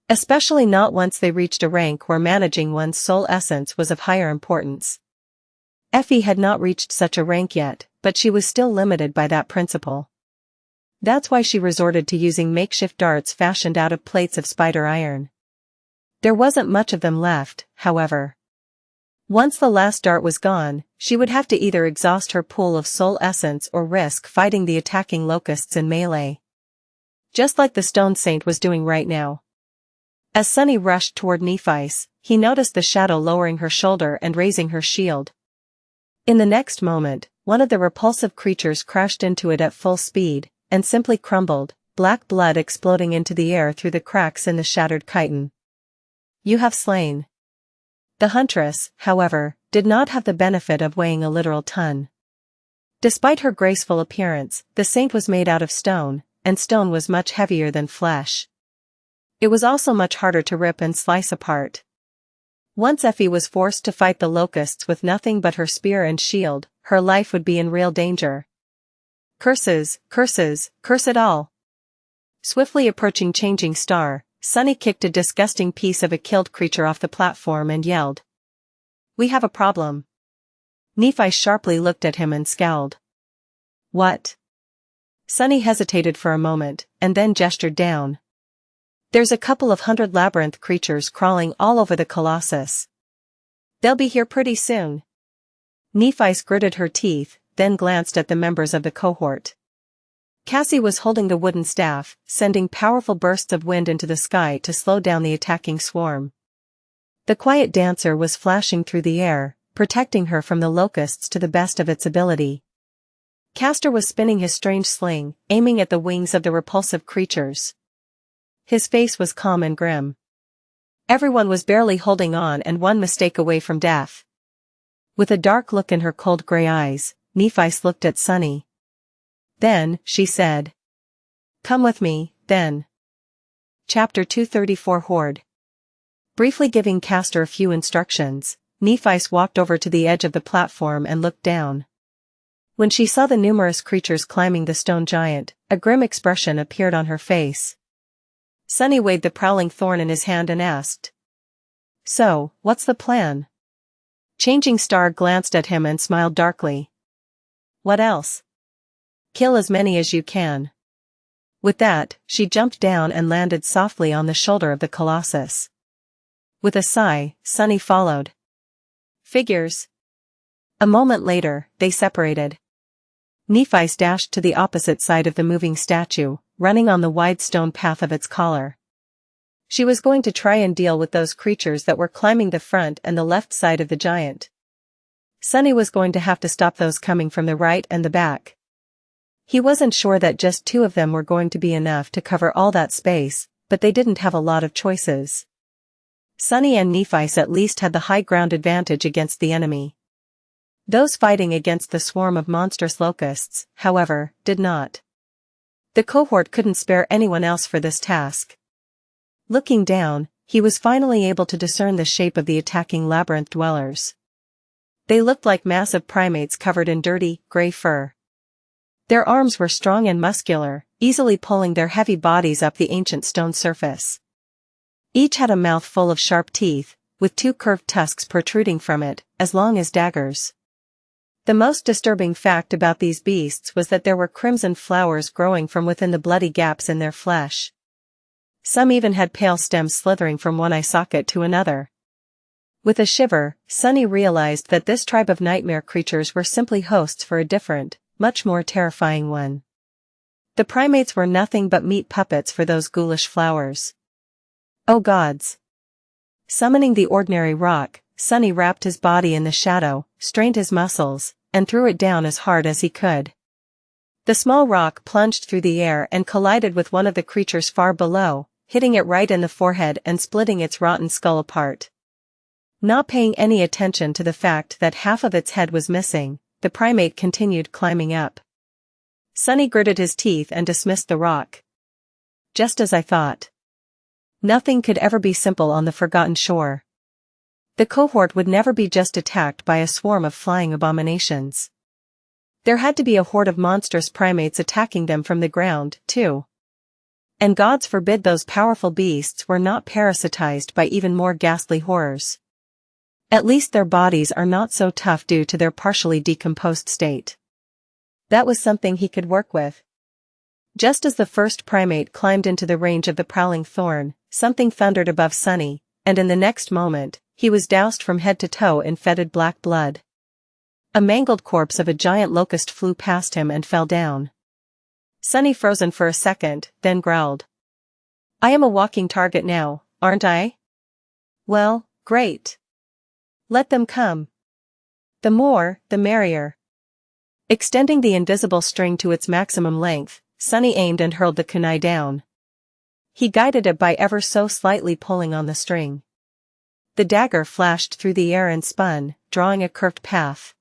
A: Especially not once they reached a rank where managing one's soul essence was of higher importance. Effie had not reached such a rank yet, but she was still limited by that principle. That's why she resorted to using makeshift darts fashioned out of plates of spider iron. There wasn't much of them left, however. Once the last dart was gone, she would have to either exhaust her pool of soul essence or risk fighting the attacking locusts in melee. Just like the Stone Saint was doing right now. As Sunny rushed toward Nephi's, he noticed the shadow lowering her shoulder and raising her shield. In the next moment, one of the repulsive creatures crashed into it at full speed, and simply crumbled, black blood exploding into the air through the cracks in the shattered chitin. You have slain. The huntress, however, did not have the benefit of weighing a literal ton. Despite her graceful appearance, the saint was made out of stone, and stone was much heavier than flesh. It was also much harder to rip and slice apart. Once Effie was forced to fight the locusts with nothing but her spear and shield, her life would be in real danger. Curses, curses, curse it all. Swiftly approaching Changing Star, Sunny kicked a disgusting piece of a killed creature off the platform and yelled. We have a problem. Nephi sharply looked at him and scowled. What? Sunny hesitated for a moment, and then gestured down. There's a couple of hundred labyrinth creatures crawling all over the Colossus. They'll be here pretty soon. Nephi gritted her teeth, then glanced at the members of the cohort. Cassie was holding the wooden staff, sending powerful bursts of wind into the sky to slow down the attacking swarm. The quiet dancer was flashing through the air, protecting her from the locusts to the best of its ability. Castor was spinning his strange sling, aiming at the wings of the repulsive creatures. His face was calm and grim. Everyone was barely holding on and one mistake away from death. With a dark look in her cold gray eyes, Nephi looked at Sunny. Then, she said. Come with me, then. Chapter 234 Horde. Briefly giving Castor a few instructions, Nephi walked over to the edge of the platform and looked down. When she saw the numerous creatures climbing the stone giant, a grim expression appeared on her face. Sunny weighed the prowling thorn in his hand and asked. So, what's the plan? Changing Star glanced at him and smiled darkly. What else? Kill as many as you can. With that, she jumped down and landed softly on the shoulder of the Colossus. With a sigh, Sunny followed. Figures. A moment later, they separated. Nephi dashed to the opposite side of the moving statue, running on the wide stone path of its collar. She was going to try and deal with those creatures that were climbing the front and the left side of the giant. Sunny was going to have to stop those coming from the right and the back. He wasn't sure that just two of them were going to be enough to cover all that space, but they didn't have a lot of choices. Sunny and Nephi at least had the high ground advantage against the enemy. Those fighting against the swarm of monstrous locusts, however, did not. The cohort couldn't spare anyone else for this task. Looking down, he was finally able to discern the shape of the attacking labyrinth dwellers. They looked like massive primates covered in dirty, gray fur. Their arms were strong and muscular, easily pulling their heavy bodies up the ancient stone surface. Each had a mouth full of sharp teeth, with two curved tusks protruding from it, as long as daggers. The most disturbing fact about these beasts was that there were crimson flowers growing from within the bloody gaps in their flesh. Some even had pale stems slithering from one eye socket to another. With a shiver, Sunny realized that this tribe of nightmare creatures were simply hosts for a different, much more terrifying one. The primates were nothing but meat puppets for those ghoulish flowers. Oh gods! Summoning the ordinary rock, Sunny wrapped his body in the shadow, strained his muscles, and threw it down as hard as he could. The small rock plunged through the air and collided with one of the creatures far below, hitting it right in the forehead and splitting its rotten skull apart. Not paying any attention to the fact that half of its head was missing, the primate continued climbing up. Sunny gritted his teeth and dismissed the rock. Just as I thought. Nothing could ever be simple on the Forgotten Shore. The cohort would never be just attacked by a swarm of flying abominations. There had to be a horde of monstrous primates attacking them from the ground, too. And gods forbid those powerful beasts were not parasitized by even more ghastly horrors. At least their bodies are not so tough due to their partially decomposed state. That was something he could work with. Just as the first primate climbed into the range of the prowling thorn, something thundered above Sunny, and in the next moment, he was doused from head to toe in fetid black blood. A mangled corpse of a giant locust flew past him and fell down. Sunny frozen for a second, then growled. I am a walking target now, aren't I? Well, great. Let them come. The more, the merrier. Extending the invisible string to its maximum length, Sunny aimed and hurled the kunai down. He guided it by ever so slightly pulling on the string. The dagger flashed through the air and spun, drawing a curved path.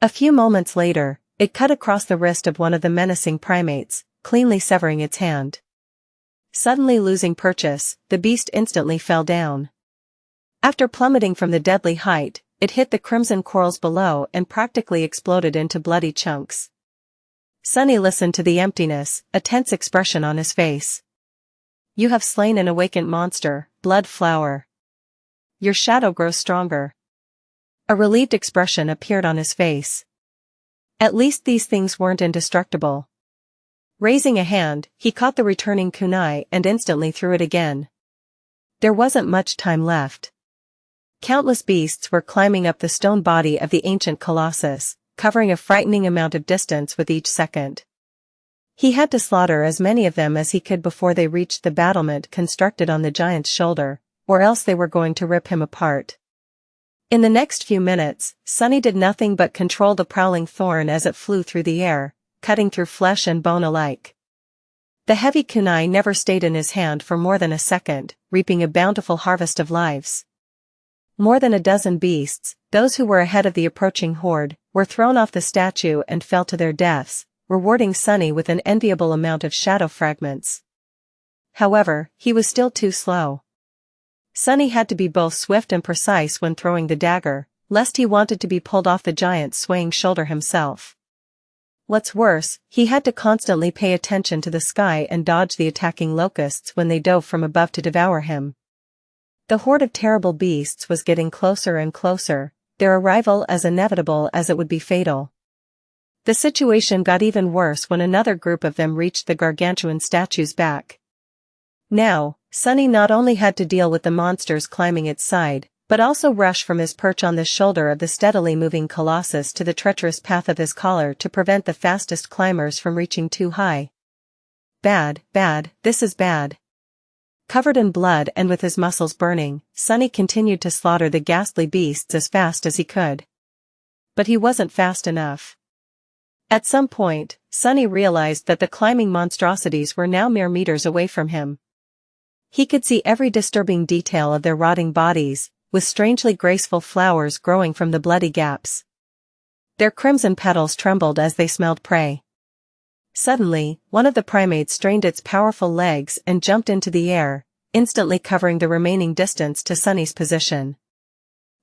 A: A few moments later, it cut across the wrist of one of the menacing primates, cleanly severing its hand. Suddenly losing purchase, the beast instantly fell down. After plummeting from the deadly height, it hit the crimson corals below and practically exploded into bloody chunks. Sunny listened to the emptiness, a tense expression on his face. You have slain an awakened monster, blood flower. Your shadow grows stronger. A relieved expression appeared on his face. At least these things weren't indestructible. Raising a hand, he caught the returning kunai and instantly threw it again. There wasn't much time left. Countless beasts were climbing up the stone body of the ancient colossus, covering a frightening amount of distance with each second. He had to slaughter as many of them as he could before they reached the battlement constructed on the giant's shoulder, or else they were going to rip him apart. In the next few minutes, Sunny did nothing but control the prowling thorn as it flew through the air, cutting through flesh and bone alike. The heavy kunai never stayed in his hand for more than a second, reaping a bountiful harvest of lives. More than a dozen beasts, those who were ahead of the approaching horde, were thrown off the statue and fell to their deaths, rewarding Sunny with an enviable amount of shadow fragments. However, he was still too slow. Sunny had to be both swift and precise when throwing the dagger, lest he wanted to be pulled off the giant's swaying shoulder himself. What's worse, he had to constantly pay attention to the sky and dodge the attacking locusts when they dove from above to devour him. The horde of terrible beasts was getting closer and closer, their arrival as inevitable as it would be fatal. The situation got even worse when another group of them reached the gargantuan statue's back. Now, Sunny not only had to deal with the monsters climbing its side, but also rush from his perch on the shoulder of the steadily moving colossus to the treacherous path of his collar to prevent the fastest climbers from reaching too high. Bad, this is bad. Covered in blood and with his muscles burning, Sunny continued to slaughter the ghastly beasts as fast as he could. But he wasn't fast enough. At some point, Sunny realized that the climbing monstrosities were now mere meters away from him. He could see every disturbing detail of their rotting bodies, with strangely graceful flowers growing from the bloody gaps. Their crimson petals trembled as they smelled prey. Suddenly, one of the primates strained its powerful legs and jumped into the air, instantly covering the remaining distance to Sunny's position.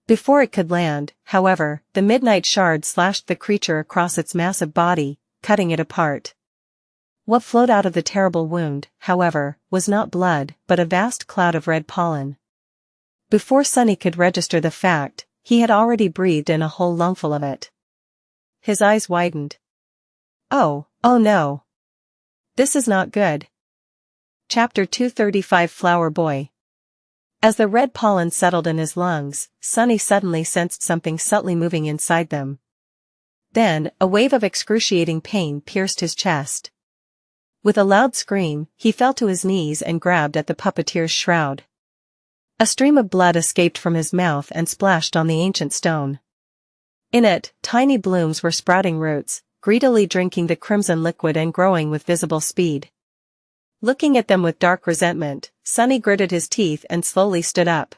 A: Before it could land, however, the midnight shard slashed the creature across its massive body, cutting it apart. What flowed out of the terrible wound, however, was not blood, but a vast cloud of red pollen. Before Sunny could register the fact, he had already breathed in a whole lungful of it. His eyes widened. Oh no. This is not good. Chapter 235 Flower Boy. As the red pollen settled in his lungs, Sunny suddenly sensed something subtly moving inside them. Then, a wave of excruciating pain pierced his chest. With a loud scream, he fell to his knees and grabbed at the puppeteer's shroud. A stream of blood escaped from his mouth and splashed on the ancient stone. In it, tiny blooms were sprouting roots, greedily drinking the crimson liquid and growing with visible speed. Looking at them with dark resentment, Sunny gritted his teeth and slowly stood up.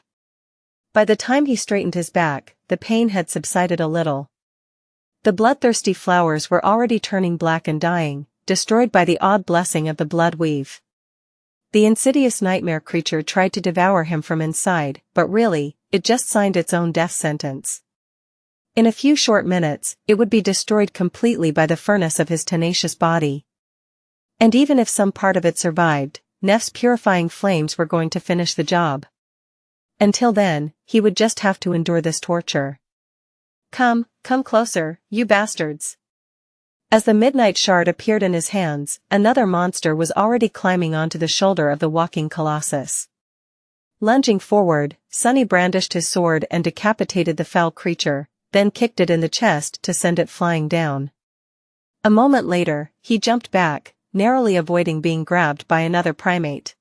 A: By the time he straightened his back, the pain had subsided a little. The bloodthirsty flowers were already turning black and dying, destroyed by the odd blessing of the blood weave. The insidious nightmare creature tried to devour him from inside, but really, it just signed its own death sentence. In a few short minutes, it would be destroyed completely by the furnace of his tenacious body. And even if some part of it survived, Neff's purifying flames were going to finish the job. Until then, he would just have to endure this torture. Come closer, you bastards. As the midnight shard appeared in his hands, another monster was already climbing onto the shoulder of the walking colossus. Lunging forward, Sunny brandished his sword and decapitated the foul creature, then kicked it in the chest to send it flying down. A moment later, he jumped back, narrowly avoiding being grabbed by another primate.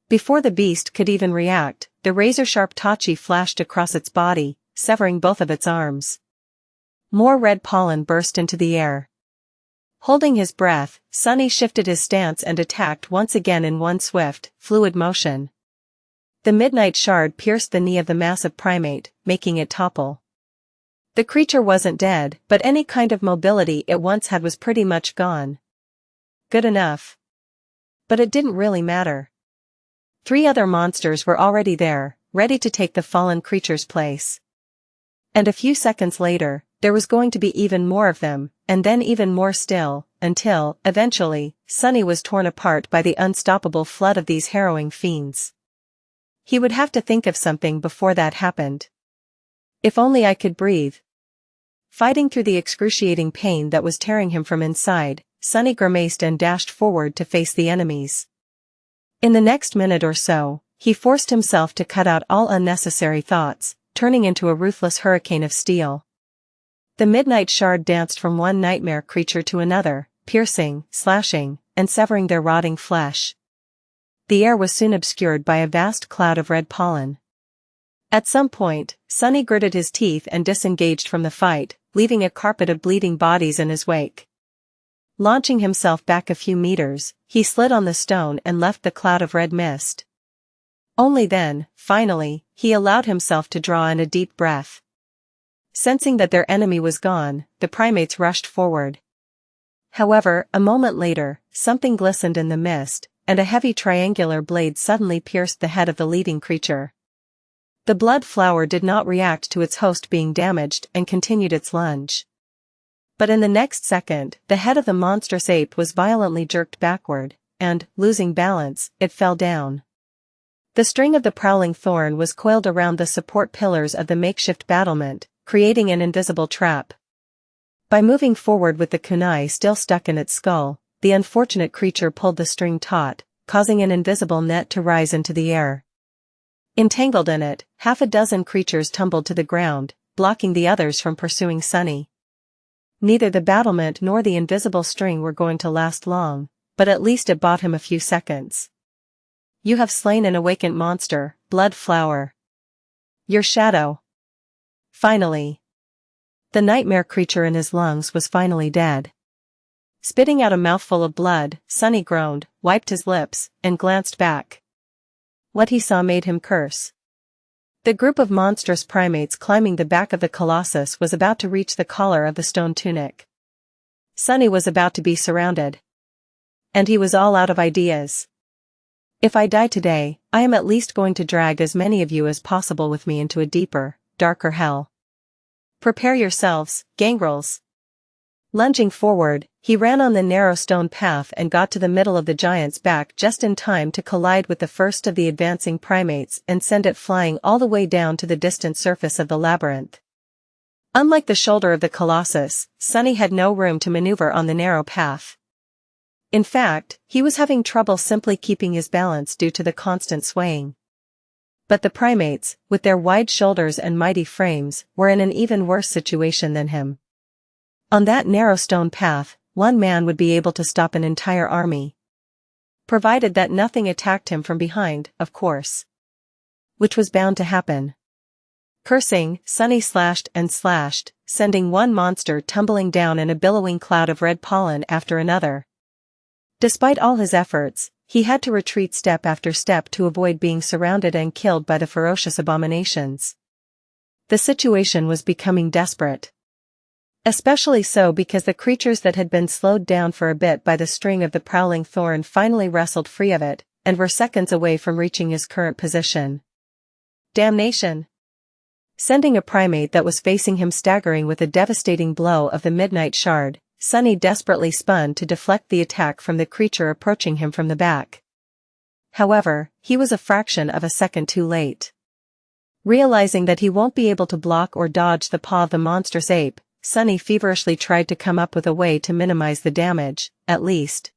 A: Before the beast could even react, the razor-sharp Tacit flashed across its body, severing both of its arms. More red pollen burst into the air. Holding his breath, Sunny shifted his stance and attacked once again in one swift, fluid motion. The midnight shard pierced the knee of the massive primate, making it topple. The creature wasn't dead, but any kind of mobility it once had was pretty much gone. Good enough. But it didn't really matter. 3 other monsters were already there, ready to take the fallen creature's place. And a few seconds later, there was going to be even more of them, and then even more still, until, eventually, Sunny was torn apart by the unstoppable flood of these harrowing fiends. He would have to think of something before that happened. If only I could breathe. Fighting through the excruciating pain that was tearing him from inside, Sunny grimaced and dashed forward to face the enemies. In the next minute or so, he forced himself to cut out all unnecessary thoughts, turning into a ruthless hurricane of steel. The midnight shard danced from one nightmare creature to another, piercing, slashing, and severing their rotting flesh. The air was soon obscured by a vast cloud of red pollen. At some point, Sunny gritted his teeth and disengaged from the fight, leaving a carpet of bleeding bodies in his wake. Launching himself back a few meters, he slid on the stone and left the cloud of red mist. Only then, finally, he allowed himself to draw in a deep breath. Sensing that their enemy was gone, the primates rushed forward. However, a moment later, something glistened in the mist, and a heavy triangular blade suddenly pierced the head of the leading creature. The blood flower did not react to its host being damaged and continued its lunge. But in the next second, the head of the monstrous ape was violently jerked backward, and, losing balance, it fell down. The string of the prowling thorn was coiled around the support pillars of the makeshift battlement, creating an invisible trap. By moving forward with the kunai still stuck in its skull, the unfortunate creature pulled the string taut, causing an invisible net to rise into the air. Entangled in it, 6 creatures tumbled to the ground, blocking the others from pursuing Sunny. Neither the battlement nor the invisible string were going to last long, but at least it bought him a few seconds. You have slain an awakened monster, blood flower. Your shadow. Finally. The nightmare creature in his lungs was finally dead. Spitting out a mouthful of blood, Sunny groaned, wiped his lips, and glanced back. What he saw made him curse. The group of monstrous primates climbing the back of the colossus was about to reach the collar of the stone tunic. Sunny was about to be surrounded. And he was all out of ideas. If I die today, I am at least going to drag as many of you as possible with me into a deeper, darker hell. Prepare yourselves, gangrels. Lunging forward, he ran on the narrow stone path and got to the middle of the giant's back just in time to collide with the first of the advancing primates and send it flying all the way down to the distant surface of the labyrinth. Unlike the shoulder of the colossus, Sunny had no room to maneuver on the narrow path. In fact, he was having trouble simply keeping his balance due to the constant swaying. But the primates, with their wide shoulders and mighty frames, were in an even worse situation than him. On that narrow stone path, one man would be able to stop an entire army. Provided that nothing attacked him from behind, of course. Which was bound to happen. Cursing, Sunny slashed and slashed, sending one monster tumbling down in a billowing cloud of red pollen after another. Despite all his efforts, he had to retreat step after step to avoid being surrounded and killed by the ferocious abominations. The situation was becoming desperate. Especially so because the creatures that had been slowed down for a bit by the string of the prowling thorn finally wrestled free of it, and were seconds away from reaching his current position. Damnation! Sending a primate that was facing him staggering with a devastating blow of the midnight shard, Sunny desperately spun to deflect the attack from the creature approaching him from the back. However, he was a fraction of a second too late. Realizing that he won't be able to block or dodge the paw of the monstrous ape, Sunny feverishly tried to come up with a way to minimize the damage, at least.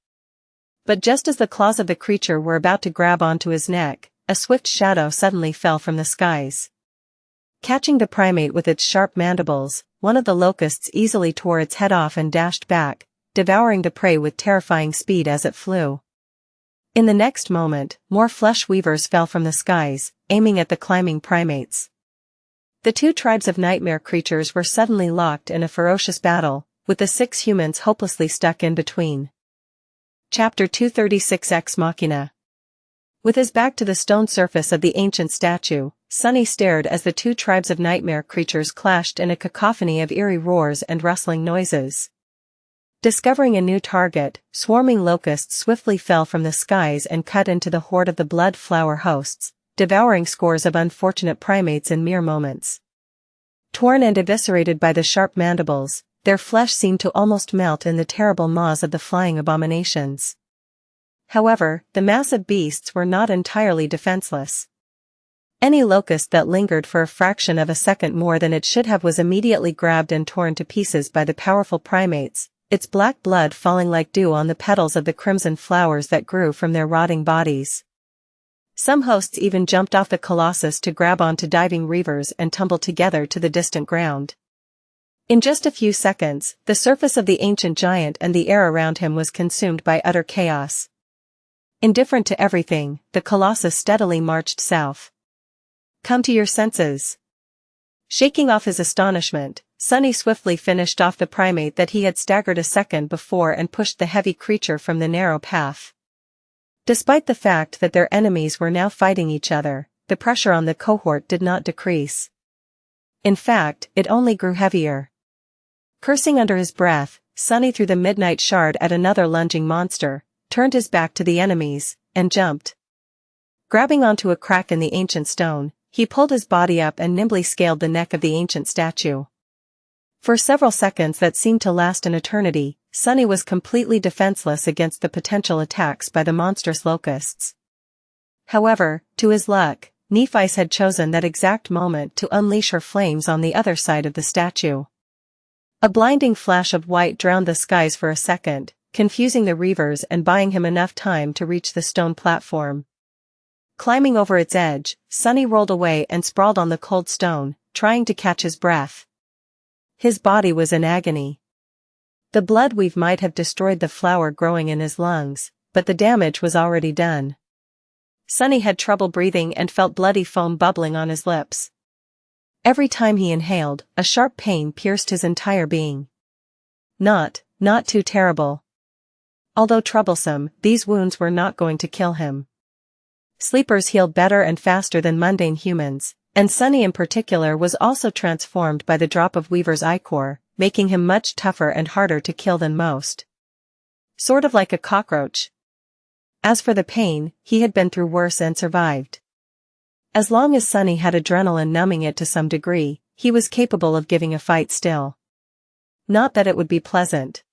A: But just as the claws of the creature were about to grab onto his neck, a swift shadow suddenly fell from the skies. Catching the primate with its sharp mandibles, one of the locusts easily tore its head off and dashed back, devouring the prey with terrifying speed as it flew. In the next moment, more flesh weavers fell from the skies, aiming at the climbing primates. The two tribes of nightmare creatures were suddenly locked in a ferocious battle, with the 6 humans hopelessly stuck in between. Chapter 236 Ex Machina. With his back to the stone surface of the ancient statue, Sunny stared as the two tribes of nightmare creatures clashed in a cacophony of eerie roars and rustling noises. Discovering a new target, swarming locusts swiftly fell from the skies and cut into the horde of the blood flower hosts, devouring scores of unfortunate primates in mere moments. Torn and eviscerated by the sharp mandibles, their flesh seemed to almost melt in the terrible maws of the flying abominations. However, the massive beasts were not entirely defenseless. Any locust that lingered for a fraction of a second more than it should have was immediately grabbed and torn to pieces by the powerful primates, its black blood falling like dew on the petals of the crimson flowers that grew from their rotting bodies. Some hosts even jumped off the colossus to grab onto diving reavers and tumble together to the distant ground. In just a few seconds, the surface of the ancient giant and the air around him was consumed by utter chaos. Indifferent to everything, the colossus steadily marched south. Come to your senses. Shaking off his astonishment, Sunny swiftly finished off the primate that he had staggered a second before and pushed the heavy creature from the narrow path. Despite the fact that their enemies were now fighting each other, the pressure on the cohort did not decrease. In fact, it only grew heavier. Cursing under his breath, Sunny threw the midnight shard at another lunging monster, turned his back to the enemies, and jumped. Grabbing onto a crack in the ancient stone, he pulled his body up and nimbly scaled the neck of the ancient statue. For several seconds that seemed to last an eternity, Sunny was completely defenseless against the potential attacks by the monstrous locusts. However, to his luck, Nephi's had chosen that exact moment to unleash her flames on the other side of the statue. A blinding flash of white drowned the skies for a second, confusing the reavers and buying him enough time to reach the stone platform. Climbing over its edge, Sunny rolled away and sprawled on the cold stone, trying to catch his breath. His body was in agony. The blood weave might have destroyed the flower growing in his lungs, but the damage was already done. Sunny had trouble breathing and felt bloody foam bubbling on his lips. Every time he inhaled, a sharp pain pierced his entire being. Not too terrible. Although troublesome, these wounds were not going to kill him. Sleepers healed better and faster than mundane humans, and Sunny in particular was also transformed by the drop of Weaver's ichor, making him much tougher and harder to kill than most. Sort of like a cockroach. As for the pain, he had been through worse and survived. As long as Sunny had adrenaline numbing it to some degree, he was capable of giving a fight still. Not that it would be pleasant.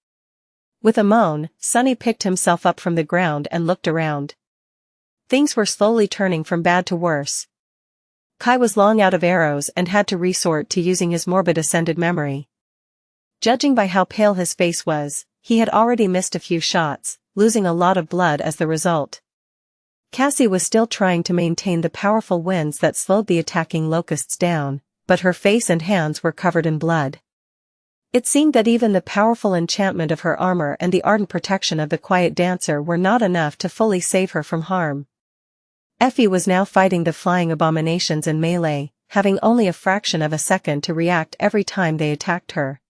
A: With a moan, Sunny picked himself up from the ground and looked around. Things were slowly turning from bad to worse. Kai was long out of arrows and had to resort to using his morbid ascended memory. Judging by how pale his face was, he had already missed a few shots, losing a lot of blood as the result. Cassie was still trying to maintain the powerful winds that slowed the attacking locusts down, but her face and hands were covered in blood. It seemed that even the powerful enchantment of her armor and the ardent protection of the quiet dancer were not enough to fully save her from harm. Effie was now fighting the flying abominations in melee, having only a fraction of a second to react every time they attacked her.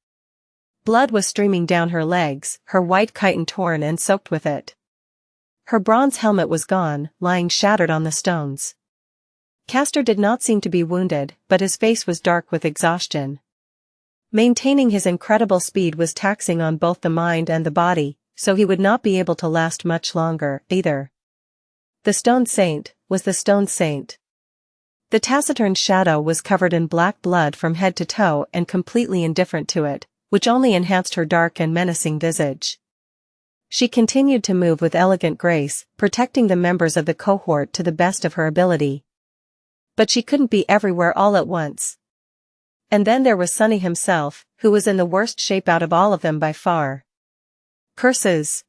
A: Blood was streaming down her legs, her white chiton torn and soaked with it. Her bronze helmet was gone, lying shattered on the stones. Castor did not seem to be wounded, but his face was dark with exhaustion. Maintaining his incredible speed was taxing on both the mind and the body, so he would not be able to last much longer, either. The Stone Saint was the Stone Saint. The taciturn shadow was covered in black blood from head to toe and completely indifferent to it, which only enhanced her dark and menacing visage. She continued to move with elegant grace, protecting the members of the cohort to the best of her ability. But she couldn't be everywhere all at once. And then there was Sunny himself, who was in the worst shape out of all of them by far. Curses!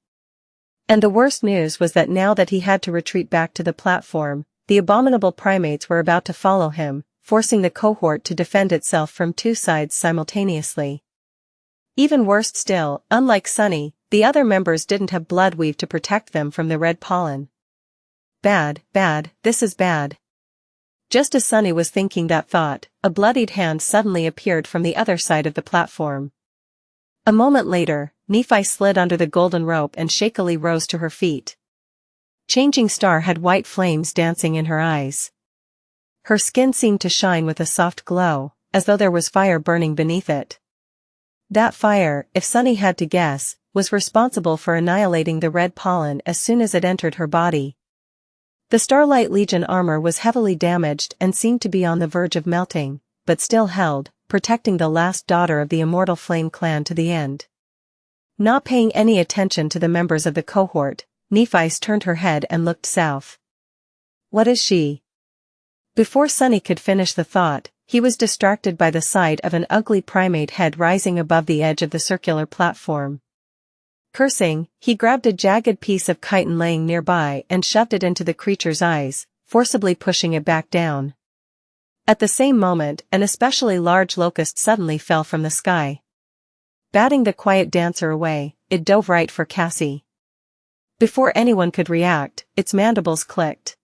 A: And the worst news was that now that he had to retreat back to the platform, the abominable primates were about to follow him, forcing the cohort to defend itself from two sides simultaneously. Even worse still, unlike Sunny, the other members didn't have blood weave to protect them from the red pollen. Bad, bad, this is bad. Just as Sunny was thinking that thought, a bloodied hand suddenly appeared from the other side of the platform. A moment later, Nephi slid under the golden rope and shakily rose to her feet. Changing Star had white flames dancing in her eyes. Her skin seemed to shine with a soft glow, as though there was fire burning beneath it. That fire, if Sunny had to guess, was responsible for annihilating the red pollen as soon as it entered her body. The Starlight Legion armor was heavily damaged and seemed to be on the verge of melting, but still held, protecting the last daughter of the immortal Flame clan to the end. Not paying any attention to the members of the cohort, Nephi turned her head and looked south. What is she? Before Sunny could finish the thought, he was distracted by the sight of an ugly primate head rising above the edge of the circular platform. Cursing, he grabbed a jagged piece of chitin laying nearby and shoved it into the creature's eyes, forcibly pushing it back down. At the same moment, an especially large locust suddenly fell from the sky. Batting the quiet dancer away, it dove right for Cassie. Before anyone could react, its mandibles clicked.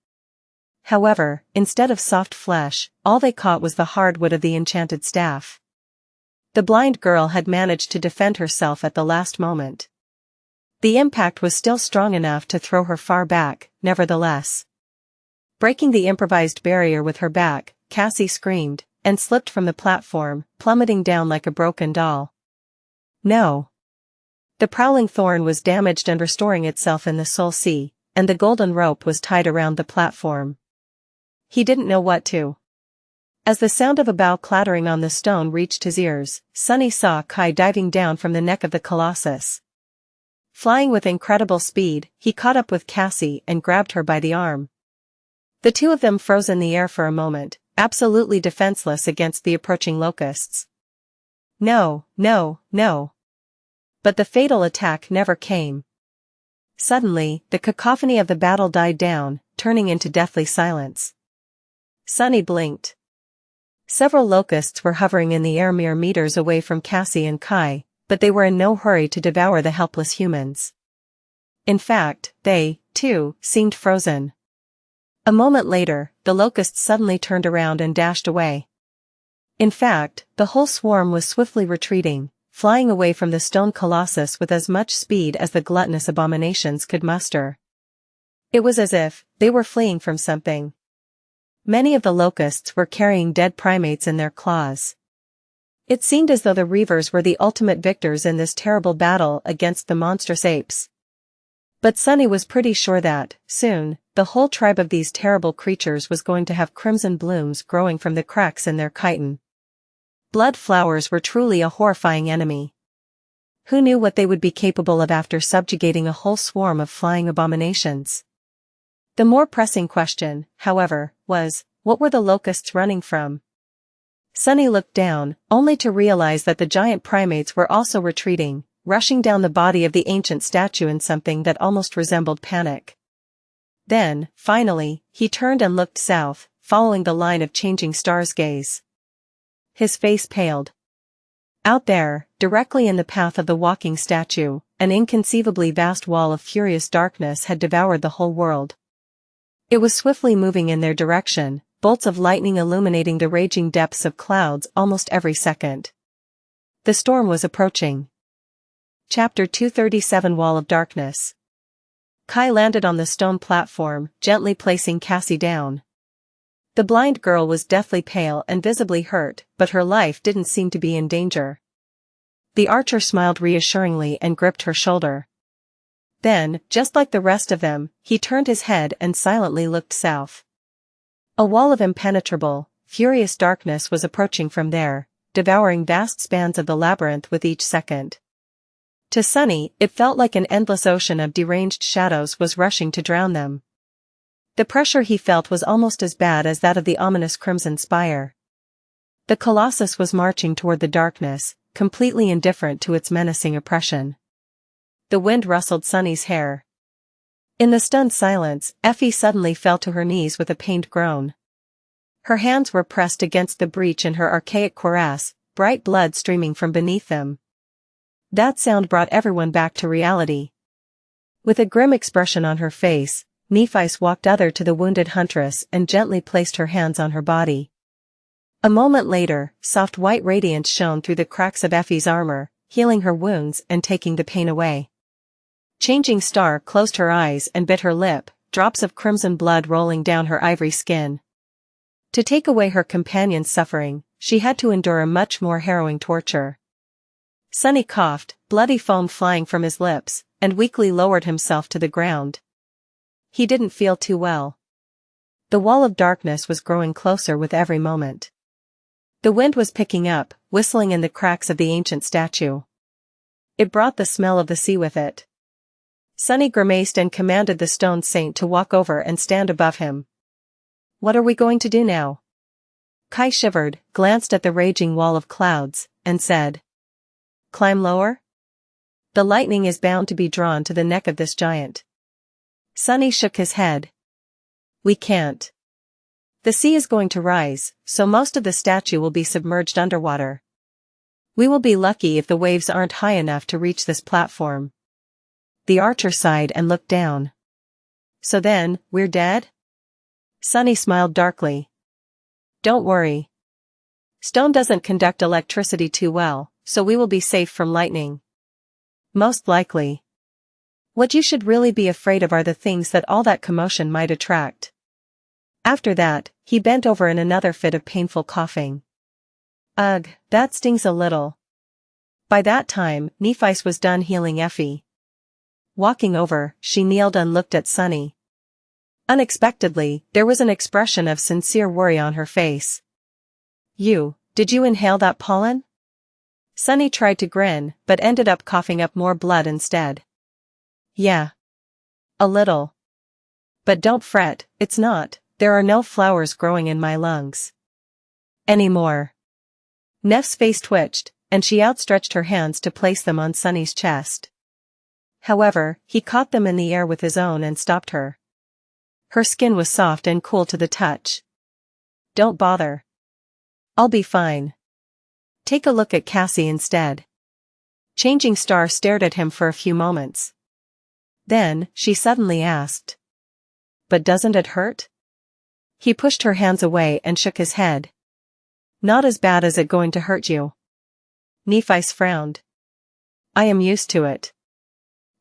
A: However, instead of soft flesh, all they caught was the hardwood of the enchanted staff. The blind girl had managed to defend herself at the last moment. The impact was still strong enough to throw her far back, nevertheless. Breaking the improvised barrier with her back, Cassie screamed, and slipped from the platform, plummeting down like a broken doll. No. The prowling thorn was damaged and restoring itself in the Soul Sea, and the golden rope was tied around the platform. He didn't know what to. As the sound of a bough clattering on the stone reached his ears, Sunny saw Kai diving down from the neck of the Colossus. Flying with incredible speed, he caught up with Cassie and grabbed her by the arm. The two of them froze in the air for a moment, absolutely defenseless against the approaching locusts. No, no, no. But the fatal attack never came. Suddenly, the cacophony of the battle died down, turning into deathly silence. Sunny blinked. Several locusts were hovering in the air mere meters away from Cassie and Kai, but they were in no hurry to devour the helpless humans. In fact, they, too, seemed frozen. A moment later, the locusts suddenly turned around and dashed away. In fact, the whole swarm was swiftly retreating, flying away from the stone colossus with as much speed as the gluttonous abominations could muster. It was as if they were fleeing from something. Many of the locusts were carrying dead primates in their claws. It seemed as though the Reavers were the ultimate victors in this terrible battle against the monstrous apes. But Sunny was pretty sure that, soon, the whole tribe of these terrible creatures was going to have crimson blooms growing from the cracks in their chitin. Blood flowers were truly a horrifying enemy. Who knew what they would be capable of after subjugating a whole swarm of flying abominations? The more pressing question, however, was, what were the locusts running from? Sunny looked down, only to realize that the giant primates were also retreating, rushing down the body of the ancient statue in something that almost resembled panic. Then, finally, he turned and looked south, following the line of Changing Star's gaze. His face paled. Out there, directly in the path of the walking statue, an inconceivably vast wall of furious darkness had devoured the whole world. It was swiftly moving in their direction, bolts of lightning illuminating the raging depths of clouds almost every second. The storm was approaching. Chapter 237 Wall of Darkness. Kai landed on the stone platform, gently placing Cassie down. The blind girl was deathly pale and visibly hurt, but her life didn't seem to be in danger. The archer smiled reassuringly and gripped her shoulder. Then, just like the rest of them, he turned his head and silently looked south. A wall of impenetrable, furious darkness was approaching from there, devouring vast spans of the labyrinth with each second. To Sunny, it felt like an endless ocean of deranged shadows was rushing to drown them. The pressure he felt was almost as bad as that of the ominous crimson spire. The colossus was marching toward the darkness, completely indifferent to its menacing oppression. The wind rustled Sunny's hair. In the stunned silence, Effie suddenly fell to her knees with a pained groan. Her hands were pressed against the breach in her archaic cuirass, bright blood streaming from beneath them. That sound brought everyone back to reality. With a grim expression on her face, Nephice walked other to the wounded huntress and gently placed her hands on her body. A moment later, soft white radiance shone through the cracks of Effie's armor, healing her wounds and taking the pain away. Changing Star closed her eyes and bit her lip, drops of crimson blood rolling down her ivory skin. To take away her companion's suffering, she had to endure a much more harrowing torture. Sunny coughed, bloody foam flying from his lips, and weakly lowered himself to the ground. He didn't feel too well. The wall of darkness was growing closer with every moment. The wind was picking up, whistling in the cracks of the ancient statue. It brought the smell of the sea with it. Sunny grimaced and commanded the stone saint to walk over and stand above him. "What are we going to do now?" Kai shivered, glanced at the raging wall of clouds, and said, "Climb lower? The lightning is bound to be drawn to the neck of this giant." Sunny shook his head. "We can't. The sea is going to rise, so most of the statue will be submerged underwater. We will be lucky if the waves aren't high enough to reach this platform." The archer sighed and looked down. "So then, we're dead?" Sunny smiled darkly. "Don't worry. Stone doesn't conduct electricity too well, so we will be safe from lightning. Most likely. What you should really be afraid of are the things that all that commotion might attract." After that, he bent over in another fit of painful coughing. "Ugh, that stings a little." By that time, Nephice was done healing Effie. Walking over, she kneeled and looked at Sunny. Unexpectedly, there was an expression of sincere worry on her face. Did you inhale that pollen?" Sunny tried to grin, but ended up coughing up more blood instead. "Yeah. A little. But don't fret, it's not, there are no flowers growing in my lungs. Anymore." Neff's face twitched, and she outstretched her hands to place them on Sunny's chest. However, he caught them in the air with his own and stopped her. Her skin was soft and cool to the touch. "Don't bother. I'll be fine. Take a look at Cassie instead." Changing Star stared at him for a few moments. Then, she suddenly asked, "But doesn't it hurt?" He pushed her hands away and shook his head. "Not as bad as it going to hurt you." Nephice frowned. "I am used to it."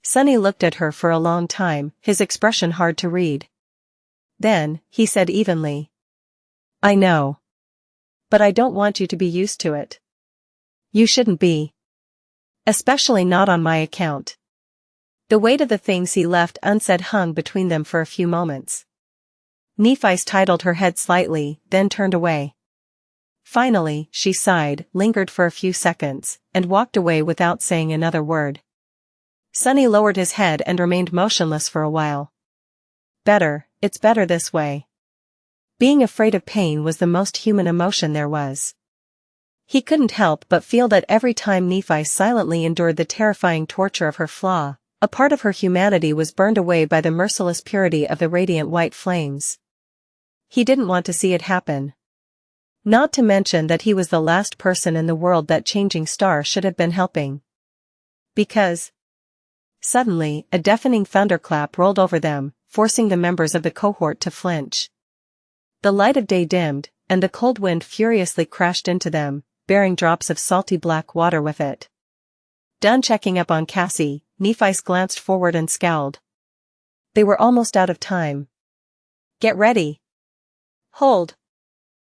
A: Sunny looked at her for a long time, his expression hard to read. Then, he said evenly, "I know. But I don't want you to be used to it. You shouldn't be. Especially not on my account." The weight of the things he left unsaid hung between them for a few moments. Nephice titled her head slightly, then turned away. Finally, she sighed, lingered for a few seconds, and walked away without saying another word. Sunny lowered his head and remained motionless for a while. It's better this way. Being afraid of pain was the most human emotion there was. He couldn't help but feel that every time Nephice silently endured the terrifying torture of her flaw, a part of her humanity was burned away by the merciless purity of the radiant white flames. He didn't want to see it happen. Not to mention that he was the last person in the world that Changing Star should have been helping. Because suddenly, a deafening thunderclap rolled over them, forcing the members of the cohort to flinch. The light of day dimmed, and the cold wind furiously crashed into them, bearing drops of salty black water with it. Done checking up on Cassie, Nephice glanced forward and scowled. They were almost out of time. "Get ready. Hold."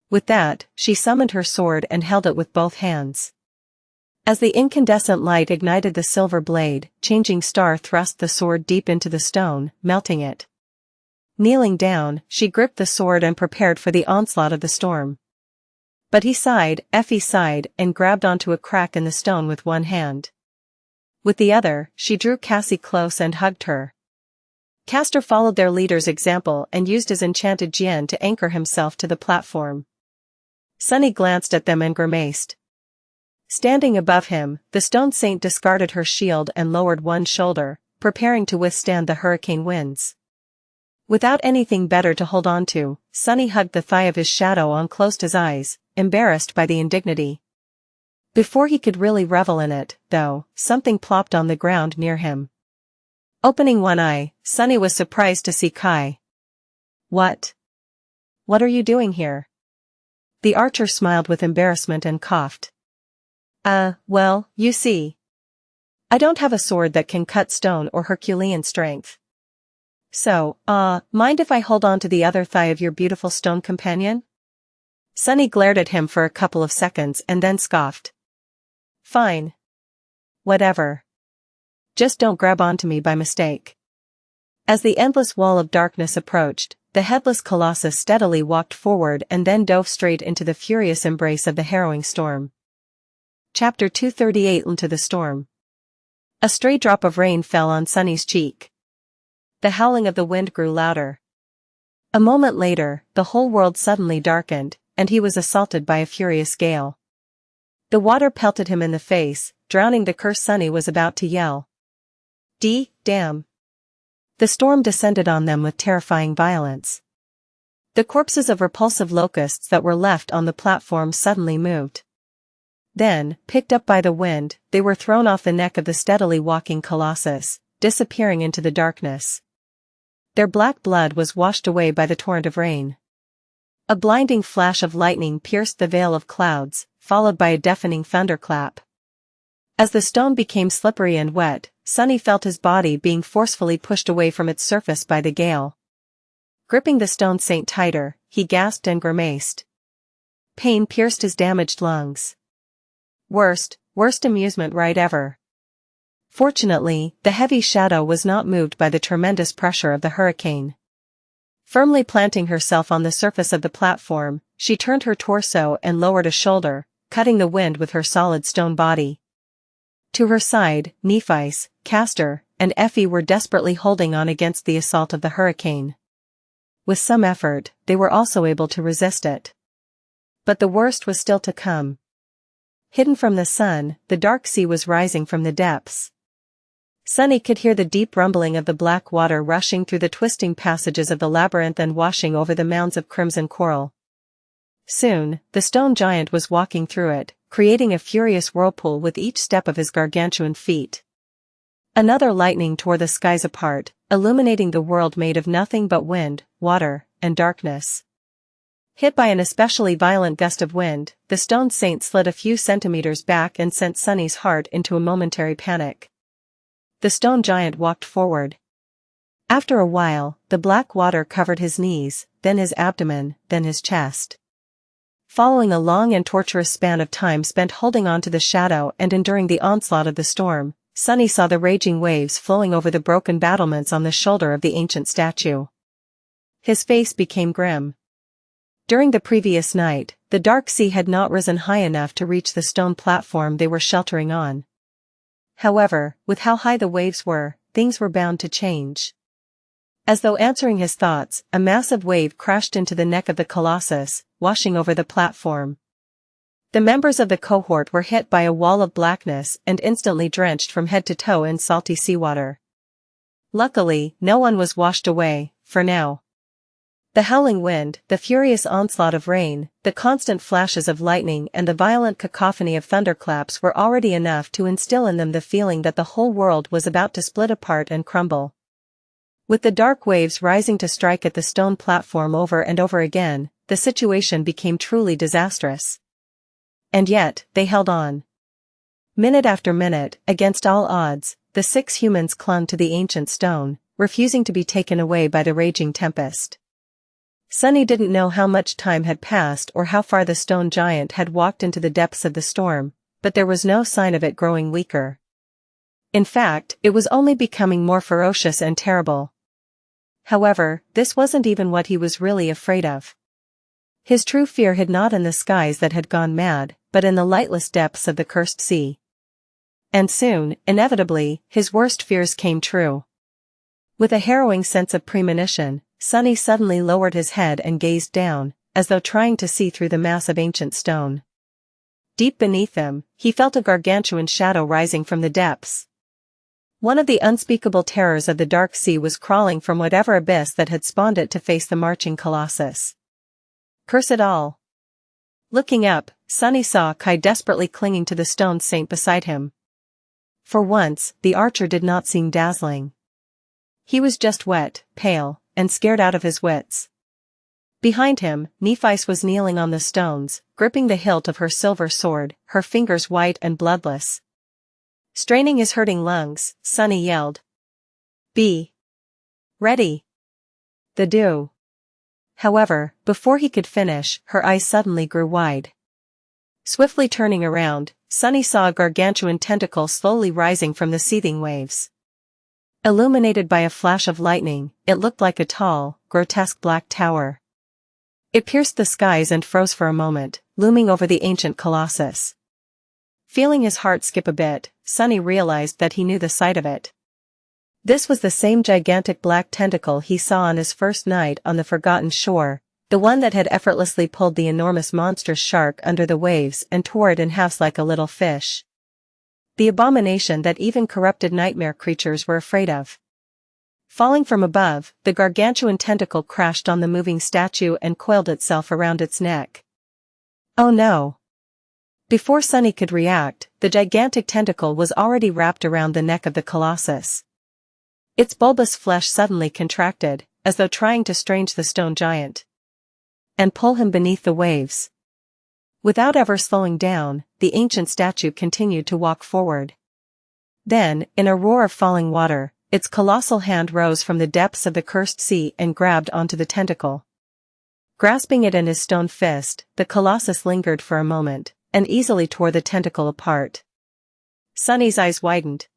A: With that, she summoned her sword and held it with both hands. As the incandescent light ignited the silver blade, Changing Star thrust the sword deep into the stone, melting it. Kneeling down, she gripped the sword and prepared for the onslaught of the storm. But he sighed, and grabbed onto a crack in the stone with one hand. With the other, she drew Cassie close and hugged her. Castor followed their leader's example and used his enchanted Jian to anchor himself to the platform. Sunny glanced at them and grimaced. Standing above him, the stone saint discarded her shield and lowered one shoulder, preparing to withstand the hurricane winds. Without anything better to hold on to, Sunny hugged the thigh of his shadow and closed his eyes, embarrassed by the indignity. Before he could really revel in it, though, something plopped on the ground near him. Opening one eye, Sunny was surprised to see Kai. What? What are you doing here? The archer smiled with embarrassment and coughed. Well, you see. I don't have a sword that can cut stone or Herculean strength. So, mind if I hold on to the other thigh of your beautiful stone companion? Sunny glared at him for a couple of seconds and then scoffed. Fine. Whatever. Just don't grab onto me by mistake. As the endless wall of darkness approached, the headless colossus steadily walked forward and then dove straight into the furious embrace of the harrowing storm. Chapter 238 Into the Storm. A stray drop of rain fell on Sunny's cheek. The howling of the wind grew louder. A moment later, the whole world suddenly darkened, and he was assaulted by a furious gale. The water pelted him in the face, drowning the curse. Sunny was about to yell. Damn. The storm descended on them with terrifying violence. The corpses of repulsive locusts that were left on the platform suddenly moved. Then, picked up by the wind, they were thrown off the neck of the steadily walking colossus, disappearing into the darkness. Their black blood was washed away by the torrent of rain. A blinding flash of lightning pierced the veil of clouds, followed by a deafening thunderclap. As the stone became slippery and wet, Sunny felt his body being forcefully pushed away from its surface by the gale. Gripping the stone saint tighter, he gasped and grimaced. Pain pierced his damaged lungs. Worst amusement ride ever. Fortunately, the heavy shadow was not moved by the tremendous pressure of the hurricane. Firmly planting herself on the surface of the platform, she turned her torso and lowered a shoulder, cutting the wind with her solid stone body. To her side, Nephice, Castor, and Effie were desperately holding on against the assault of the hurricane. With some effort, they were also able to resist it. But the worst was still to come. Hidden from the sun, the dark sea was rising from the depths. Sunny could hear the deep rumbling of the black water rushing through the twisting passages of the labyrinth and washing over the mounds of crimson coral. Soon, the stone giant was walking through it, creating a furious whirlpool with each step of his gargantuan feet. Another lightning tore the skies apart, illuminating the world made of nothing but wind, water, and darkness. Hit by an especially violent gust of wind, the stone saint slid a few centimeters back and sent Sunny's heart into a momentary panic. The stone giant walked forward. After a while, the black water covered his knees, then his abdomen, then his chest. Following a long and torturous span of time spent holding on to the shadow and enduring the onslaught of the storm, Sunny saw the raging waves flowing over the broken battlements on the shoulder of the ancient statue. His face became grim. During the previous night, the dark sea had not risen high enough to reach the stone platform they were sheltering on. However, with how high the waves were, things were bound to change. As though answering his thoughts, a massive wave crashed into the neck of the colossus, washing over the platform. The members of the cohort were hit by a wall of blackness and instantly drenched from head to toe in salty seawater. Luckily, no one was washed away, for now. The howling wind, the furious onslaught of rain, the constant flashes of lightning and the violent cacophony of thunderclaps were already enough to instill in them the feeling that the whole world was about to split apart and crumble. With the dark waves rising to strike at the stone platform over and over again, the situation became truly disastrous. And yet, they held on. Minute after minute, against all odds, the 6 humans clung to the ancient stone, refusing to be taken away by the raging tempest. Sunny didn't know how much time had passed or how far the stone giant had walked into the depths of the storm, but there was no sign of it growing weaker. In fact, it was only becoming more ferocious and terrible. However, this wasn't even what he was really afraid of. His true fear hid not in the skies that had gone mad, but in the lightless depths of the cursed sea. And soon, inevitably, his worst fears came true. With a harrowing sense of premonition, Sunny suddenly lowered his head and gazed down, as though trying to see through the mass of ancient stone. Deep beneath him, he felt a gargantuan shadow rising from the depths. One of the unspeakable terrors of the dark sea was crawling from whatever abyss that had spawned it to face the marching colossus. Curse it all! Looking up, Sunny saw Kai desperately clinging to the stone saint beside him. For once, the archer did not seem dazzling. He was just wet, pale, and scared out of his wits. Behind him, Nephis was kneeling on the stones, gripping the hilt of her silver sword, her fingers white and bloodless. Straining his hurting lungs, Sunny yelled, "Be ready!" The do. However, before he could finish, her eyes suddenly grew wide. Swiftly turning around, Sunny saw a gargantuan tentacle slowly rising from the seething waves. Illuminated by a flash of lightning, it looked like a tall, grotesque black tower. It pierced the skies and froze for a moment, looming over the ancient colossus. Feeling his heart skip a bit, Sunny realized that he knew the sight of it. This was the same gigantic black tentacle he saw on his first night on the Forgotten Shore, the one that had effortlessly pulled the enormous monstrous shark under the waves and tore it in halves like a little fish. The abomination that even corrupted nightmare creatures were afraid of. Falling from above, the gargantuan tentacle crashed on the moving statue and coiled itself around its neck. Oh no! Before Sunny could react, the gigantic tentacle was already wrapped around the neck of the colossus. Its bulbous flesh suddenly contracted, as though trying to strangle the stone giant and pull him beneath the waves. Without ever slowing down, the ancient statue continued to walk forward. Then, in a roar of falling water, its colossal hand rose from the depths of the cursed sea and grabbed onto the tentacle. Grasping it in his stone fist, the colossus lingered for a moment, and easily tore the tentacle apart. Sunny's eyes widened.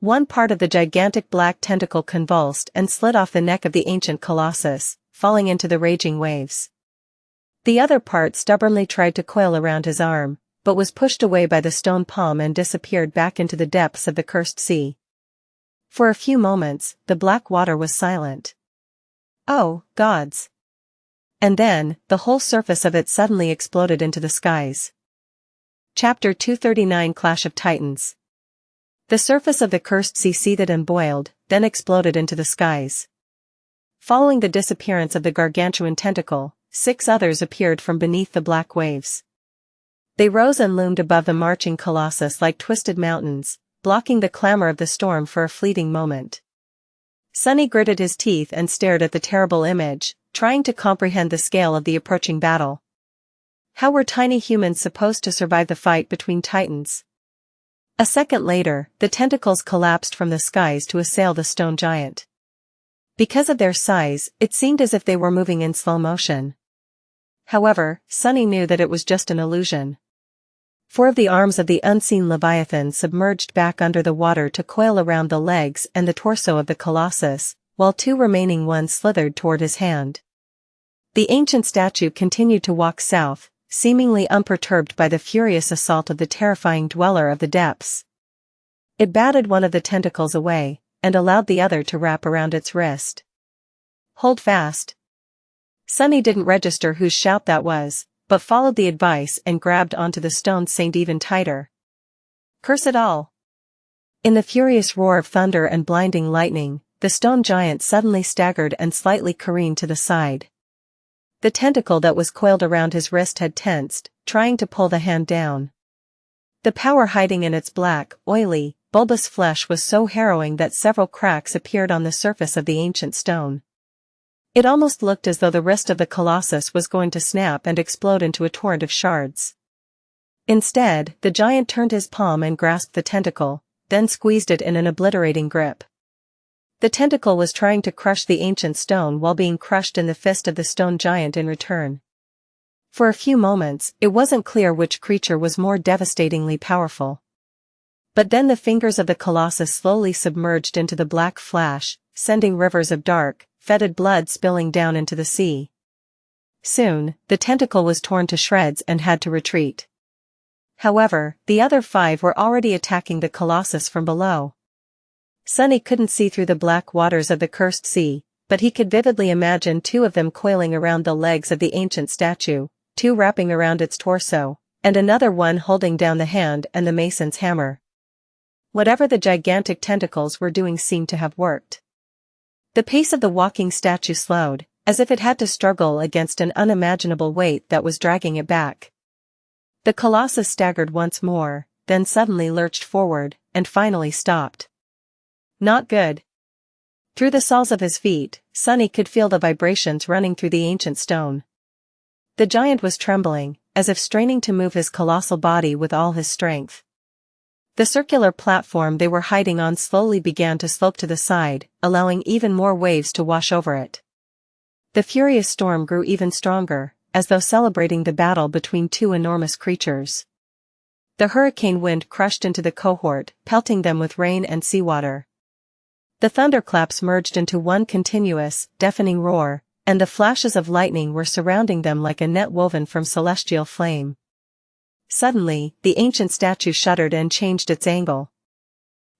A: One part of the gigantic black tentacle convulsed and slid off the neck of the ancient colossus, falling into the raging waves. The other part stubbornly tried to coil around his arm, but was pushed away by the stone palm and disappeared back into the depths of the cursed sea. For a few moments, the black water was silent. Oh, gods! And then, the whole surface of it suddenly exploded into the skies. Chapter 239 Clash of Titans. The surface of the cursed sea seethed and boiled, then exploded into the skies. Following the disappearance of the gargantuan tentacle, 6 others appeared from beneath the black waves. They rose and loomed above the marching colossus like twisted mountains, blocking the clamor of the storm for a fleeting moment. Sunny gritted his teeth and stared at the terrible image, trying to comprehend the scale of the approaching battle. How were tiny humans supposed to survive the fight between titans? A second later, the tentacles collapsed from the skies to assail the stone giant. Because of their size, it seemed as if they were moving in slow motion. However, Sunny knew that it was just an illusion. 4 of the arms of the unseen Leviathan submerged back under the water to coil around the legs and the torso of the colossus, while 2 remaining ones slithered toward his hand. The ancient statue continued to walk south, seemingly unperturbed by the furious assault of the terrifying dweller of the depths. It batted one of the tentacles away, and allowed the other to wrap around its wrist. Hold fast. Sunny didn't register whose shout that was, but followed the advice and grabbed onto the stone saint even tighter. Curse it all! In the furious roar of thunder and blinding lightning, the stone giant suddenly staggered and slightly careened to the side. The tentacle that was coiled around his wrist had tensed, trying to pull the hand down. The power hiding in its black, oily, bulbous flesh was so harrowing that several cracks appeared on the surface of the ancient stone. It almost looked as though the wrist of the colossus was going to snap and explode into a torrent of shards. Instead, the giant turned his palm and grasped the tentacle, then squeezed it in an obliterating grip. The tentacle was trying to crush the ancient stone while being crushed in the fist of the stone giant in return. For a few moments, it wasn't clear which creature was more devastatingly powerful. But then the fingers of the colossus slowly submerged into the black flash, sending rivers of dark, fetid blood spilling down into the sea. Soon, the tentacle was torn to shreds and had to retreat. However, the other 5 were already attacking the colossus from below. Sunny couldn't see through the black waters of the cursed sea, but he could vividly imagine 2 of them coiling around the legs of the ancient statue, 2 wrapping around its torso, and another one holding down the hand and the mason's hammer. Whatever the gigantic tentacles were doing seemed to have worked. The pace of the walking statue slowed, as if it had to struggle against an unimaginable weight that was dragging it back. The colossus staggered once more, then suddenly lurched forward, and finally stopped. Not good. Through the soles of his feet, Sunny could feel the vibrations running through the ancient stone. The giant was trembling, as if straining to move his colossal body with all his strength. The circular platform they were hiding on slowly began to slope to the side, allowing even more waves to wash over it. The furious storm grew even stronger, as though celebrating the battle between 2 enormous creatures. The hurricane wind crushed into the cohort, pelting them with rain and seawater. The thunderclaps merged into one continuous, deafening roar, and the flashes of lightning were surrounding them like a net woven from celestial flame. Suddenly, the ancient statue shuddered and changed its angle.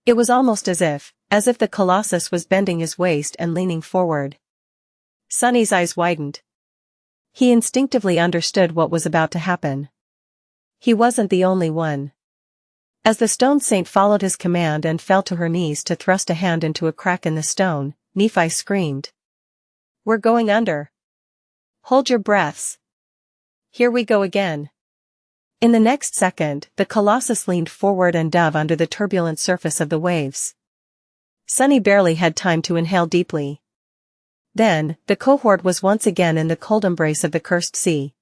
A: It was almost as if the colossus was bending his waist and leaning forward. Sunny's eyes widened. He instinctively understood what was about to happen. He wasn't the only one. As the stone saint followed his command and fell to her knees to thrust a hand into a crack in the stone, Nephi screamed. "We're going under. Hold your breaths. Here we go again." In the next second, the colossus leaned forward and dove under the turbulent surface of the waves. Sunny barely had time to inhale deeply. Then, the cohort was once again in the cold embrace of the cursed sea.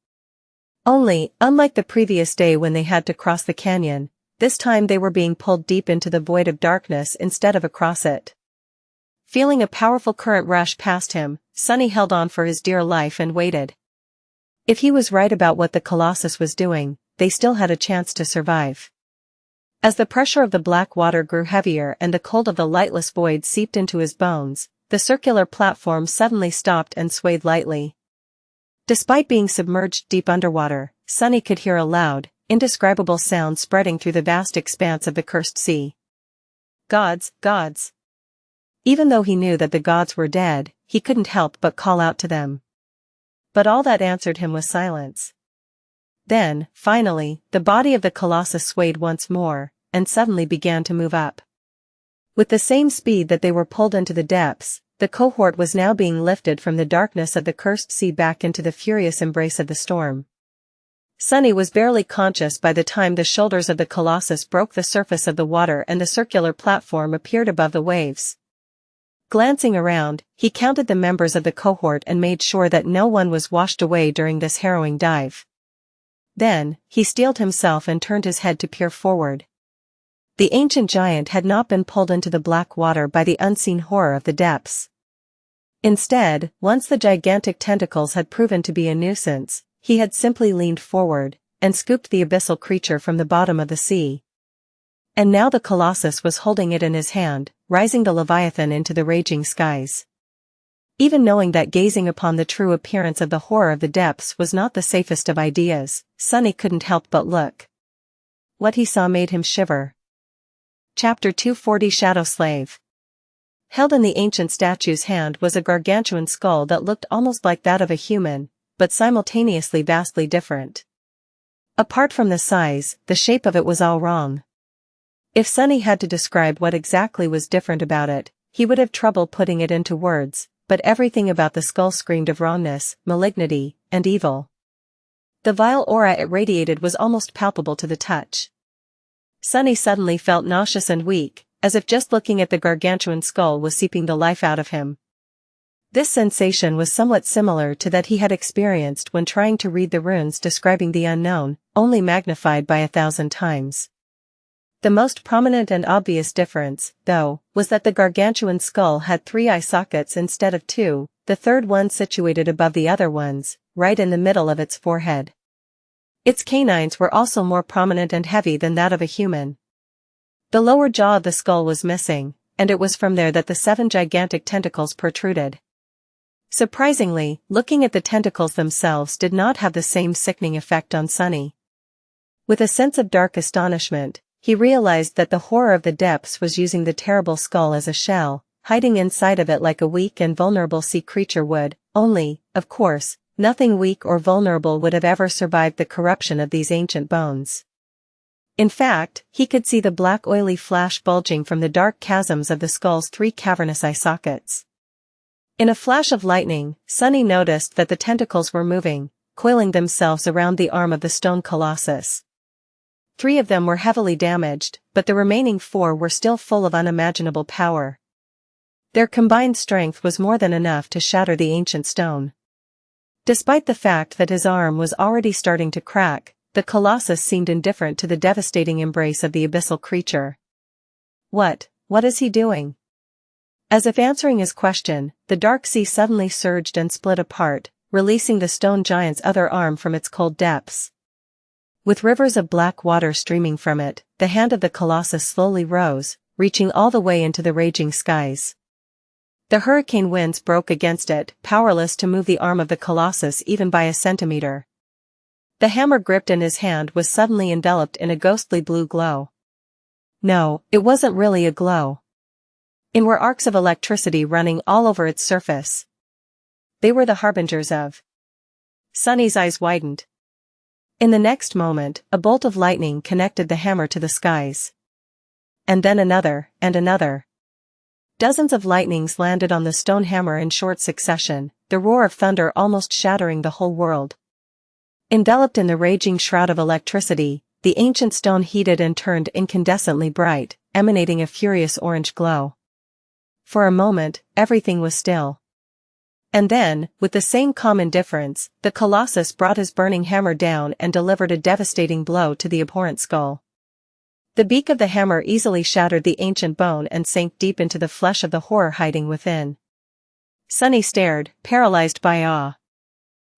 A: Only, unlike the previous day when they had to cross the canyon, this time they were being pulled deep into the void of darkness instead of across it. Feeling a powerful current rush past him, Sunny held on for his dear life and waited. If he was right about what the colossus was doing, they still had a chance to survive. As the pressure of the black water grew heavier and the cold of the lightless void seeped into his bones, the circular platform suddenly stopped and swayed lightly. Despite being submerged deep underwater, Sunny could hear a loud, indescribable sound spreading through the vast expanse of the cursed sea. Gods, gods. Even though he knew that the gods were dead, he couldn't help but call out to them. But all that answered him was silence. Then, finally, the body of the colossus swayed once more, and suddenly began to move up. With the same speed that they were pulled into the depths, the cohort was now being lifted from the darkness of the cursed sea back into the furious embrace of the storm. Sunny was barely conscious by the time the shoulders of the colossus broke the surface of the water and the circular platform appeared above the waves. Glancing around, he counted the members of the cohort and made sure that no one was washed away during this harrowing dive. Then, he steeled himself and turned his head to peer forward. The ancient giant had not been pulled into the black water by the unseen horror of the depths. Instead, once the gigantic tentacles had proven to be a nuisance, he had simply leaned forward, and scooped the abyssal creature from the bottom of the sea. And now the colossus was holding it in his hand, rising the leviathan into the raging skies. Even knowing that gazing upon the true appearance of the horror of the depths was not the safest of ideas, Sunny couldn't help but look. What he saw made him shiver. Chapter 240 Shadow Slave. Held in the ancient statue's hand was a gargantuan skull that looked almost like that of a human, but simultaneously vastly different. Apart from the size, the shape of it was all wrong. If Sunny had to describe what exactly was different about it, he would have trouble putting it into words, but everything about the skull screamed of wrongness, malignity, and evil. The vile aura it radiated was almost palpable to the touch. Sunny suddenly felt nauseous and weak, as if just looking at the gargantuan skull was seeping the life out of him. This sensation was somewhat similar to that he had experienced when trying to read the runes describing the unknown, only magnified by 1,000 times. The most prominent and obvious difference, though, was that the gargantuan skull had 3 eye sockets instead of 2, the third one situated above the other ones, right in the middle of its forehead. Its canines were also more prominent and heavy than that of a human. The lower jaw of the skull was missing, and it was from there that the 7 gigantic tentacles protruded. Surprisingly, looking at the tentacles themselves did not have the same sickening effect on Sunny. With a sense of dark astonishment, he realized that the horror of the depths was using the terrible skull as a shell, hiding inside of it like a weak and vulnerable sea creature would, only, of course, nothing weak or vulnerable would have ever survived the corruption of these ancient bones. In fact, he could see the black oily flash bulging from the dark chasms of the skull's 3 cavernous eye sockets. In a flash of lightning, Sunny noticed that the tentacles were moving, coiling themselves around the arm of the stone colossus. 3 of them were heavily damaged, but the remaining 4 were still full of unimaginable power. Their combined strength was more than enough to shatter the ancient stone. Despite the fact that his arm was already starting to crack, the colossus seemed indifferent to the devastating embrace of the abyssal creature. What is he doing? As if answering his question, the dark sea suddenly surged and split apart, releasing the stone giant's other arm from its cold depths. With rivers of black water streaming from it, the hand of the colossus slowly rose, reaching all the way into the raging skies. The hurricane winds broke against it, powerless to move the arm of the colossus even by a centimeter. The hammer gripped in his hand was suddenly enveloped in a ghostly blue glow. No, it wasn't really a glow. It were arcs of electricity running all over its surface. They were the harbingers of. Sunny's eyes widened. In the next moment, a bolt of lightning connected the hammer to the skies. And then another, and another. Dozens of lightnings landed on the stone hammer in short succession, the roar of thunder almost shattering the whole world. Enveloped in the raging shroud of electricity, the ancient stone heated and turned incandescently bright, emanating a furious orange glow. For a moment, everything was still. And then, with the same calm indifference, the colossus brought his burning hammer down and delivered a devastating blow to the abhorrent skull. The beak of the hammer easily shattered the ancient bone and sank deep into the flesh of the horror hiding within. Sunny stared, paralyzed by awe.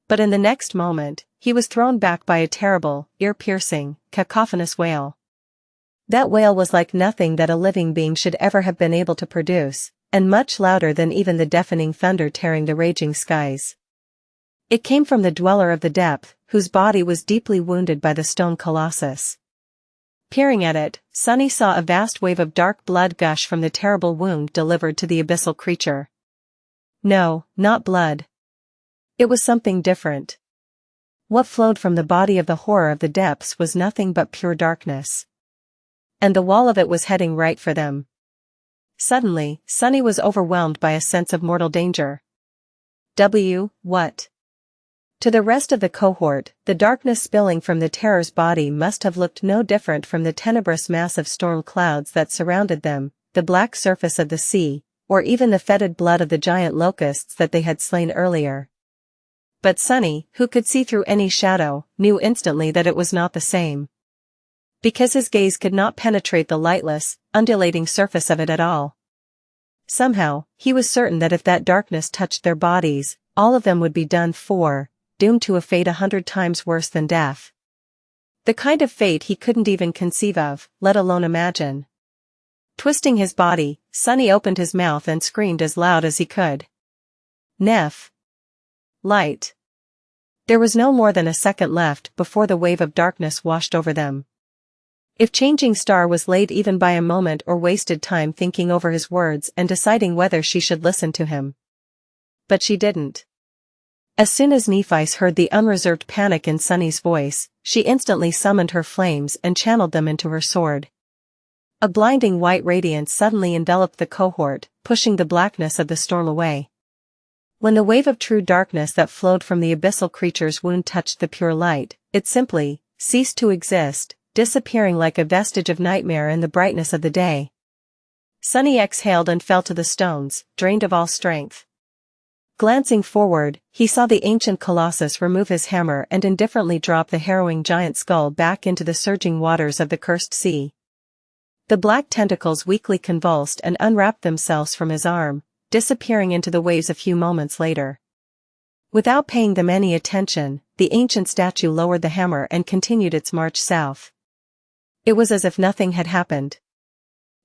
A: But in the next moment, he was thrown back by a terrible, ear-piercing, cacophonous wail. That wail was like nothing that a living being should ever have been able to produce, and much louder than even the deafening thunder tearing the raging skies. It came from the dweller of the depth, whose body was deeply wounded by the stone colossus. Peering at it, Sunny saw a vast wave of dark blood gush from the terrible wound delivered to the abyssal creature. No, not blood. It was something different. What flowed from the body of the horror of the depths was nothing but pure darkness. And the wall of it was heading right for them. Suddenly, Sunny was overwhelmed by a sense of mortal danger. What? To the rest of the cohort, the darkness spilling from the terror's body must have looked no different from the tenebrous mass of storm clouds that surrounded them, the black surface of the sea, or even the fetid blood of the giant locusts that they had slain earlier. But Sunny, who could see through any shadow, knew instantly that it was not the same. Because his gaze could not penetrate the lightless, undulating surface of it at all. Somehow, he was certain that if that darkness touched their bodies, all of them would be done for, doomed to a fate 100 times worse than death. The kind of fate he couldn't even conceive of, let alone imagine. Twisting his body, Sunny opened his mouth and screamed as loud as he could. Neff. Light. There was no more than a second left before the wave of darkness washed over them. If Changing Star was late even by a moment or wasted time thinking over his words and deciding whether she should listen to him. But she didn't. As soon as Nephice heard the unreserved panic in Sunny's voice, she instantly summoned her flames and channeled them into her sword. A blinding white radiance suddenly enveloped the cohort, pushing the blackness of the storm away. When the wave of true darkness that flowed from the abyssal creature's wound touched the pure light, it simply ceased to exist, disappearing like a vestige of nightmare in the brightness of the day. Sunny exhaled and fell to the stones, drained of all strength. Glancing forward, he saw the ancient colossus remove his hammer and indifferently drop the harrowing giant skull back into the surging waters of the cursed sea. The black tentacles weakly convulsed and unwrapped themselves from his arm, disappearing into the waves a few moments later. Without paying them any attention, the ancient statue lowered the hammer and continued its march south. It was as if nothing had happened.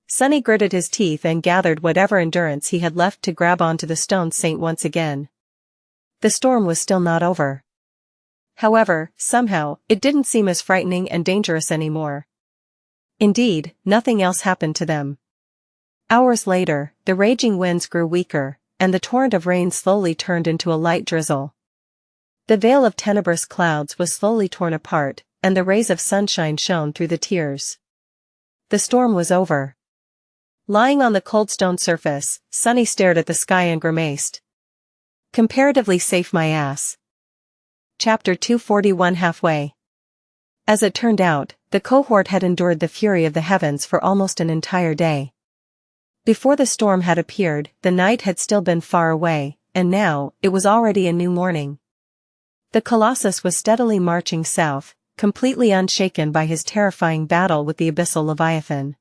A: Sunny gritted his teeth and gathered whatever endurance he had left to grab onto the stone saint once again. the storm was still not over. However, somehow, it didn't seem as frightening and dangerous anymore. Indeed, nothing else happened to them. Hours later, the raging winds grew weaker, and the torrent of rain slowly turned into a light drizzle. The veil of tenebrous clouds was slowly torn apart, and the rays of sunshine shone through the tears. The storm was over. Lying on the cold stone surface, Sunny stared at the sky and grimaced. Comparatively safe my ass. Chapter 241 Halfway. As it turned out, the cohort had endured the fury of the heavens for almost an entire day. Before the storm had appeared, the night had still been far away, and now, it was already a new morning. The Colossus was steadily marching south, completely unshaken by his terrifying battle with the abyssal Leviathan.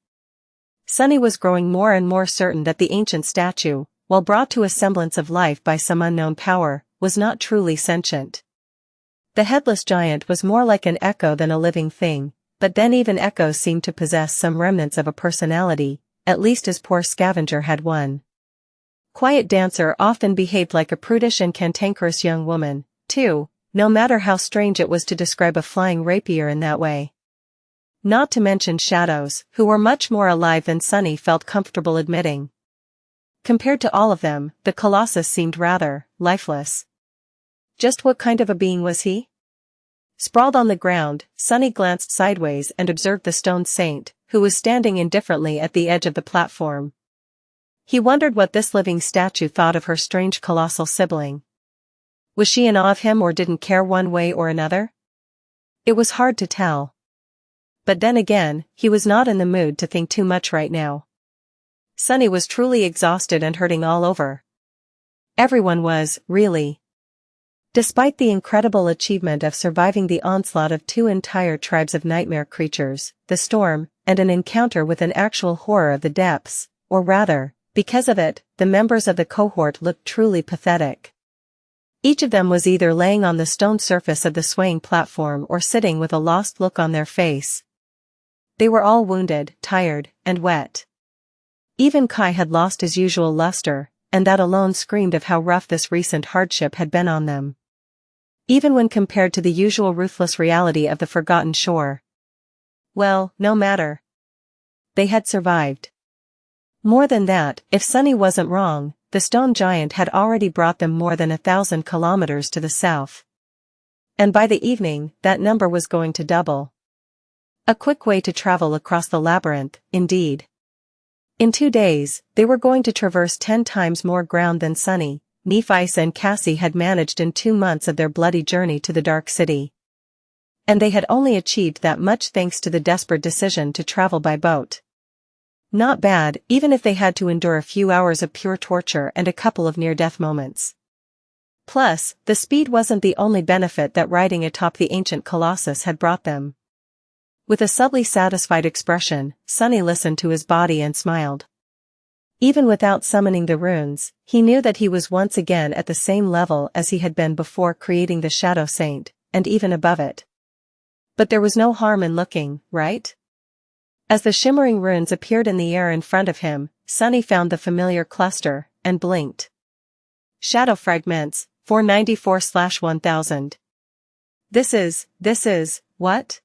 A: Sunny was growing more and more certain that the ancient statue, while brought to a semblance of life by some unknown power, was not truly sentient. The headless giant was more like an echo than a living thing, but then even echoes seemed to possess some remnants of a personality, at least his poor scavenger had one. Quiet Dancer often behaved like a prudish and cantankerous young woman, too, no matter how strange it was to describe a flying rapier in that way. Not to mention Shadows, who were much more alive than Sunny felt comfortable admitting. Compared to all of them, the Colossus seemed rather lifeless. Just what kind of a being was he? Sprawled on the ground, Sunny glanced sideways and observed the stone saint, who was standing indifferently at the edge of the platform. He wondered what this living statue thought of her strange colossal sibling. Was she in awe of him or didn't care one way or another? It was hard to tell. But then again, he was not in the mood to think too much right now. Sunny was truly exhausted and hurting all over. Everyone was, really. Despite the incredible achievement of surviving the onslaught of 2 entire tribes of nightmare creatures, the storm, and an encounter with an actual horror of the depths, or rather, because of it, the members of the cohort looked truly pathetic. Each of them was either laying on the stone surface of the swaying platform or sitting with a lost look on their face. They were all wounded, tired, and wet. Even Kai had lost his usual luster, and that alone screamed of how rough this recent hardship had been on them. Even when compared to the usual ruthless reality of the Forgotten Shore. Well, no matter. They had survived. More than that, if Sunny wasn't wrong, the stone giant had already brought them more than 1,000 kilometers to the south. And by the evening, that number was going to double. A quick way to travel across the labyrinth, indeed. In 2 days, they were going to traverse 10 times more ground than Sunny, Nephice and Cassie had managed in 2 months of their bloody journey to the Dark City. And they had only achieved that much thanks to the desperate decision to travel by boat. Not bad, even if they had to endure a few hours of pure torture and a couple of near-death moments. Plus, the speed wasn't the only benefit that riding atop the ancient Colossus had brought them. With a subtly satisfied expression, Sunny listened to his body and smiled. Even without summoning the runes, he knew that he was once again at the same level as he had been before creating the Shadow Saint, and even above it. But there was no harm in looking, right? As the shimmering runes appeared in the air in front of him, Sunny found the familiar cluster, and blinked. Shadow Fragments, 494/1000. This is, what?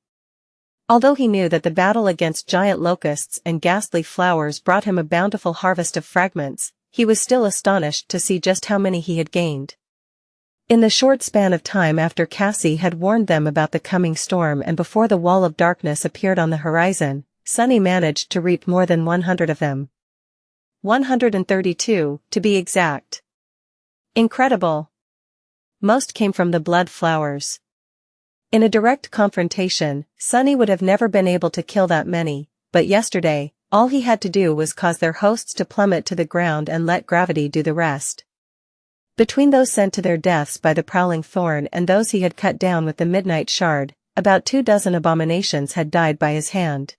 A: Although he knew that the battle against giant locusts and ghastly flowers brought him a bountiful harvest of fragments, he was still astonished to see just how many he had gained. In the short span of time after Cassie had warned them about the coming storm and before the wall of darkness appeared on the horizon, Sunny managed to reap more than 100 of them. 132, to be exact. Incredible. Most came from the blood flowers. In a direct confrontation, Sunny would have never been able to kill that many, but yesterday, all he had to do was cause their hosts to plummet to the ground and let gravity do the rest. Between those sent to their deaths by the prowling thorn and those he had cut down with the midnight shard, about 24 abominations had died by his hand.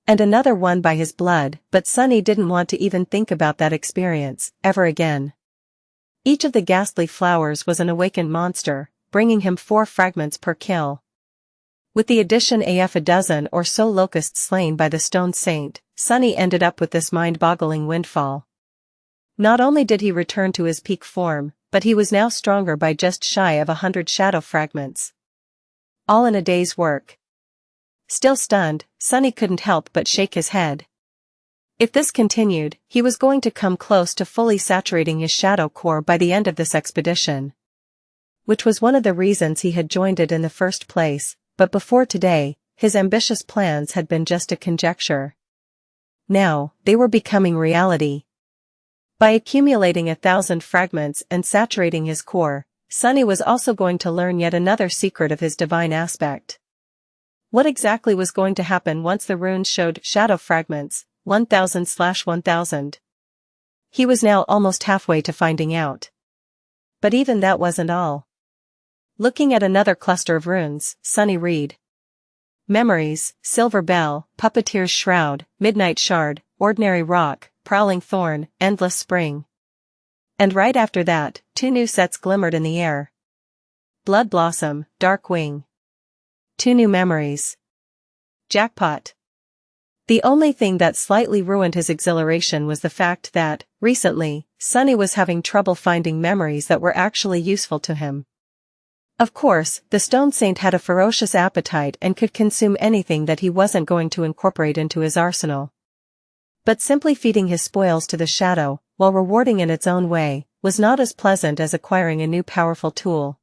A: And another one by his blood, but Sunny didn't want to even think about that experience, ever again. Each of the ghastly flowers was an awakened monster, bringing him 4 fragments per kill. With the addition of a dozen or so locusts slain by the Stone Saint, Sunny ended up with this mind-boggling windfall. Not only did he return to his peak form, but he was now stronger by just shy of 100 shadow fragments. All in a day's work. Still stunned, Sunny couldn't help but shake his head. If this continued, he was going to come close to fully saturating his shadow core by the end of this expedition. Which was one of the reasons he had joined it in the first place, but before today, his ambitious plans had been just a conjecture. Now, they were becoming reality. By accumulating 1,000 fragments and saturating his core, Sunny was also going to learn yet another secret of his divine aspect. What exactly was going to happen once the runes showed shadow fragments, 1,000/1,000? He was now almost halfway to finding out. But even that wasn't all. Looking at another cluster of runes, Sunny read. Memories, Silver Bell, Puppeteer's Shroud, Midnight Shard, Ordinary Rock, Prowling Thorn, Endless Spring. And right after that, 2 new sets glimmered in the air. Blood Blossom, Dark Wing. 2 new memories. Jackpot. The only thing that slightly ruined his exhilaration was the fact that, recently, Sunny was having trouble finding memories that were actually useful to him. Of course, the Stone Saint had a ferocious appetite and could consume anything that he wasn't going to incorporate into his arsenal. But simply feeding his spoils to the shadow, while rewarding in its own way, was not as pleasant as acquiring a new powerful tool.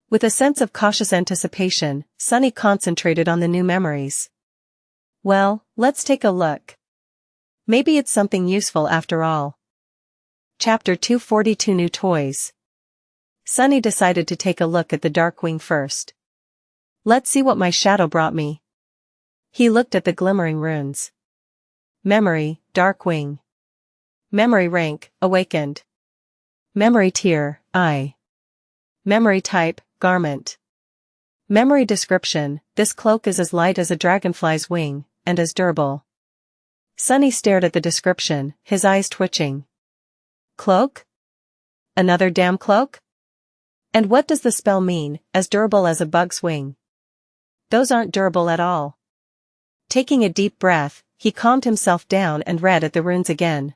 A: With a sense of cautious anticipation, Sunny concentrated on the new memories. Well, let's take a look. Maybe it's something useful after all. Chapter 242 New Toys. Sunny decided to take a look at the Dark Wing first. Let's see what my shadow brought me. He looked at the glimmering runes. Memory, Dark Wing. Memory rank, Awakened. Memory tier, I. Memory type, Garment. Memory description, this cloak is as light as a dragonfly's wing, and as durable. Sunny stared at the description, his eyes twitching. Cloak? Another damn cloak? And what does the spell mean, as durable as a bug's wing? Those aren't durable at all. Taking a deep breath, he calmed himself down and read at the runes again.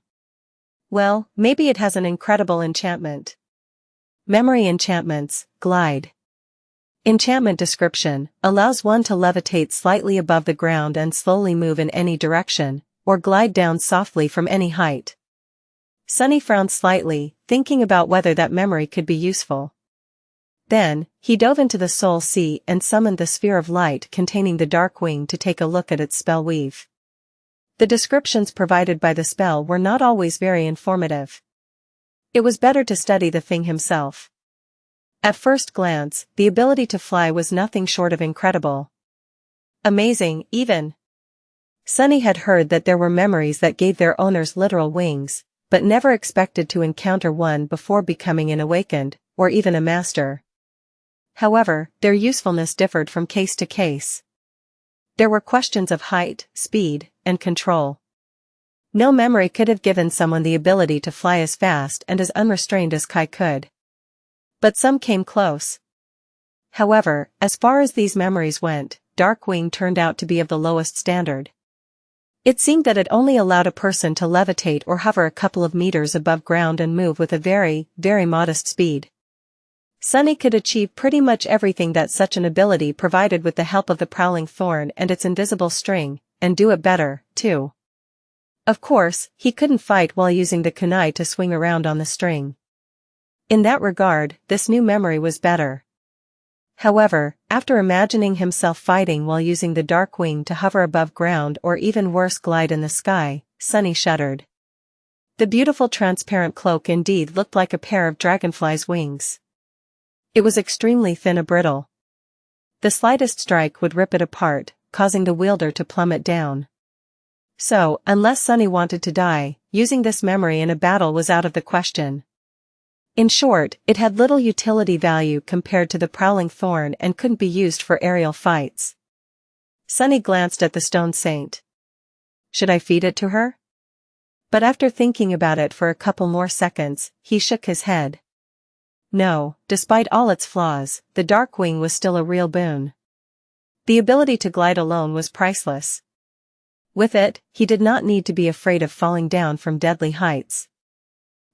A: Well, maybe it has an incredible enchantment. Memory enchantments, Glide. Enchantment description, allows one to levitate slightly above the ground and slowly move in any direction, or glide down softly from any height. Sunny frowned slightly, thinking about whether that memory could be useful. Then, he dove into the Soul Sea and summoned the sphere of light containing the Dark Wing to take a look at its spell weave. The descriptions provided by the spell were not always very informative. It was better to study the thing himself. At first glance, the ability to fly was nothing short of incredible. Amazing, even. Sunny had heard that there were memories that gave their owners literal wings, but never expected to encounter one before becoming an awakened, or even a master. However, their usefulness differed from case to case. There were questions of height, speed, and control. No memory could have given someone the ability to fly as fast and as unrestrained as Kai could. But some came close. However, as far as these memories went, Dark Wing turned out to be of the lowest standard. It seemed that it only allowed a person to levitate or hover a couple of meters above ground and move with a very, very modest speed. Sunny could achieve pretty much everything that such an ability provided with the help of the Prowling Thorn and its invisible string, and do it better, too. Of course, he couldn't fight while using the kunai to swing around on the string. In that regard, this new memory was better. However, after imagining himself fighting while using the Dark Wing to hover above ground or even worse glide in the sky, Sunny shuddered. The beautiful transparent cloak indeed looked like a pair of dragonfly's wings. It was extremely thin and brittle. The slightest strike would rip it apart, causing the wielder to plummet down. So, unless Sunny wanted to die, using this memory in a battle was out of the question. In short, it had little utility value compared to the Prowling Thorn and couldn't be used for aerial fights. Sunny glanced at the Stone Saint. Should I feed it to her? But after thinking about it for a couple more seconds, he shook his head. No, despite all its flaws, the Dark Wing was still a real boon. The ability to glide alone was priceless. With it, he did not need to be afraid of falling down from deadly heights.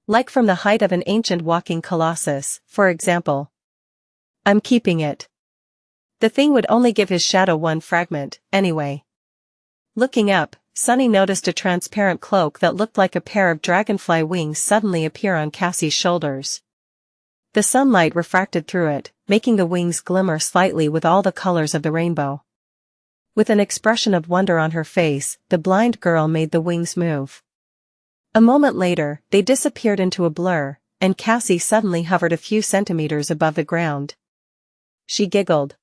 A: Like from the height of an ancient walking colossus, for example. I'm keeping it. The thing would only give his shadow one fragment, anyway. Looking up, Sunny noticed a transparent cloak that looked like a pair of dragonfly wings suddenly appear on Cassie's shoulders. The sunlight refracted through it, making the wings glimmer slightly with all the colors of the rainbow. With an expression of wonder on her face, the blind girl made the wings move. A moment later, they disappeared into a blur, and Cassie suddenly hovered a few centimeters above the ground. She giggled.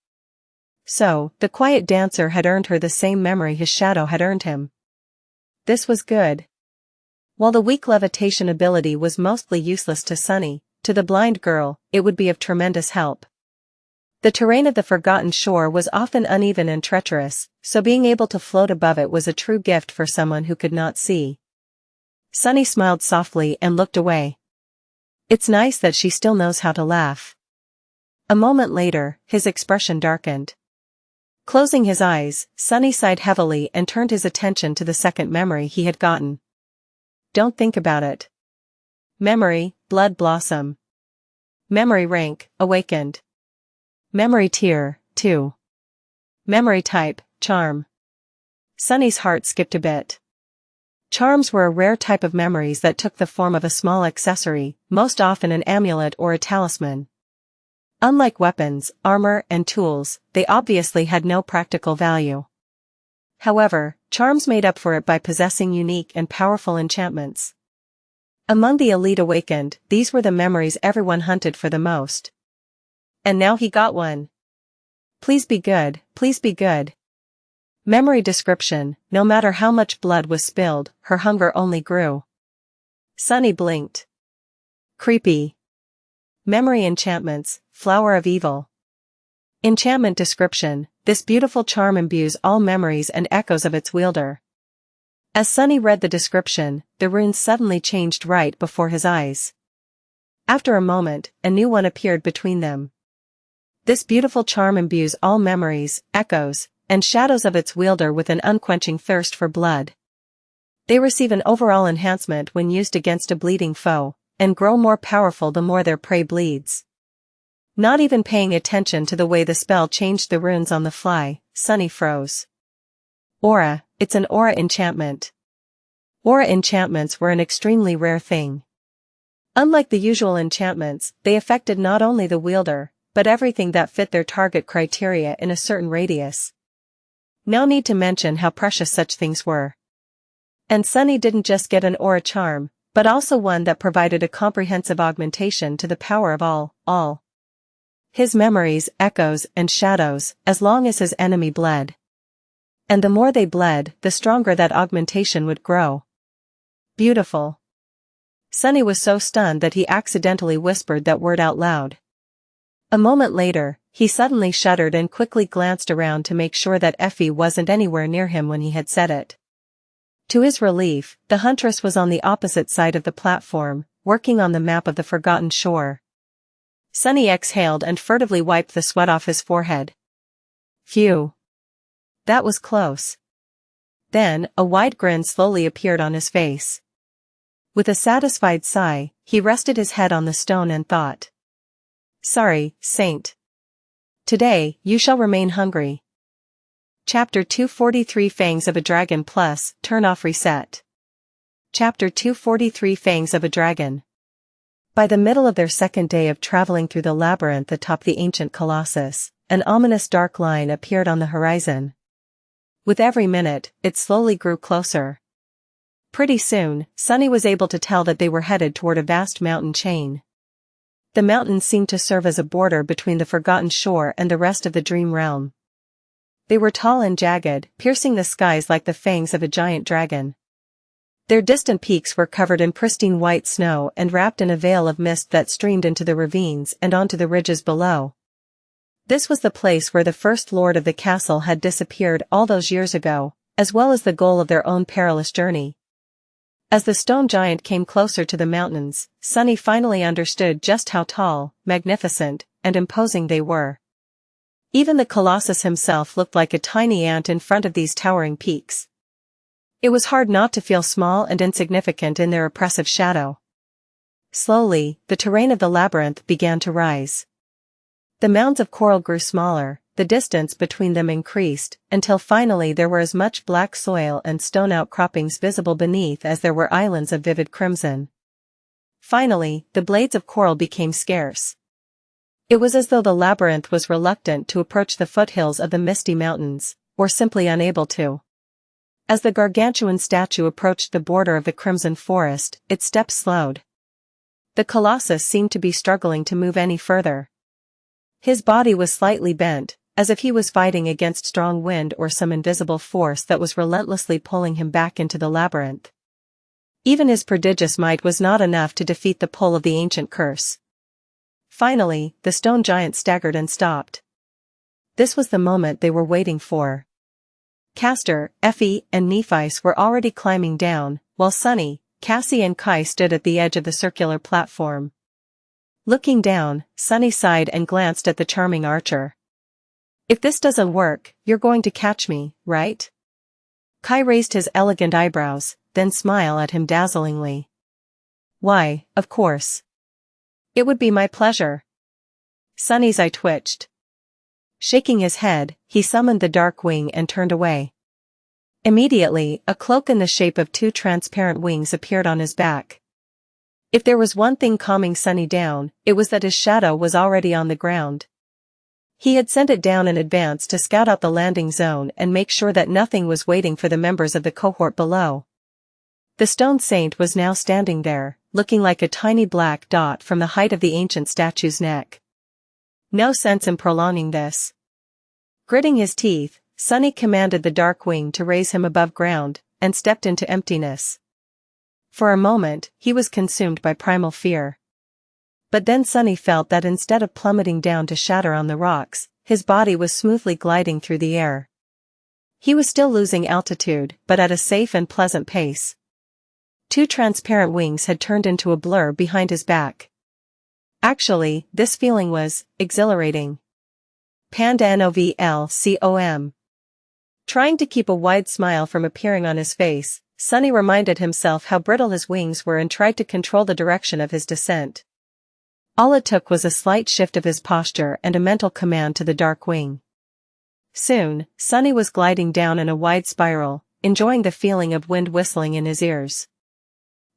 A: So, the quiet dancer had earned her the same memory his shadow had earned him. This was good. While the weak levitation ability was mostly useless to Sunny, to the blind girl, it would be of tremendous help. The terrain of the Forgotten Shore was often uneven and treacherous, so being able to float above it was a true gift for someone who could not see. Sunny smiled softly and looked away. It's nice that she still knows how to laugh. A moment later, his expression darkened. Closing his eyes, Sunny sighed heavily and turned his attention to the second memory he had gotten. Don't think about it. Memory, Blood Blossom. Memory rank, Awakened. Memory tier, 2. Memory type, Charm. Sunny's heart skipped a bit. Charms were a rare type of memories that took the form of a small accessory, most often an amulet or a talisman. Unlike weapons, armor, and tools, they obviously had no practical value. However, charms made up for it by possessing unique and powerful enchantments. Among the elite awakened, these were the memories everyone hunted for the most. And now he got one. Please be good, please be good. Memory description: no matter how much blood was spilled, her hunger only grew. Sunny blinked. Creepy. Memory enchantments: Flower of Evil. Enchantment description: this beautiful charm imbues all memories and echoes of its wielder. As Sunny read the description, the runes suddenly changed right before his eyes. After a moment, a new one appeared between them. This beautiful charm imbues all memories, echoes, and shadows of its wielder with an unquenching thirst for blood. They receive an overall enhancement when used against a bleeding foe, and grow more powerful the more their prey bleeds. Not even paying attention to the way the spell changed the runes on the fly, Sunny froze. Aura: it's an aura enchantment. Aura enchantments were an extremely rare thing. Unlike the usual enchantments, they affected not only the wielder, but everything that fit their target criteria in a certain radius. No need to mention how precious such things were. And Sunny didn't just get an aura charm, but also one that provided a comprehensive augmentation to the power of all. His memories, echoes, and shadows, as long as his enemy bled. And the more they bled, the stronger that augmentation would grow. Beautiful. Sunny was so stunned that he accidentally whispered that word out loud. A moment later, he suddenly shuddered and quickly glanced around to make sure that Effie wasn't anywhere near him when he had said it. To his relief, the huntress was on the opposite side of the platform, working on the map of the Forgotten Shore. Sunny exhaled and furtively wiped the sweat off his forehead. Phew. That was close. Then, a wide grin slowly appeared on his face. With a satisfied sigh, he rested his head on the stone and thought. Sorry, Saint. Today, you shall remain hungry. Chapter 243 Fangs of a Dragon Plus, Turn Off Reset. Chapter 243 Fangs of a Dragon. By the middle of their second day of traveling through the labyrinth atop the ancient colossus, an ominous dark line appeared on the horizon. With every minute, it slowly grew closer. Pretty soon, Sunny was able to tell that they were headed toward a vast mountain chain. The mountains seemed to serve as a border between the Forgotten Shore and the rest of the Dream Realm. They were tall and jagged, piercing the skies like the fangs of a giant dragon. Their distant peaks were covered in pristine white snow and wrapped in a veil of mist that streamed into the ravines and onto the ridges below. This was the place where the first lord of the castle had disappeared all those years ago, as well as the goal of their own perilous journey. As the stone giant came closer to the mountains, Sunny finally understood just how tall, magnificent, and imposing they were. Even the Colossus himself looked like a tiny ant in front of these towering peaks. It was hard not to feel small and insignificant in their oppressive shadow. Slowly, the terrain of the labyrinth began to rise. The mounds of coral grew smaller, the distance between them increased, until finally there were as much black soil and stone outcroppings visible beneath as there were islands of vivid crimson. Finally, the blades of coral became scarce. It was as though the labyrinth was reluctant to approach the foothills of the misty mountains, or simply unable to. As the gargantuan statue approached the border of the crimson forest, its steps slowed. The colossus seemed to be struggling to move any further. His body was slightly bent, as if he was fighting against strong wind or some invisible force that was relentlessly pulling him back into the labyrinth. Even his prodigious might was not enough to defeat the pull of the ancient curse. Finally, the stone giant staggered and stopped. This was the moment they were waiting for. Castor, Effie, and Nephice were already climbing down, while Sunny, Cassie and Kai stood at the edge of the circular platform. Looking down, Sunny sighed and glanced at the charming archer. "If this doesn't work, you're going to catch me, right?" Kai raised his elegant eyebrows, then smiled at him dazzlingly. "Why, of course. It would be my pleasure." Sunny's eye twitched. Shaking his head, he summoned the dark wing and turned away. Immediately, a cloak in the shape of two transparent wings appeared on his back. If there was one thing calming Sunny down, it was that his shadow was already on the ground. He had sent it down in advance to scout out the landing zone and make sure that nothing was waiting for the members of the cohort below. The stone saint was now standing there, looking like a tiny black dot from the height of the ancient statue's neck. No sense in prolonging this. Gritting his teeth, Sunny commanded the dark wing to raise him above ground, and stepped into emptiness. For a moment, he was consumed by primal fear. But then Sunny felt that instead of plummeting down to shatter on the rocks, his body was smoothly gliding through the air. He was still losing altitude, but at a safe and pleasant pace. Two transparent wings had turned into a blur behind his back. Actually, this feeling was exhilarating. Pandnovlcom. Trying to keep a wide smile from appearing on his face, Sunny reminded himself how brittle his wings were and tried to control the direction of his descent. All it took was a slight shift of his posture and a mental command to the dark wing. Soon, Sunny was gliding down in a wide spiral, enjoying the feeling of wind whistling in his ears.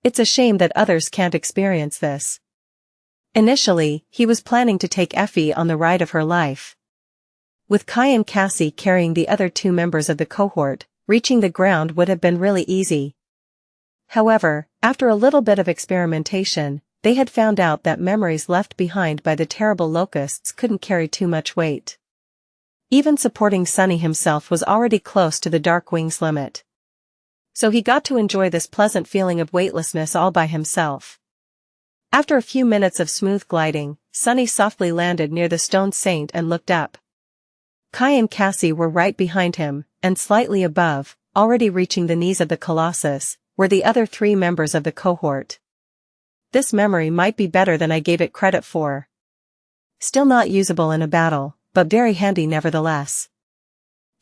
A: It's a shame that others can't experience this. Initially, he was planning to take Effie on the ride of her life. With Kai and Cassie carrying the other two members of the cohort, reaching the ground would have been really easy. However, after a little bit of experimentation, they had found out that memories left behind by the terrible locusts couldn't carry too much weight. Even supporting Sunny himself was already close to the dark wing's limit. So he got to enjoy this pleasant feeling of weightlessness all by himself. After a few minutes of smooth gliding, Sunny softly landed near the stone saint and looked up. Kai and Cassie were right behind him, and slightly above, already reaching the knees of the colossus, were the other three members of the cohort. This memory might be better than I gave it credit for. Still not usable in a battle, but very handy nevertheless.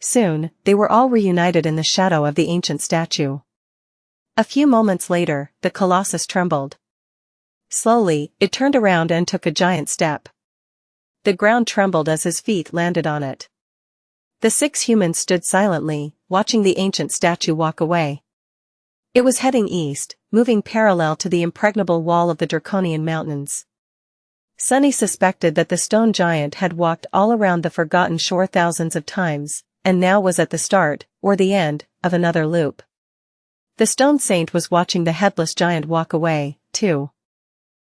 A: Soon, they were all reunited in the shadow of the ancient statue. A few moments later, the colossus trembled. Slowly, it turned around and took a giant step. The ground trembled as his feet landed on it. The 6 humans stood silently, watching the ancient statue walk away. It was heading east, moving parallel to the impregnable wall of the Draconian mountains. Sunny suspected that the stone giant had walked all around the forgotten shore thousands of times, and now was at the start, or the end, of another loop. The stone saint was watching the headless giant walk away, too.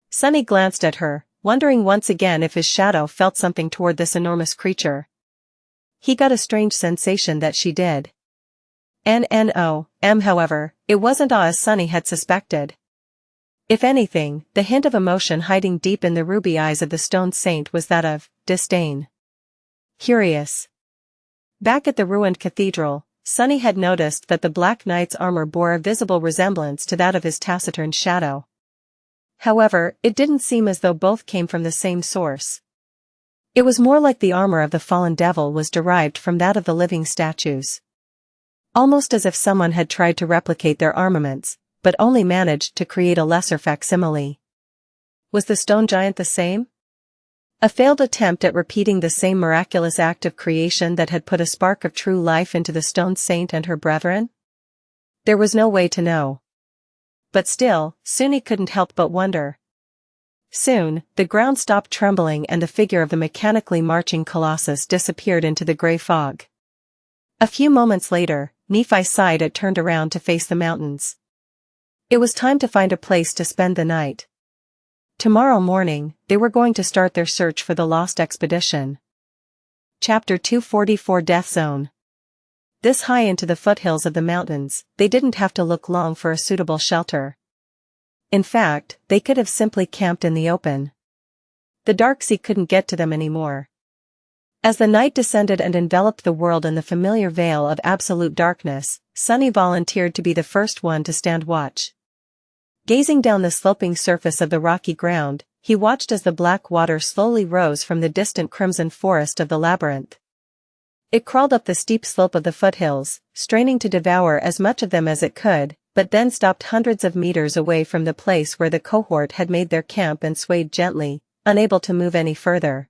A: Sunny glanced at her, wondering once again if his shadow felt something toward this enormous creature. He got a strange sensation that she did. However, it wasn't awe as Sunny had suspected. If anything, the hint of emotion hiding deep in the ruby eyes of the stone saint was that of disdain. Curious. Back at the ruined cathedral, Sunny had noticed that the Black Knight's armor bore a visible resemblance to that of his taciturn shadow. However, it didn't seem as though both came from the same source. It was more like the armor of the fallen devil was derived from that of the living statues. Almost as if someone had tried to replicate their armaments, but only managed to create a lesser facsimile. Was the stone giant the same? A failed attempt at repeating the same miraculous act of creation that had put a spark of true life into the stone saint and her brethren? There was no way to know. But still, soon he couldn't help but wonder. Soon, the ground stopped trembling and the figure of the mechanically marching colossus disappeared into the gray fog. A few moments later, Nephi sighed and turned around to face the mountains. It was time to find a place to spend the night. Tomorrow morning, they were going to start their search for the lost expedition. Chapter 244 Death Zone. This high into the foothills of the mountains, they didn't have to look long for a suitable shelter. In fact, they could have simply camped in the open. The dark sea couldn't get to them anymore. As the night descended and enveloped the world in the familiar veil of absolute darkness, Sunny volunteered to be the first one to stand watch. Gazing down the sloping surface of the rocky ground, he watched as the black water slowly rose from the distant crimson forest of the labyrinth. It crawled up the steep slope of the foothills, straining to devour as much of them as it could, but then stopped hundreds of meters away from the place where the cohort had made their camp and swayed gently, unable to move any further.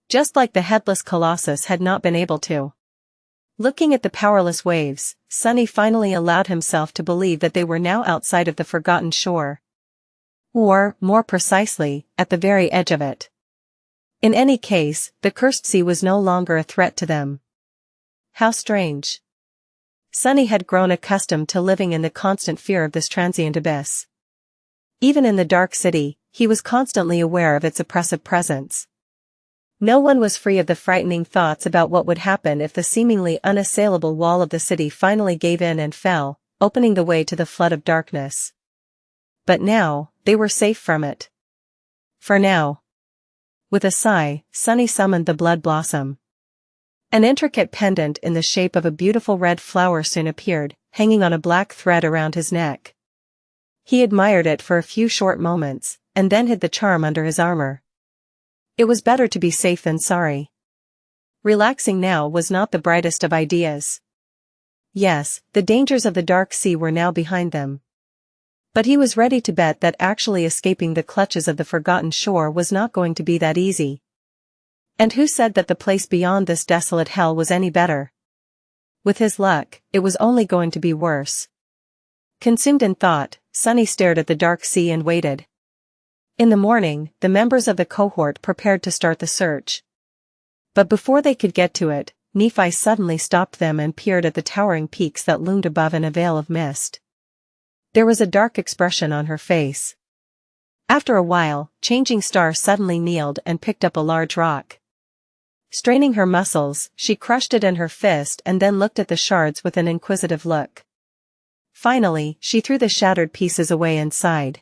A: Just like the headless colossus had not been able to. Looking at the powerless waves, Sunny finally allowed himself to believe that they were now outside of the forgotten shore. Or, more precisely, at the very edge of it. In any case, the cursed sea was no longer a threat to them. How strange. Sunny had grown accustomed to living in the constant fear of this transient abyss. Even in the dark city, he was constantly aware of its oppressive presence. No one was free of the frightening thoughts about what would happen if the seemingly unassailable wall of the city finally gave in and fell, opening the way to the flood of darkness. But now, they were safe from it. For now. With a sigh, Sunny summoned the blood blossom. An intricate pendant in the shape of a beautiful red flower soon appeared, hanging on a black thread around his neck. He admired it for a few short moments, and then hid the charm under his armor. It was better to be safe than sorry. Relaxing now was not the brightest of ideas. Yes, the dangers of the dark sea were now behind them. But he was ready to bet that actually escaping the clutches of the forgotten shore was not going to be that easy. And who said that the place beyond this desolate hell was any better? With his luck, it was only going to be worse. Consumed in thought, Sunny stared at the dark sea and waited. In the morning, the members of the cohort prepared to start the search. But before they could get to it, Nephi suddenly stopped them and peered at the towering peaks that loomed above in a veil of mist. There was a dark expression on her face. After a while, Changing Star suddenly kneeled and picked up a large rock. Straining her muscles, she crushed it in her fist and then looked at the shards with an inquisitive look. Finally, she threw the shattered pieces away and sighed.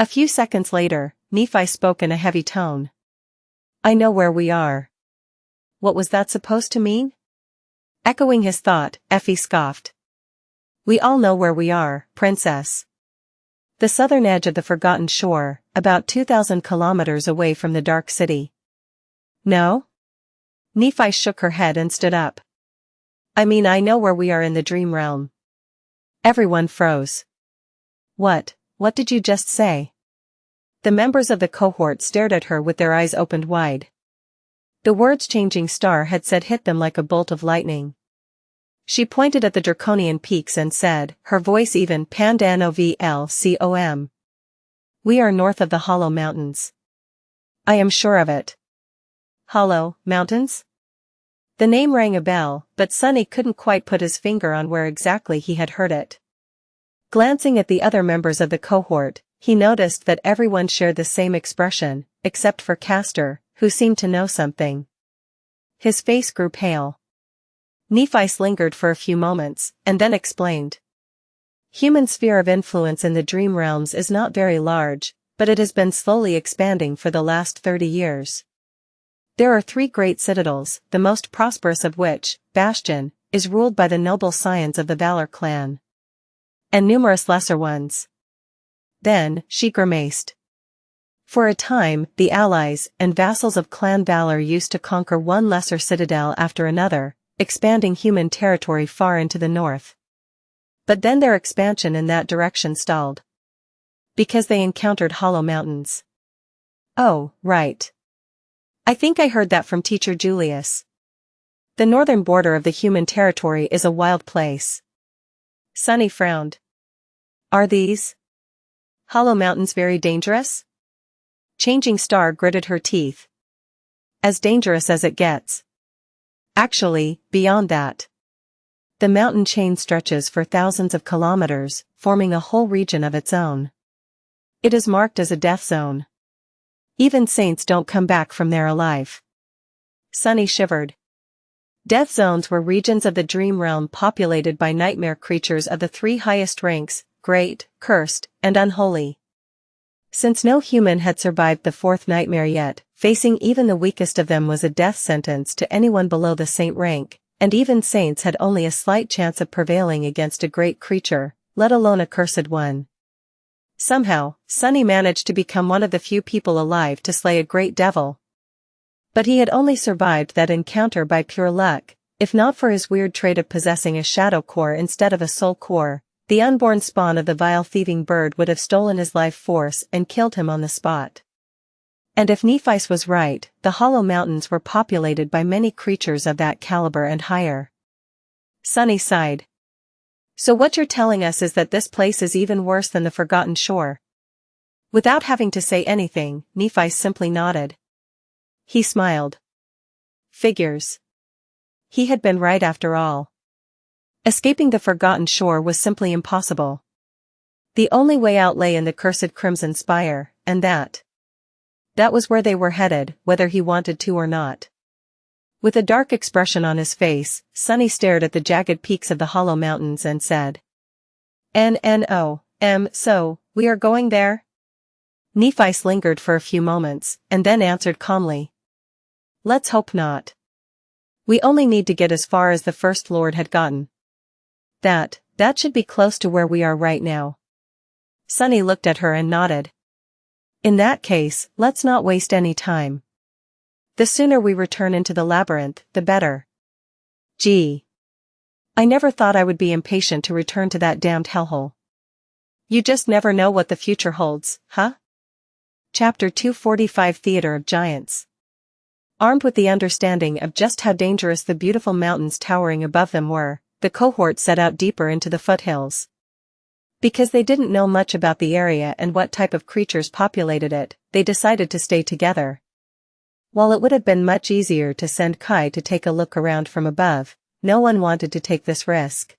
A: A few seconds later, Nephi spoke in a heavy tone. "I know where we are." What was that supposed to mean? Echoing his thought, Effie scoffed. "We all know where we are, princess. The southern edge of the forgotten shore, about 2,000 kilometers away from the dark city." No? Nephi shook her head and stood up. "I mean, I know where we are in the dream realm." Everyone froze. What did you just say?" The members of the cohort stared at her with their eyes opened wide. The words Changing Star had said hit them like a bolt of lightning. She pointed at the draconian peaks and said, her voice even "Pandanovlcom. We are north of the Hollow Mountains." "I am sure of it." Hollow Mountains? The name rang a bell, but Sunny couldn't quite put his finger on where exactly he had heard it. Glancing at the other members of the cohort, he noticed that everyone shared the same expression, except for Castor, who seemed to know something. His face grew pale. Nephi lingered for a few moments, and then explained. "Human sphere of influence in the dream realms is not very large, but it has been slowly expanding for the last 30 years. There are 3 great citadels, the most prosperous of which, Bastion, is ruled by the noble scions of the Valor clan. And numerous lesser ones." Then, she grimaced. For a time, the allies and vassals of Clan Valor used to conquer one lesser citadel after another, expanding human territory far into the north. But then their expansion in that direction stalled. Because they encountered hollow mountains. Oh, right. I think I heard that from Teacher Julius. The northern border of the human territory is a wild place. Sunny frowned. Are these hollow mountains very dangerous? Changing Star gritted her teeth. As dangerous as it gets. Actually, beyond that. The mountain chain stretches for thousands of kilometers, forming a whole region of its own. It is marked as a death zone. Even saints don't come back from there alive. Sunny shivered. Death zones were regions of the dream realm populated by nightmare creatures of the three highest ranks, great, cursed, and unholy. Since no human had survived the fourth nightmare yet, facing even the weakest of them was a death sentence to anyone below the saint rank, and even saints had only a slight chance of prevailing against a great creature, let alone a cursed one. Somehow, Sunny managed to become one of the few people alive to slay a great devil. But he had only survived that encounter by pure luck. If not for his weird trait of possessing a shadow core instead of a soul core, the unborn spawn of the vile thieving bird would have stolen his life force and killed him on the spot. And if Nephi's was right, the hollow mountains were populated by many creatures of that caliber and higher. Sunny sighed. So what you're telling us is that this place is even worse than the Forgotten Shore? Without having to say anything, Nephi simply nodded. He smiled. Figures. He had been right after all. Escaping the Forgotten Shore was simply impossible. The only way out lay in the cursed Crimson Spire, and that was where they were headed, whether he wanted to or not. With a dark expression on his face, Sunny stared at the jagged peaks of the hollow mountains and said, So, we are going there? Nephi lingered for a few moments, and then answered calmly. Let's hope not. We only need to get as far as the First Lord had gotten. That should be close to where we are right now. Sunny looked at her and nodded. In that case, let's not waste any time. The sooner we return into the labyrinth, the better. Gee. I never thought I would be impatient to return to that damned hellhole. You just never know what the future holds, huh? Chapter 245 Theater of Giants. Armed with the understanding of just how dangerous the beautiful mountains towering above them were, the cohort set out deeper into the foothills. Because they didn't know much about the area and what type of creatures populated it, they decided to stay together. While it would have been much easier to send Kai to take a look around from above, no one wanted to take this risk.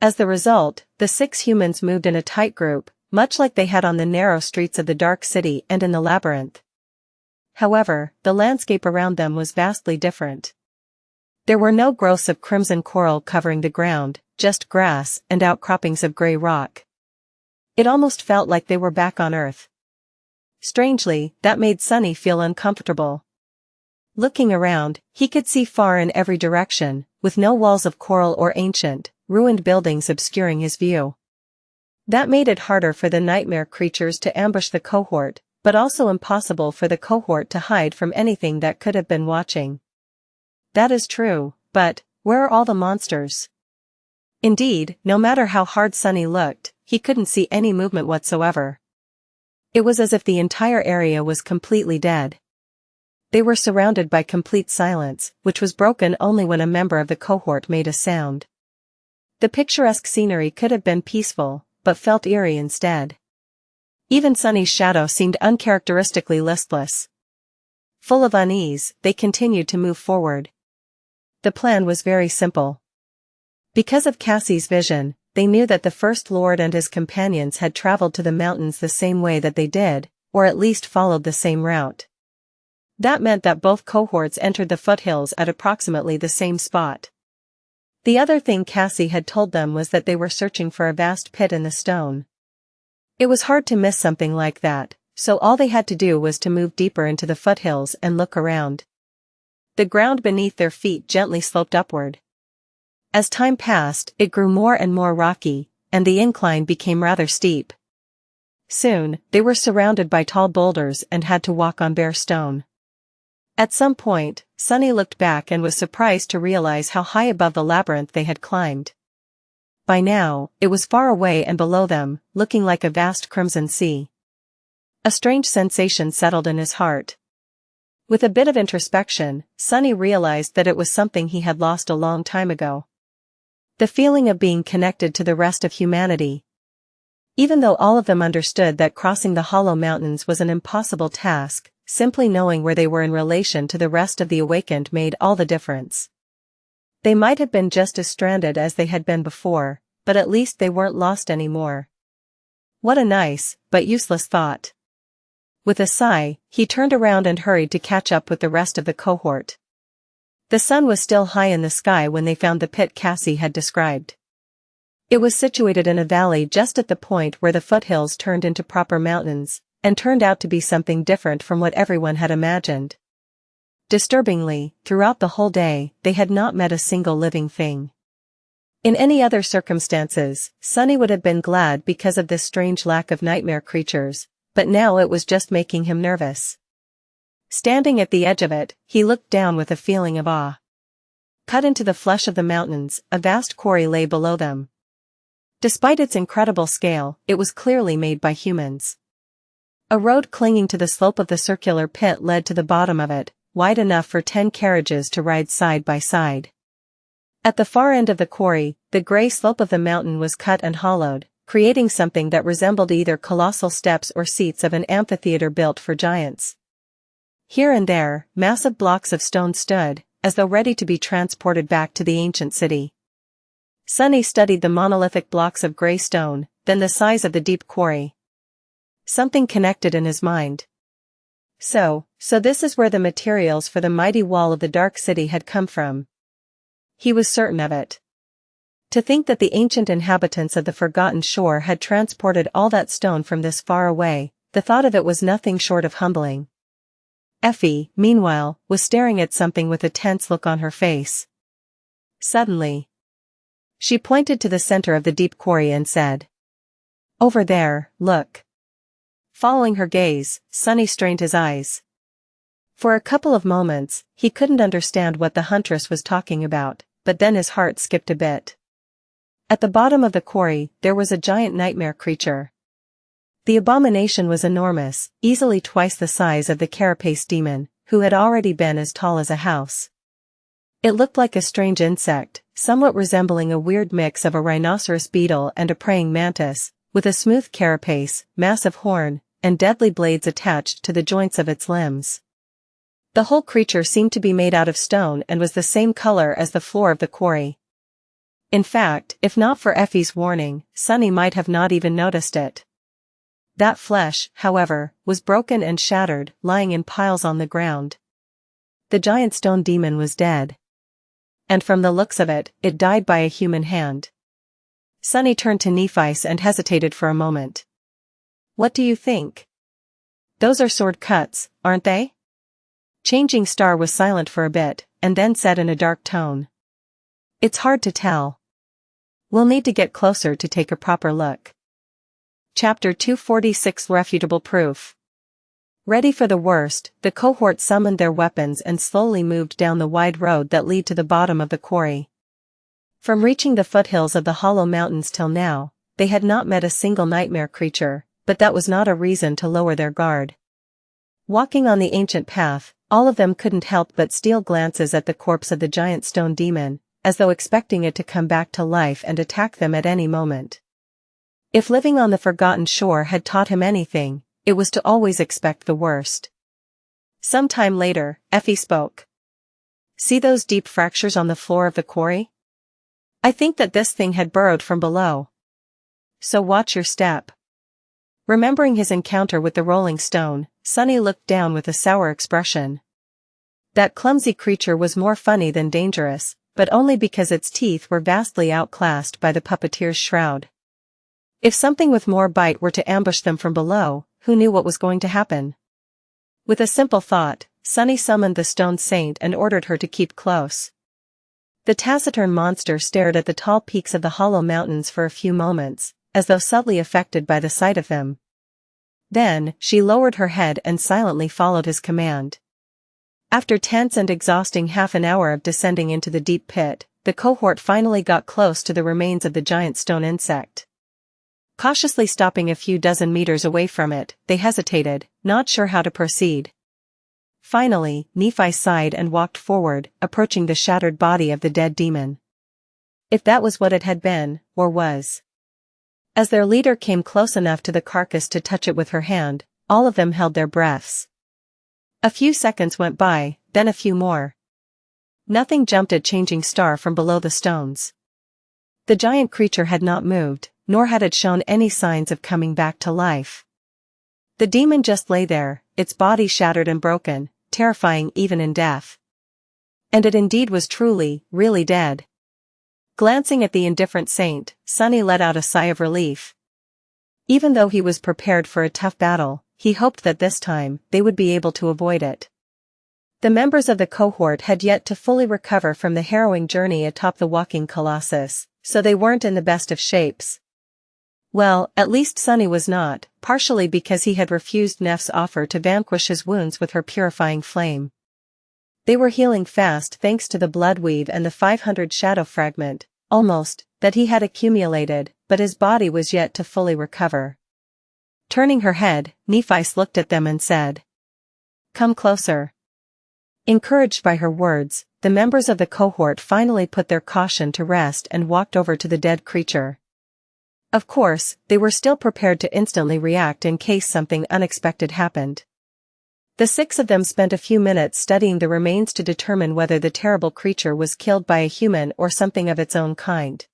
A: As the result, the 6 humans moved in a tight group, much like they had on the narrow streets of the Dark City and in the labyrinth. However, the landscape around them was vastly different. There were no growths of crimson coral covering the ground, just grass and outcroppings of gray rock. It almost felt like they were back on Earth. Strangely, that made Sunny feel uncomfortable. Looking around, he could see far in every direction, with no walls of coral or ancient, ruined buildings obscuring his view. That made it harder for the nightmare creatures to ambush the cohort, but also impossible for the cohort to hide from anything that could have been watching. That is true, but where are all the monsters? Indeed, no matter how hard Sunny looked, he couldn't see any movement whatsoever. It was as if the entire area was completely dead. They were surrounded by complete silence, which was broken only when a member of the cohort made a sound. The picturesque scenery could have been peaceful, but felt eerie instead. Even Sunny's shadow seemed uncharacteristically listless. Full of unease, they continued to move forward. The plan was very simple. Because of Cassie's vision, they knew that the First Lord and his companions had traveled to the mountains the same way that they did, or at least followed the same route. That meant that both cohorts entered the foothills at approximately the same spot. The other thing Cassie had told them was that they were searching for a vast pit in the stone. It was hard to miss something like that, so all they had to do was to move deeper into the foothills and look around. The ground beneath their feet gently sloped upward. As time passed, it grew more and more rocky, and the incline became rather steep. Soon, they were surrounded by tall boulders and had to walk on bare stone. At some point, Sunny looked back and was surprised to realize how high above the labyrinth they had climbed. by now, it was far away and below them, looking like a vast crimson sea. A strange sensation settled in his heart. With a bit of introspection, Sunny realized that it was something he had lost a long time ago. The feeling of being connected to the rest of humanity. Even though all of them understood that crossing the Hollow Mountains was an impossible task, simply knowing where they were in relation to the rest of the awakened made all the difference. They might have been just as stranded as they had been before, but at least they weren't lost anymore. What a nice, but useless thought. With a sigh, he turned around and hurried to catch up with the rest of the cohort. The sun was still high in the sky when they found the pit Cassie had described. It was situated in a valley just at the point where the foothills turned into proper mountains, and turned out to be something different from what everyone had imagined. Disturbingly, throughout the whole day, they had not met a single living thing. In any other circumstances, Sunny would have been glad because of this strange lack of nightmare creatures, but now it was just making him nervous. Standing at the edge of it, he looked down with a feeling of awe. Cut into the flesh of the mountains, a vast quarry lay below them. Despite its incredible scale, it was clearly made by humans. A road clinging to the slope of the circular pit led to the bottom of it, wide enough for 10 carriages to ride side by side. At the far end of the quarry, the gray slope of the mountain was cut and hollowed, creating something that resembled either colossal steps or seats of an amphitheater built for giants. Here and there, massive blocks of stone stood, as though ready to be transported back to the ancient city. Sunny studied the monolithic blocks of gray stone, then the size of the deep quarry. Something connected in his mind. So this is where the materials for the mighty wall of the Dark City had come from. He was certain of it. To think that the ancient inhabitants of the Forgotten Shore had transported all that stone from this far away, the thought of it was nothing short of humbling. Effie, meanwhile, was staring at something with a tense look on her face. Suddenly, she pointed to the center of the deep quarry and said, "Over there, look." Following her gaze, Sunny strained his eyes. For a couple of moments, he couldn't understand what the huntress was talking about, but then his heart skipped a bit. At the bottom of the quarry, there was a giant nightmare creature. The abomination was enormous, easily twice the size of the carapace demon, who had already been as tall as a house. It looked like a strange insect, somewhat resembling a weird mix of a rhinoceros beetle and a praying mantis, with a smooth carapace, massive horn, and deadly blades attached to the joints of its limbs. The whole creature seemed to be made out of stone and was the same color as the floor of the quarry. In fact, if not for Effie's warning, Sunny might have not even noticed it. That flesh, however, was broken and shattered, lying in piles on the ground. The giant stone demon was dead. And from the looks of it, it died by a human hand. Sunny turned to Nephice and hesitated for a moment. "What do you think?" "Those are sword cuts, aren't they?" Changing Star was silent for a bit, and then said in a dark tone. "It's hard to tell. We'll need to get closer to take a proper look." Chapter 246 Refutable Proof. Ready for the worst, the cohort summoned their weapons and slowly moved down the wide road that led to the bottom of the quarry. From reaching the foothills of the Hollow Mountains till now, they had not met a single nightmare creature, but that was not a reason to lower their guard. Walking on the ancient path, all of them couldn't help but steal glances at the corpse of the giant stone demon, as though expecting it to come back to life and attack them at any moment. If living on the Forgotten Shore had taught him anything, it was to always expect the worst. Some time later, Effie spoke. "See those deep fractures on the floor of the quarry? I think that this thing had burrowed from below. So watch your step." Remembering his encounter with the rolling stone, Sunny looked down with a sour expression. That clumsy creature was more funny than dangerous, but only because its teeth were vastly outclassed by the puppeteer's shroud. If something with more bite were to ambush them from below, who knew what was going to happen? With a simple thought, Sunny summoned the stone saint and ordered her to keep close. The taciturn monster stared at the tall peaks of the Hollow Mountains for a few moments, as though subtly affected by the sight of them. Then, she lowered her head and silently followed his command. After tense and exhausting half an hour of descending into the deep pit, the cohort finally got close to the remains of the giant stone insect. Cautiously stopping a few dozen meters away from it, they hesitated, not sure how to proceed. Finally, Nephi sighed and walked forward, approaching the shattered body of the dead demon. If that was what it had been, or was. As their leader came close enough to the carcass to touch it with her hand, all of them held their breaths. A few seconds went by, then a few more. Nothing jumped at Changing Star from below the stones. The giant creature had not moved, nor had it shown any signs of coming back to life. The demon just lay there, its body shattered and broken, terrifying even in death. And it indeed was truly, really dead. Glancing at the indifferent saint, Sunny let out a sigh of relief. Even though he was prepared for a tough battle, he hoped that this time, they would be able to avoid it. The members of the cohort had yet to fully recover from the harrowing journey atop the walking colossus, so they weren't in the best of shapes. Well, at least Sunny was not, partially because he had refused Neff's offer to vanquish his wounds with her purifying flame. They were healing fast thanks to the blood weave and the 500 shadow fragment, almost, that he had accumulated, but his body was yet to fully recover. Turning her head, Nephi looked at them and said, "Come closer." Encouraged by her words, the members of the cohort finally put their caution to rest and walked over to the dead creature. Of course, they were still prepared to instantly react in case something unexpected happened. The 6 of them spent a few minutes studying the remains to determine whether the terrible creature was killed by a human or something of its own kind.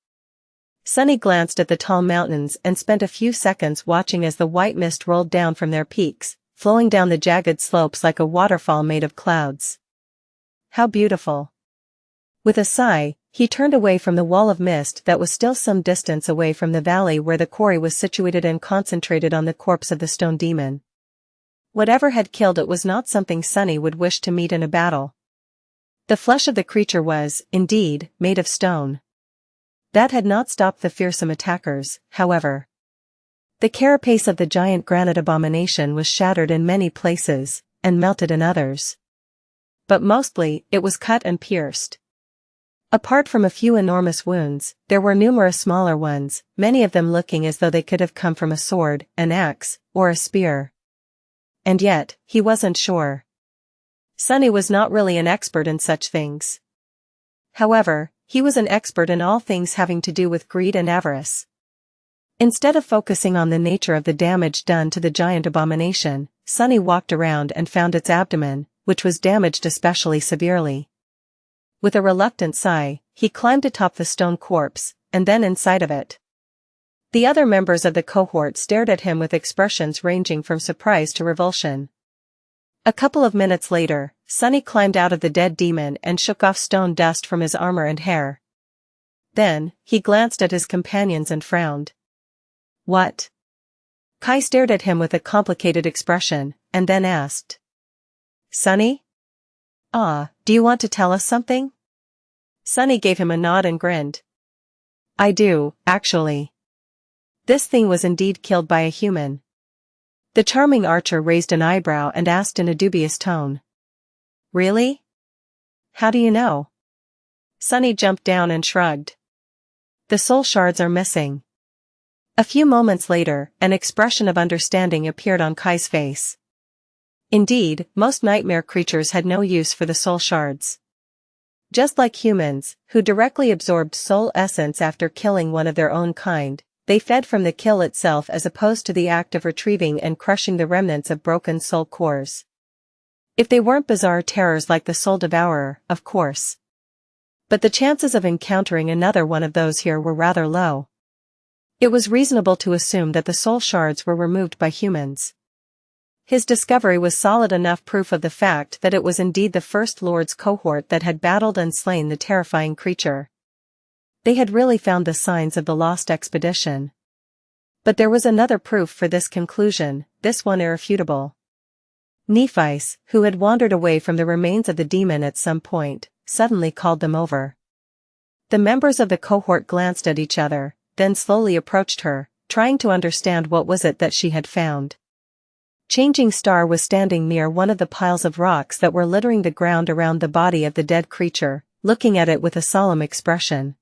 A: Sunny glanced at the tall mountains and spent a few seconds watching as the white mist rolled down from their peaks, flowing down the jagged slopes like a waterfall made of clouds. How beautiful. With a sigh, he turned away from the wall of mist that was still some distance away from the valley where the quarry was situated and concentrated on the corpse of the stone demon. Whatever had killed it was not something Sunny would wish to meet in a battle. The flesh of the creature was, indeed, made of stone. That had not stopped the fearsome attackers, however. The carapace of the giant granite abomination was shattered in many places, and melted in others. But mostly, it was cut and pierced. Apart from a few enormous wounds, there were numerous smaller ones, many of them looking as though they could have come from a sword, an axe, or a spear. And yet, he wasn't sure. Sunny was not really an expert in such things. However, he was an expert in all things having to do with greed and avarice. Instead of focusing on the nature of the damage done to the giant abomination, Sunny walked around and found its abdomen, which was damaged especially severely. With a reluctant sigh, he climbed atop the stone corpse, and then inside of it. The other members of the cohort stared at him with expressions ranging from surprise to revulsion. A couple of minutes later, Sunny climbed out of the dead demon and shook off stone dust from his armor and hair. Then, he glanced at his companions and frowned. "What?" Kai stared at him with a complicated expression, and then asked. "Sunny? Do you want to tell us something?" Sunny gave him a nod and grinned. "I do, actually. This thing was indeed killed by a human." The charming archer raised an eyebrow and asked in a dubious tone. "Really? How do you know?" Sunny jumped down and shrugged. "The soul shards are missing." A few moments later, an expression of understanding appeared on Kai's face. Indeed, most nightmare creatures had no use for the soul shards. Just like humans, who directly absorbed soul essence after killing one of their own kind, they fed from the kill itself as opposed to the act of retrieving and crushing the remnants of broken soul cores. If they weren't bizarre terrors like the soul devourer, of course. But the chances of encountering another one of those here were rather low. It was reasonable to assume that the soul shards were removed by humans. His discovery was solid enough proof of the fact that it was indeed the First Lord's cohort that had battled and slain the terrifying creature. They had really found the signs of the lost expedition. But there was another proof for this conclusion, this one irrefutable. Nephi, who had wandered away from the remains of the demon at some point, suddenly called them over. The members of the cohort glanced at each other, then slowly approached her, trying to understand what was it that she had found. Changing Star was standing near one of the piles of rocks that were littering the ground around the body of the dead creature, looking at it with a solemn expression.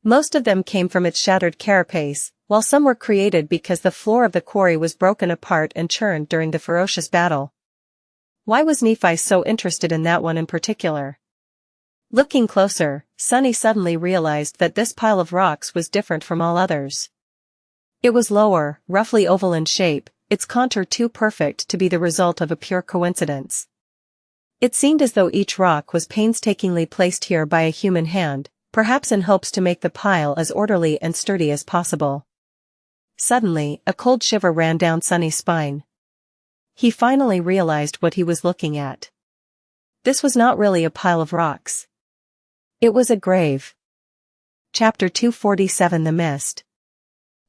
A: Most of them came from its shattered carapace, while some were created because the floor of the quarry was broken apart and churned during the ferocious battle. Why was Nephi so interested in that one in particular? Looking closer, Sunny suddenly realized that this pile of rocks was different from all others. It was lower, roughly oval in shape, its contour too perfect to be the result of a pure coincidence. It seemed as though each rock was painstakingly placed here by a human hand, perhaps in hopes to make the pile as orderly and sturdy as possible. Suddenly, a cold shiver ran down Sunny's spine. He finally realized what he was looking at. This was not really a pile of rocks. It was a grave. Chapter 247 The Mist.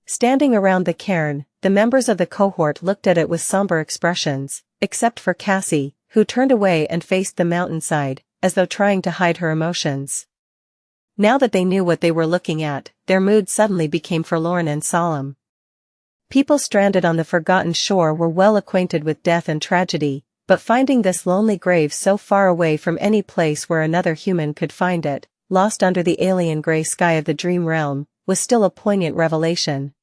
A: Standing around the cairn, the members of the cohort looked at it with somber expressions, except for Cassie, who turned away and faced the mountainside, as though trying to hide her emotions. Now that they knew what they were looking at, their mood suddenly became forlorn and solemn. People stranded on the forgotten shore were well acquainted with death and tragedy, but finding this lonely grave so far away from any place where another human could find it, lost under the alien gray sky of the dream realm, was still a poignant revelation.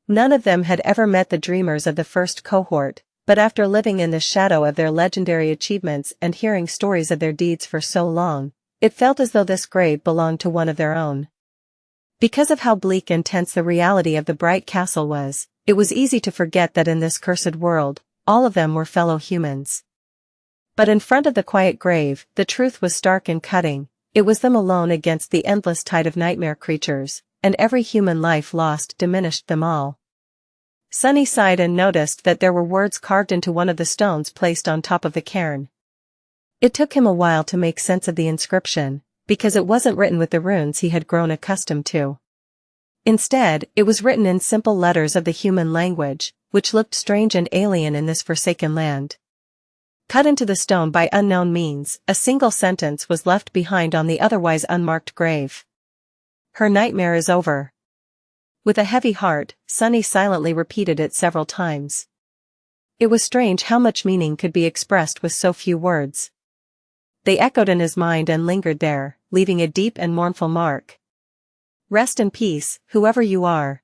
A: None of them had ever met the dreamers of the first cohort, but after living in the shadow of their legendary achievements and hearing stories of their deeds for so long, it felt as though this grave belonged to one of their own. Because of how bleak and tense the reality of the bright castle was, it was easy to forget that in this cursed world, all of them were fellow humans. But in front of the quiet grave, the truth was stark and cutting. It was them alone against the endless tide of nightmare creatures, and every human life lost diminished them all. Sunny sighed and noticed that there were words carved into one of the stones placed on top of the cairn. It took him a while to make sense of the inscription, because it wasn't written with the runes he had grown accustomed to. Instead, it was written in simple letters of the human language, which looked strange and alien in this forsaken land. Cut into the stone by unknown means, a single sentence was left behind on the otherwise unmarked grave. Her nightmare is over. With a heavy heart, Sunny silently repeated it several times. It was strange how much meaning could be expressed with so few words. They echoed in his mind and lingered there, leaving a deep and mournful mark. Rest in peace, whoever you are.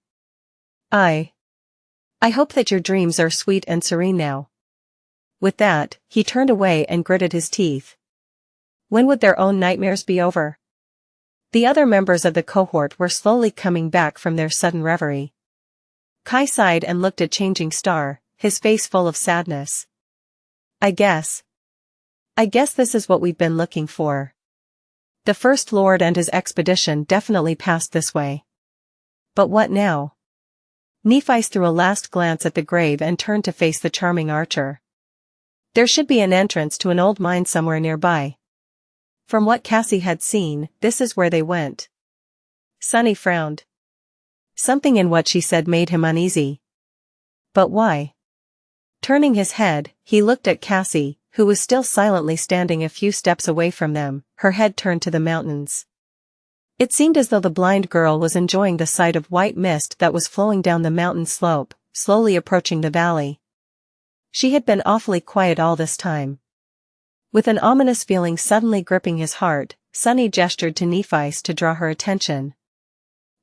A: I hope that your dreams are sweet and serene now. With that, he turned away and gritted his teeth. When would their own nightmares be over? The other members of the cohort were slowly coming back from their sudden reverie. Kai sighed and looked at Changing Star, his face full of sadness. I guess this is what we've been looking for. The First Lord and his expedition definitely passed this way. But what now? Nephi threw a last glance at the grave and turned to face the charming archer. There should be an entrance to an old mine somewhere nearby. From what Cassie had seen, this is where they went. Sunny frowned. Something in what she said made him uneasy. But why? Turning his head, he looked at Cassie, who was still silently standing a few steps away from them, her head turned to the mountains. It seemed as though the blind girl was enjoying the sight of white mist that was flowing down the mountain slope, slowly approaching the valley. She had been awfully quiet all this time. With an ominous feeling suddenly gripping his heart, Sunny gestured to Nephi to draw her attention.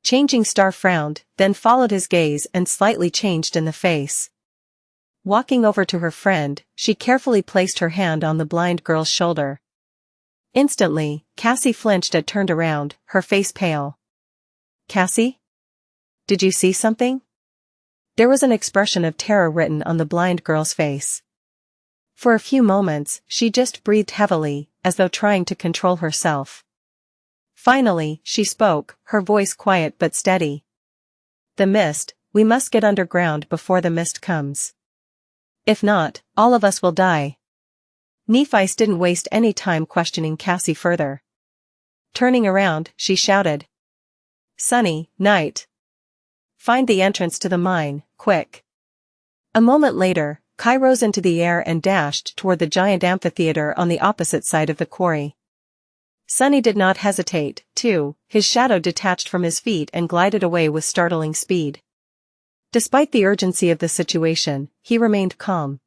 A: Changing Star frowned, then followed his gaze and slightly changed in the face. Walking over to her friend, she carefully placed her hand on the blind girl's shoulder. Instantly, Cassie flinched and turned around, her face pale. Cassie? Did you see something? There was an expression of terror written on the blind girl's face. For a few moments, she just breathed heavily, as though trying to control herself. Finally, she spoke, her voice quiet but steady. The mist, we must get underground before the mist comes. If not, all of us will die. Nephi didn't waste any time questioning Cassie further. Turning around, she shouted. Sunny, Night. Find the entrance to the mine, quick. A moment later, Kai rose into the air and dashed toward the giant amphitheater on the opposite side of the quarry. Sunny did not hesitate, too, his shadow detached from his feet and glided away with startling speed. Despite the urgency of the situation, he remained calm.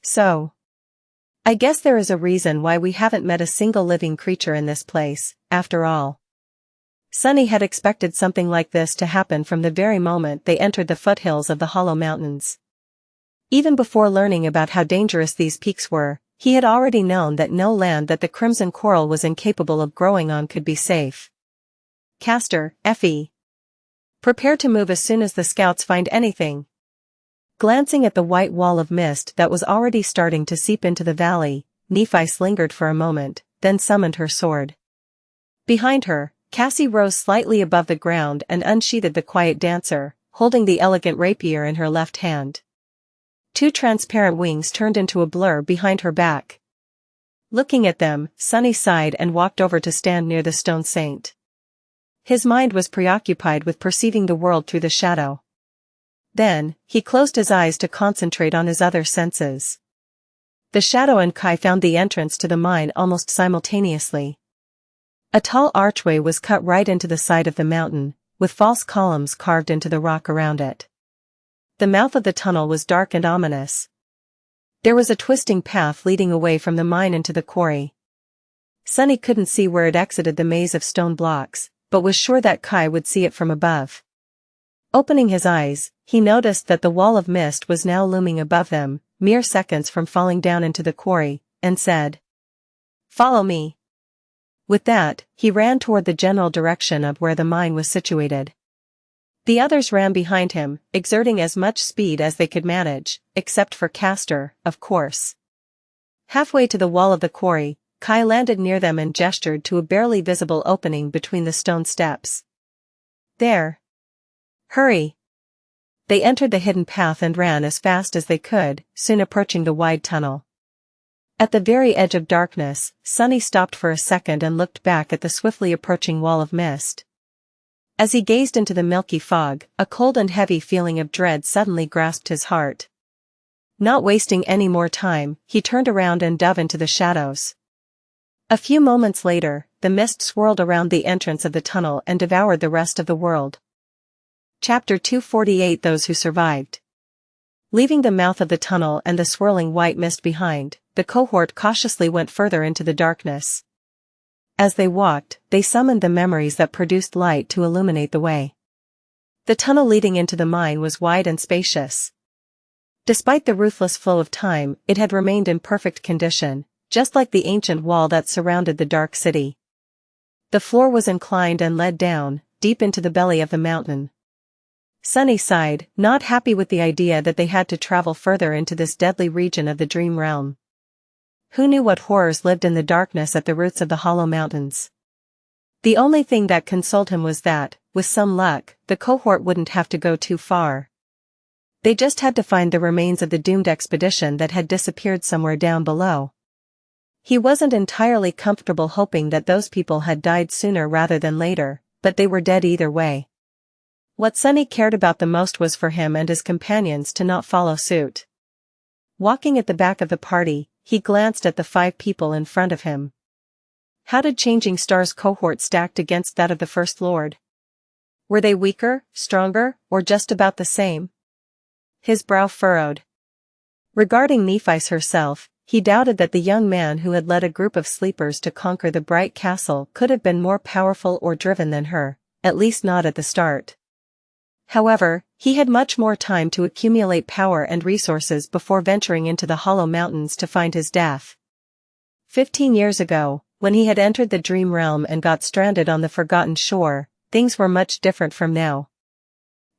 A: So, I guess there is a reason why we haven't met a single living creature in this place, after all. Sunny had expected something like this to happen from the very moment they entered the foothills of the Hollow Mountains. Even before learning about how dangerous these peaks were, he had already known that no land that the Crimson Coral was incapable of growing on could be safe. Caster, Effie. Prepare to move as soon as the scouts find anything. Glancing at the white wall of mist that was already starting to seep into the valley, Nephi lingered for a moment, then summoned her sword. Behind her, Cassie rose slightly above the ground and unsheathed the quiet dancer, holding the elegant rapier in her left hand. Two transparent wings turned into a blur behind her back. Looking at them, Sunny sighed and walked over to stand near the stone saint. His mind was preoccupied with perceiving the world through the shadow. Then, he closed his eyes to concentrate on his other senses. The shadow and Kai found the entrance to the mine almost simultaneously. A tall archway was cut right into the side of the mountain, with false columns carved into the rock around it. The mouth of the tunnel was dark and ominous. There was a twisting path leading away from the mine into the quarry. Sunny couldn't see where it exited the maze of stone blocks, but was sure that Kai would see it from above. Opening his eyes, he noticed that the wall of mist was now looming above them, mere seconds from falling down into the quarry, and said, "Follow me." With that, he ran toward the general direction of where the mine was situated. The others ran behind him, exerting as much speed as they could manage, except for Caster, of course. Halfway to the wall of the quarry, Kai landed near them and gestured to a barely visible opening between the stone steps. "There. Hurry." They entered the hidden path and ran as fast as they could, soon approaching the wide tunnel. At the very edge of darkness, Sunny stopped for a second and looked back at the swiftly approaching wall of mist. As he gazed into the milky fog, a cold and heavy feeling of dread suddenly grasped his heart. Not wasting any more time, he turned around and dove into the shadows. A few moments later, the mist swirled around the entrance of the tunnel and devoured the rest of the world. Chapter 248 Those Who Survived. Leaving the mouth of the tunnel and the swirling white mist behind, the cohort cautiously went further into the darkness. As they walked, they summoned the memories that produced light to illuminate the way. The tunnel leading into the mine was wide and spacious. Despite the ruthless flow of time, it had remained in perfect condition, just like the ancient wall that surrounded the dark city. The floor was inclined and led down, deep into the belly of the mountain. Sunny sighed, not happy with the idea that they had to travel further into this deadly region of the dream realm. Who knew what horrors lived in the darkness at the roots of the Hollow Mountains? The only thing that consoled him was that, with some luck, the cohort wouldn't have to go too far. They just had to find the remains of the doomed expedition that had disappeared somewhere down below. He wasn't entirely comfortable hoping that those people had died sooner rather than later, but they were dead either way. What Sunny cared about the most was for him and his companions to not follow suit. Walking at the back of the party, he glanced at the 5 people in front of him. How did Changing Star's cohort stacked against that of the First Lord? Were they weaker, stronger, or just about the same? His brow furrowed. Regarding Nephi herself, he doubted that the young man who had led a group of sleepers to conquer the bright castle could have been more powerful or driven than her, at least not at the start. However, he had much more time to accumulate power and resources before venturing into the Hollow Mountains to find his death. 15 years ago, when he had entered the dream realm and got stranded on the Forgotten Shore, things were much different from now.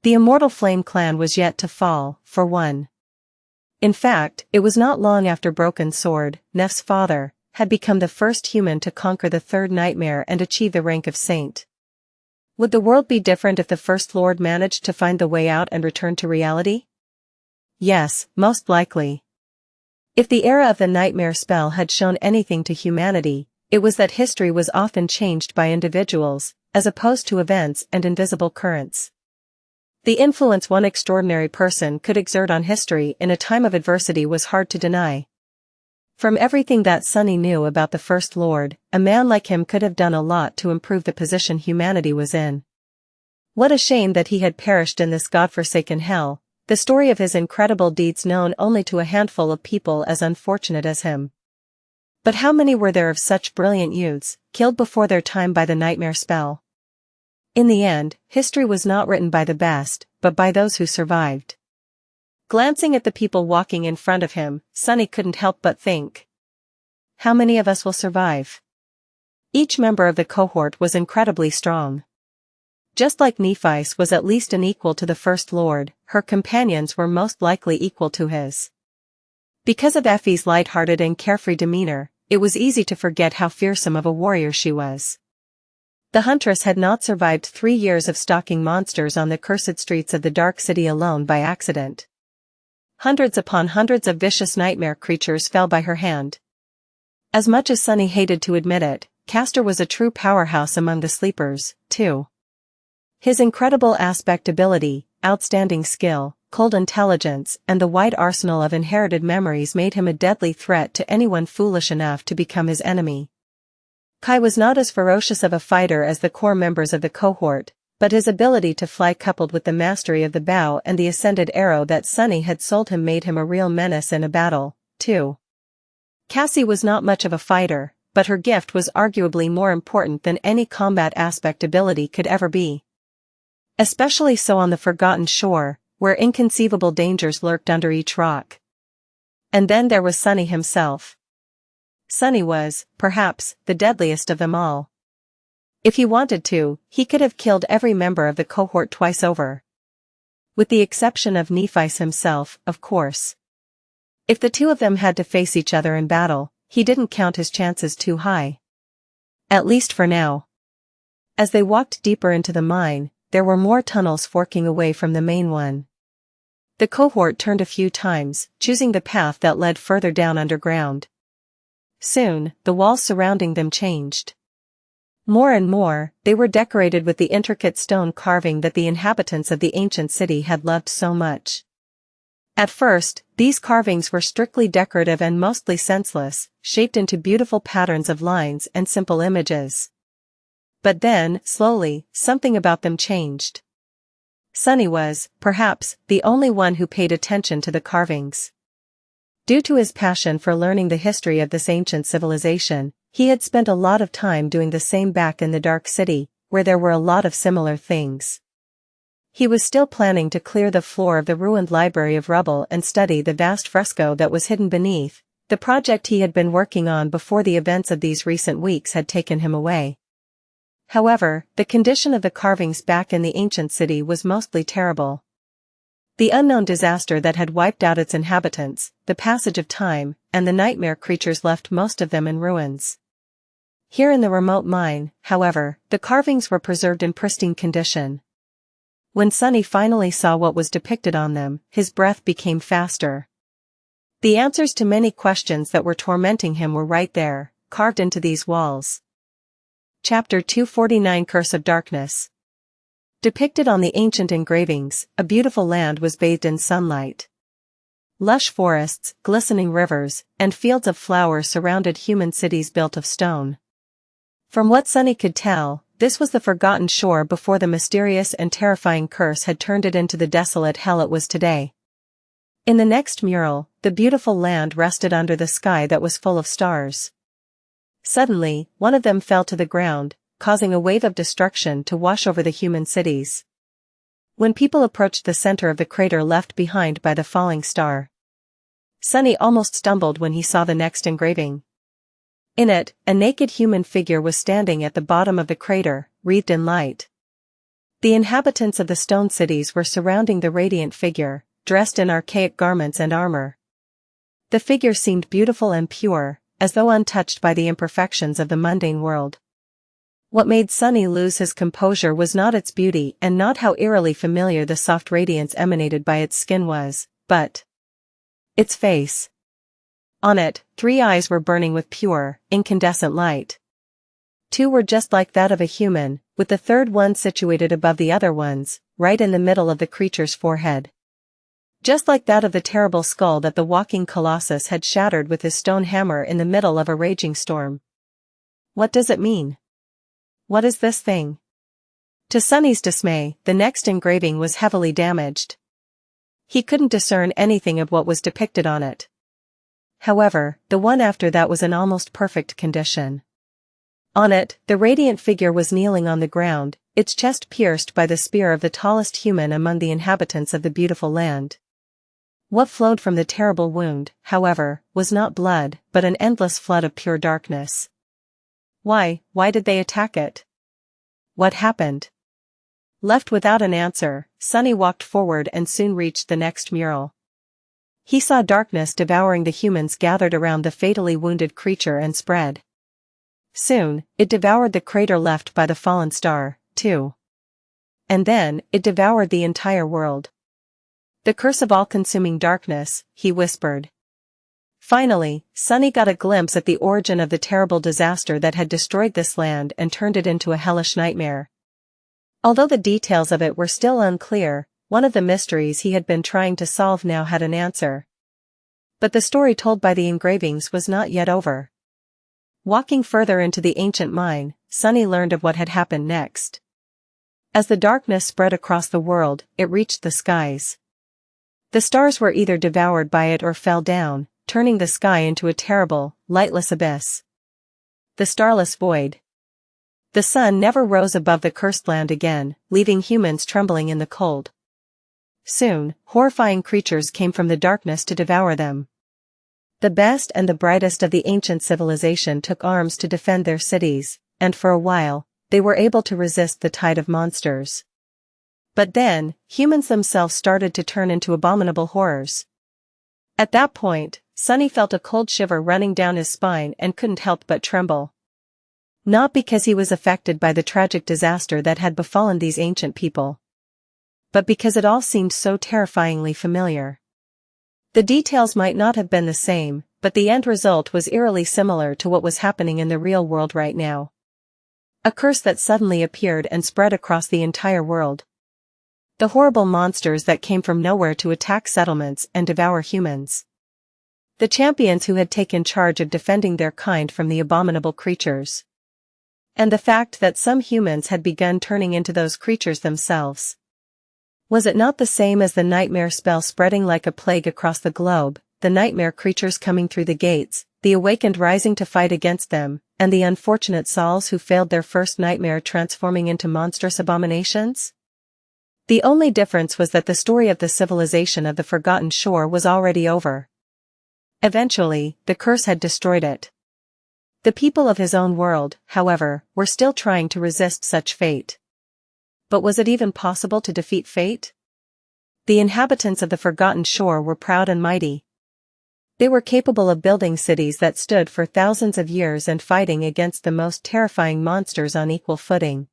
A: The immortal Flame clan was yet to fall, for one. In fact, it was not long after Broken Sword, Neff's father, had become the first human to conquer the third nightmare and achieve the rank of saint. Would the world be different if the First Lord managed to find the way out and return to reality? Yes, most likely. If the era of the nightmare spell had shown anything to humanity, it was that history was often changed by individuals, as opposed to events and invisible currents. The influence one extraordinary person could exert on history in a time of adversity was hard to deny. From everything that Sunny knew about the First Lord, a man like him could have done a lot to improve the position humanity was in. What a shame that he had perished in this godforsaken hell, the story of his incredible deeds known only to a handful of people as unfortunate as him. But how many were there of such brilliant youths, killed before their time by the nightmare spell? In the end, history was not written by the best, but by those who survived. Glancing at the people walking in front of him, Sunny couldn't help but think. How many of us will survive? Each member of the cohort was incredibly strong. Just like Nephi's was at least an equal to the First Lord, her companions were most likely equal to his. Because of Effie's light-hearted and carefree demeanor, it was easy to forget how fearsome of a warrior she was. The huntress had not survived 3 years of stalking monsters on the cursed streets of the Dark City alone by accident. Hundreds upon hundreds of vicious nightmare creatures fell by her hand. As much as Sunny hated to admit it, Castor was a true powerhouse among the sleepers, too. His incredible aspect ability, outstanding skill, cold intelligence, and the wide arsenal of inherited memories made him a deadly threat to anyone foolish enough to become his enemy. Kai was not as ferocious of a fighter as the core members of the cohort, but his ability to fly coupled with the mastery of the bow and the ascended arrow that Sunny had sold him made him a real menace in a battle, too. Cassie was not much of a fighter, but her gift was arguably more important than any combat aspect ability could ever be. Especially so on the Forgotten Shore, where inconceivable dangers lurked under each rock. And then there was Sunny himself. Sunny was, perhaps, the deadliest of them all. If he wanted to, he could have killed every member of the cohort twice over. With the exception of Nephi's himself, of course. If the two of them had to face each other in battle, he didn't count his chances too high. At least for now. As they walked deeper into the mine, there were more tunnels forking away from the main one. The cohort turned a few times, choosing the path that led further down underground. Soon, the walls surrounding them changed. More and more, they were decorated with the intricate stone carving that the inhabitants of the ancient city had loved so much. At first, these carvings were strictly decorative and mostly senseless, shaped into beautiful patterns of lines and simple images. But then, slowly, something about them changed. Sunny was, perhaps, the only one who paid attention to the carvings. Due to his passion for learning the history of this ancient civilization, he had spent a lot of time doing the same back in the Dark City, where there were a lot of similar things. He was still planning to clear the floor of the ruined library of rubble and study the vast fresco that was hidden beneath, the project he had been working on before the events of these recent weeks had taken him away. However, the condition of the carvings back in the ancient city was mostly terrible. The unknown disaster that had wiped out its inhabitants, the passage of time, and the nightmare creatures left most of them in ruins. Here in the remote mine, however, the carvings were preserved in pristine condition. When Sunny finally saw what was depicted on them, his breath became faster. The answers to many questions that were tormenting him were right there, carved into these walls. Chapter 249 Curse of Darkness. Depicted on the ancient engravings, a beautiful land was bathed in sunlight. Lush forests, glistening rivers, and fields of flowers surrounded human cities built of stone. From what Sunny could tell, this was the Forgotten Shore before the mysterious and terrifying curse had turned it into the desolate hell it was today. In the next mural, the beautiful land rested under the sky that was full of stars. Suddenly, one of them fell to the ground, causing a wave of destruction to wash over the human cities. When people approached the center of the crater left behind by the falling star, Sunny almost stumbled when he saw the next engraving. In it, a naked human figure was standing at the bottom of the crater, wreathed in light. The inhabitants of the stone cities were surrounding the radiant figure, dressed in archaic garments and armor. The figure seemed beautiful and pure, as though untouched by the imperfections of the mundane world. What made Sunny lose his composure was not its beauty and not how eerily familiar the soft radiance emanated by its skin was, but its face. On it, 3 eyes were burning with pure, incandescent light. 2 were just like that of a human, with the third one situated above the other ones, right in the middle of the creature's forehead. Just like that of the terrible skull that the walking colossus had shattered with his stone hammer in the middle of a raging storm. What does it mean? What is this thing? To Sunny's dismay, the next engraving was heavily damaged. He couldn't discern anything of what was depicted on it. However, the one after that was in almost perfect condition. On it, the radiant figure was kneeling on the ground, its chest pierced by the spear of the tallest human among the inhabitants of the beautiful land. What flowed from the terrible wound, however, was not blood, but an endless flood of pure darkness. Why did they attack it? What happened? Left without an answer, Sunny walked forward and soon reached the next mural. He saw darkness devouring the humans gathered around the fatally wounded creature and spread. Soon, it devoured the crater left by the fallen star, too. And then, it devoured the entire world. The curse of all-consuming darkness, he whispered. Finally, Sunny got a glimpse at the origin of the terrible disaster that had destroyed this land and turned it into a hellish nightmare. Although the details of it were still unclear, one of the mysteries he had been trying to solve now had an answer. But the story told by the engravings was not yet over. Walking further into the ancient mine, Sunny learned of what had happened next. As the darkness spread across the world, it reached the skies. The stars were either devoured by it or fell down, turning the sky into a terrible, lightless abyss. The starless void. The sun never rose above the cursed land again, leaving humans trembling in the cold. Soon, horrifying creatures came from the darkness to devour them. The best and the brightest of the ancient civilization took arms to defend their cities, and for a while, they were able to resist the tide of monsters. But then, humans themselves started to turn into abominable horrors. At that point, Sunny felt a cold shiver running down his spine and couldn't help but tremble. Not because he was affected by the tragic disaster that had befallen these ancient people, but because it all seemed so terrifyingly familiar. The details might not have been the same, but the end result was eerily similar to what was happening in the real world right now. A curse that suddenly appeared and spread across the entire world. The horrible monsters that came from nowhere to attack settlements and devour humans. The champions who had taken charge of defending their kind from the abominable creatures. And the fact that some humans had begun turning into those creatures themselves. Was it not the same as the nightmare spell spreading like a plague across the globe, the nightmare creatures coming through the gates, the awakened rising to fight against them, and the unfortunate souls who failed their first nightmare transforming into monstrous abominations? The only difference was that the story of the civilization of the Forgotten Shore was already over. Eventually, the curse had destroyed it. The people of his own world, however, were still trying to resist such fate. But was it even possible to defeat fate? The inhabitants of the Forgotten Shore were proud and mighty. They were capable of building cities that stood for thousands of years and fighting against the most terrifying monsters on equal footing.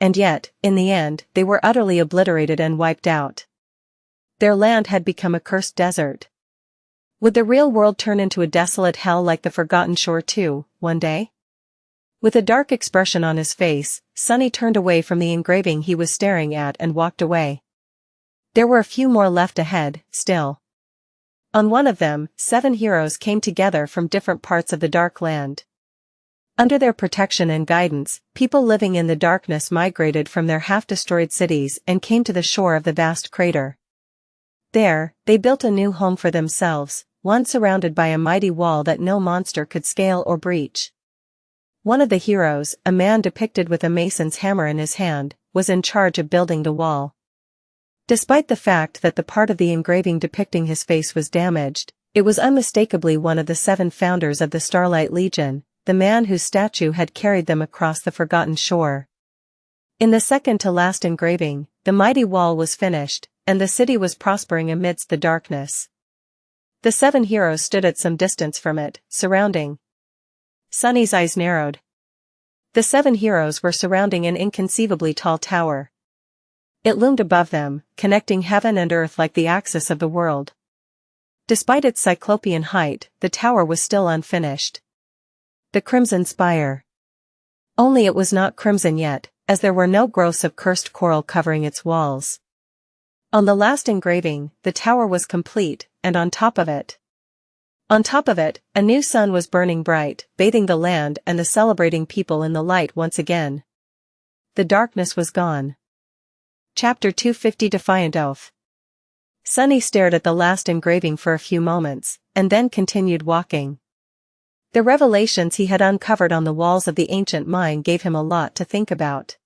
A: And yet, in the end, they were utterly obliterated and wiped out. Their land had become a cursed desert. Would the real world turn into a desolate hell like the Forgotten Shore too, one day? With a dark expression on his face, Sunny turned away from the engraving he was staring at and walked away. There were a few more left ahead, still. On one of them, 7 heroes came together from different parts of the Dark Land. Under their protection and guidance, people living in the darkness migrated from their half-destroyed cities and came to the shore of the vast crater. There, they built a new home for themselves, one surrounded by a mighty wall that no monster could scale or breach. One of the heroes, a man depicted with a mason's hammer in his hand, was in charge of building the wall. Despite the fact that the part of the engraving depicting his face was damaged, it was unmistakably one of the 7 founders of the Starlight Legion, the man whose statue had carried them across the Forgotten Shore. In the second-to-last engraving, the mighty wall was finished, and the city was prospering amidst the darkness. The 7 heroes stood at some distance from it, surrounding. Sunny's eyes narrowed. The 7 heroes were surrounding an inconceivably tall tower. It loomed above them, connecting heaven and earth like the axis of the world. Despite its cyclopean height, the tower was still unfinished. The Crimson Spire. Only it was not crimson yet, as there were no growths of cursed coral covering its walls. On the last engraving, the tower was complete, and on top of it, a new sun was burning bright, bathing the land and the celebrating people in the light once again. The darkness was gone. Chapter 250 Defiant Oath. Sunny stared at the last engraving for a few moments, and then continued walking. The revelations he had uncovered on the walls of the ancient mine gave him a lot to think about.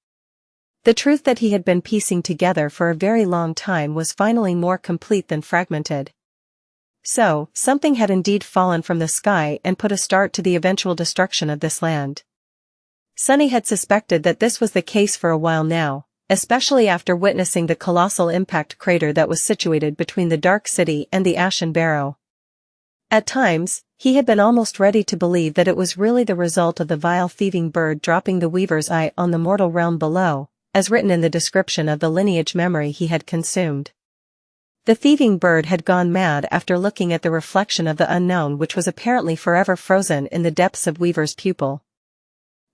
A: The truth that he had been piecing together for a very long time was finally more complete than fragmented. So, something had indeed fallen from the sky and put a start to the eventual destruction of this land. Sunny had suspected that this was the case for a while now, especially after witnessing the colossal impact crater that was situated between the Dark City and the Ashen Barrow. At times, he had been almost ready to believe that it was really the result of the vile thieving bird dropping the Weaver's Eye on the mortal realm below, as written in the description of the lineage memory he had consumed. The thieving bird had gone mad after looking at the reflection of the unknown, which was apparently forever frozen in the depths of Weaver's pupil.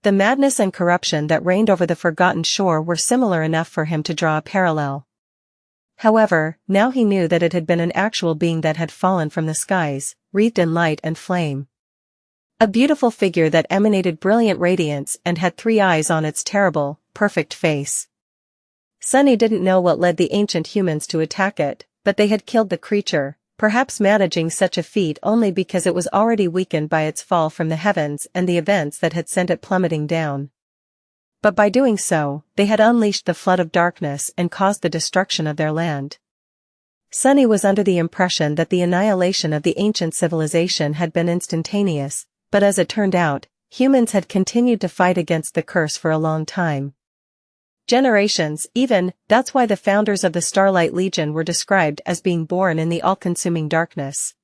A: The madness and corruption that reigned over the forgotten shore were similar enough for him to draw a parallel. However, now he knew that it had been an actual being that had fallen from the skies, wreathed in light and flame. A beautiful figure that emanated brilliant radiance and had 3 eyes on its terrible, perfect face. Sunny didn't know what led the ancient humans to attack it, but they had killed the creature, perhaps managing such a feat only because it was already weakened by its fall from the heavens and the events that had sent it plummeting down. But by doing so, they had unleashed the flood of darkness and caused the destruction of their land. Sunny was under the impression that the annihilation of the ancient civilization had been instantaneous, but as it turned out, humans had continued to fight against the curse for a long time. Generations, even. That's why the founders of the Starlight Legion were described as being born in the all-consuming darkness.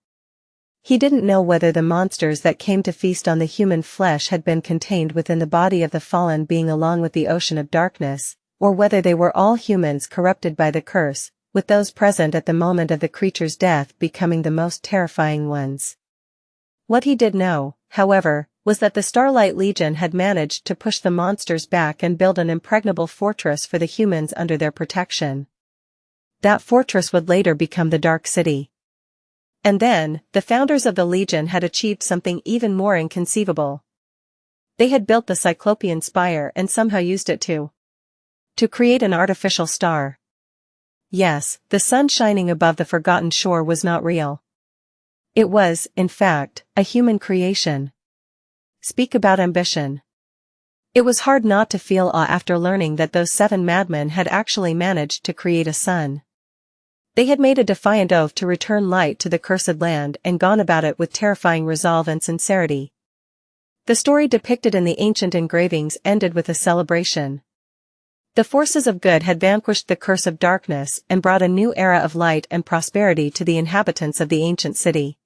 A: He didn't know whether the monsters that came to feast on the human flesh had been contained within the body of the fallen being along with the ocean of darkness, or whether they were all humans corrupted by the curse, with those present at the moment of the creature's death becoming the most terrifying ones. What he did know, however, was that the Starlight Legion had managed to push the monsters back and build an impregnable fortress for the humans under their protection. That fortress would later become the Dark City. And then, the founders of the Legion had achieved something even more inconceivable. They had built the Cyclopean Spire and somehow used it to create an artificial star. Yes, the sun shining above the forgotten shore was not real. It was, in fact, a human creation. Speak about ambition. It was hard not to feel awe after learning that those 7 madmen had actually managed to create a sun. They had made a defiant oath to return light to the cursed land and gone about it with terrifying resolve and sincerity. The story depicted in the ancient engravings ended with a celebration. The forces of good had vanquished the curse of darkness and brought a new era of light and prosperity to the inhabitants of the ancient city.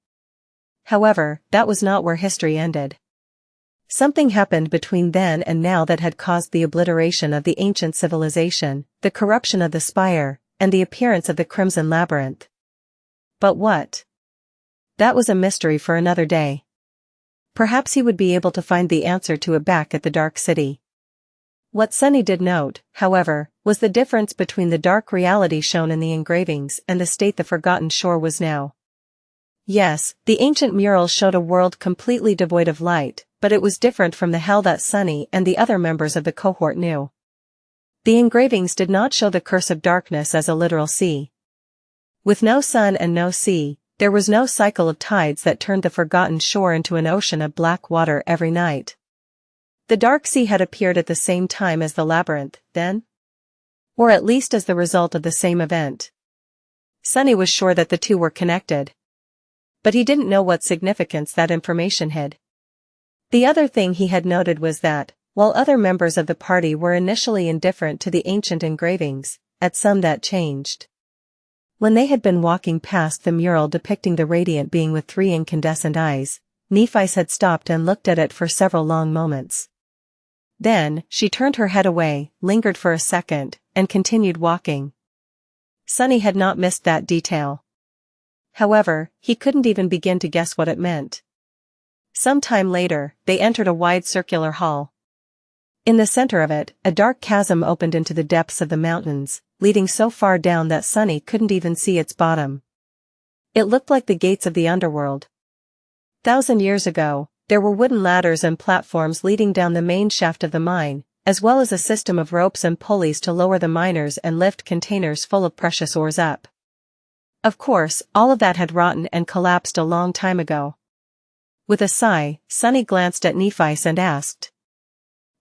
A: However, that was not where history ended. Something happened between then and now that had caused the obliteration of the ancient civilization, the corruption of the spire, and the appearance of the Crimson Labyrinth. But what? That was a mystery for another day. Perhaps he would be able to find the answer to it back at the Dark City. What Sunny did note, however, was the difference between the dark reality shown in the engravings and the state the forgotten shore was now. Yes, the ancient murals showed a world completely devoid of light, but it was different from the hell that Sunny and the other members of the cohort knew. The engravings did not show the curse of darkness as a literal sea. With no sun and no sea, there was no cycle of tides that turned the forgotten shore into an ocean of black water every night. The Dark Sea had appeared at the same time as the labyrinth, then? Or at least as the result of the same event. Sunny was sure that the two were connected. But he didn't know what significance that information had. The other thing he had noted was that, while other members of the party were initially indifferent to the ancient engravings, at some that changed. When they had been walking past the mural depicting the radiant being with 3 incandescent eyes, Nephi's had stopped and looked at it for several long moments. Then, she turned her head away, lingered for a second, and continued walking. Sunny had not missed that detail. However, he couldn't even begin to guess what it meant. Some time later, they entered a wide circular hall. In the center of it, a dark chasm opened into the depths of the mountains, leading so far down that Sunny couldn't even see its bottom. It looked like the gates of the underworld. 1,000 years ago, there were wooden ladders and platforms leading down the main shaft of the mine, as well as a system of ropes and pulleys to lower the miners and lift containers full of precious ores up. Of course, all of that had rotten and collapsed a long time ago. With a sigh, Sunny glanced at Nephice and asked.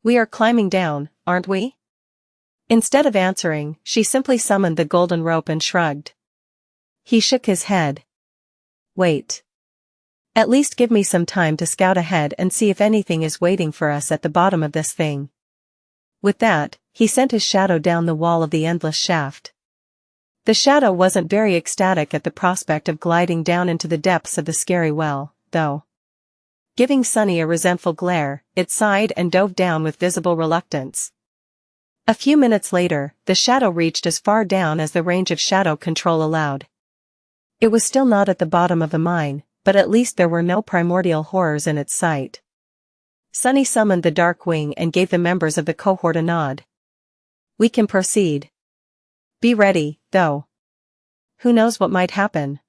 A: We are climbing down, aren't we? Instead of answering, she simply summoned the golden rope and shrugged. He shook his head. Wait. At least give me some time to scout ahead and see if anything is waiting for us at the bottom of this thing. With that, he sent his shadow down the wall of the endless shaft. The shadow wasn't very ecstatic at the prospect of gliding down into the depths of the scary well, though. Giving Sunny a resentful glare, it sighed and dove down with visible reluctance. A few minutes later, the shadow reached as far down as the range of shadow control allowed. It was still not at the bottom of the mine, but at least there were no primordial horrors in its sight. Sunny summoned the Dark Wing and gave the members of the cohort a nod. We can proceed. Be ready, though. Who knows what might happen?